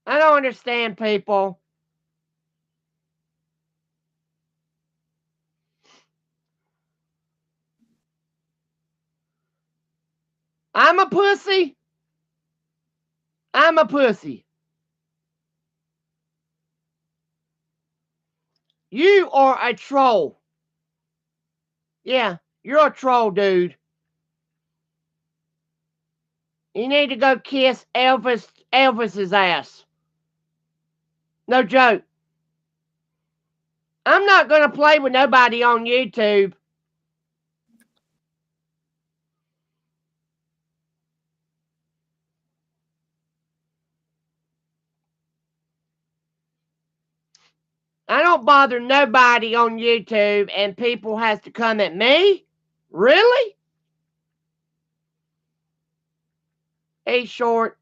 I don't understand people. I'm a pussy. I'm a pussy. You are a troll. Yeah, you're a troll, dude. You need to go kiss Elvis's ass. No joke. I'm not going to play with nobody on YouTube. I don't bother nobody on YouTube and people has to come at me? Really? Hey, short.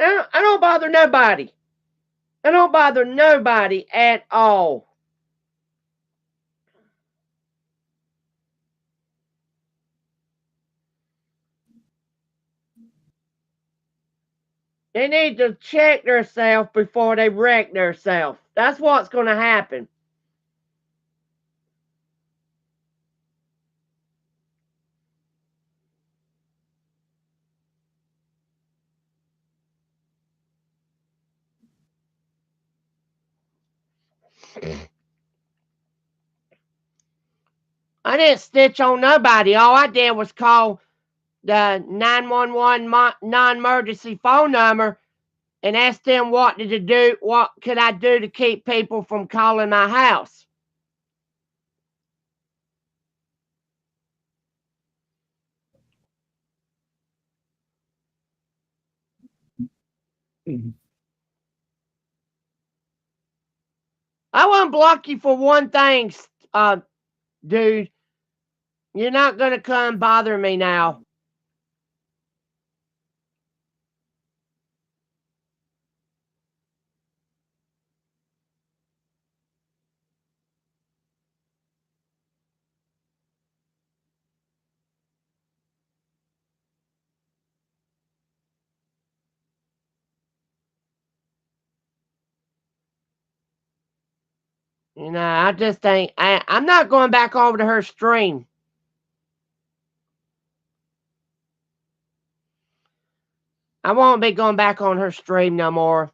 I don't bother nobody. I don't bother nobody at all. They need to check themselves before they wreck themselves. That's what's going to happen. I didn't snitch on nobody. All I did was call the 911 non-emergency phone number and ask them what could I do to keep people from calling my house. I won't block you for one thing, dude. You're not gonna come bother me now. I just ain't. I'm not going back over to her stream. I won't be going back on her stream no more.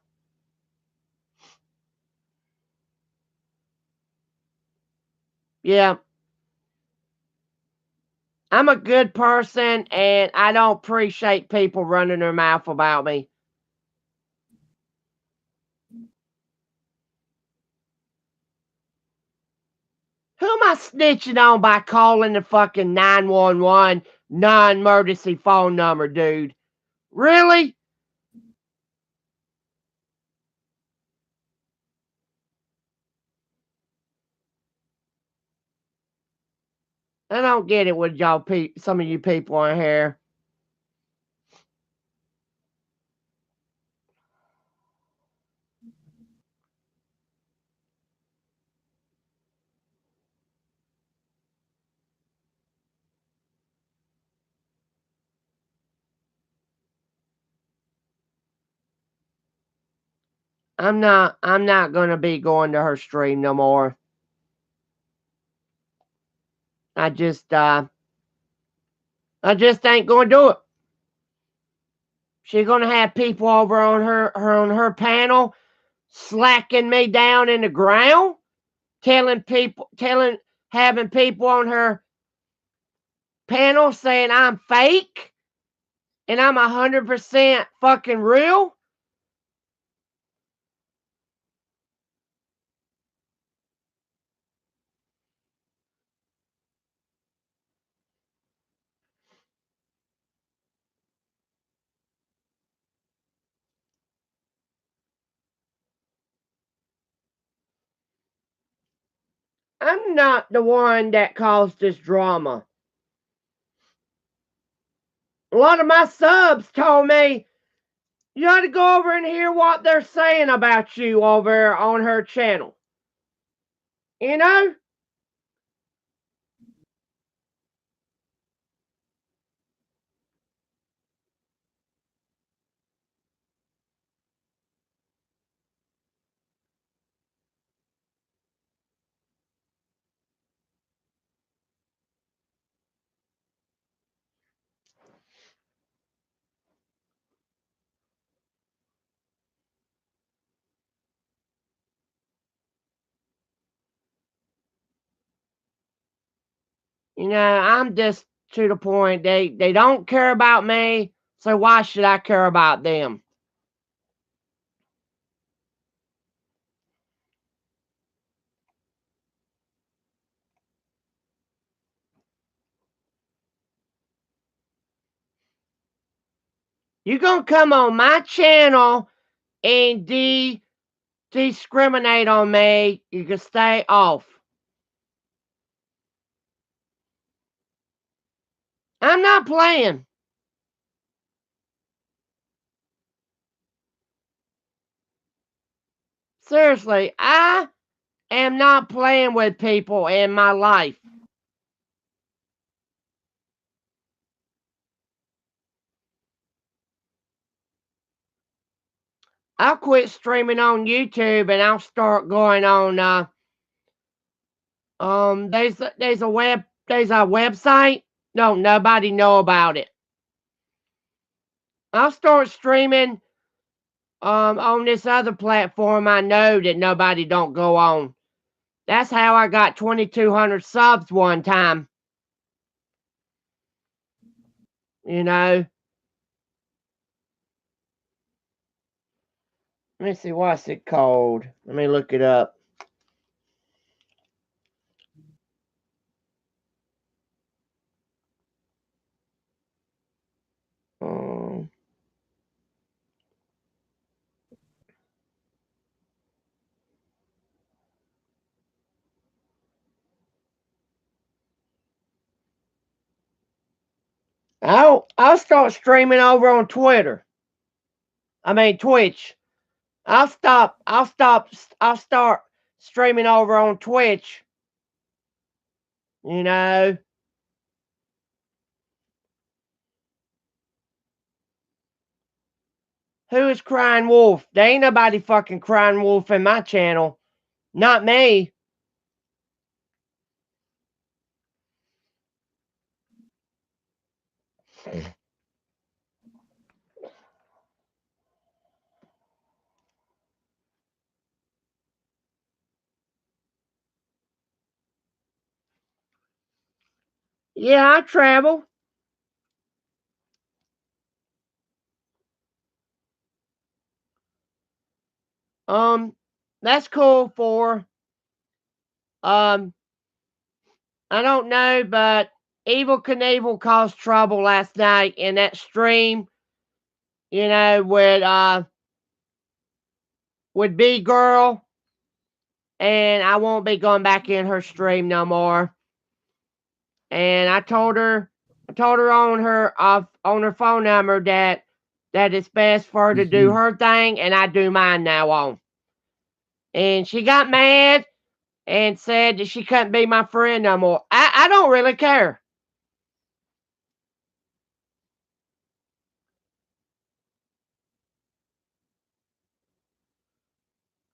Yeah. I'm a good person, and I don't appreciate people running their mouth about me. Who am I snitching on by calling the fucking 911 non-emergency phone number, dude? Really? I don't get it with y'all some of you people on here. I'm not gonna be going to her stream no more. I just ain't gonna do it. She's gonna have people over on her panel slacking me down in the ground, having people on her panel saying I'm fake and I'm 100% fucking real. I'm not the one that caused this drama. A lot of my subs told me you ought to go over and hear what they're saying about you over on her channel. You know? I'm just to the point. They don't care about me, so why should I care about them? You gonna come on my channel and discriminate on me, you can stay off. I'm not playing. Seriously, I am not playing with people in my life. I'll quit streaming on YouTube and I'll start going on there's a website. Don't nobody know about it. I'll start streaming on this other platform I know that nobody don't go on. That's how I got 2,200 subs one time. You know. Let me see, what's it called? Let me look it up. Um, I'll start streaming over on Twitter. I mean Twitch. I'll start streaming over on Twitch. You know. Who is crying wolf? There ain't nobody fucking crying wolf in my channel. Not me. Yeah, I travel. That's cool for I don't know, but Evil Knievel caused trouble last night in that stream, you know, with B Girl, and I won't be going back in her stream no more. And I told her on her phone number that it's best for her to do her thing and I do mine now on. And she got mad and said that she couldn't be my friend no more. I don't really care.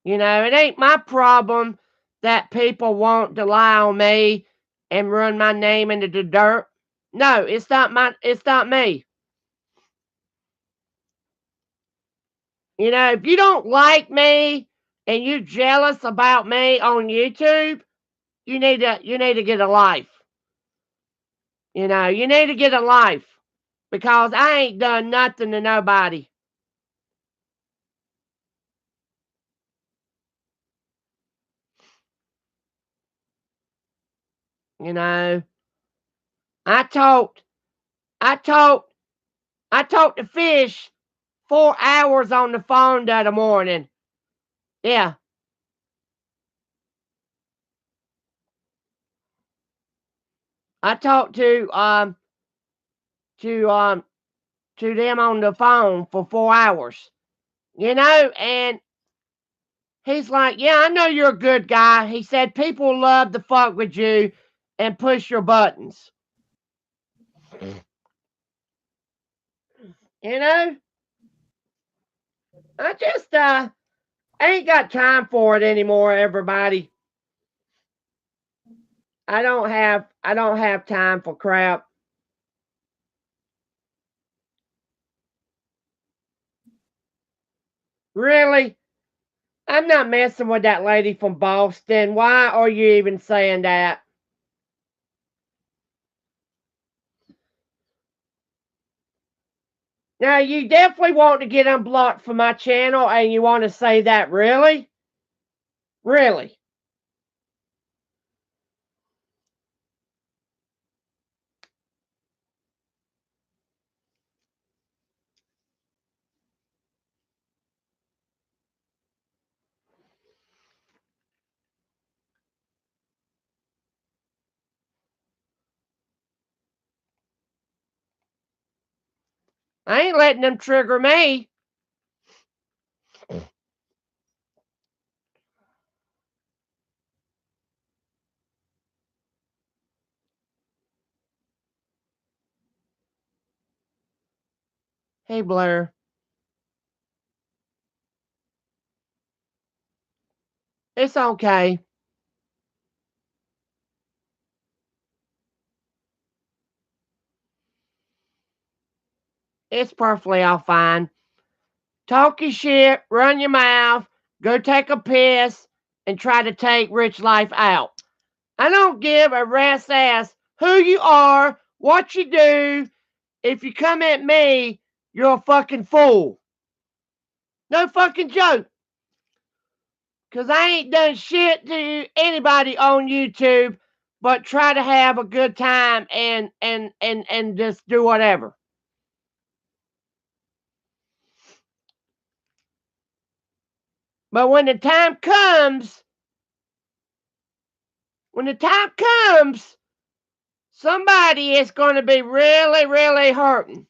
You know, it ain't my problem that people want to lie on me and run my name into the dirt. No, it's not me. You know, if you don't like me and you jealous about me on YouTube, you need to get a life. You know, you need to get a life because I ain't done nothing to nobody. You know, I talked to fish 4 hours on the phone the other morning. Yeah. I talked to them on the phone for 4 hours. You know, and he's like, "Yeah, I know you're a good guy." He said, "People love to fuck with you and push your buttons." You know? I just ain't got time for it anymore, everybody. I don't have time for crap. Really? I'm not messing with that lady from Boston. Why are you even saying that? Now, you definitely want to get unblocked from my channel and you want to say that, really? Really? I ain't letting them trigger me. Hey, Blair. It's okay. It's perfectly all fine. Talk your shit, run your mouth, go take a piss, and try to take Rich Life out. I don't give a rat's ass who you are, what you do. If you come at me, you're a fucking fool. No fucking joke. Because I ain't done shit to anybody on YouTube but try to have a good time and just do whatever. But when the time comes, somebody is going to be really, really hurting.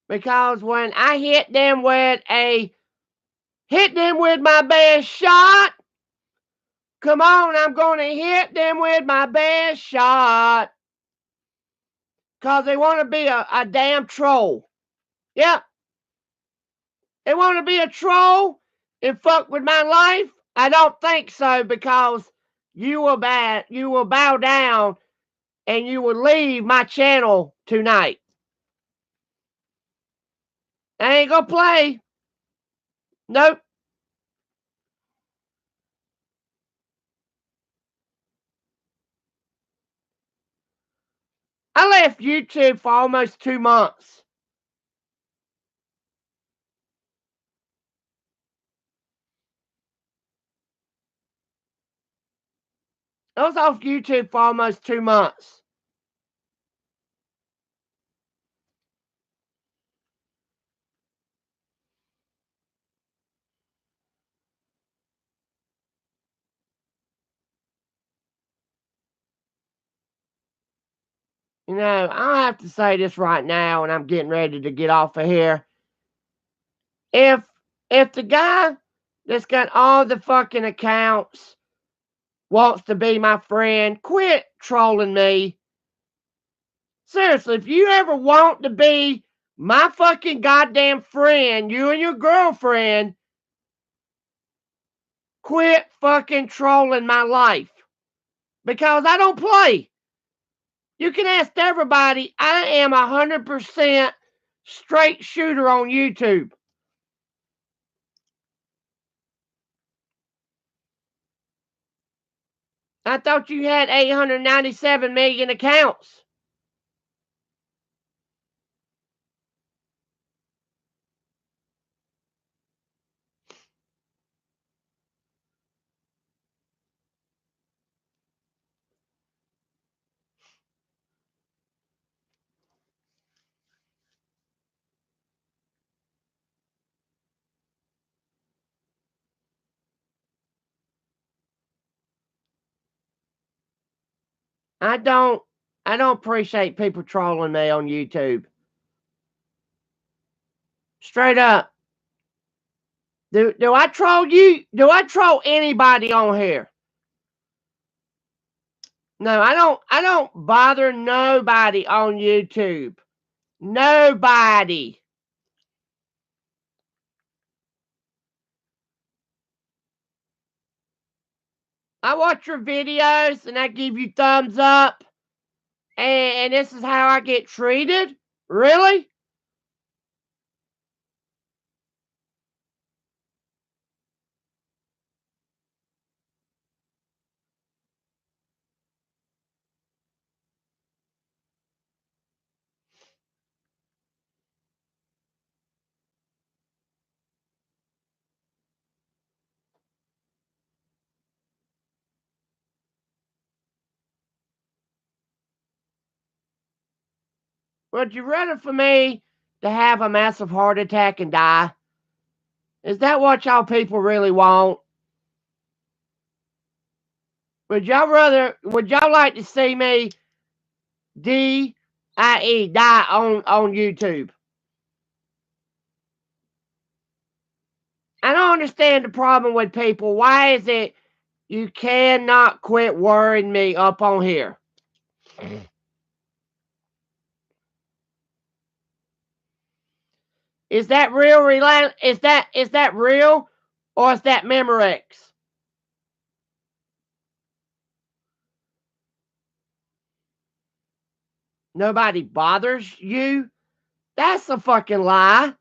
Because when I hit them with my best shot, come on, I'm going to hit them with my best shot. Because they want to be a damn troll. Yep. They want to be a troll and fuck with my life? I don't think so, because you will bow down and you will leave my channel tonight. I ain't gonna play. Nope. I left YouTube for almost 2 months. I was off YouTube for almost 2 months. You know, I have to say this right now, and I'm getting ready to get off of here. If the guy that's got all the fucking accounts wants to be my friend, quit trolling me. Seriously, if you ever want to be my fucking goddamn friend, you and your girlfriend, quit fucking trolling my life. Because I don't play. You can ask everybody, I am 100% straight shooter on YouTube. I thought you had 897 million accounts. I don't appreciate people trolling me on YouTube. Straight up. Do I troll you? Do I troll anybody on here? No, I don't bother nobody on YouTube. Nobody. I watch your videos and I give you thumbs up. And this is how I get treated? Really? Would you rather for me to have a massive heart attack and die? Is that what y'all people really want? Would y'all like to see me die on YouTube? I don't understand the problem with people. Why is it you cannot quit worrying me up on here? Is that real? Is that real, or is that Memorex? Nobody bothers you. That's a fucking lie.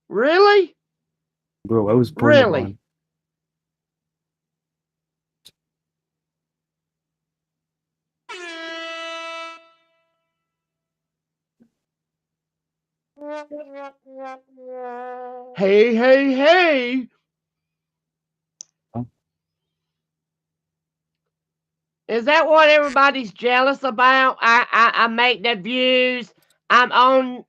Really? Bro, I was born at Really? one. Hey, hey, hey. Huh? Is that what everybody's jealous about? I make the views. I'm on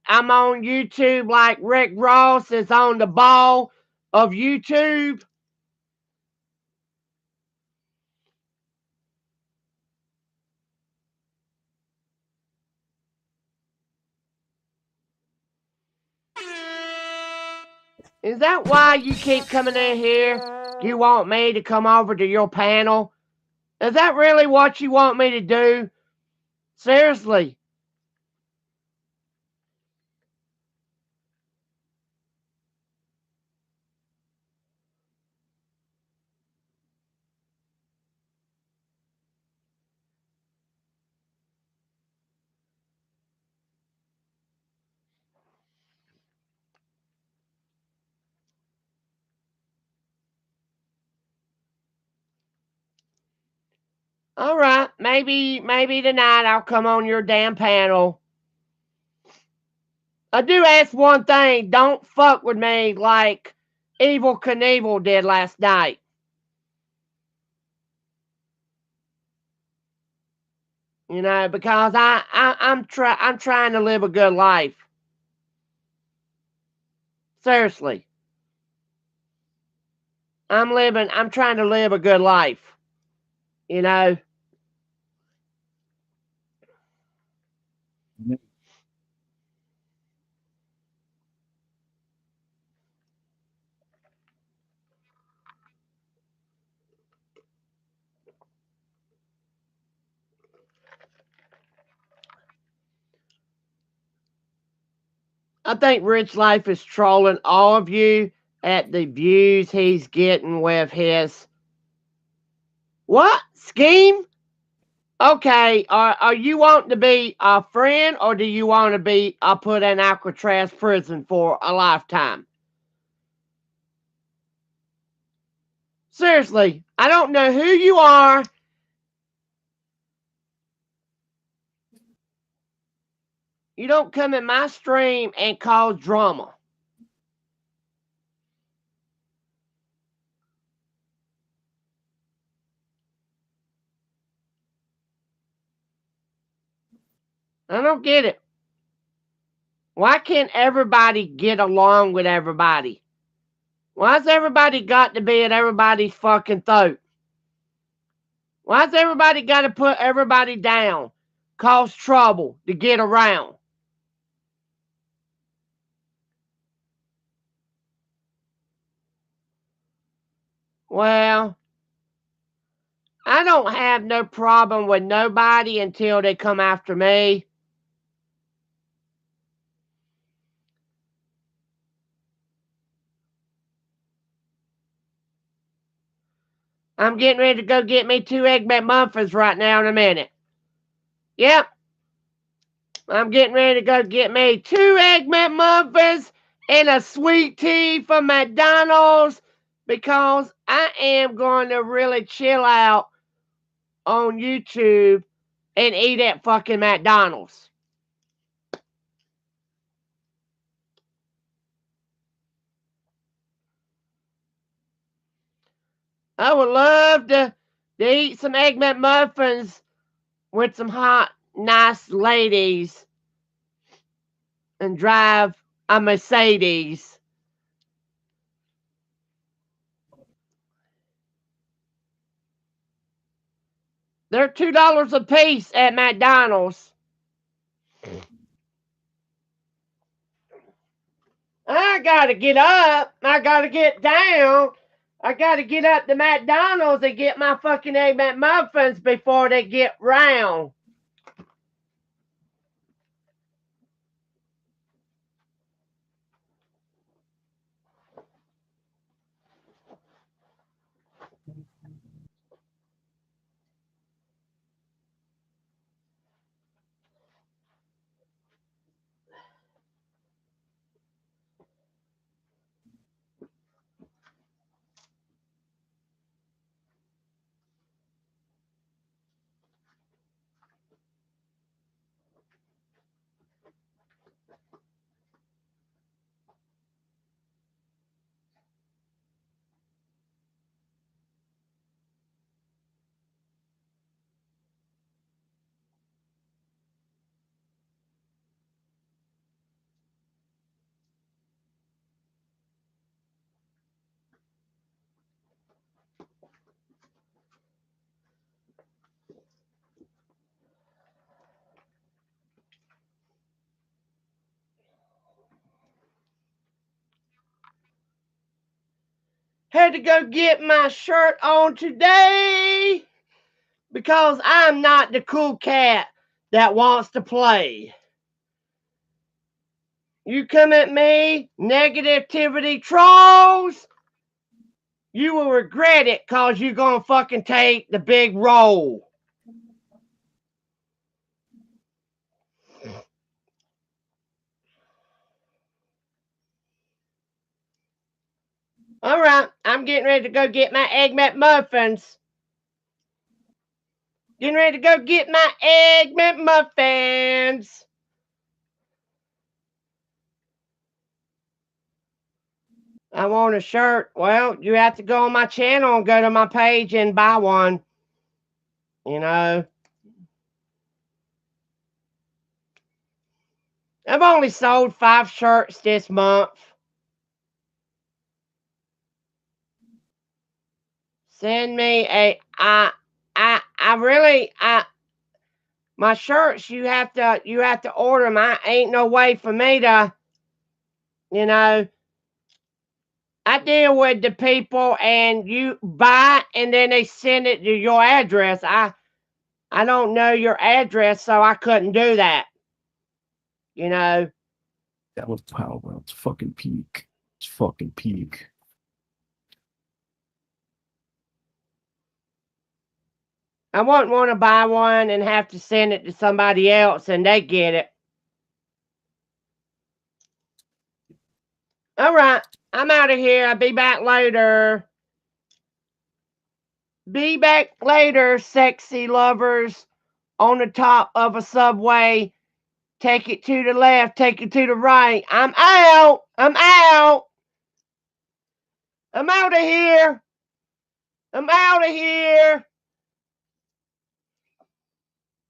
YouTube like Rick Ross is on the ball of YouTube. Is that why you keep coming in here? You want me to come over to your panel? Is that really what you want me to do? Seriously. All right, maybe tonight I'll come on your damn panel. I do ask one thing: don't fuck with me like Evil Knievel did last night. You know, because I'm trying to live a good life. Seriously, I'm trying to live a good life. You know. I think Rich Life is trolling all of you at the views he's getting with his what scheme? Okay, are you wanting to be a friend or do you want to be put in Alcatraz prison for a lifetime? Seriously, I don't know who you are. You don't come in my stream and cause drama. I don't get it. Why can't everybody get along with everybody? Why's everybody got to be at everybody's fucking throat? Why's everybody got to put everybody down? Cause trouble to get around? Well, I don't have no problem with nobody until they come after me. I'm getting ready to go get me 2 Egg McMuffins right now in a minute. Yep. I'm getting ready to go get me 2 Egg McMuffins and a sweet tea from McDonald's because I am going to really chill out on YouTube and eat at fucking McDonald's. I would love to eat some Egg McMuffins with some hot, nice ladies and drive a Mercedes. They're $2 a piece at McDonald's. I gotta get up. I gotta get down. I gotta get up to McDonald's and get my fucking Egg McMuffins before they get round. had to go get my shirt on today because I'm not the cool cat that wants to play. You come at me, negativity trolls, you will regret it because you're going to fucking take the big roll. All right, I'm getting ready to go get my Egg McMuffins. Getting ready to go get my Egg McMuffins. I want a shirt. Well, you have to go on my channel and go to my page and buy one. You know. I've only sold 5 shirts this month. Send me my shirts, you have to order them. I ain't no way for me to, you know, I deal with the people and you buy and then they send it to your address. I don't know your address, so I couldn't do that. You know. That was wow, bro. It's fucking peak. It's fucking peak. I wouldn't want to buy one and have to send it to somebody else and they get it. All right, I'm out of here. I'll be back later. Be back later, sexy lovers on the top of a subway. Take it to the left, take it to the right. I'm out. I'm out. I'm out of here. I'm out of here.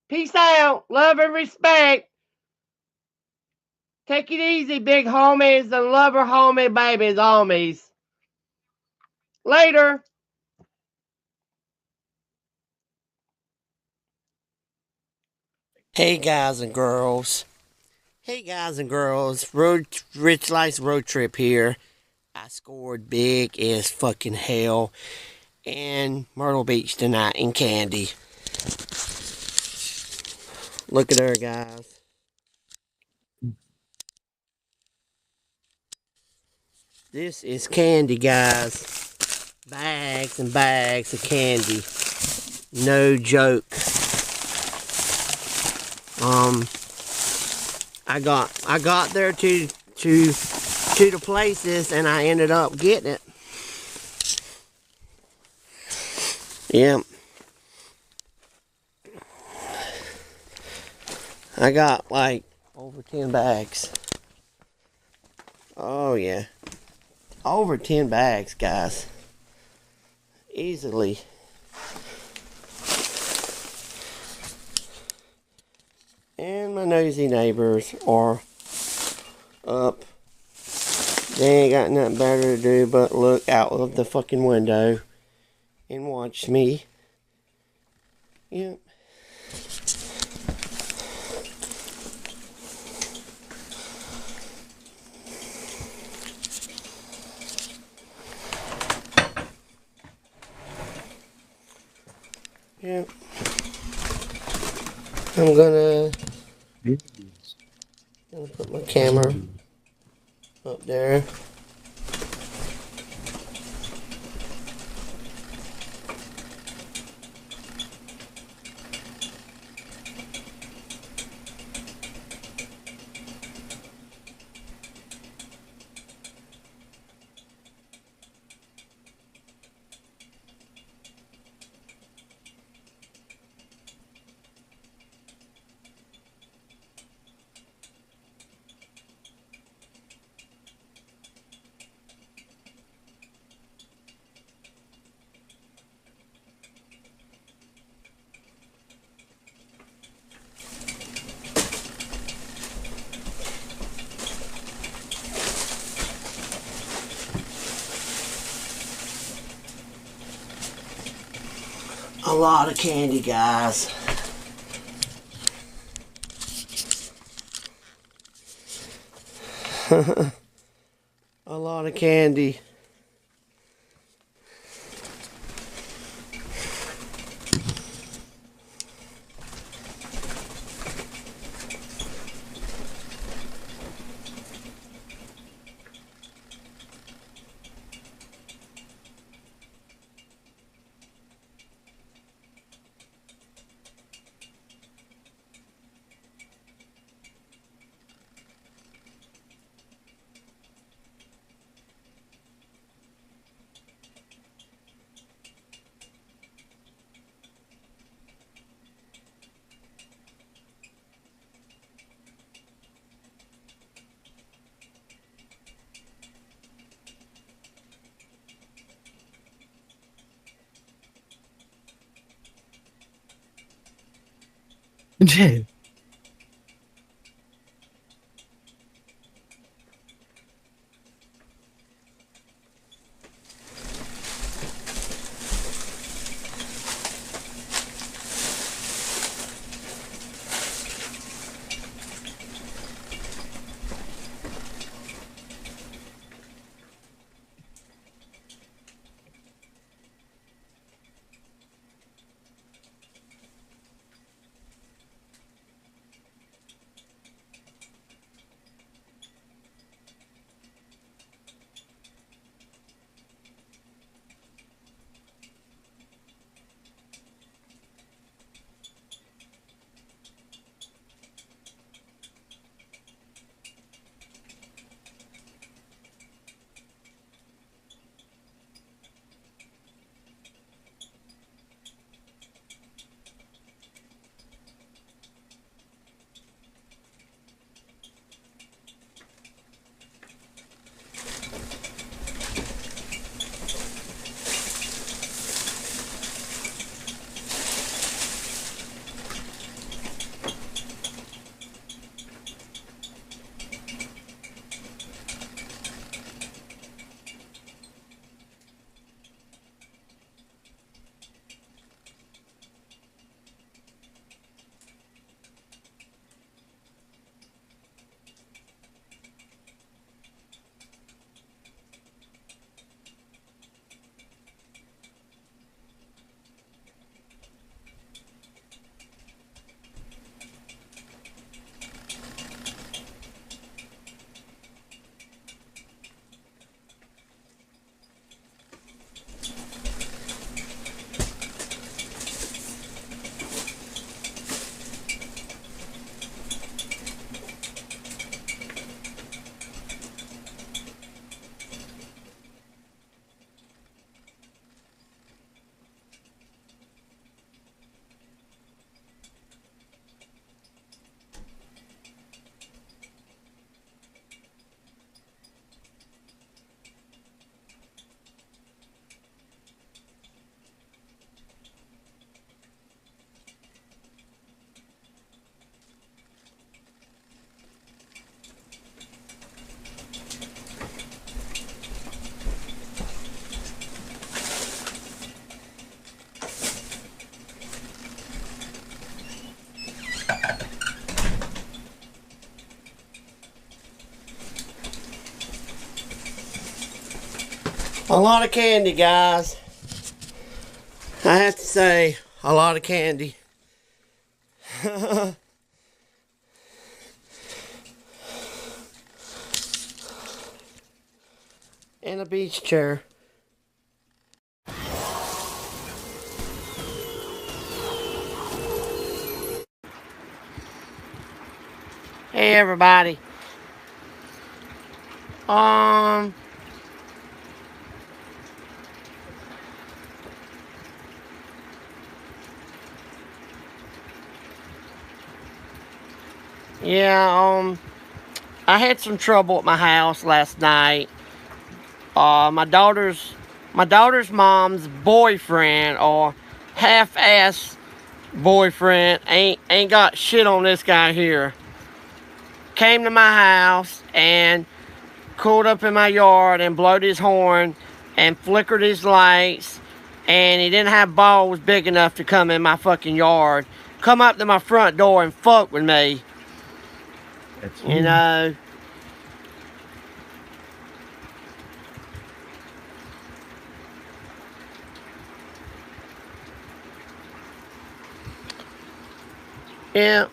Peace out. Love and respect. Take it easy, big homies and lover homie babies homies. Later. Hey guys and girls. Hey guys and girls. Rich Life's road trip here. I scored big as fucking hell in Myrtle Beach tonight in Candy. Look at her, guys. This is candy, guys. Bags and bags of candy. No joke. I got there to the places and I ended up getting it. Yeah. I got like over 10 bags. Oh yeah. Over 10 bags, guys. Easily. And my nosy neighbors are up. They ain't got nothing better to do but look out of the fucking window and watch me. Yep. Yep. I'm gonna put my camera up there. A lot of candy, guys. A lot of candy. A lot of candy, guys. I have to say, a lot of candy. And a beach chair. Hey everybody. Yeah, I had some trouble at my house last night. My daughter's mom's boyfriend, or half-ass boyfriend, ain't got shit on this guy here. Came to my house and cooled up in my yard and blowed his horn and flickered his lights, and he didn't have balls big enough to come in my fucking yard. Come up to my front door and fuck with me. That's You know. Yeah.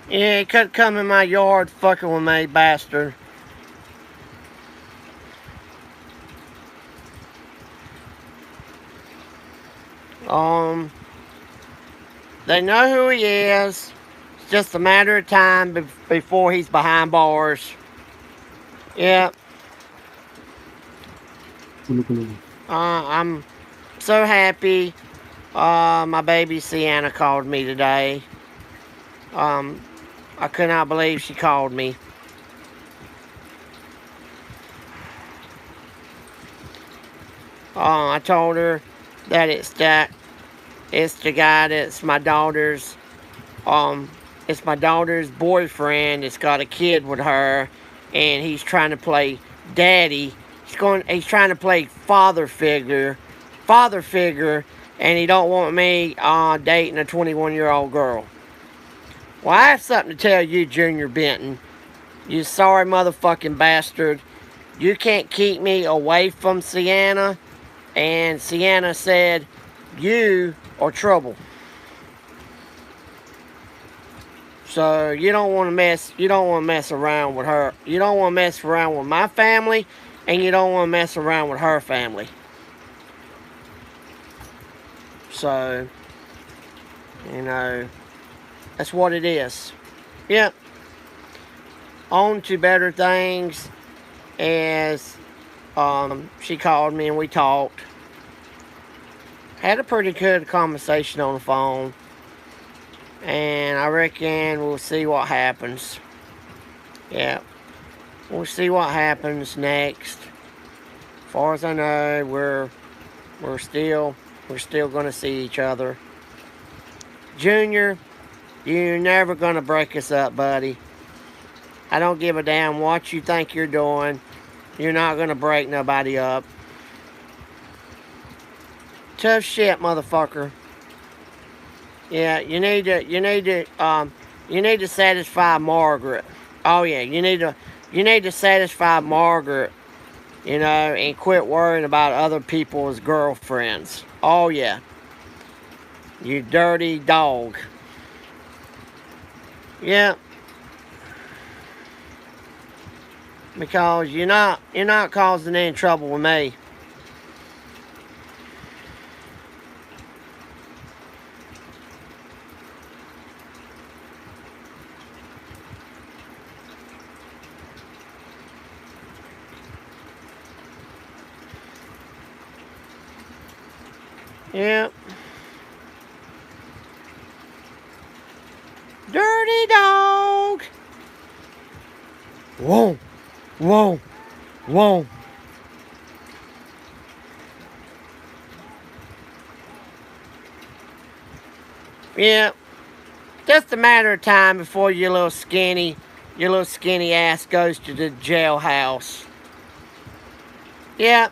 Yeah, he couldn't come in my yard fucking with me, bastard. They know who he is. just a matter of time before he's behind bars. Yeah. I'm so happy. My baby Sienna called me today. I could not believe she called me. I told her that it's the guy that's my daughter's it's my daughter's boyfriend that's got a kid with her, and he's trying to play daddy. He's trying to play father figure, and he don't want me dating a 21-year-old girl. Well, I have something to tell you, Junior Benton. You sorry motherfucking bastard. You can't keep me away from Sienna. And Sienna said, you are trouble. So you don't want to mess around with her. You don't want to mess around with my family, and you don't want to mess around with her family. So, you know, that's what it is. Yep. On to better things. As she called me and we talked. Had a pretty good conversation on the phone. And I reckon we'll see what happens. Yeah. We'll see what happens next. As far as I know, we're still gonna see each other. Junior, you're never gonna break us up, buddy. I don't give a damn what you think you're doing. You're not gonna break nobody up. Tough shit, motherfucker. Yeah, you need to satisfy Margaret. Oh yeah, you need to satisfy Margaret, you know, and quit worrying about other people's girlfriends. Oh yeah. You dirty dog. Yeah. Because you're not causing any trouble with me. Yeah. Dirty dog. Whoa. Whoa. Whoa. Yeah. Just a matter of time before your little skinny ass goes to the jailhouse. Yeah.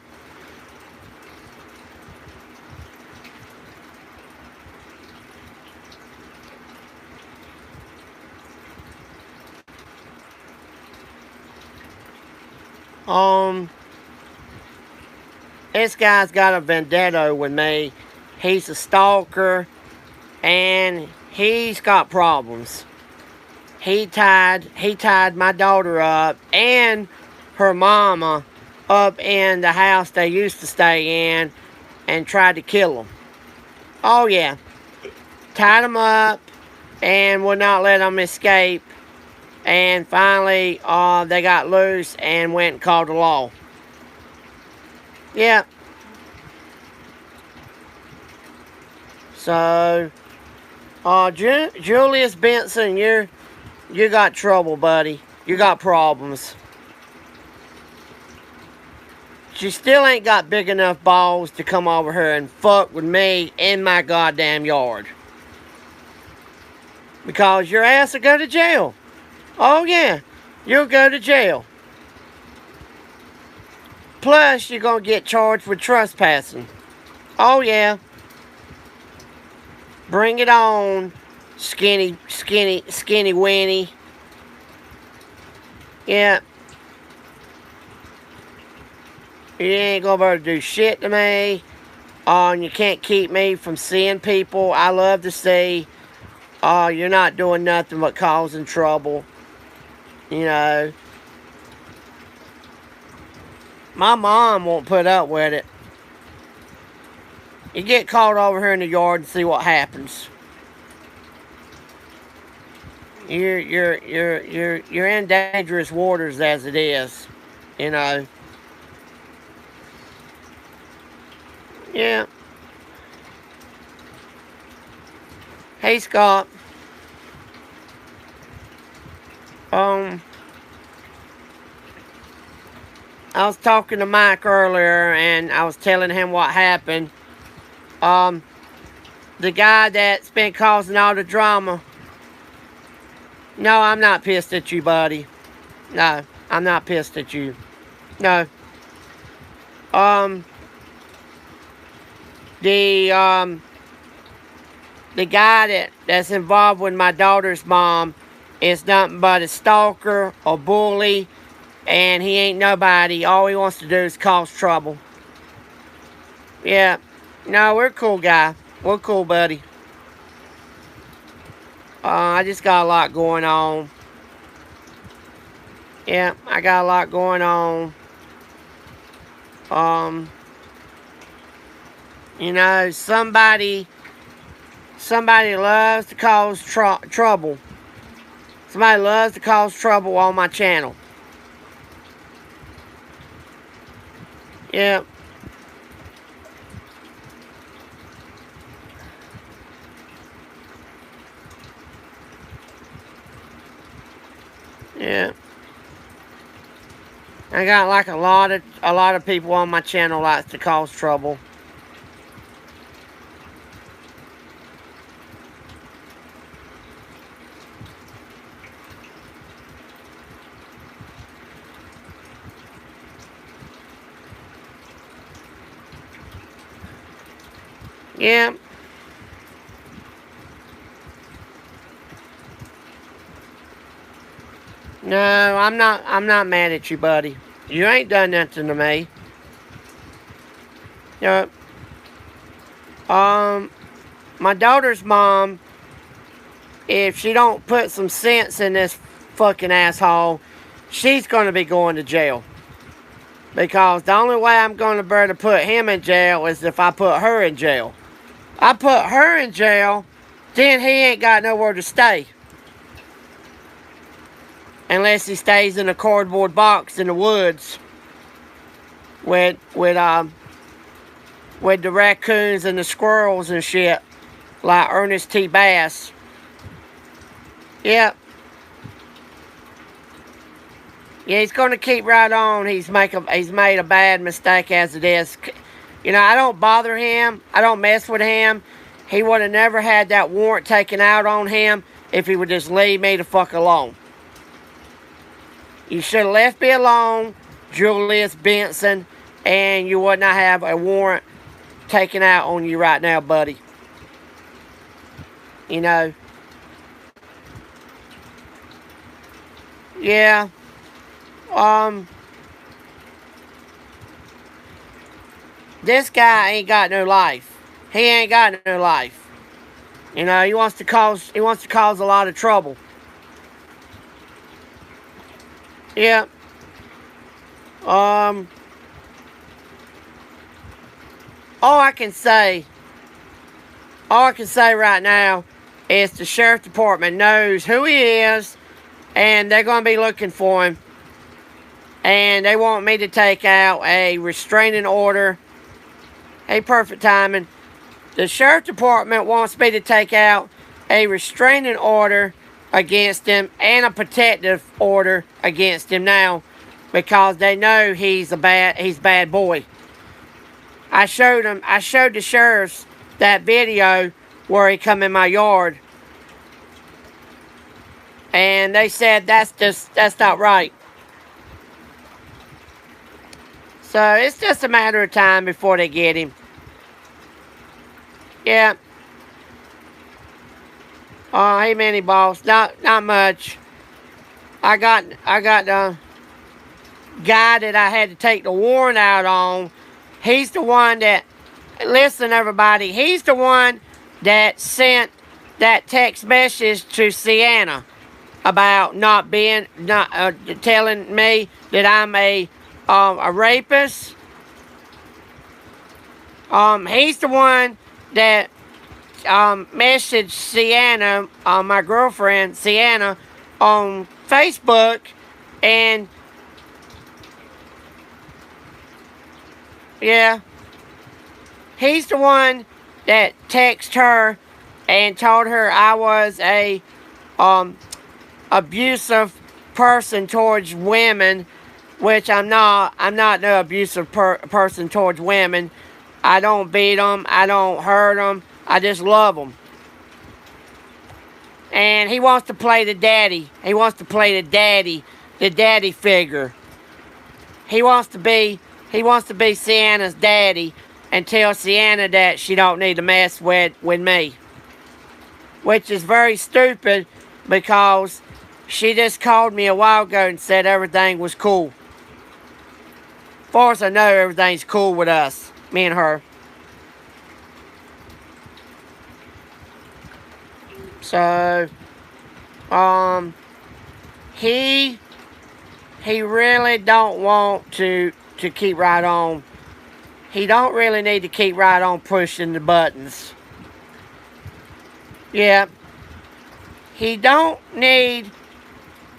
This guy's got a vendetta with me. He's a stalker, and he's got problems. He tied my daughter up and her mama up in the house they used to stay in and tried to kill them. Oh yeah. Tied them up and would not let them escape. And finally, they got loose and went and called the law. Yeah. So, Julius Benson, you got trouble, buddy. You got problems. She still ain't got big enough balls to come over here and fuck with me in my goddamn yard. Because your ass will go to jail. Oh yeah, you'll go to jail. Plus, you're gonna get charged with trespassing. Oh yeah. Bring it on, skinny Winnie. Yeah. You ain't gonna be able to do shit to me. And you can't keep me from seeing people I love to see. You're not doing nothing but causing trouble. You know. My mom won't put up with it. You get caught over here in the yard and see what happens. You're in dangerous waters as it is, you know. Yeah. Hey, Scott. I was talking to Mike earlier, and I was telling him what happened. The guy that's been causing all the drama. No, I'm not pissed at you, buddy. No, I'm not pissed at you. No. The guy that's involved with my daughter's mom is nothing but a stalker, a bully, and he ain't nobody. All he wants to do is cause trouble. Yeah. No, we're cool, guy. We're cool, buddy. I just got a lot going on. Yeah, I got a lot going on. You know, somebody loves to cause trouble. Somebody loves to cause trouble on my channel. Yeah. Yeah. I got like a lot of people on my channel likes to cause trouble. Yeah. No, I'm not mad at you, buddy. You ain't done nothing to me. You know, my daughter's mom, if she don't put some sense in this fucking asshole, she's gonna be going to jail. Because the only way I'm gonna be able to put him in jail is if I put her in jail. I put her in jail, then he ain't got nowhere to stay. Unless he stays in a cardboard box in the woods with the raccoons and the squirrels and shit, like Ernest T. Bass. Yep. Yeah, he's gonna keep right on. He's made a bad mistake as it is. You know, I don't bother him. I don't mess with him. He would have never had that warrant taken out on him if he would just leave me the fuck alone. You should have left me alone, Julius Benson, and you would not have a warrant taken out on you right now, buddy. You know. Yeah. This guy ain't got no life. He ain't got no life. You know, he wants to cause a lot of trouble. Yeah. All I can say right now is the sheriff department knows who he is, and they're going to be looking for him. And they want me to take out a restraining order. Hey, perfect timing. The sheriff department wants me to take out a restraining order against him and a protective order against him now, because they know he's bad boy. I showed the sheriffs that video where he come in my yard, and they said that's not right. So it's just a matter of time before they get him. Yeah. Oh, hey, Manny Boss. Not much. I got the guy that I had to take the warrant out on. He's the one that, listen everybody, he's the one that sent that text message to Sienna about telling me that I'm a rapist. He's the one that messaged Sienna, my girlfriend Sienna, on Facebook, and yeah, he's the one that texted her and told her I was a abusive person towards women, which I'm not. I'm not no abusive person towards women. I don't beat them. I don't hurt them. I just love them. And he wants to play the daddy. He wants to play the daddy figure. He wants to be Sienna's daddy and tell Sienna that she don't need to mess with me. Which is very stupid because she just called me a while ago and said everything was cool. As far as I know, everything's cool with us, me and her. So, he really don't want to keep right on. He don't really need to keep right on pushing the buttons. Yeah. He don't need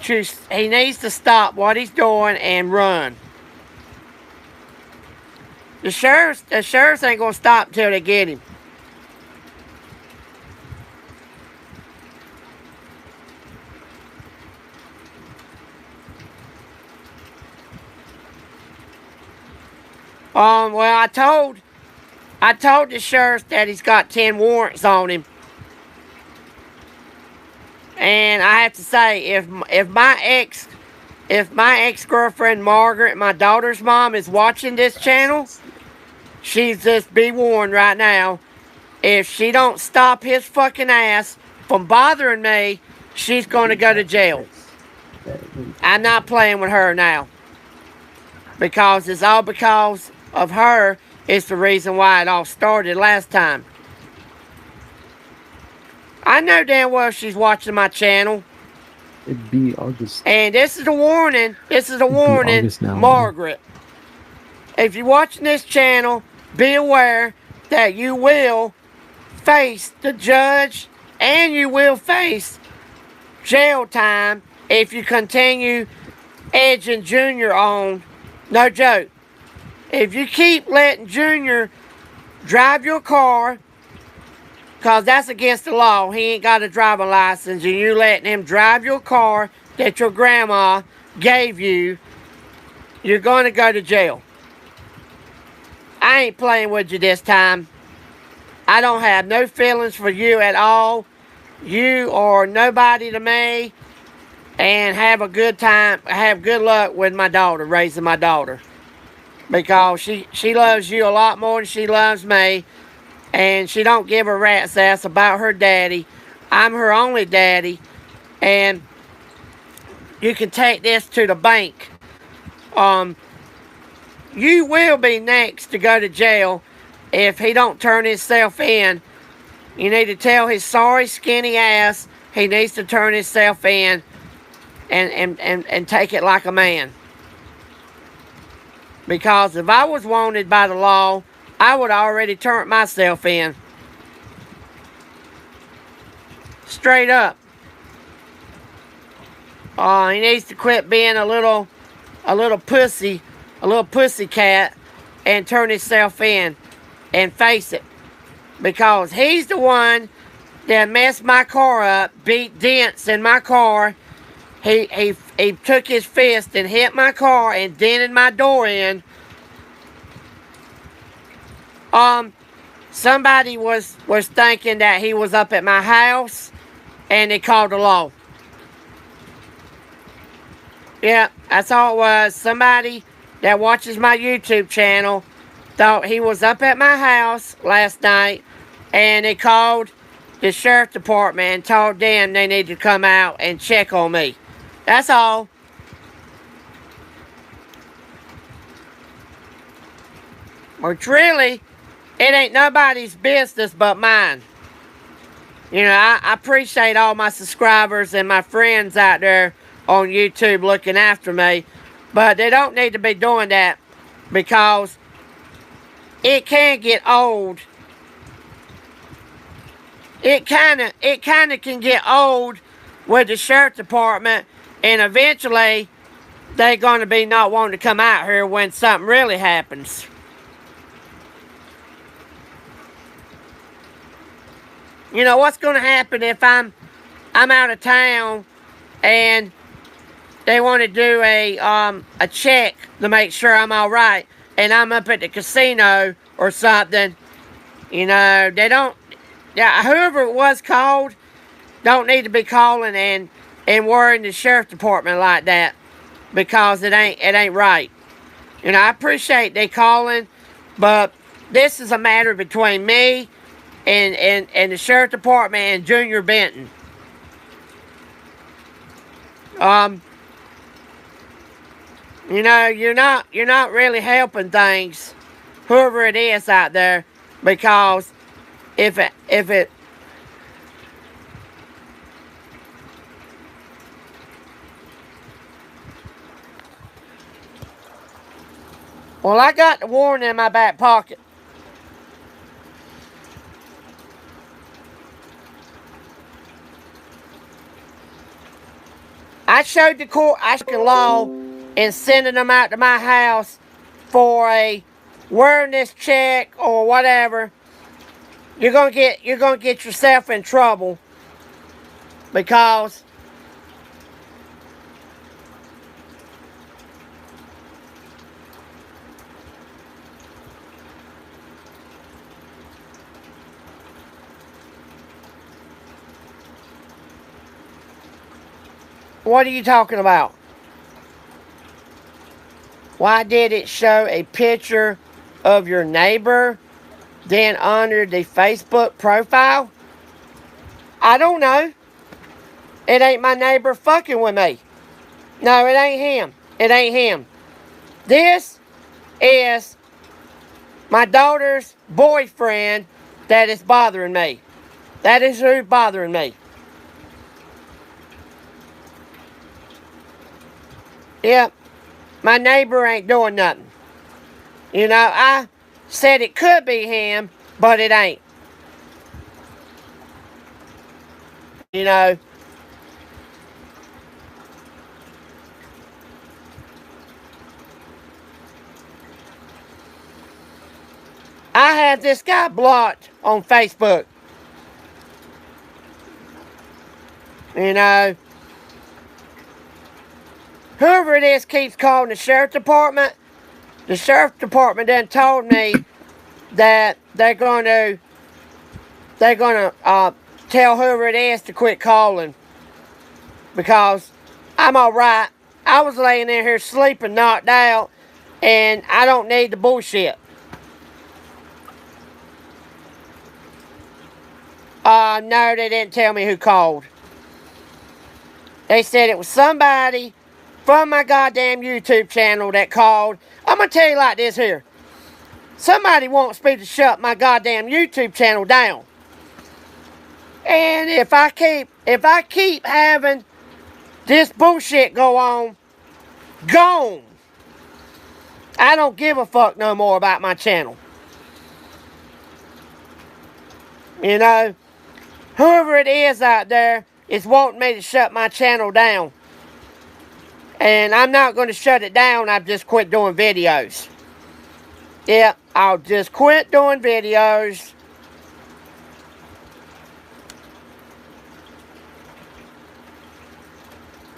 to, he needs to stop what he's doing and run. The sheriffs ain't gonna stop till they get him. Well, I told the sheriff that he's got 10 warrants on him. And I have to say, if my ex-girlfriend Margaret, my daughter's mom, is watching this channel, she's just be warned right now. If she don't stop his fucking ass from bothering me, she's gonna go to jail. I'm not playing with her now. Because it's all because of her. It's the reason why it all started last time. I know damn well she's watching my channel. It'd be August. And this is a warning. This is a warning, now, Margaret. If you're watching this channel, be aware that you will face the judge and you will face jail time if you continue edging Junior on. No joke. If you keep letting Junior drive your car, because that's against the law, he ain't got a driving license, and you letting him drive your car that your grandma gave you, you're going to go to jail. I ain't playing with you this time. I don't have no feelings for you at all. You are nobody to me. And have a good time, have good luck with my daughter, raising my daughter. Because she loves you a lot more than she loves me. And she don't give a rat's ass about her daddy. I'm her only daddy. And you can take this to the bank. You will be next to go to jail if he don't turn himself in. You need to tell his sorry skinny ass he needs to turn himself in. And take it like a man. Because if I was wanted by the law, I would already turn myself in. Straight up. He needs to quit being a little pussy, a little pussy cat, and turn himself in and face it. Because he's the one that messed my car up, beat dents in my car. He took his fist and hit my car and dented my door in. Somebody was thinking that he was up at my house, and they called the law. Yeah, that's all it was. Somebody that watches my YouTube channel thought he was up at my house last night, and they called the sheriff department and told them they need to come out and check on me. That's all. Which really, it ain't nobody's business but mine. You know, I appreciate all my subscribers and my friends out there on YouTube looking after me. But they don't need to be doing that because it can get old it kind of can get old with the sheriff department, and eventually they're going to be not wanting to come out here when something really happens. You know what's going to happen if I'm out of town and they want to do a check to make sure I'm all right, and I'm up at the casino or something. You know, they don't. Yeah, whoever it was called don't need to be calling and worrying the sheriff department like that, because it ain't right. You know, I appreciate they calling, but this is a matter between me and the sheriff department and Junior Benton. You know, you're not really helping things, whoever it is out there, because if it well, I got the warning in my back pocket. I showed the court law in sending them out to my house for a awareness check or whatever. You're gonna get yourself in trouble, because what are you talking about? Why did it show a picture of your neighbor then under the Facebook profile? I don't know. It ain't my neighbor fucking with me. No, it ain't him. It ain't him. This is my daughter's boyfriend that is bothering me. That is who's bothering me. Yep. My neighbor ain't doing nothing. You know, I said it could be him, but it ain't. You know. I have this guy blocked on Facebook. You know. Whoever it is keeps calling the sheriff department. The sheriff department then told me that they're gonna tell whoever it is to quit calling, because I'm all right. I was laying in here sleeping, knocked out, and I don't need the bullshit. No, they didn't tell me who called. They said it was somebody from my goddamn YouTube channel that called. I'm gonna tell you like this here. Somebody wants me to shut my goddamn YouTube channel down. And if I keep having this bullshit go on, gone. I don't give a fuck no more about my channel. You know, whoever it is out there is wanting me to shut my channel down. And I'm not going to shut it down. I've just quit doing videos. Yeah, I'll just quit doing videos.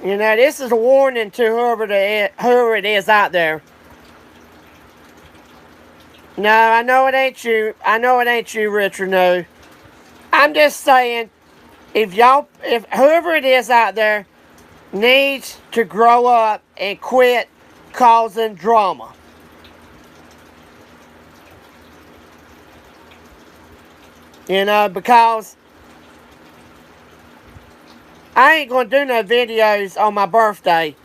You know, this is a warning to whoever it is out there. No, I know it ain't you. I know it ain't you, Richard. No. I'm just saying, if whoever it is out there needs to grow up and quit causing drama. You know, because I ain't going to do no videos on my birthday.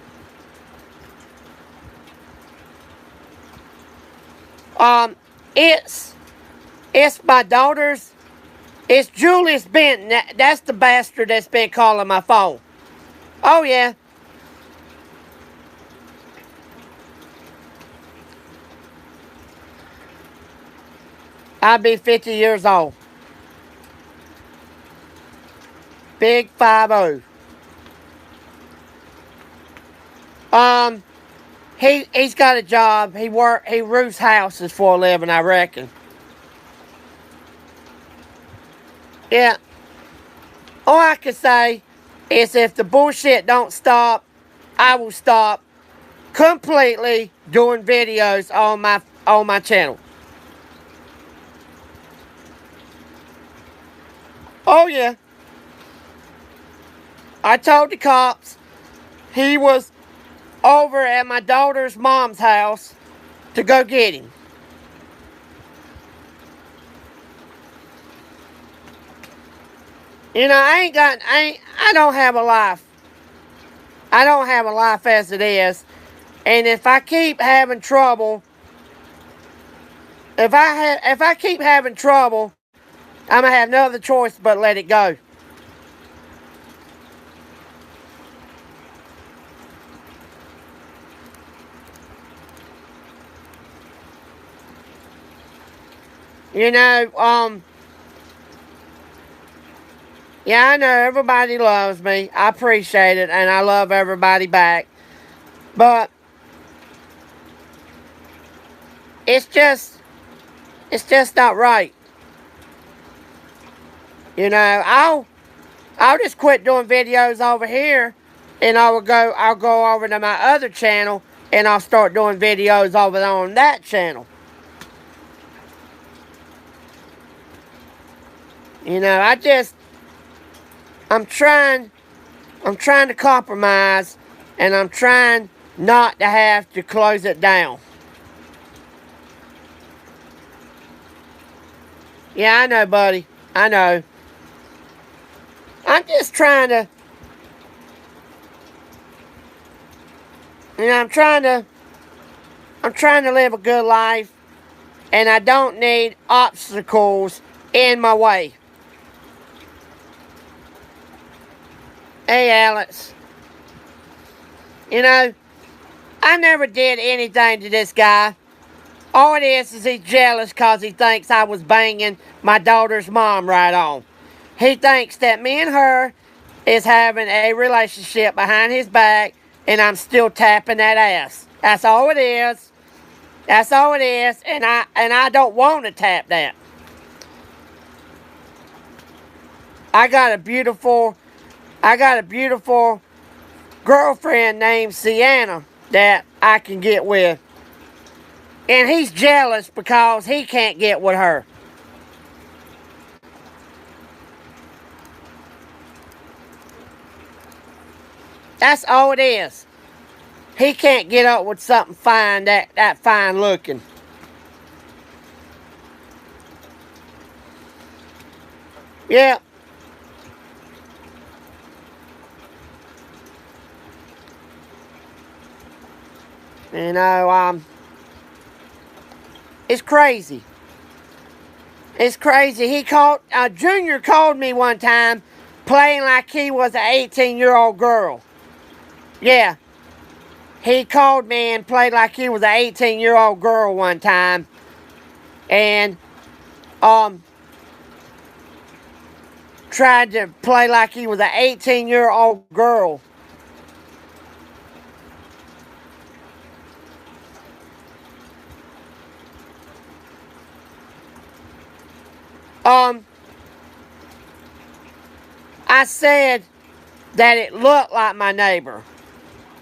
It's my daughter's. It's Julius Benton. That's the bastard that's been calling my phone. Oh, yeah. I'll be 50 years old. Big 50. He's got a job. He roofs houses for a living, I reckon. Yeah. All I can say is if the bullshit don't stop, I will stop completely doing videos on my channel. Oh yeah. I told the cops he was over at my daughter's mom's house to go get him. You know, I don't have a life. I don't have a life as it is. And if I keep having trouble, if I keep having trouble, I'm gonna have no other choice but let it go. You know, yeah, I know everybody loves me. I appreciate it, and I love everybody back. But it's just not right. You know, I'll just quit doing videos over here, and I'll go over to my other channel, and I'll start doing videos over on that channel. You know, I'm trying to compromise, and I'm trying not to have to close it down. Yeah, I know, buddy. I know. I'm just trying to, you know, I'm trying to live a good life, and I don't need obstacles in my way. Hey, Alex. You know, I never did anything to this guy. All it is he's jealous because he thinks I was banging my daughter's mom right on. He thinks that me and her is having a relationship behind his back, and I'm still tapping that ass. That's all it is. That's all it is, and I don't want to tap that. I got a beautiful girlfriend named Sienna that I can get with. And he's jealous because he can't get with her. That's all it is. He can't get up with something fine, that fine looking. Yeah. You know, it's crazy. It's crazy. Junior called me one time playing like he was an 18-year-old girl. Yeah. He called me and played like he was an 18-year-old girl one time. And, tried to play like he was an 18-year-old girl. I said that it looked like my neighbor.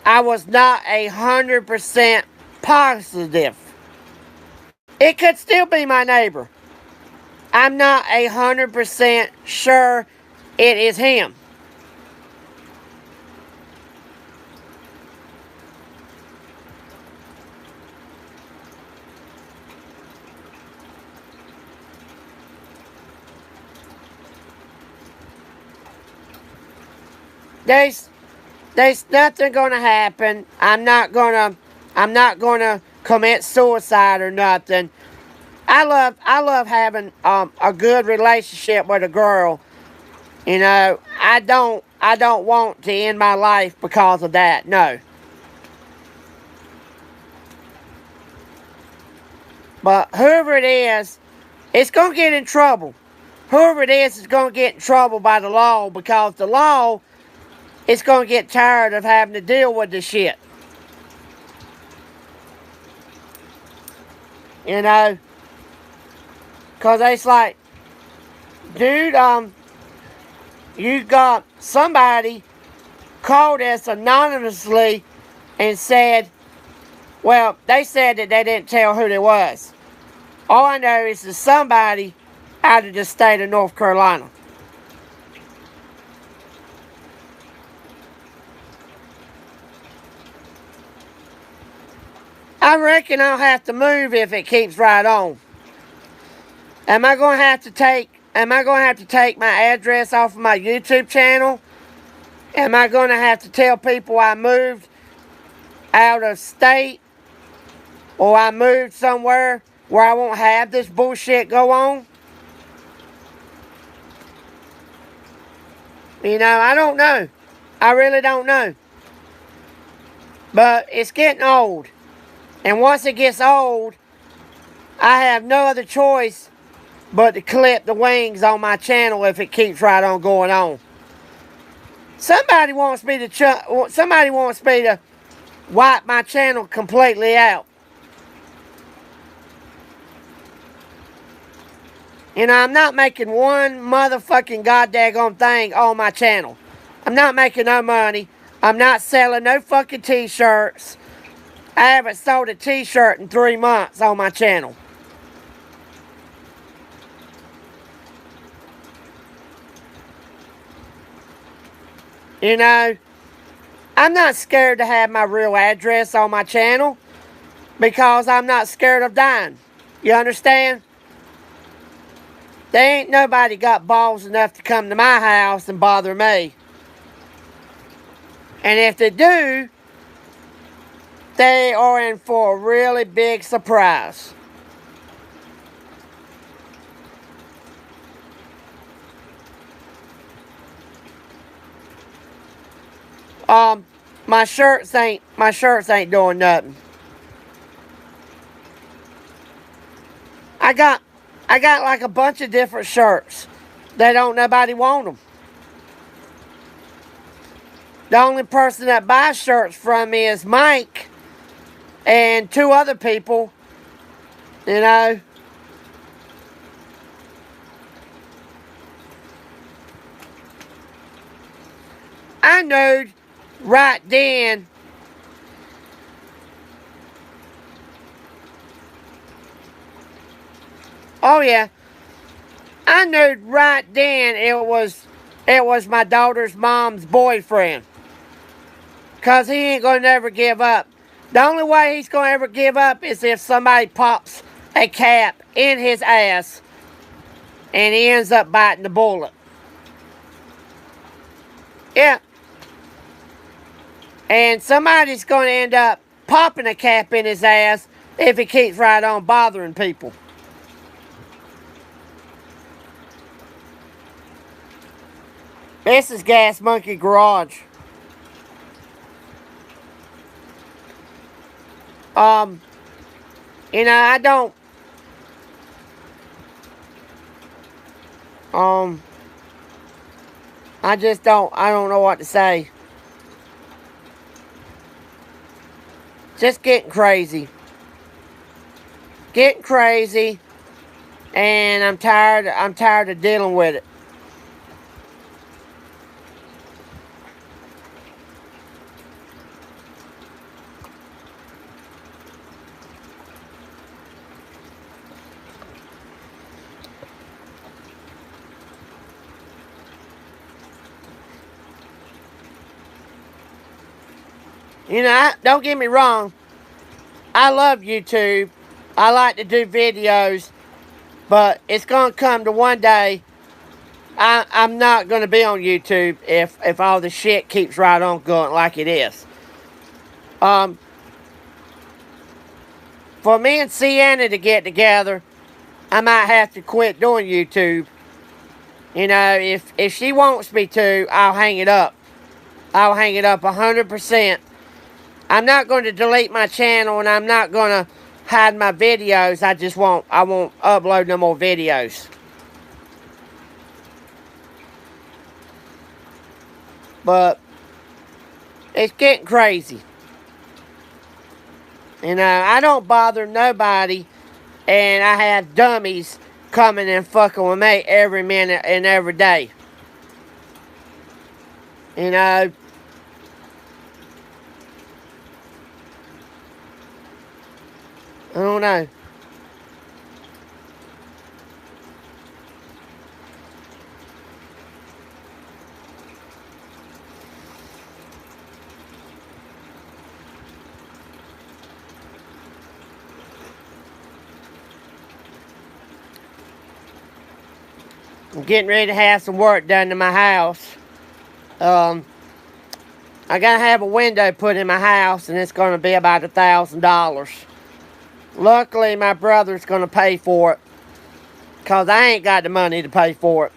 I was not 100% positive. It could still be my neighbor. I'm not 100% sure it is him. There's nothing gonna happen. I'm not gonna commit suicide or nothing. I love having a good relationship with a girl. You know, I don't want to end my life because of that. No. But whoever it is, it's gonna get in trouble. whoever it is going to get in trouble by the law, because the law is going to get tired of having to deal with this shit. You know? Because it's like, dude, you got somebody called us anonymously and said, well, they said that they didn't tell who it was. All I know is it's somebody out of the state of North Carolina. I reckon I'll have to move if it keeps right on. Am I going to have to take my address off of my YouTube channel? Am I going to have to tell people I moved out of state, or I moved somewhere where I won't have this bullshit go on? You know, I don't know. I really don't know. But it's getting old. And once it gets old, I have no other choice but to clip the wings on my channel if it keeps right on going on. Somebody wants me to wipe my channel completely out. You know, I'm not making one motherfucking goddamn thing on my channel. I'm not making no money. I'm not selling no fucking t-shirts. I haven't sold a t-shirt in 3 months on my channel. You know, I'm not scared to have my real address on my channel because I'm not scared of dying. You understand? There ain't nobody got balls enough to come to my house and bother me. And if they do, they are in for a really big surprise. My shirts ain't doing nothing. I got like a bunch of different shirts. They don't nobody want them. The only person that buys shirts from me is Mike and 2 other people, you know. I knew right then oh yeah, I knew right then it was my daughter's mom's boyfriend. Because he ain't going to never give up. The only way he's going to ever give up is if somebody pops a cap in his ass and he ends up biting the bullet. Yeah. And somebody's going to end up popping a cap in his ass if he keeps right on bothering people. This is Gas Monkey Garage. You know, I don't I don't know what to say. Just getting crazy. Getting crazy, and I'm tired of dealing with it. You know, don't get me wrong. I love YouTube. I like to do videos. But it's going to come to one day I'm not going to be on YouTube if all the shit keeps right on going like it is. For me and Sienna to get together, I might have to quit doing YouTube. You know, if she wants me to, I'll hang it up. I'll hang it up 100%. I'm not going to delete my channel, and I'm not going to hide my videos. I won't upload no more videos. but it's getting crazy. And I don't bother nobody, and I have dummies coming and fucking with me every minute and every day. You know, I don't know. I'm getting ready to have some work done to my house. I gotta have a window put in my house, and it's gonna be about $1,000. Luckily, my brother's gonna pay for it, cause I ain't got the money to pay for it.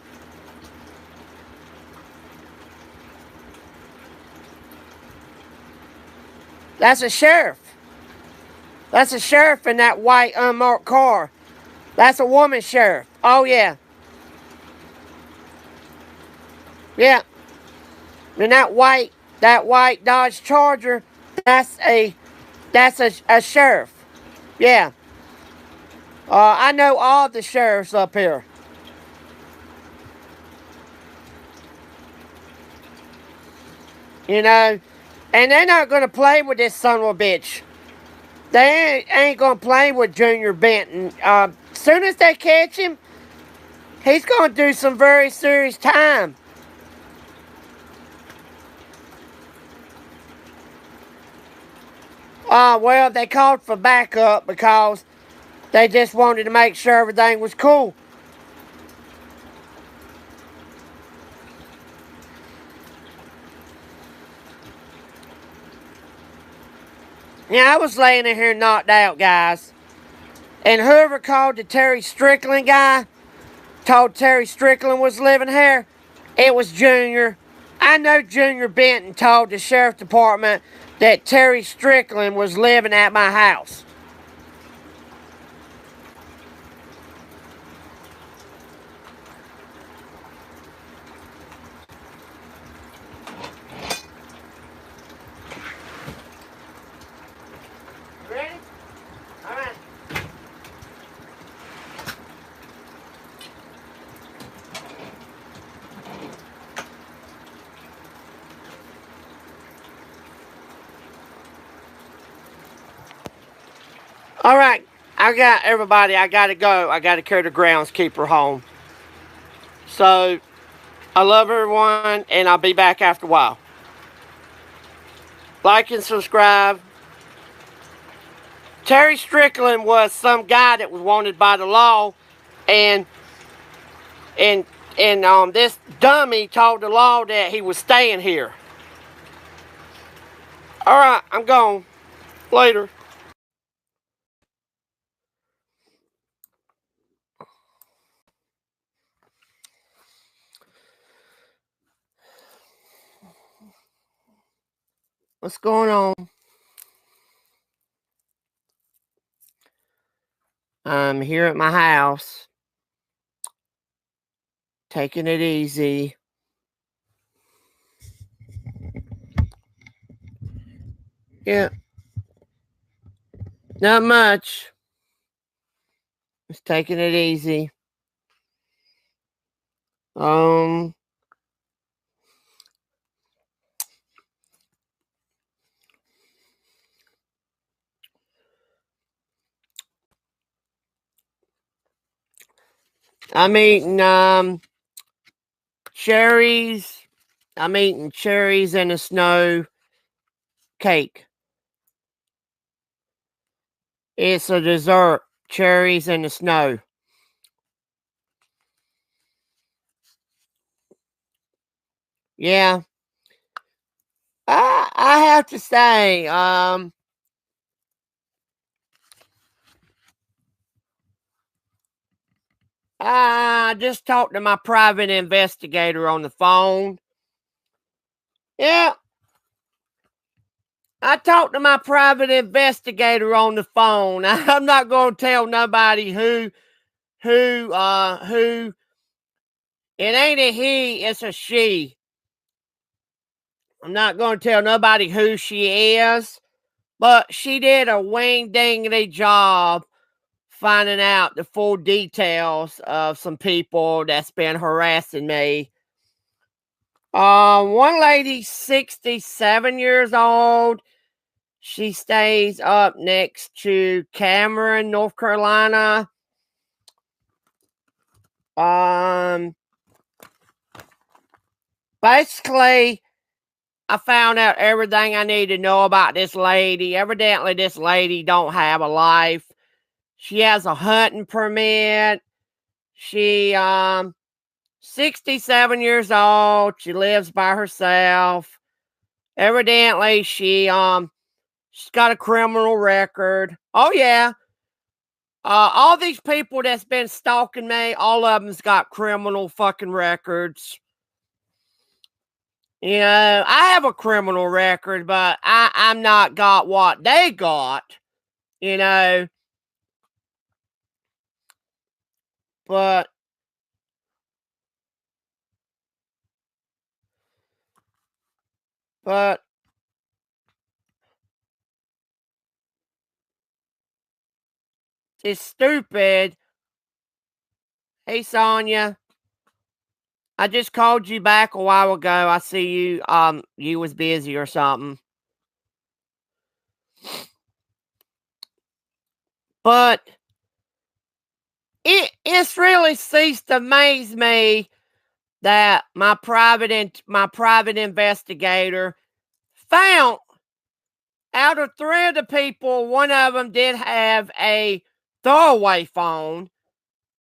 That's a sheriff. That's a sheriff in that white unmarked car. That's a woman sheriff. Oh yeah. Yeah. And that white Dodge Charger, that's a sheriff. Yeah. I know all the sheriffs up here. You know, and they're not gonna play with this son of a bitch. They ain't gonna play with Junior Benton. Soon as they catch him, he's gonna do some very serious time. Well, they called for backup because they just wanted to make sure everything was cool. Yeah, I was laying in here knocked out, guys. And whoever called the Terry Strickland guy, told Terry Strickland was living here, it was Junior. I know Junior Benton told the sheriff department that Terry Strickland was living at my house. Ready? All right. All right, I got everybody. I gotta go. I gotta carry the groundskeeper home. So, I love everyone, and I'll be back after a while. Like and subscribe. Terry Strickland was some guy that was wanted by the law, and this dummy told the law that he was staying here. All right, I'm gone. Later. What's going on? I'm here at my house, taking it easy. Yeah, not much. Just taking it easy. I'm eating cherries. I'm eating cherries and a snow cake. It's a dessert. Cherries and the snow. Yeah. I have to say, I just talked to my private investigator on the phone. Yeah. I talked to my private investigator on the phone. I'm not going to tell nobody who. It ain't a he, it's a she. I'm not going to tell nobody who she is, but she did a wing dingity job finding out the full details of some people that's been harassing me. One lady, 67 years old. She stays up next to Cameron, North Carolina. Basically, I found out everything I need to know about this lady. Evidently, this lady don't have a life. She has a hunting permit. She 67 years old. She lives by herself. Evidently, she's got a criminal record. Oh yeah. All these people that's been stalking me, all of them's got criminal fucking records. You know, I have a criminal record, but I'm not got what they got. You know, but it's stupid. Hey Sonya, I just called you back a while ago. I see you was busy or something. But it's really ceased to amaze me that my private investigator found out of 3 of the people, one of them did have a throwaway phone.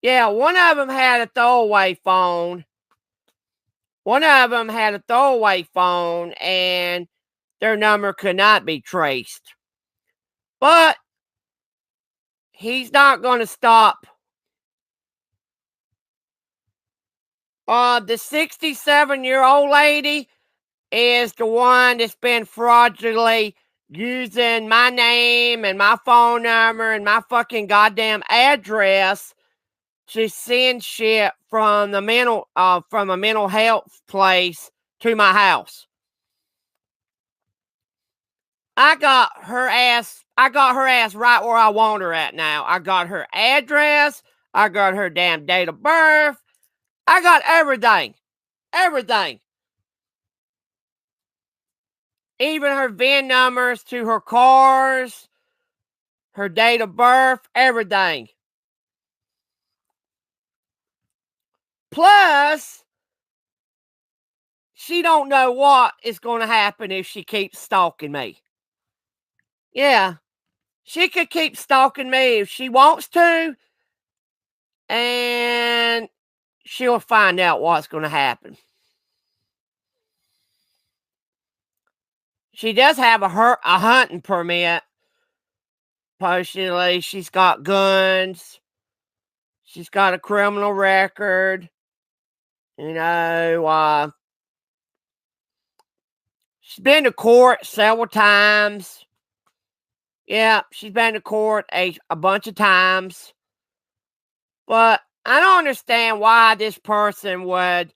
Yeah, one of them had a throwaway phone. And their number could not be traced. But he's not going to stop. The 67-year-old lady is the one that's been fraudulently using my name and my phone number and my fucking goddamn address to send shit from a mental health place to my house. I got her ass right where I want her at now. I got her address, I got her damn date of birth, I got everything. Everything. Even her VIN numbers to her cars, her date of birth, everything. Plus, she don't know what is going to happen if she keeps stalking me. Yeah, she could keep stalking me if she wants to, and she'll find out what's going to happen. She does have a hunting permit. Partially, she's got guns. She's got a criminal record. You know, she's been to court several times. Yeah, she's been to court a bunch of times. But I don't understand why this person would,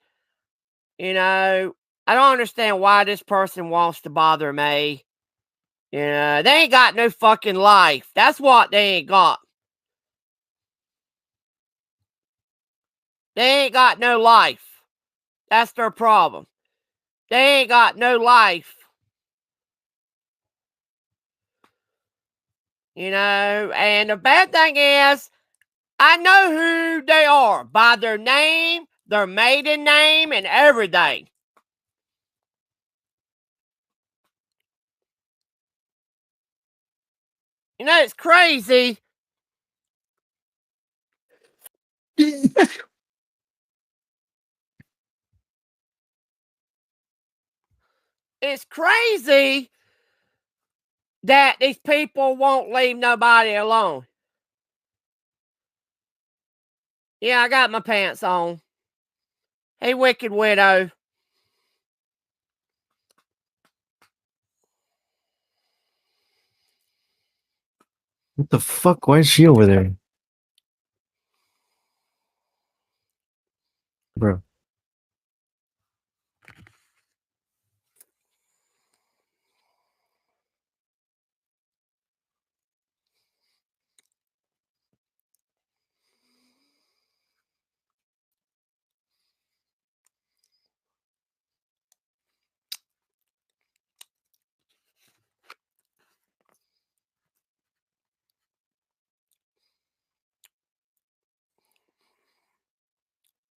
I don't understand why this person wants to bother me. They ain't got no fucking life. That's what they ain't got. They ain't got no life. That's their problem. They ain't got no life. And the bad thing is, I know who they are by their name, their maiden name, and everything. It's crazy. It's crazy that these people won't leave nobody alone. Yeah, I got my pants on. Hey, Wicked Widow. What the fuck? Why is she over there? Bro.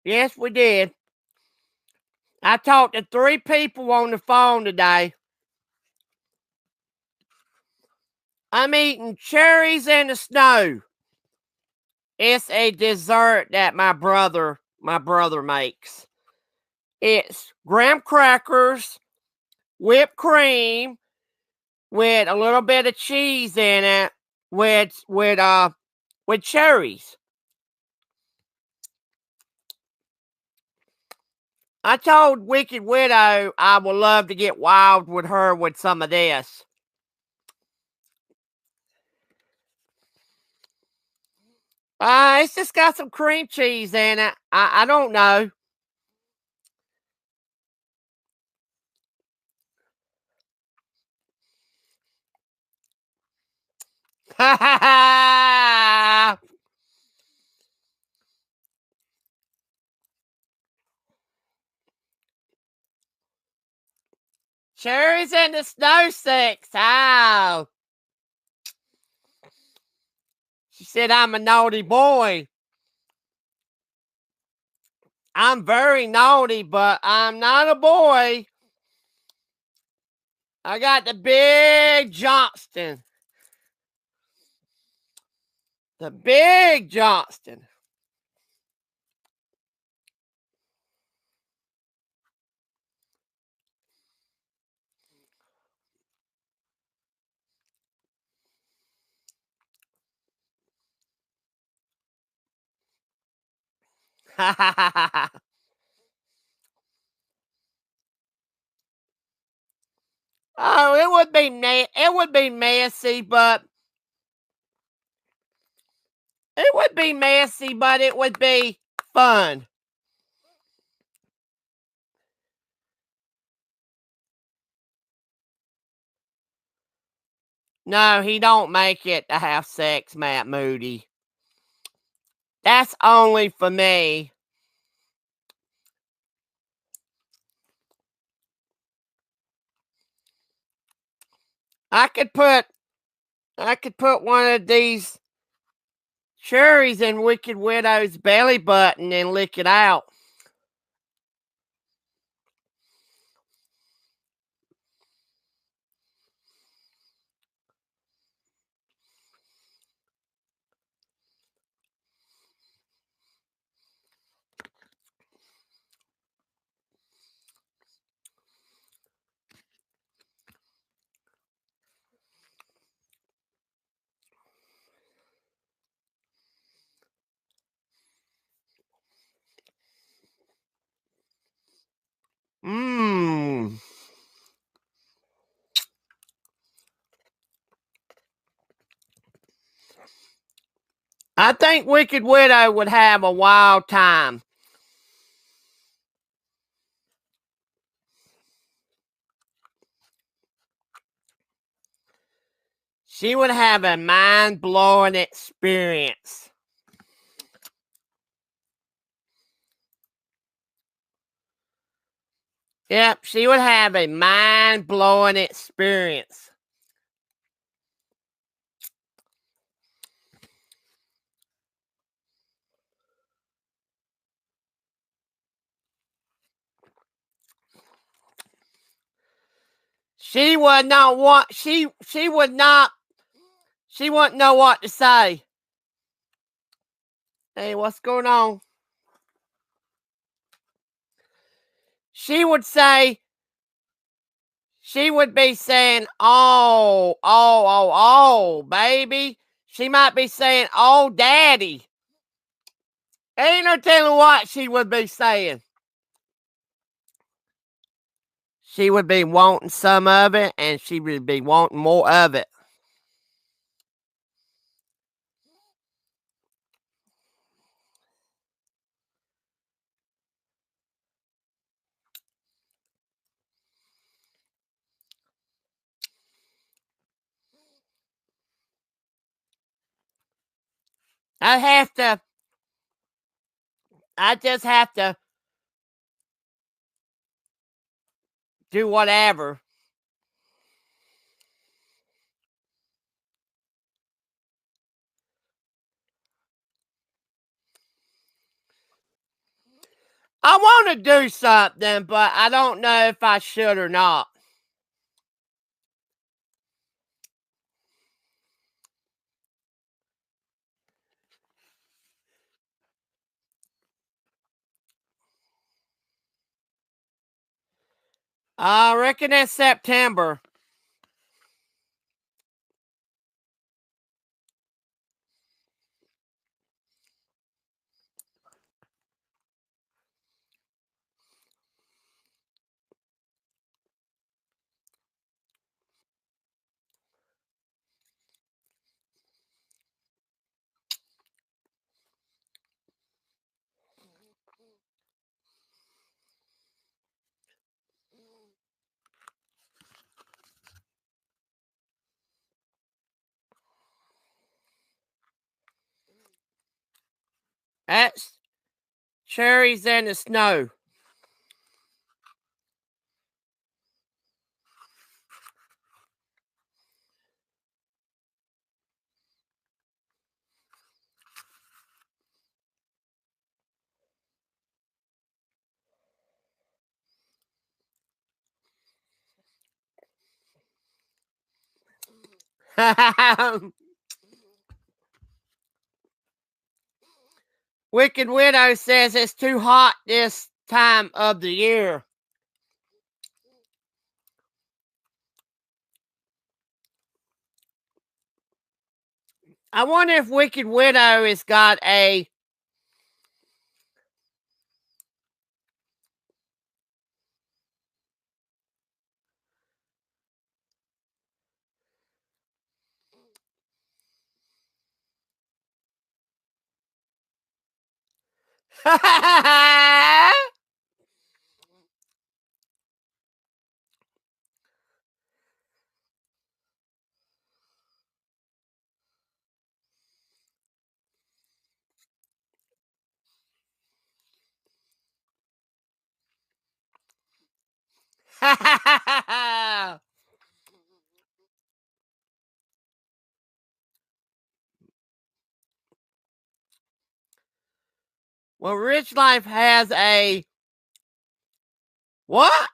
Yes, we did. I talked to 3 people on the phone today. I'm eating cherries in the snow. It's a dessert that my brother makes. It's graham crackers, whipped cream, with a little bit of cheese in it, with cherries. I told Wicked Widow I would love to get wild with her with some of this. It's just got some cream cheese in it. I don't know. Ha ha ha! Cherries and the snow sticks. Oh. She said I'm a naughty boy. I'm very naughty, but I'm not a boy. I got the big Johnston. The big Johnston. Ha ha ha ha ha. Oh, it would be messy, but it would be fun. No, he don't make it to have sex, Matt Moody. That's only for me. I could put one of these cherries in Wicked Widow's belly button and lick it out. Mmm. I think Wicked Widow would have a wild time. She would have a mind-blowing experience. Yep, she would have a mind-blowing experience. She would not want she would not she wouldn't know what to say. Hey, what's going on? She would say, she would be saying, oh, baby. She might be saying, oh, daddy. Ain't no telling what she would be saying. She would be wanting some of it, and she would be wanting more of it. I just have to do whatever. I want to do something, but I don't know if I should or not. I reckon it's September. That's cherries in the snow. Wicked Widow says it's too hot this time of the year. I wonder if Wicked Widow has got a Well, Rich Life has a what?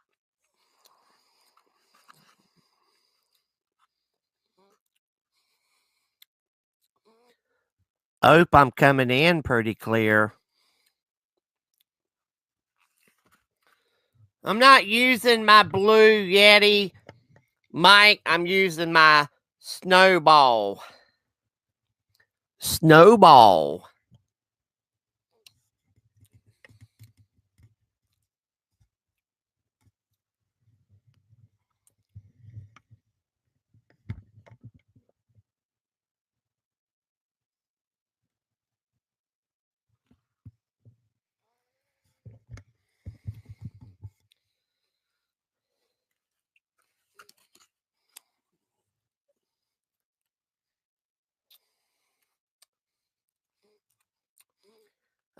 Hope I'm coming in pretty clear. I'm not using my Blue Yeti mic. I'm using my Snowball. Snowball.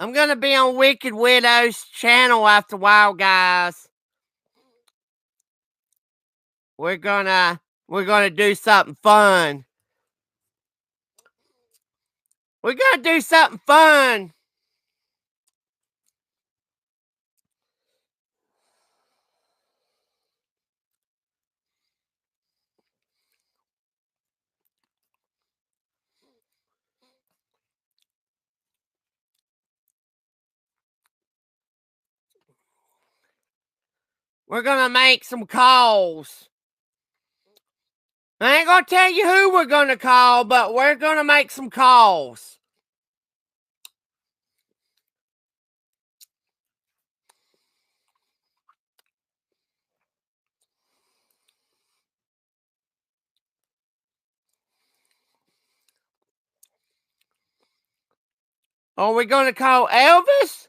I'm gonna be on Wicked Widow's channel after a while, guys. We're gonna do something fun. We're gonna do something fun. We're gonna make some calls. I ain't gonna tell you who we're gonna call, but we're gonna make some calls. Are we gonna call Elvis?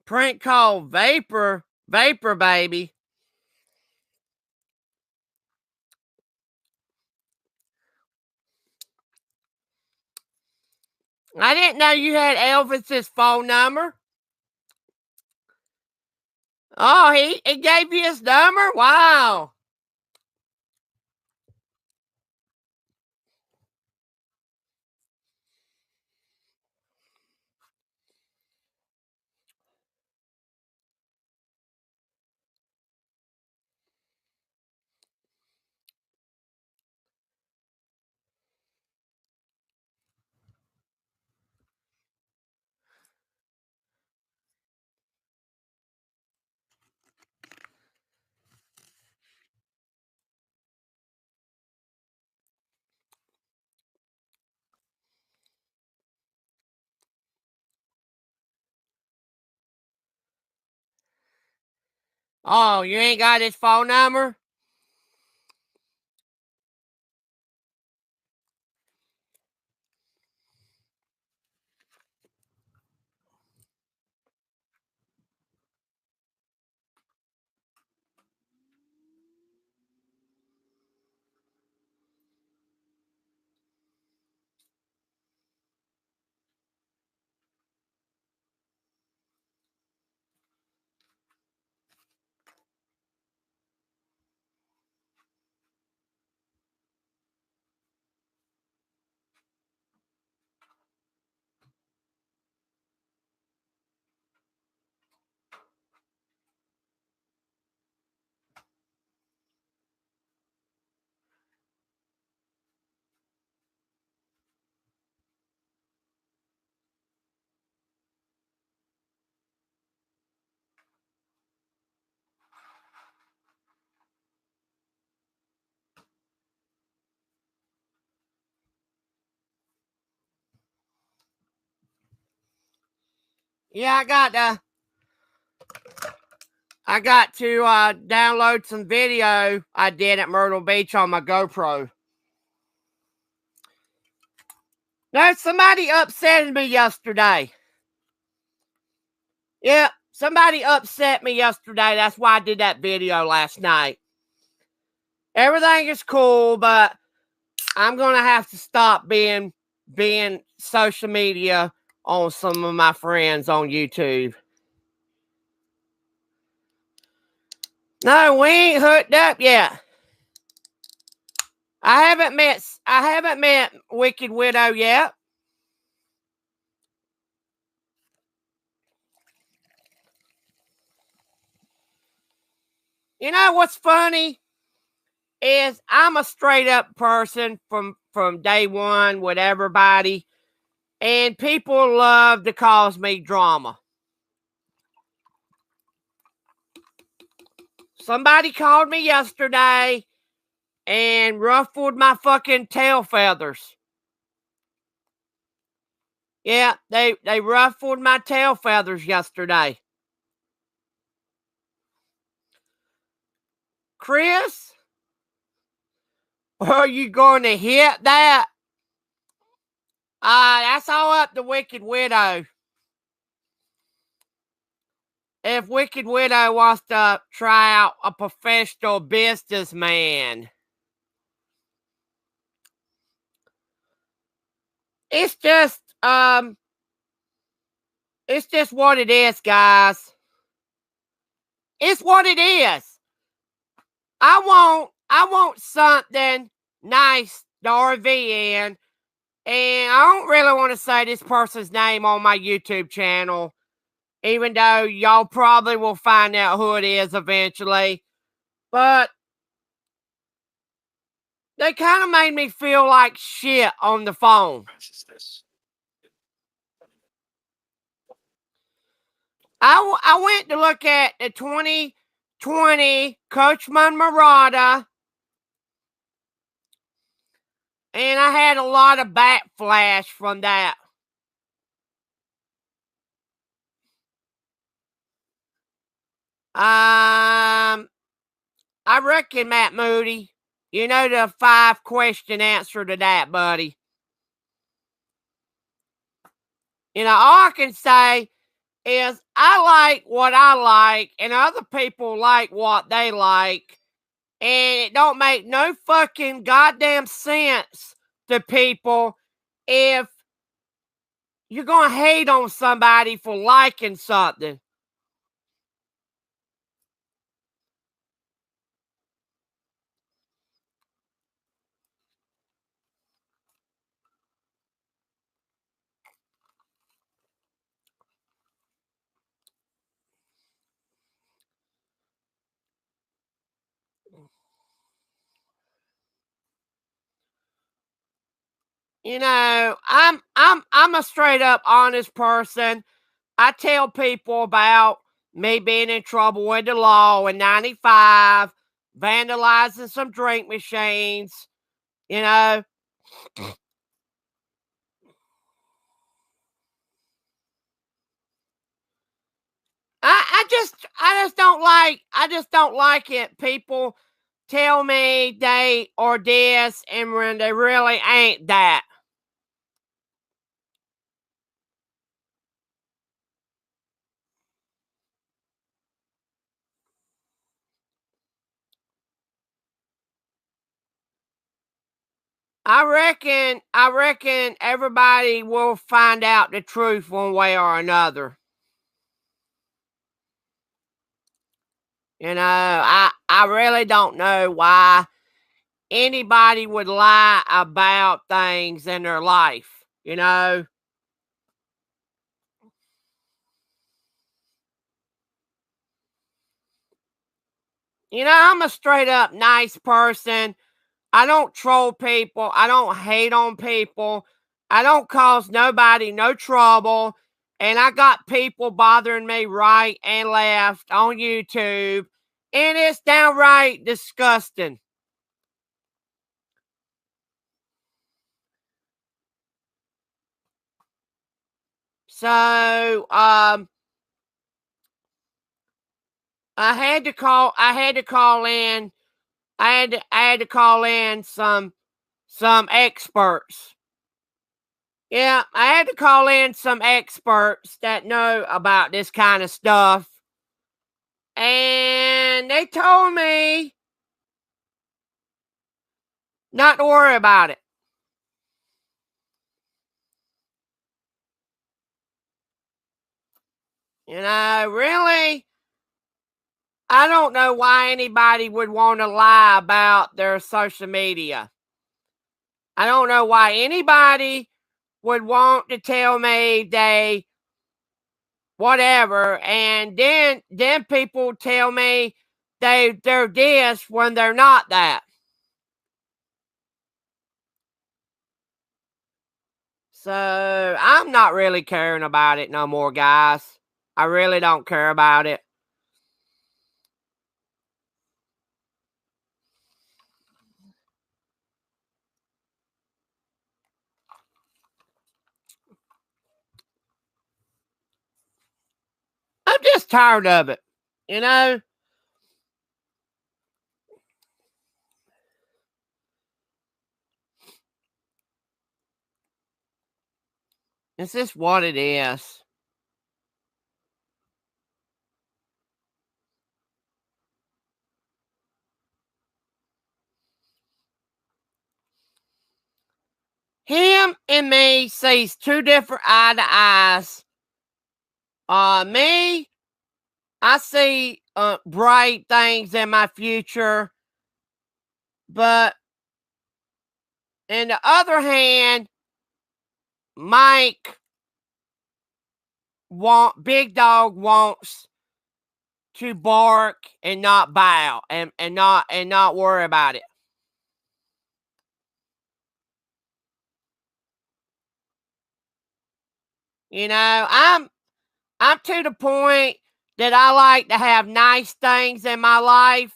Prank call Vapor Baby. I didn't know you had Elvis's phone number. Oh, he gave you his number? Wow. Oh, you ain't got his phone number? Yeah, I got to download some video I did at Myrtle Beach on my GoPro. No, somebody upset me yesterday. Yeah, somebody upset me yesterday. That's why I did that video last night. Everything is cool, but I'm going to have to stop being social media on some of my friends on YouTube. No, we ain't hooked up yet. I haven't met Wicked Widow yet. You know what's funny is I'm a straight up person from day one with everybody, and people love to cause me drama. Somebody called me yesterday and ruffled my fucking tail feathers. Yeah, they ruffled my tail feathers yesterday. Chris, are you going to hit that? That's all up to Wicked Widow. If Wicked Widow wants to try out a professional businessman. It's just what it is, guys. It's what it is. I want something nice to RV in, and I don't really want to say this person's name on my YouTube channel, even though y'all probably will find out who it is eventually. But they kind of made me feel like shit on the phone. I went to look at the 2020 Coachman Murata, and I had a lot of backflash from that. I reckon, Matt Moody, you know the 5-question answer to that, buddy. You know, all I can say is I like what I like, and other people like what they like, and it don't make no fucking goddamn sense to people if you're going to hate on somebody for liking something. You know, I'm a straight up honest person. I tell people about me being in trouble with the law in 95, vandalizing some drink machines, you know. I just don't like it. People tell me they are this and when they really ain't that. I reckon everybody will find out the truth one way or another. You know, I really don't know why anybody would lie about things in their life, you know. You know, I'm a straight up nice person. I don't troll people. I don't hate on people. I don't cause nobody no trouble. And I got people bothering me right and left on YouTube. And it's downright disgusting. So, I had to call in. I had to call in some experts. Yeah, I had to call in some experts that know about this kind of stuff. And they told me not to worry about it. You know, really, I don't know why anybody would want to lie about their social media. I don't know why anybody would want to tell me they whatever, and then people tell me they're this when they're not that. So I'm not really caring about it no more, guys. I really don't care about it. I'm just tired of it, you know? It's just what it is. Him and me sees two different eye to eyes. Me, I see bright things in my future, but in the other hand, Mike Big Dog wants to bark and not bow and not worry about it. You know, I'm to the point that I like to have nice things in my life.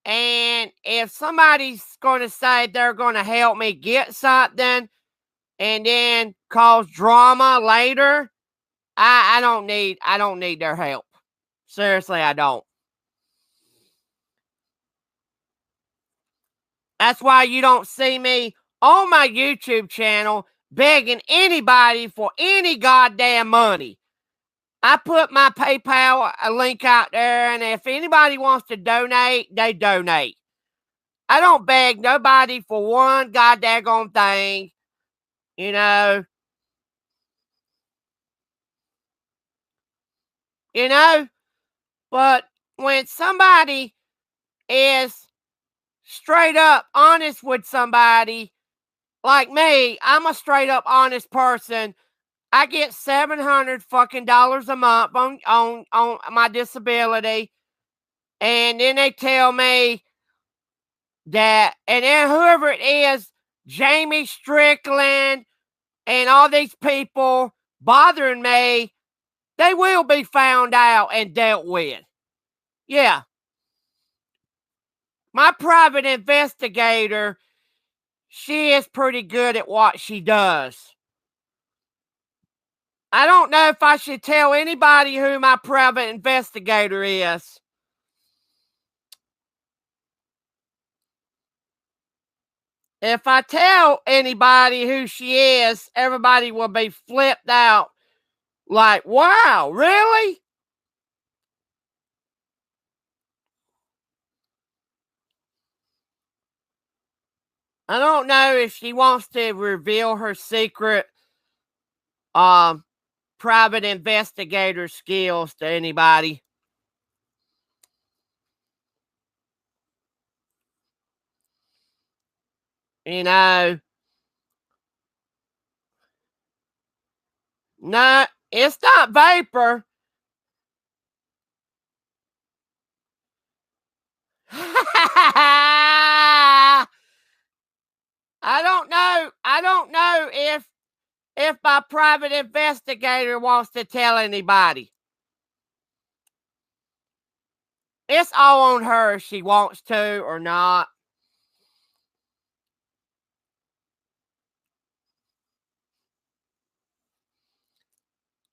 And if somebody's going to say they're going to help me get something and then cause drama later, I don't need their help. Seriously, I don't. That's why you don't see me on my YouTube channel begging anybody for any goddamn money. I put my PayPal link out there, and if anybody wants to donate, they donate. I don't beg nobody for one goddamn thing, you know. you know? But when somebody is straight up honest with somebody, like me, I'm a straight up honest person. I get $700 fucking a month on my disability. And then they tell me that, and then whoever it is, Jamie Strickland and all these people bothering me, they will be found out and dealt with. Yeah. My private investigator, she is pretty good at what she does. I don't know if I should tell anybody who my private investigator is. If I tell anybody who she is, everybody will be flipped out. Like, wow, really? I don't know if she wants to reveal her secret private investigator skills to anybody. You know, no, it's not vapor. I don't know if my private investigator wants to tell anybody. It's all on her if she wants to or not.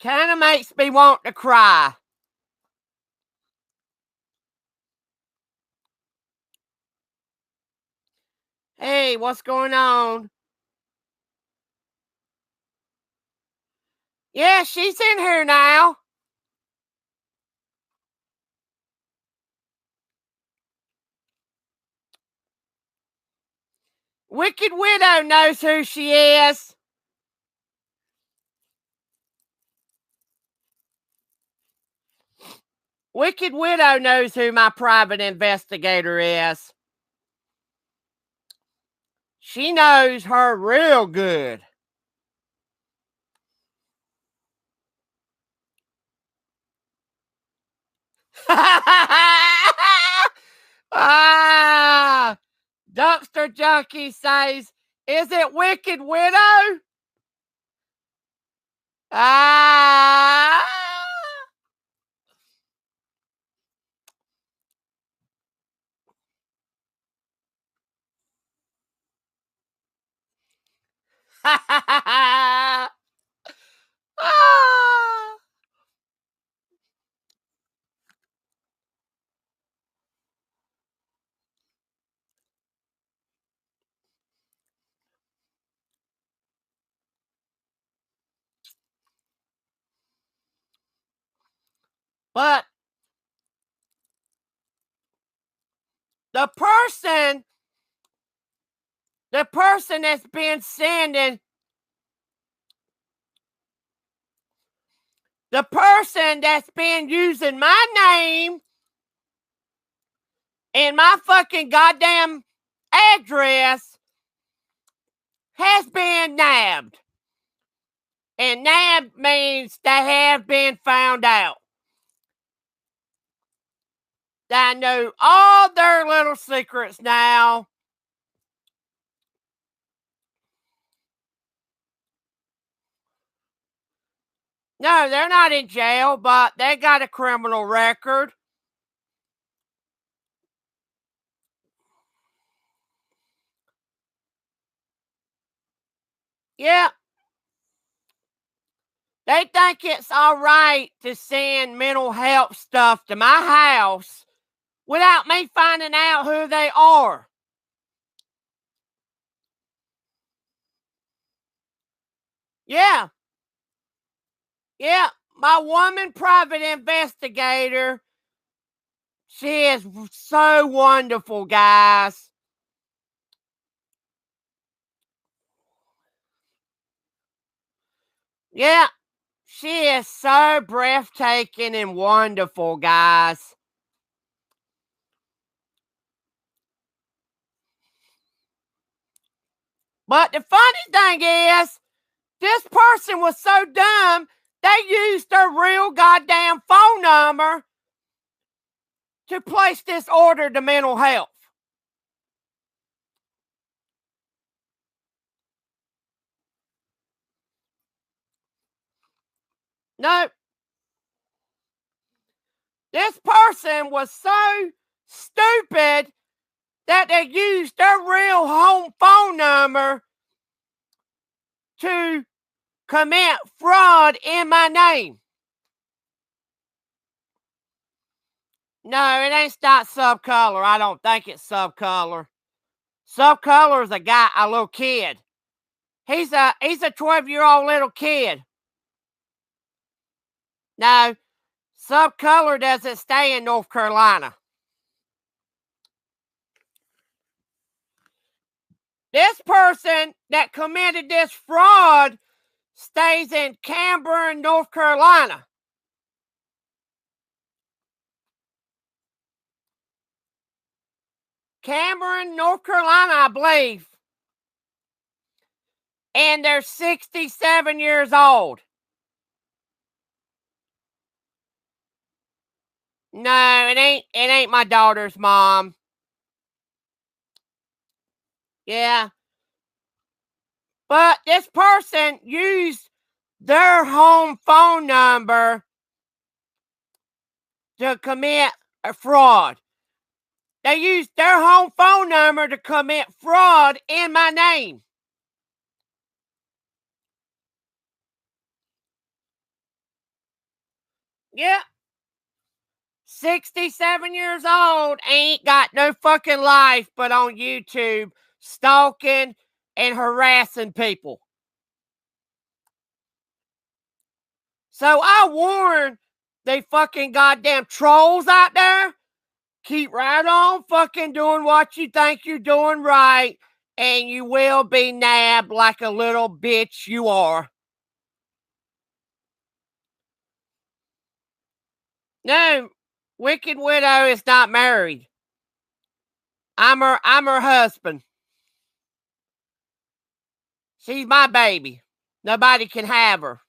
Kind of makes me want to cry. Hey, what's going on? Yeah, she's in here now. Wicked Widow knows who she is. Wicked Widow knows who my private investigator is. She knows her real good. Dumpster Junkie says, is it Wicked Widow? Ah. But the person that's been sending, the person that's been using my name and my fucking goddamn address has been nabbed. And nabbed means they have been found out. I know all their little secrets now. No, they're not in jail, but they got a criminal record. Yeah. They think it's all right to send mental health stuff to my house without me finding out who they are. Yeah. Yeah. My woman private investigator, she is so wonderful, guys. Yeah. She is so breathtaking and wonderful, guys. But the funny thing is, this person was so dumb, they used their real goddamn phone number to place this order to mental health. No. This person was so stupid that they used their real home phone number to commit fraud in my name. No, it ain't not Subcolor. I don't think it's Subcolor. Subcolor is a little kid. He's a 12-year-old little kid. No, Subcolor doesn't stay in North Carolina. This person that committed this fraud stays in Canberra, North Carolina. Cameron, North Carolina, I believe. And they're 67 years old. No, it ain't my daughter's mom. Yeah. But this person used their home phone number to commit a fraud. They used their home phone number to commit fraud in my name. Yeah. 67 years old, ain't got no fucking life but on YouTube, stalking and harassing people. So I warn the fucking goddamn trolls out there, keep right on fucking doing what you think you're doing right, and you will be nabbed like a little bitch you are. No, Wicked Widow is not married. I'm her husband. She's my baby. Nobody can have her.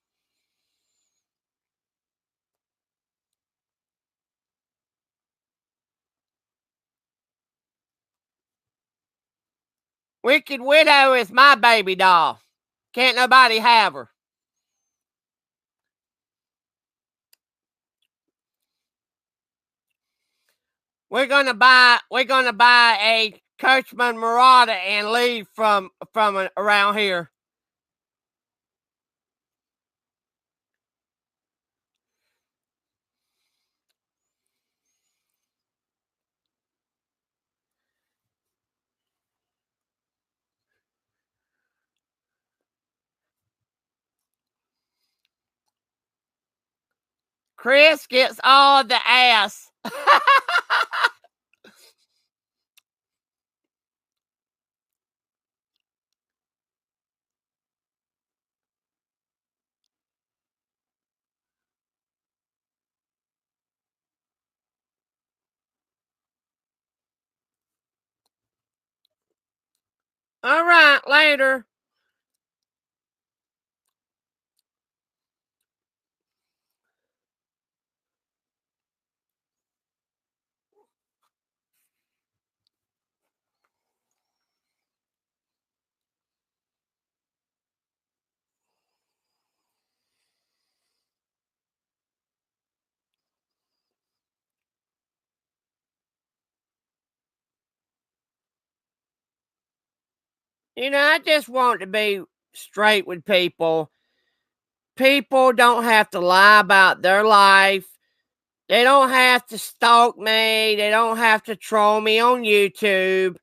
Wicked Widow is my baby doll. Can't nobody have her. We're gonna buy a Coachman Marauder and leave from around here. Chris gets all the ass. All right, later. You know, I just want to be straight with people. People don't have to lie about their life. They don't have to stalk me. They don't have to troll me on YouTube.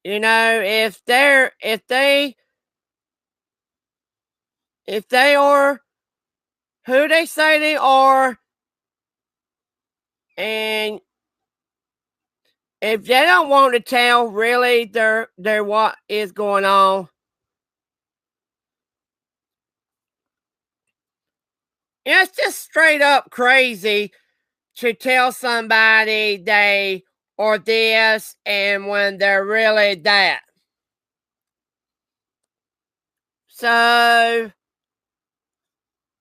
You know, if they are who they say they are, and if they don't want to tell really their what is going on, It's just straight up crazy to tell somebody they are this and when they're really that. So,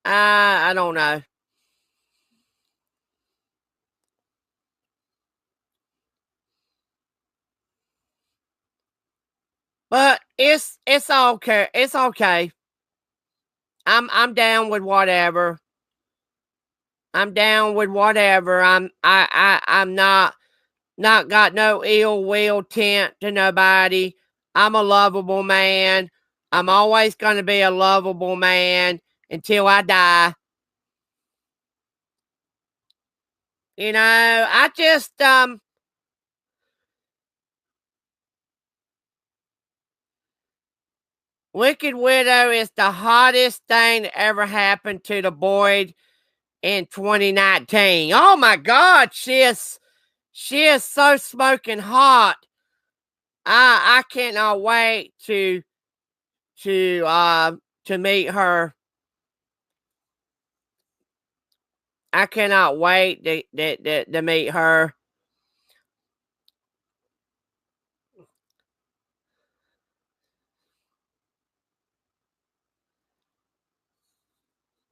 I don't know. But it's okay. It's okay. I'm down with whatever. I'm down with whatever. I'm not got no ill will tent to nobody. I'm a lovable man. I'm always going to be a lovable man until I die. You know, I just Wicked Widow is the hottest thing that ever happened to the Boyd in 2019. Oh my God, she is so smoking hot. I cannot wait to meet her. I cannot wait to meet her.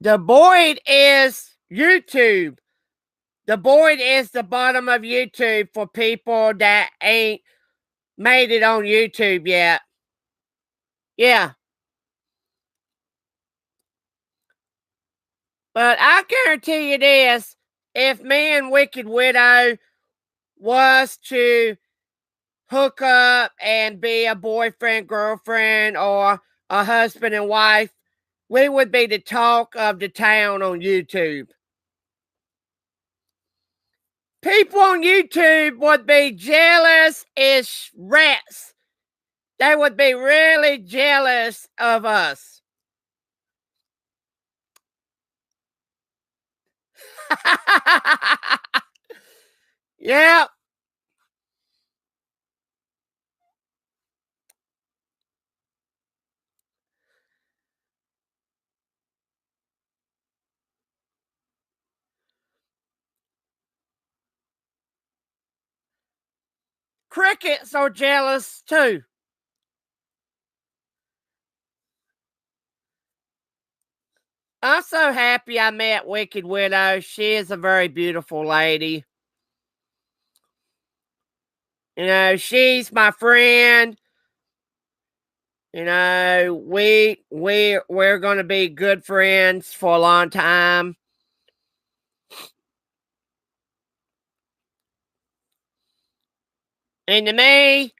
The Boyd is YouTube. The Boyd is the bottom of YouTube for people that ain't made it on YouTube yet. Yeah. But I guarantee you this, if me and Wicked Widow was to hook up and be a boyfriend, girlfriend, or a husband and wife, we would be the talk of the town on YouTube. People on YouTube would be jealous as rats. They would be really jealous of us. Yep. Crickets are jealous too. I'm so happy I met Wicked Widow. She is a very beautiful lady. You know, she's my friend. You know, we're going to be good friends for a long time. And to me,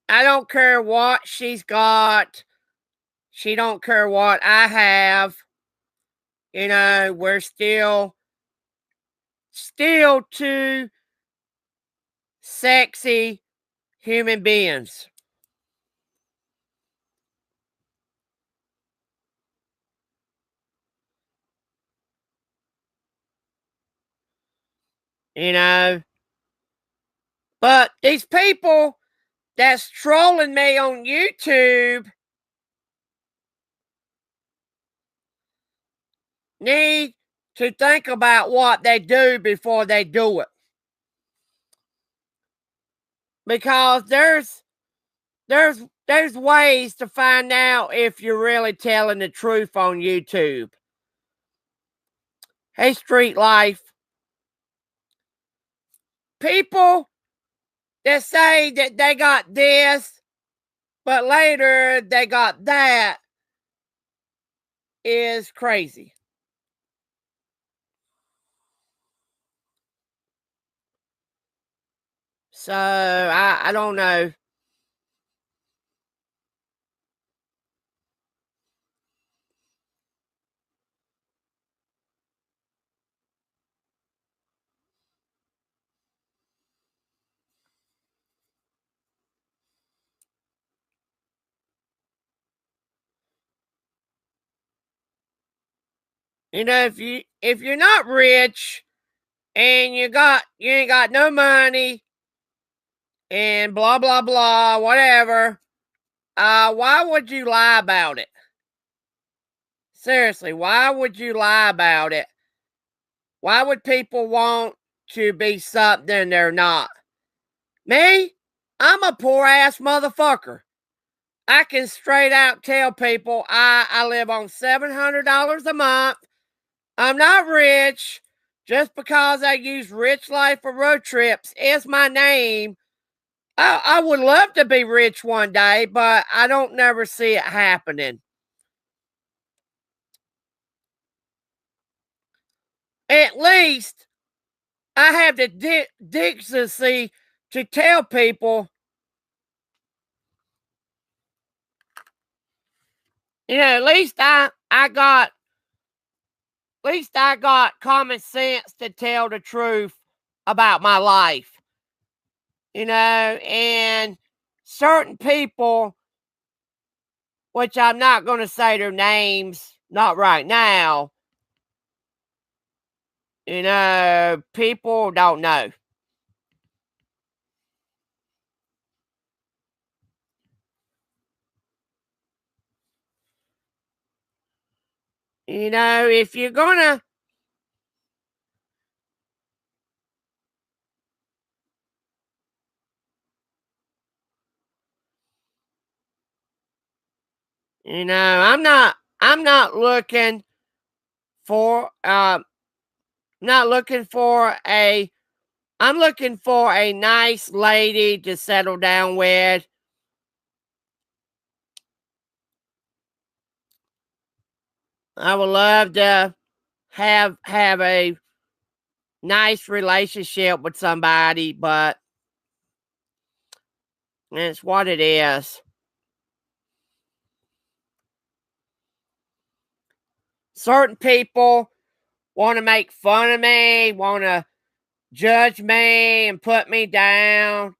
I don't care what she's got. She don't care what I have. You know, we're still two sexy human beings. You know, but these people that's trolling me on YouTube need to think about what they do before they do it. Because there's ways to find out if you're really telling the truth on YouTube. Hey, Street Life. People that say that they got this, but later they got that is crazy. So, I don't know. You know, if you're not rich and you ain't got no money and blah blah blah, whatever, why would you lie about it? Seriously, why would you lie about it? Why would people want to be something they're not? Me? I'm a poor ass motherfucker. I can straight out tell people I live on $700 a month. I'm not rich. Just because I use Rich Life for Road Trips is my name. I would love to be rich one day, but I don't never see it happening. At least I have the decency to tell people, at least I got common sense to tell the truth about my life. And certain people, which I'm not going to say their names, not right now, people don't know. If you're going to, I'm not looking for, I'm looking for a nice lady to settle down with. I would love to have a nice relationship with somebody, but it's what it is. Certain people want to make fun of me, want to judge me and put me down.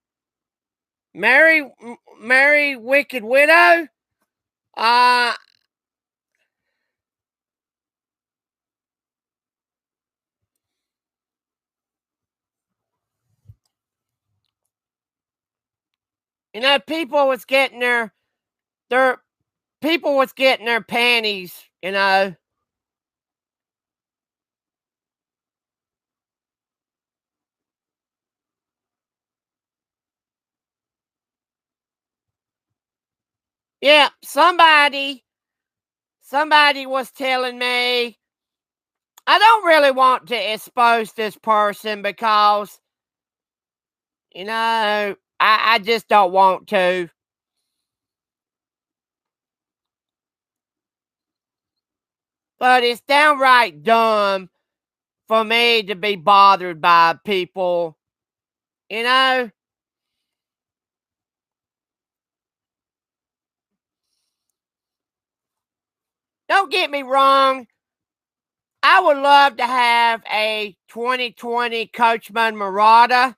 Marry Wicked Widow? People was getting their people was getting their panties. Yeah, somebody was telling me, I don't really want to expose this person because, I just don't want to. But it's downright dumb for me to be bothered by people, you know? Don't get me wrong. I would love to have a 2020 Coachman Marauder.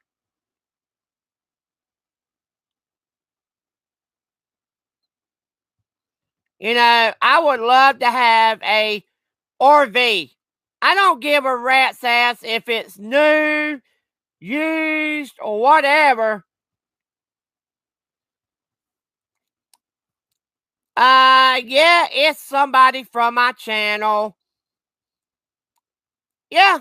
I would love to have a RV. I don't give a rat's ass if it's new, used, or whatever. Yeah, it's somebody from my channel. Yeah,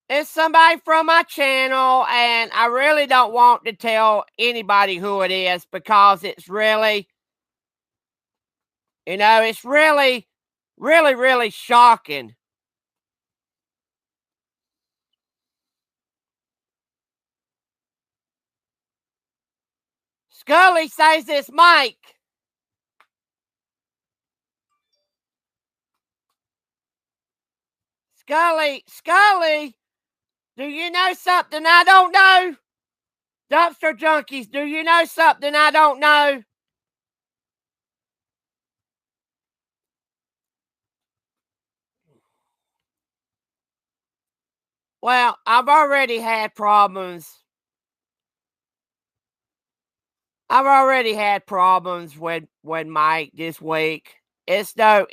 it's somebody from my channel, and I really don't want to tell anybody who it is because it's really, it's really, really, really shocking. Scully says it's Mike. Scully, do you know something I don't know? Dumpster Junkies, do you know something I don't know? Well, I've already had problems. I've already had problems with Mike this week. It's no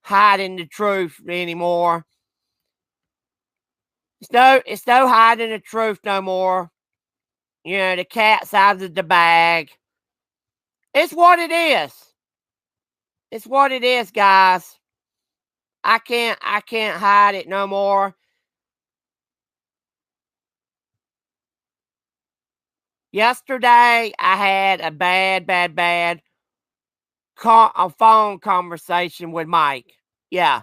hiding the truth anymore. It's no hiding the truth no more. The cat's out of the bag. It's what it is. It's what it is, guys. I can't hide it no more. Yesterday, I had a bad a phone conversation with Mike. Yeah.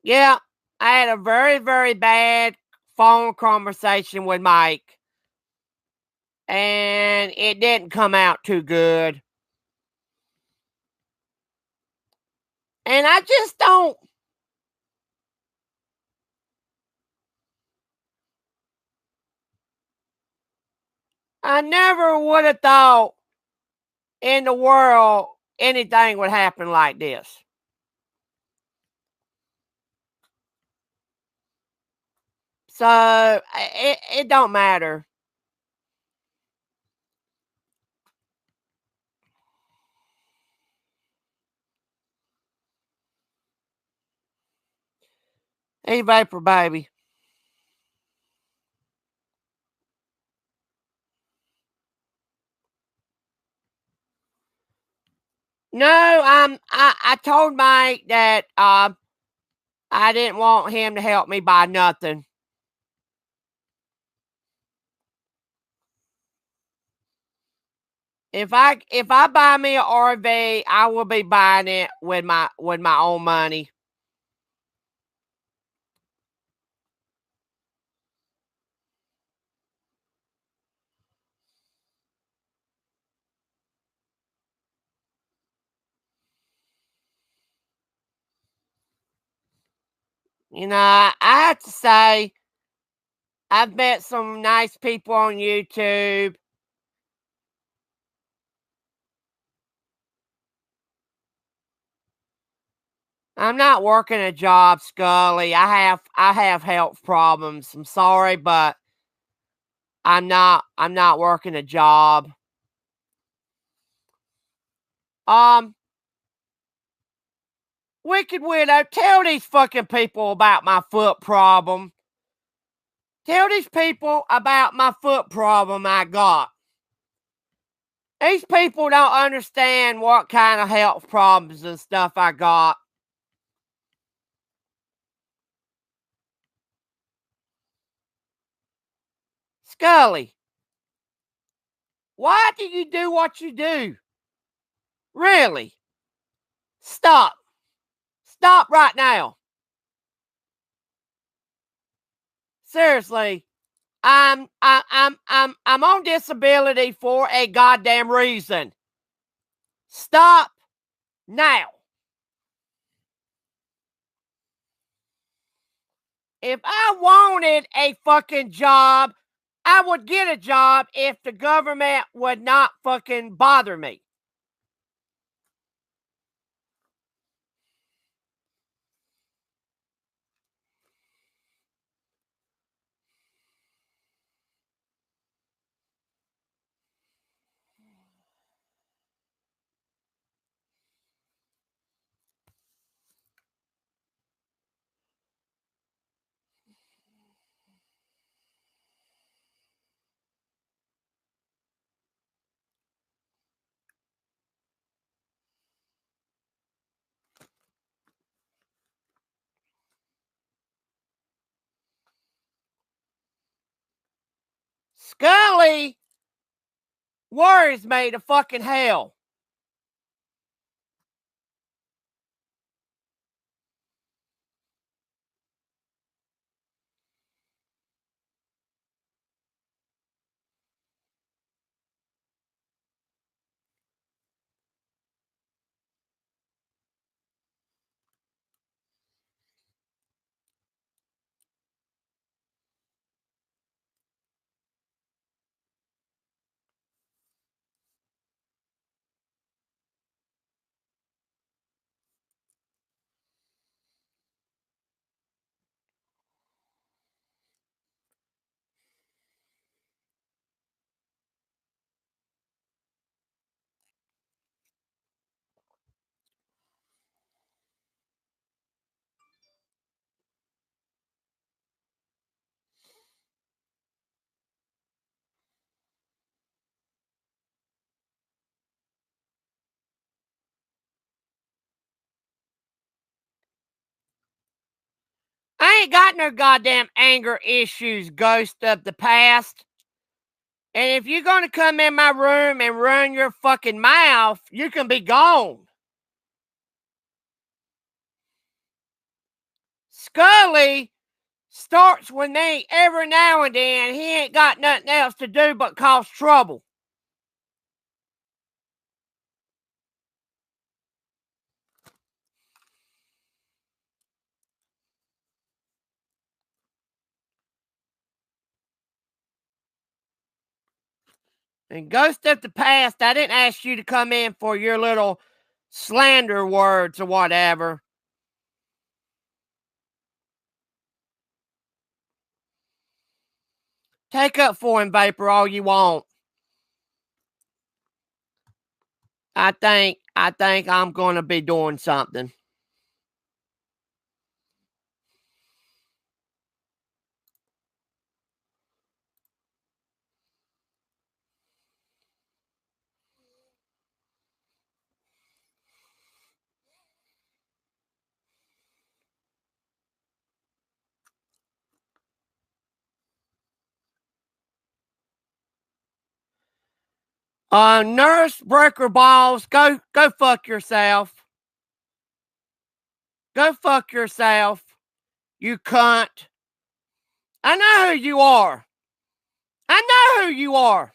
Yeah, I had a very bad phone conversation with Mike, and it didn't come out too good. And I just don't. I never would have thought in the world anything would happen like this. So it don't matter. Hey, Vapor Baby. No, I told Mike that I didn't want him to help me buy nothing. If I buy me an RV, I will be buying it with my own money. You know, I have to say, I've met some nice people on YouTube. I'm not working a job, Scully. I have health problems. I'm sorry, but I'm not working a job. Wicked Widow, tell these fucking people about my foot problem. Tell these people about my foot problem I got. These people don't understand what kind of health problems and stuff I got. Scully, why do you do what you do? Really? Stop. Stop right now. Seriously, I'm on disability for a goddamn reason. Stop now. If I wanted a fucking job, I would get a job if the government would not fucking bother me. Scully worries me to fucking hell. ain't got no goddamn anger issues, ghost of the past. And if you're going to come in my room and run your fucking mouth, you can be gone. Scully starts with me every now and then. He ain't got nothing else to do but cause trouble. And ghost of the past, I didn't ask you to come in for your little slander words or whatever. Take up for him, Vapor, all you want. I think I'm going to be doing something. Nurse Breaker Balls, go fuck yourself. Go fuck yourself, you cunt. I know who you are. I know who you are.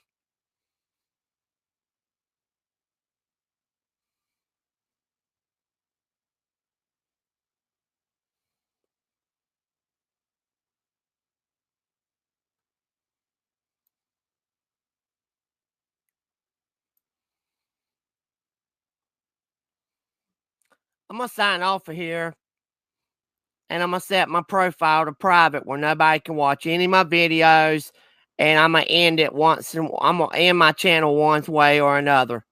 I'm going to sign off of here. And I'm going to set my profile to private where nobody can watch any of my videos. And I'm going to end it once. I'm going to end my channel one way or another.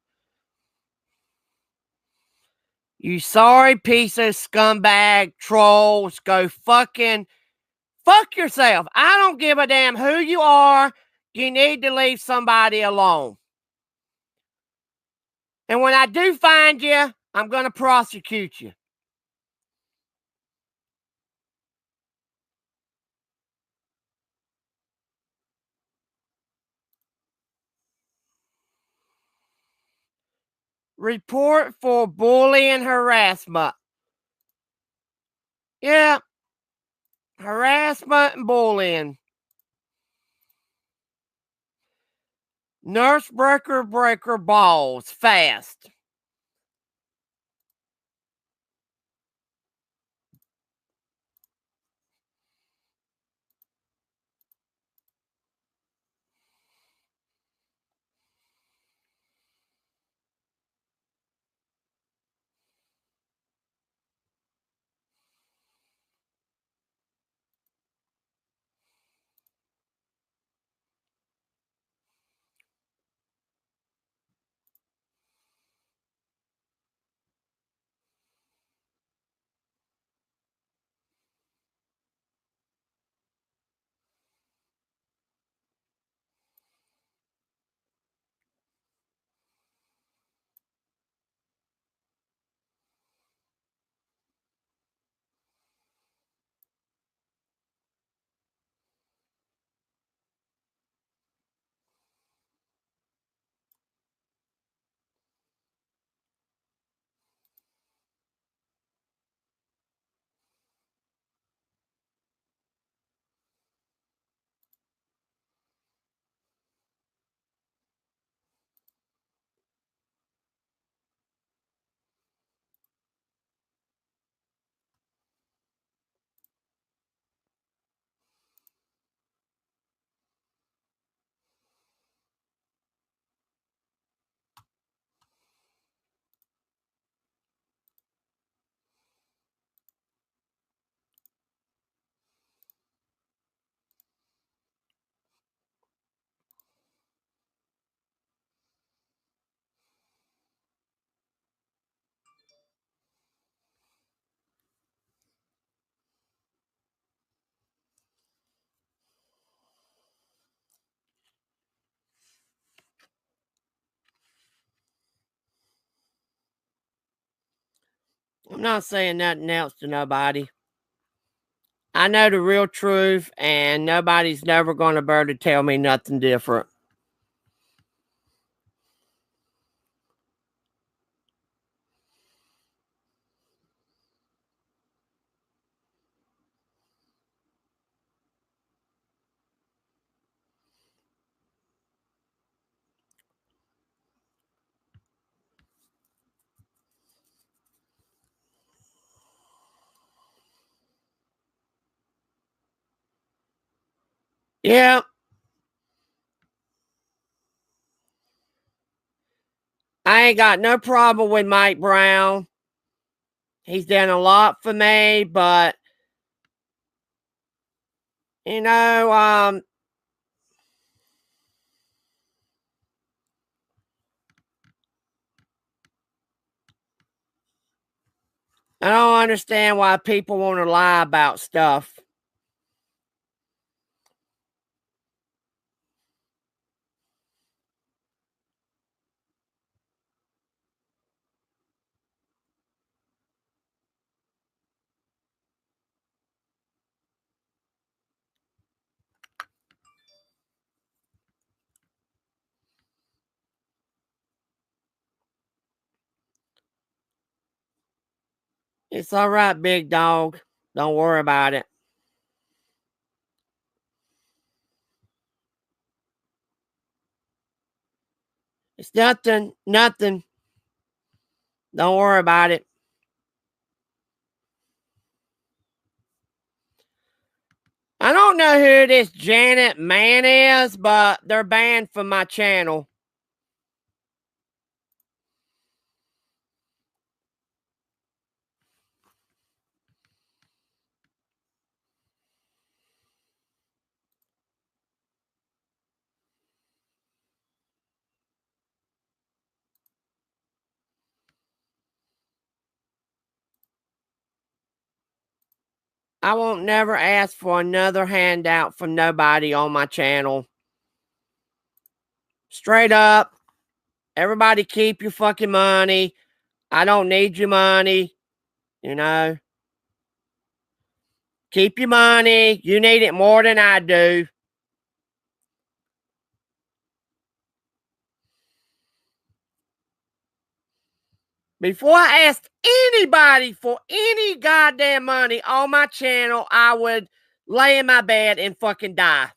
You sorry piece of scumbag trolls. Go fucking fuck yourself. I don't give a damn who you are. You need to leave somebody alone. And when I do find you, I'm going to prosecute you. Report for bullying harassment. Yeah. Harassment and bullying. Nurse Breaker Balls. Fast. I'm not saying nothing else to nobody. I know the real truth, and nobody's never going to be able to tell me nothing different. Yeah. I ain't got no problem with Mike Brown. He's done a lot for me, but you know, I don't understand why people want to lie about stuff. It's all right, big dog. Don't worry about it. It's nothing, nothing. Don't worry about it. I don't know who this Janet Man is, but they're banned from my channel. I won't never ask for another handout from nobody on my channel. Straight up. Everybody keep your fucking money. I don't need your money. You know. Keep your money. You need it more than I do. Before I asked anybody for any goddamn money on my channel, I would lay in my bed and fucking die.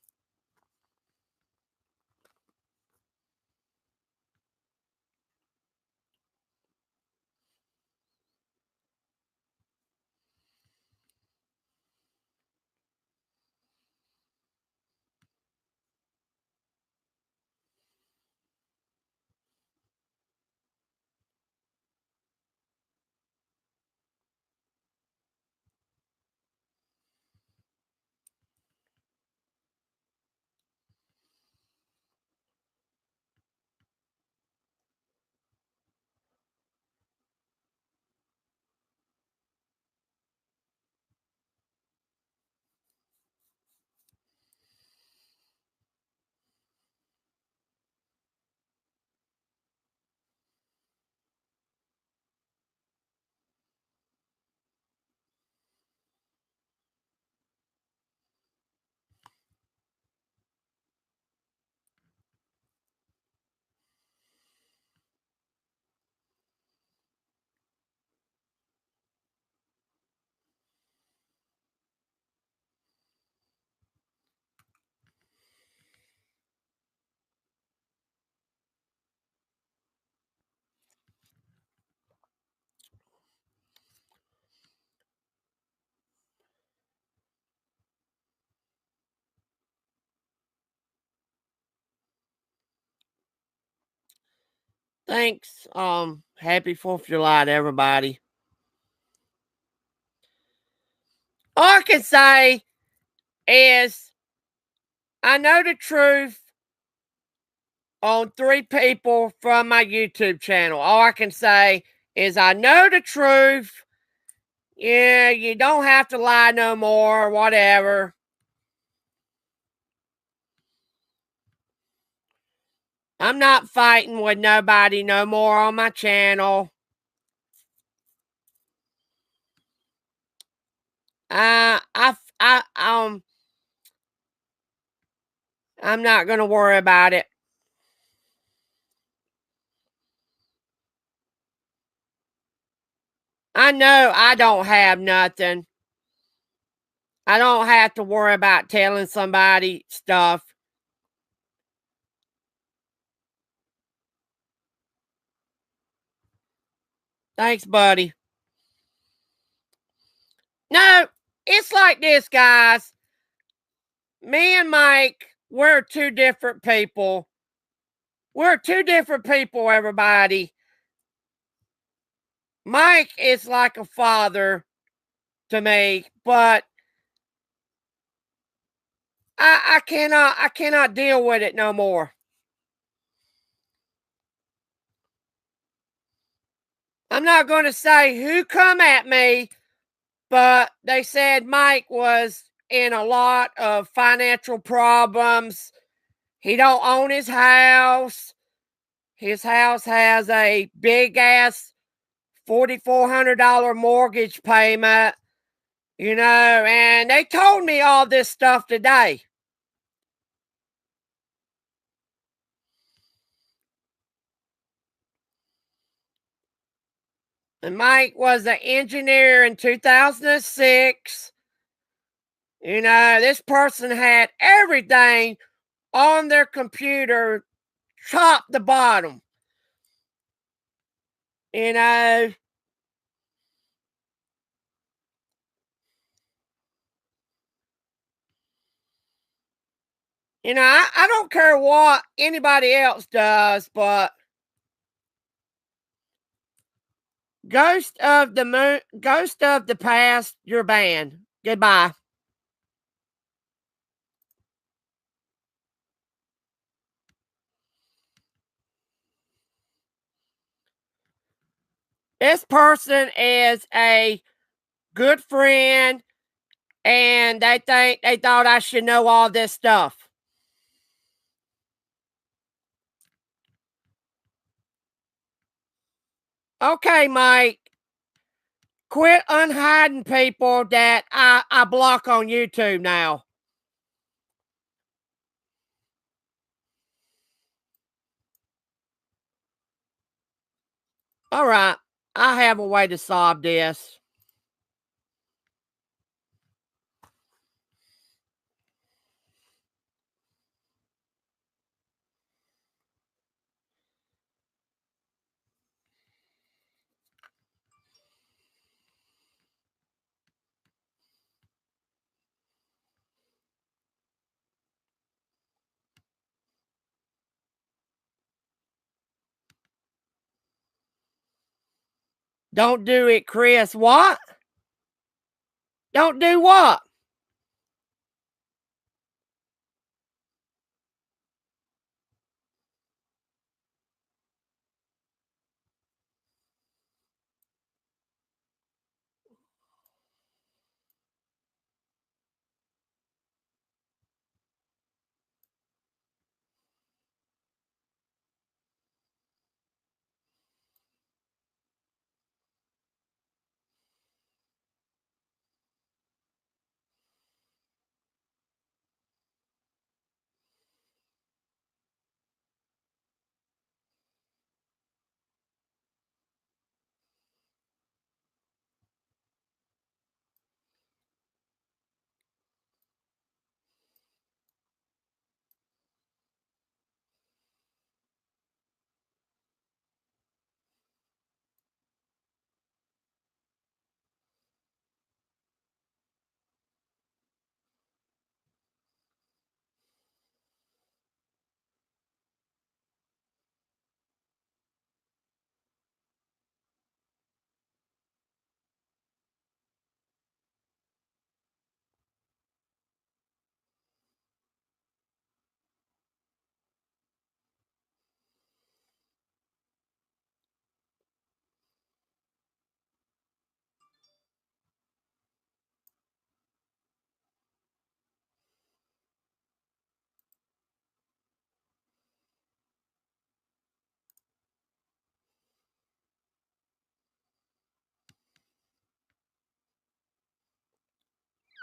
Thanks. Happy 4th of July to everybody. All I can say is I know the truth on 3 people from my YouTube channel. All I can say is I know the truth. Yeah, you don't have to lie no more, whatever. I'm not fighting with nobody no more on my channel. I'm not gonna worry about it. I know I don't have nothing. I don't have to worry about telling somebody stuff. Thanks, buddy. No, it's like this, guys. Me and Mike, we're two different people. We're two different people, everybody. Mike is like a father to me, but I cannot deal with it no more. I'm not going to say who come at me, but they said Mike was in a lot of financial problems. He don't own his house. His house has a big ass $4,400 mortgage payment, and they told me all this stuff today. And Mike was an engineer in 2006. This person had everything on their computer, top to bottom. You know, I don't care what anybody else does, but Ghost of the Moon, Ghost of the Past, you're banned. Goodbye. This person is a good friend, and they thought I should know all this stuff. Okay, Mike. Quit unhiding people that I block on YouTube now. All right. I have a way to solve this. Don't do it, Chris. What? Don't do what?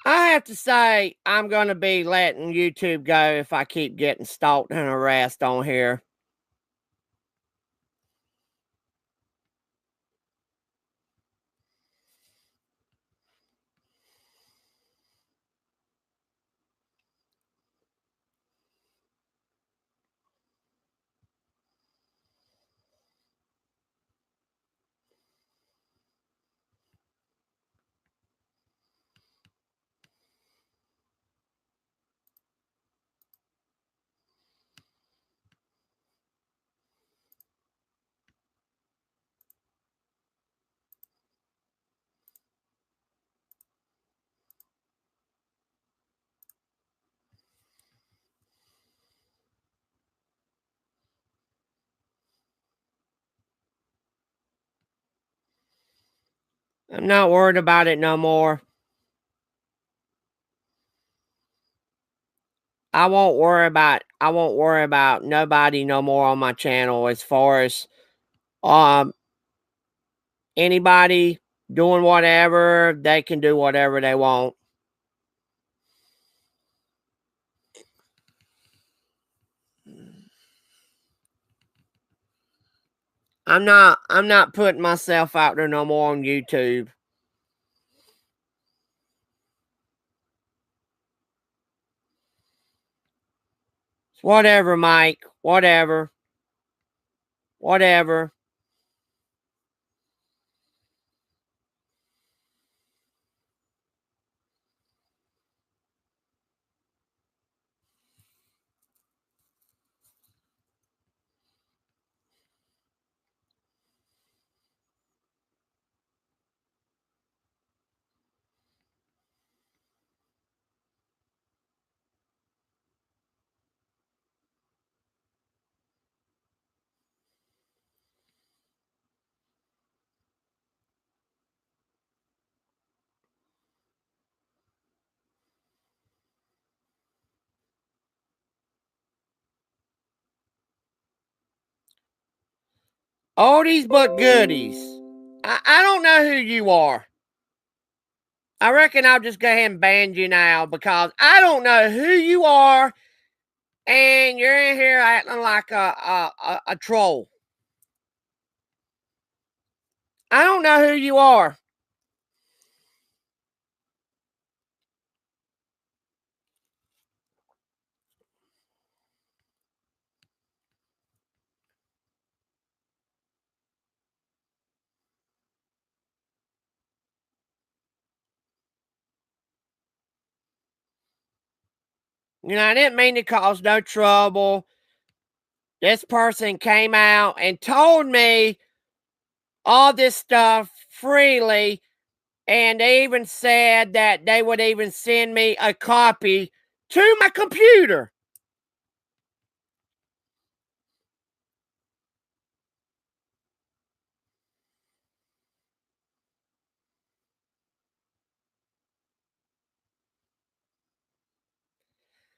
I have to say, I'm going to be letting YouTube go if I keep getting stalked and harassed on here. I'm not worried about it no more. I won't worry about nobody no more on my channel as far as anybody doing whatever. They can do whatever they want. I'm not putting myself out there no more on YouTube. Whatever, Mike. Whatever. Whatever. Oldies but goodies. I don't know who you are. I reckon I'll just go ahead and ban you now because I don't know who you are and you're in here acting like a troll. I don't know who you are. You know, I didn't mean to cause no trouble. This person came out and told me all this stuff freely, and they even said that they would even send me a copy to my computer.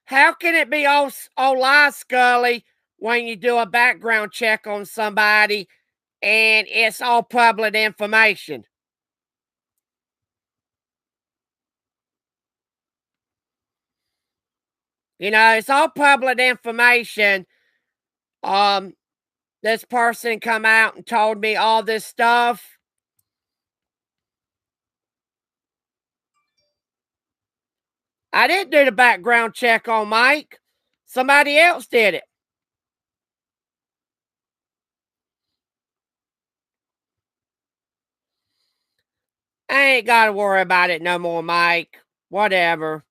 How can it be all lie, Scully, when you do a background check on somebody and it's all public information? You know, it's all public information. This person come out and told me all this stuff. I didn't do the background check on Mike. Somebody else did it. I ain't got to worry about it no more, Mike. Whatever.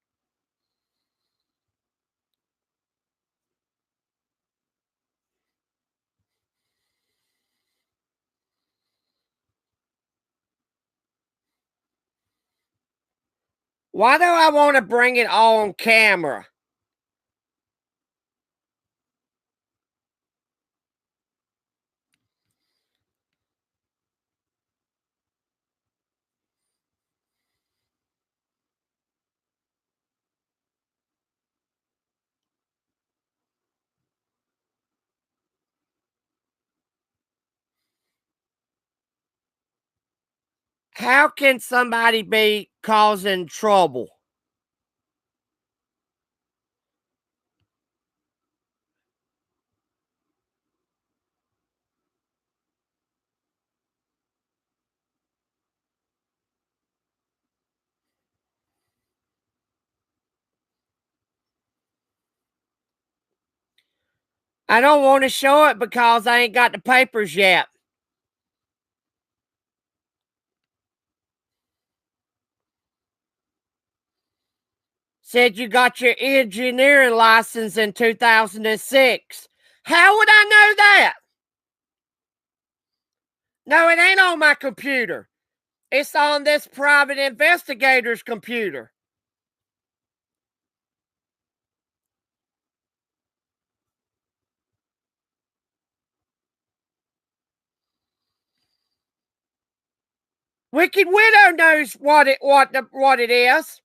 Why do I want to bring it all on camera? How can somebody be causing trouble? I don't want to show it because I ain't got the papers yet. Said you got your engineering license in 2006. How would I know that? No, it ain't on my computer. It's on this private investigator's computer. Wicked Widow knows what it is.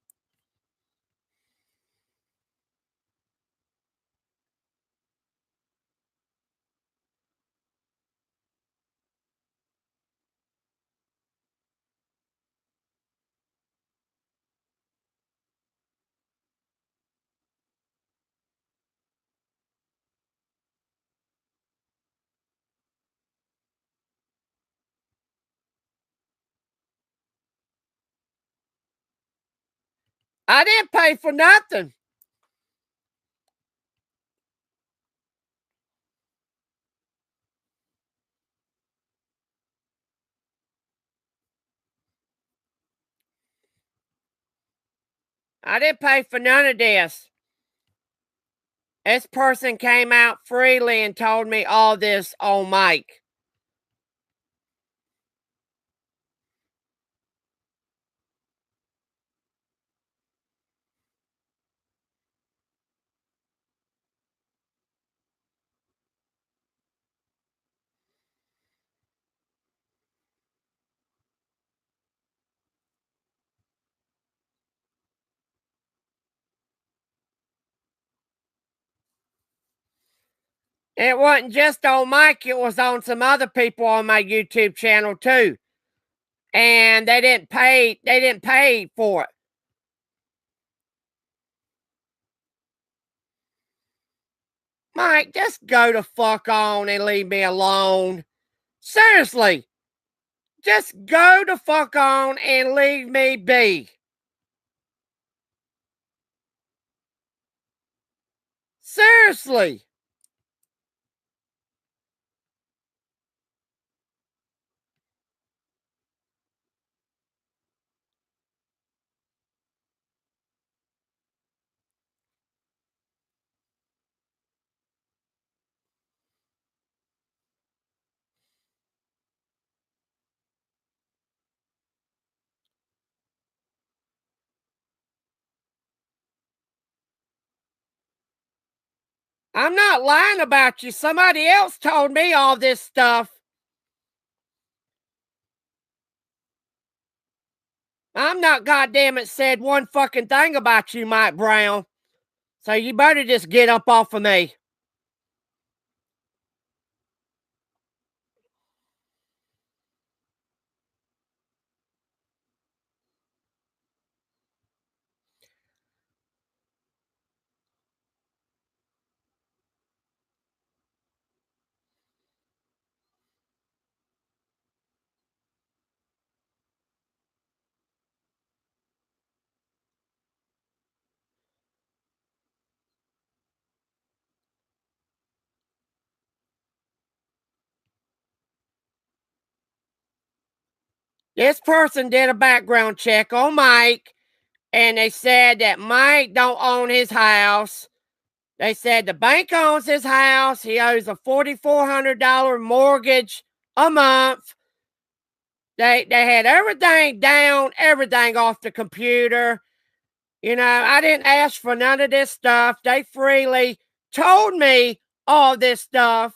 I didn't pay for nothing. I didn't pay for none of this. This person came out freely and told me all this on mic. It wasn't just on mic, it was on some other people on my YouTube channel too. And they didn't pay for it. Mike, just go to fuck on and leave me alone. Seriously. Just go to fuck on and leave me be. Seriously. I'm not lying about you. Somebody else told me all this stuff. I'm not goddamn it said one fucking thing about you, Mike Brown. So you better just get up off of me. This person did a background check on Mike, and they said that Mike don't own his house. They said the bank owns his house. He owes a $4,400 mortgage a month. They had everything down, everything off the computer. You know, I didn't ask for none of this stuff. They freely told me all this stuff.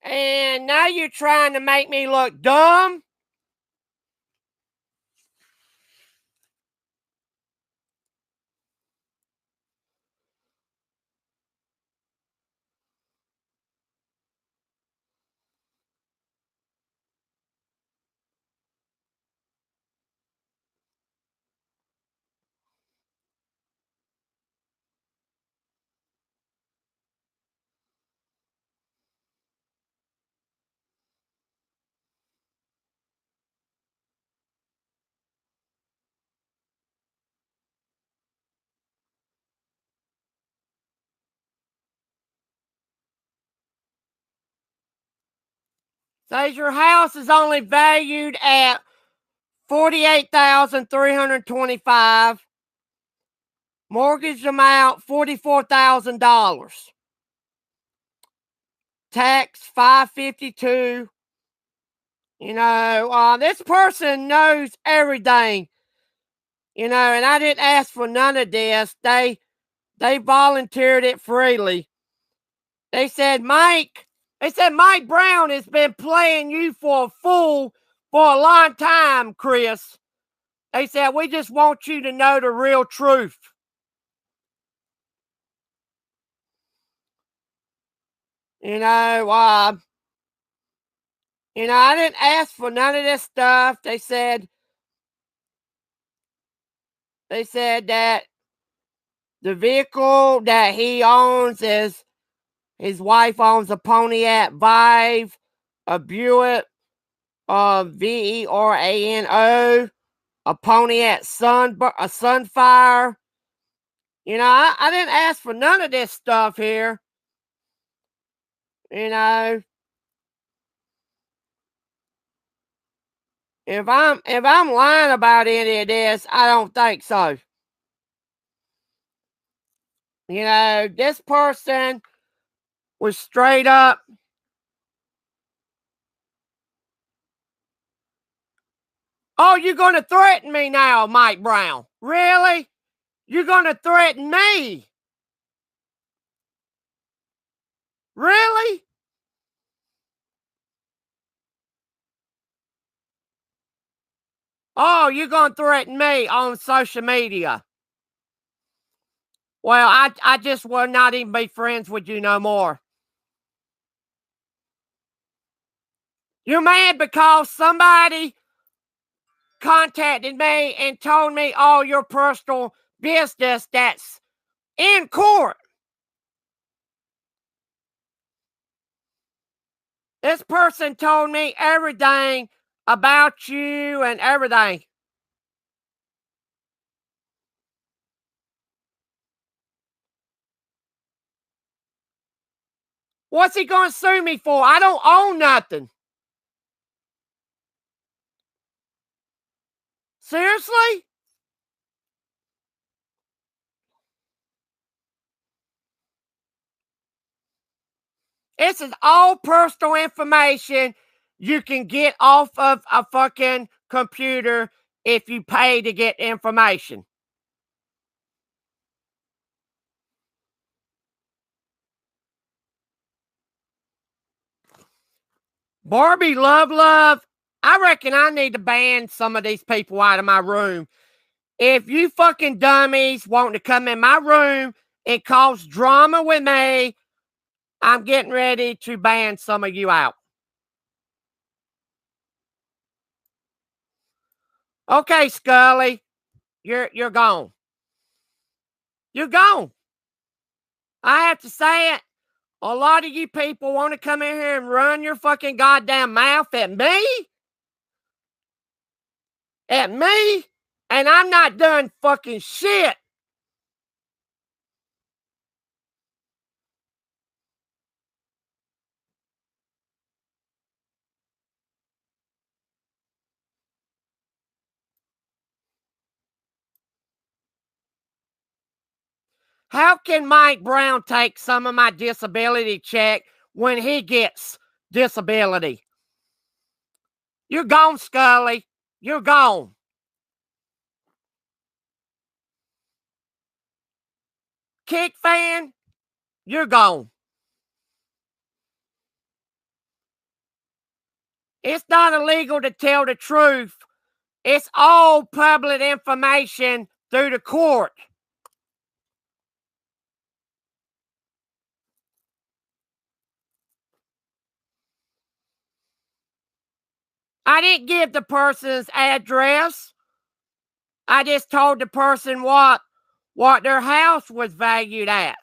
And now you're trying to make me look dumb. Says your house is only valued at $48,325. Mortgage amount $44,000. Tax $552. This person knows everything. And I didn't ask for none of this. They volunteered it freely. They said Mike Brown has been playing you for a fool for a long time, Chris. They said, we just want you to know the real truth. I didn't ask for none of this stuff. They said that the vehicle that he owns is, his wife owns a Pontiac Vive, a Buick, Verano, a Pontiac Sunfire. I didn't ask for none of this stuff here. If I'm lying about any of this, I don't think so. This person was straight up. Oh, you're going to threaten me now, Mike Brown? Really? You're going to threaten me? Really? Oh, you're going to threaten me on social media? Well, I just will not even be friends with you no more. You're mad because somebody contacted me and told me all your personal business that's in court. This person told me everything about you and everything. What's he going to sue me for? I don't own nothing. Seriously? This is all personal information you can get off of a fucking computer if you pay to get information. Barbie Love, I reckon I need to ban some of these people out of my room. If you fucking dummies want to come in my room and cause drama with me, I'm getting ready to ban some of you out. Okay, Scully, you're gone. You're gone. I have to say it. A lot of you people want to come in here and run your fucking goddamn mouth at me? At me? And I'm not doing fucking shit. How can Mike Brown take some of my disability check when he gets disability? You're gone, Scully. You're gone. Kick fan, you're gone. It's not illegal to tell the truth. It's all public information through the court. I didn't give the person's address. I just told the person what their house was valued at.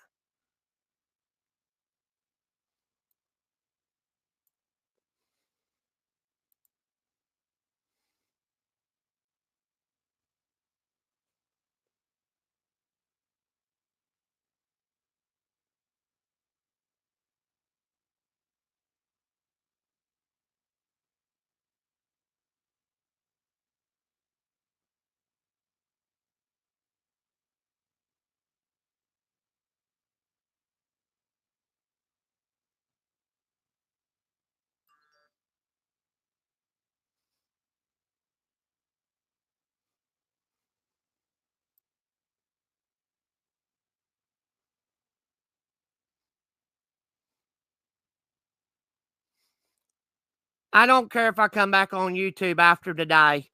I don't care if I come back on YouTube after today.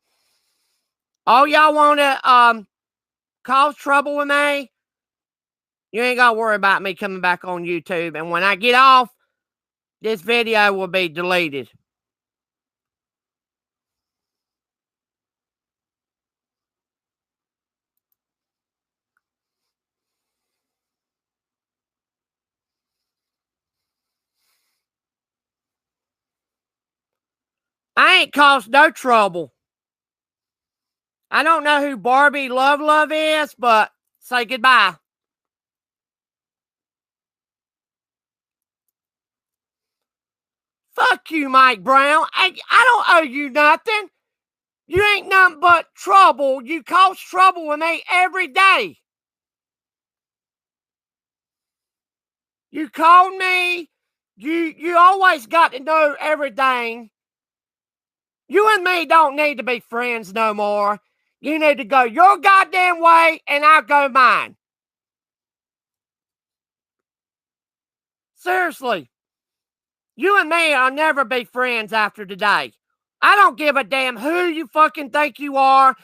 All y'all want to cause trouble with me, you ain't got to worry about me coming back on YouTube. And when I get off, this video will be deleted. I ain't caused no trouble. I don't know who Barbie Love is, but say goodbye. Fuck you, Mike Brown. I don't owe you nothing. You ain't nothing but trouble. You cause trouble with me every day. You called me. You always got to know everything. You and me don't need to be friends no more. You need to go your goddamn way, and I'll go mine. Seriously. You and me will never be friends after today. I don't give a damn who you fucking think you are.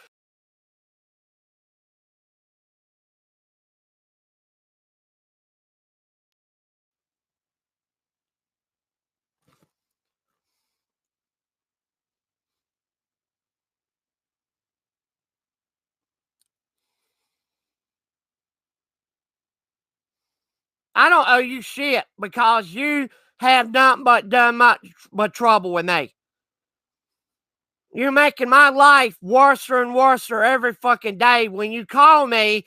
I don't owe you shit because you have nothing but done much but trouble with me. You're making my life worse and worse every fucking day when you call me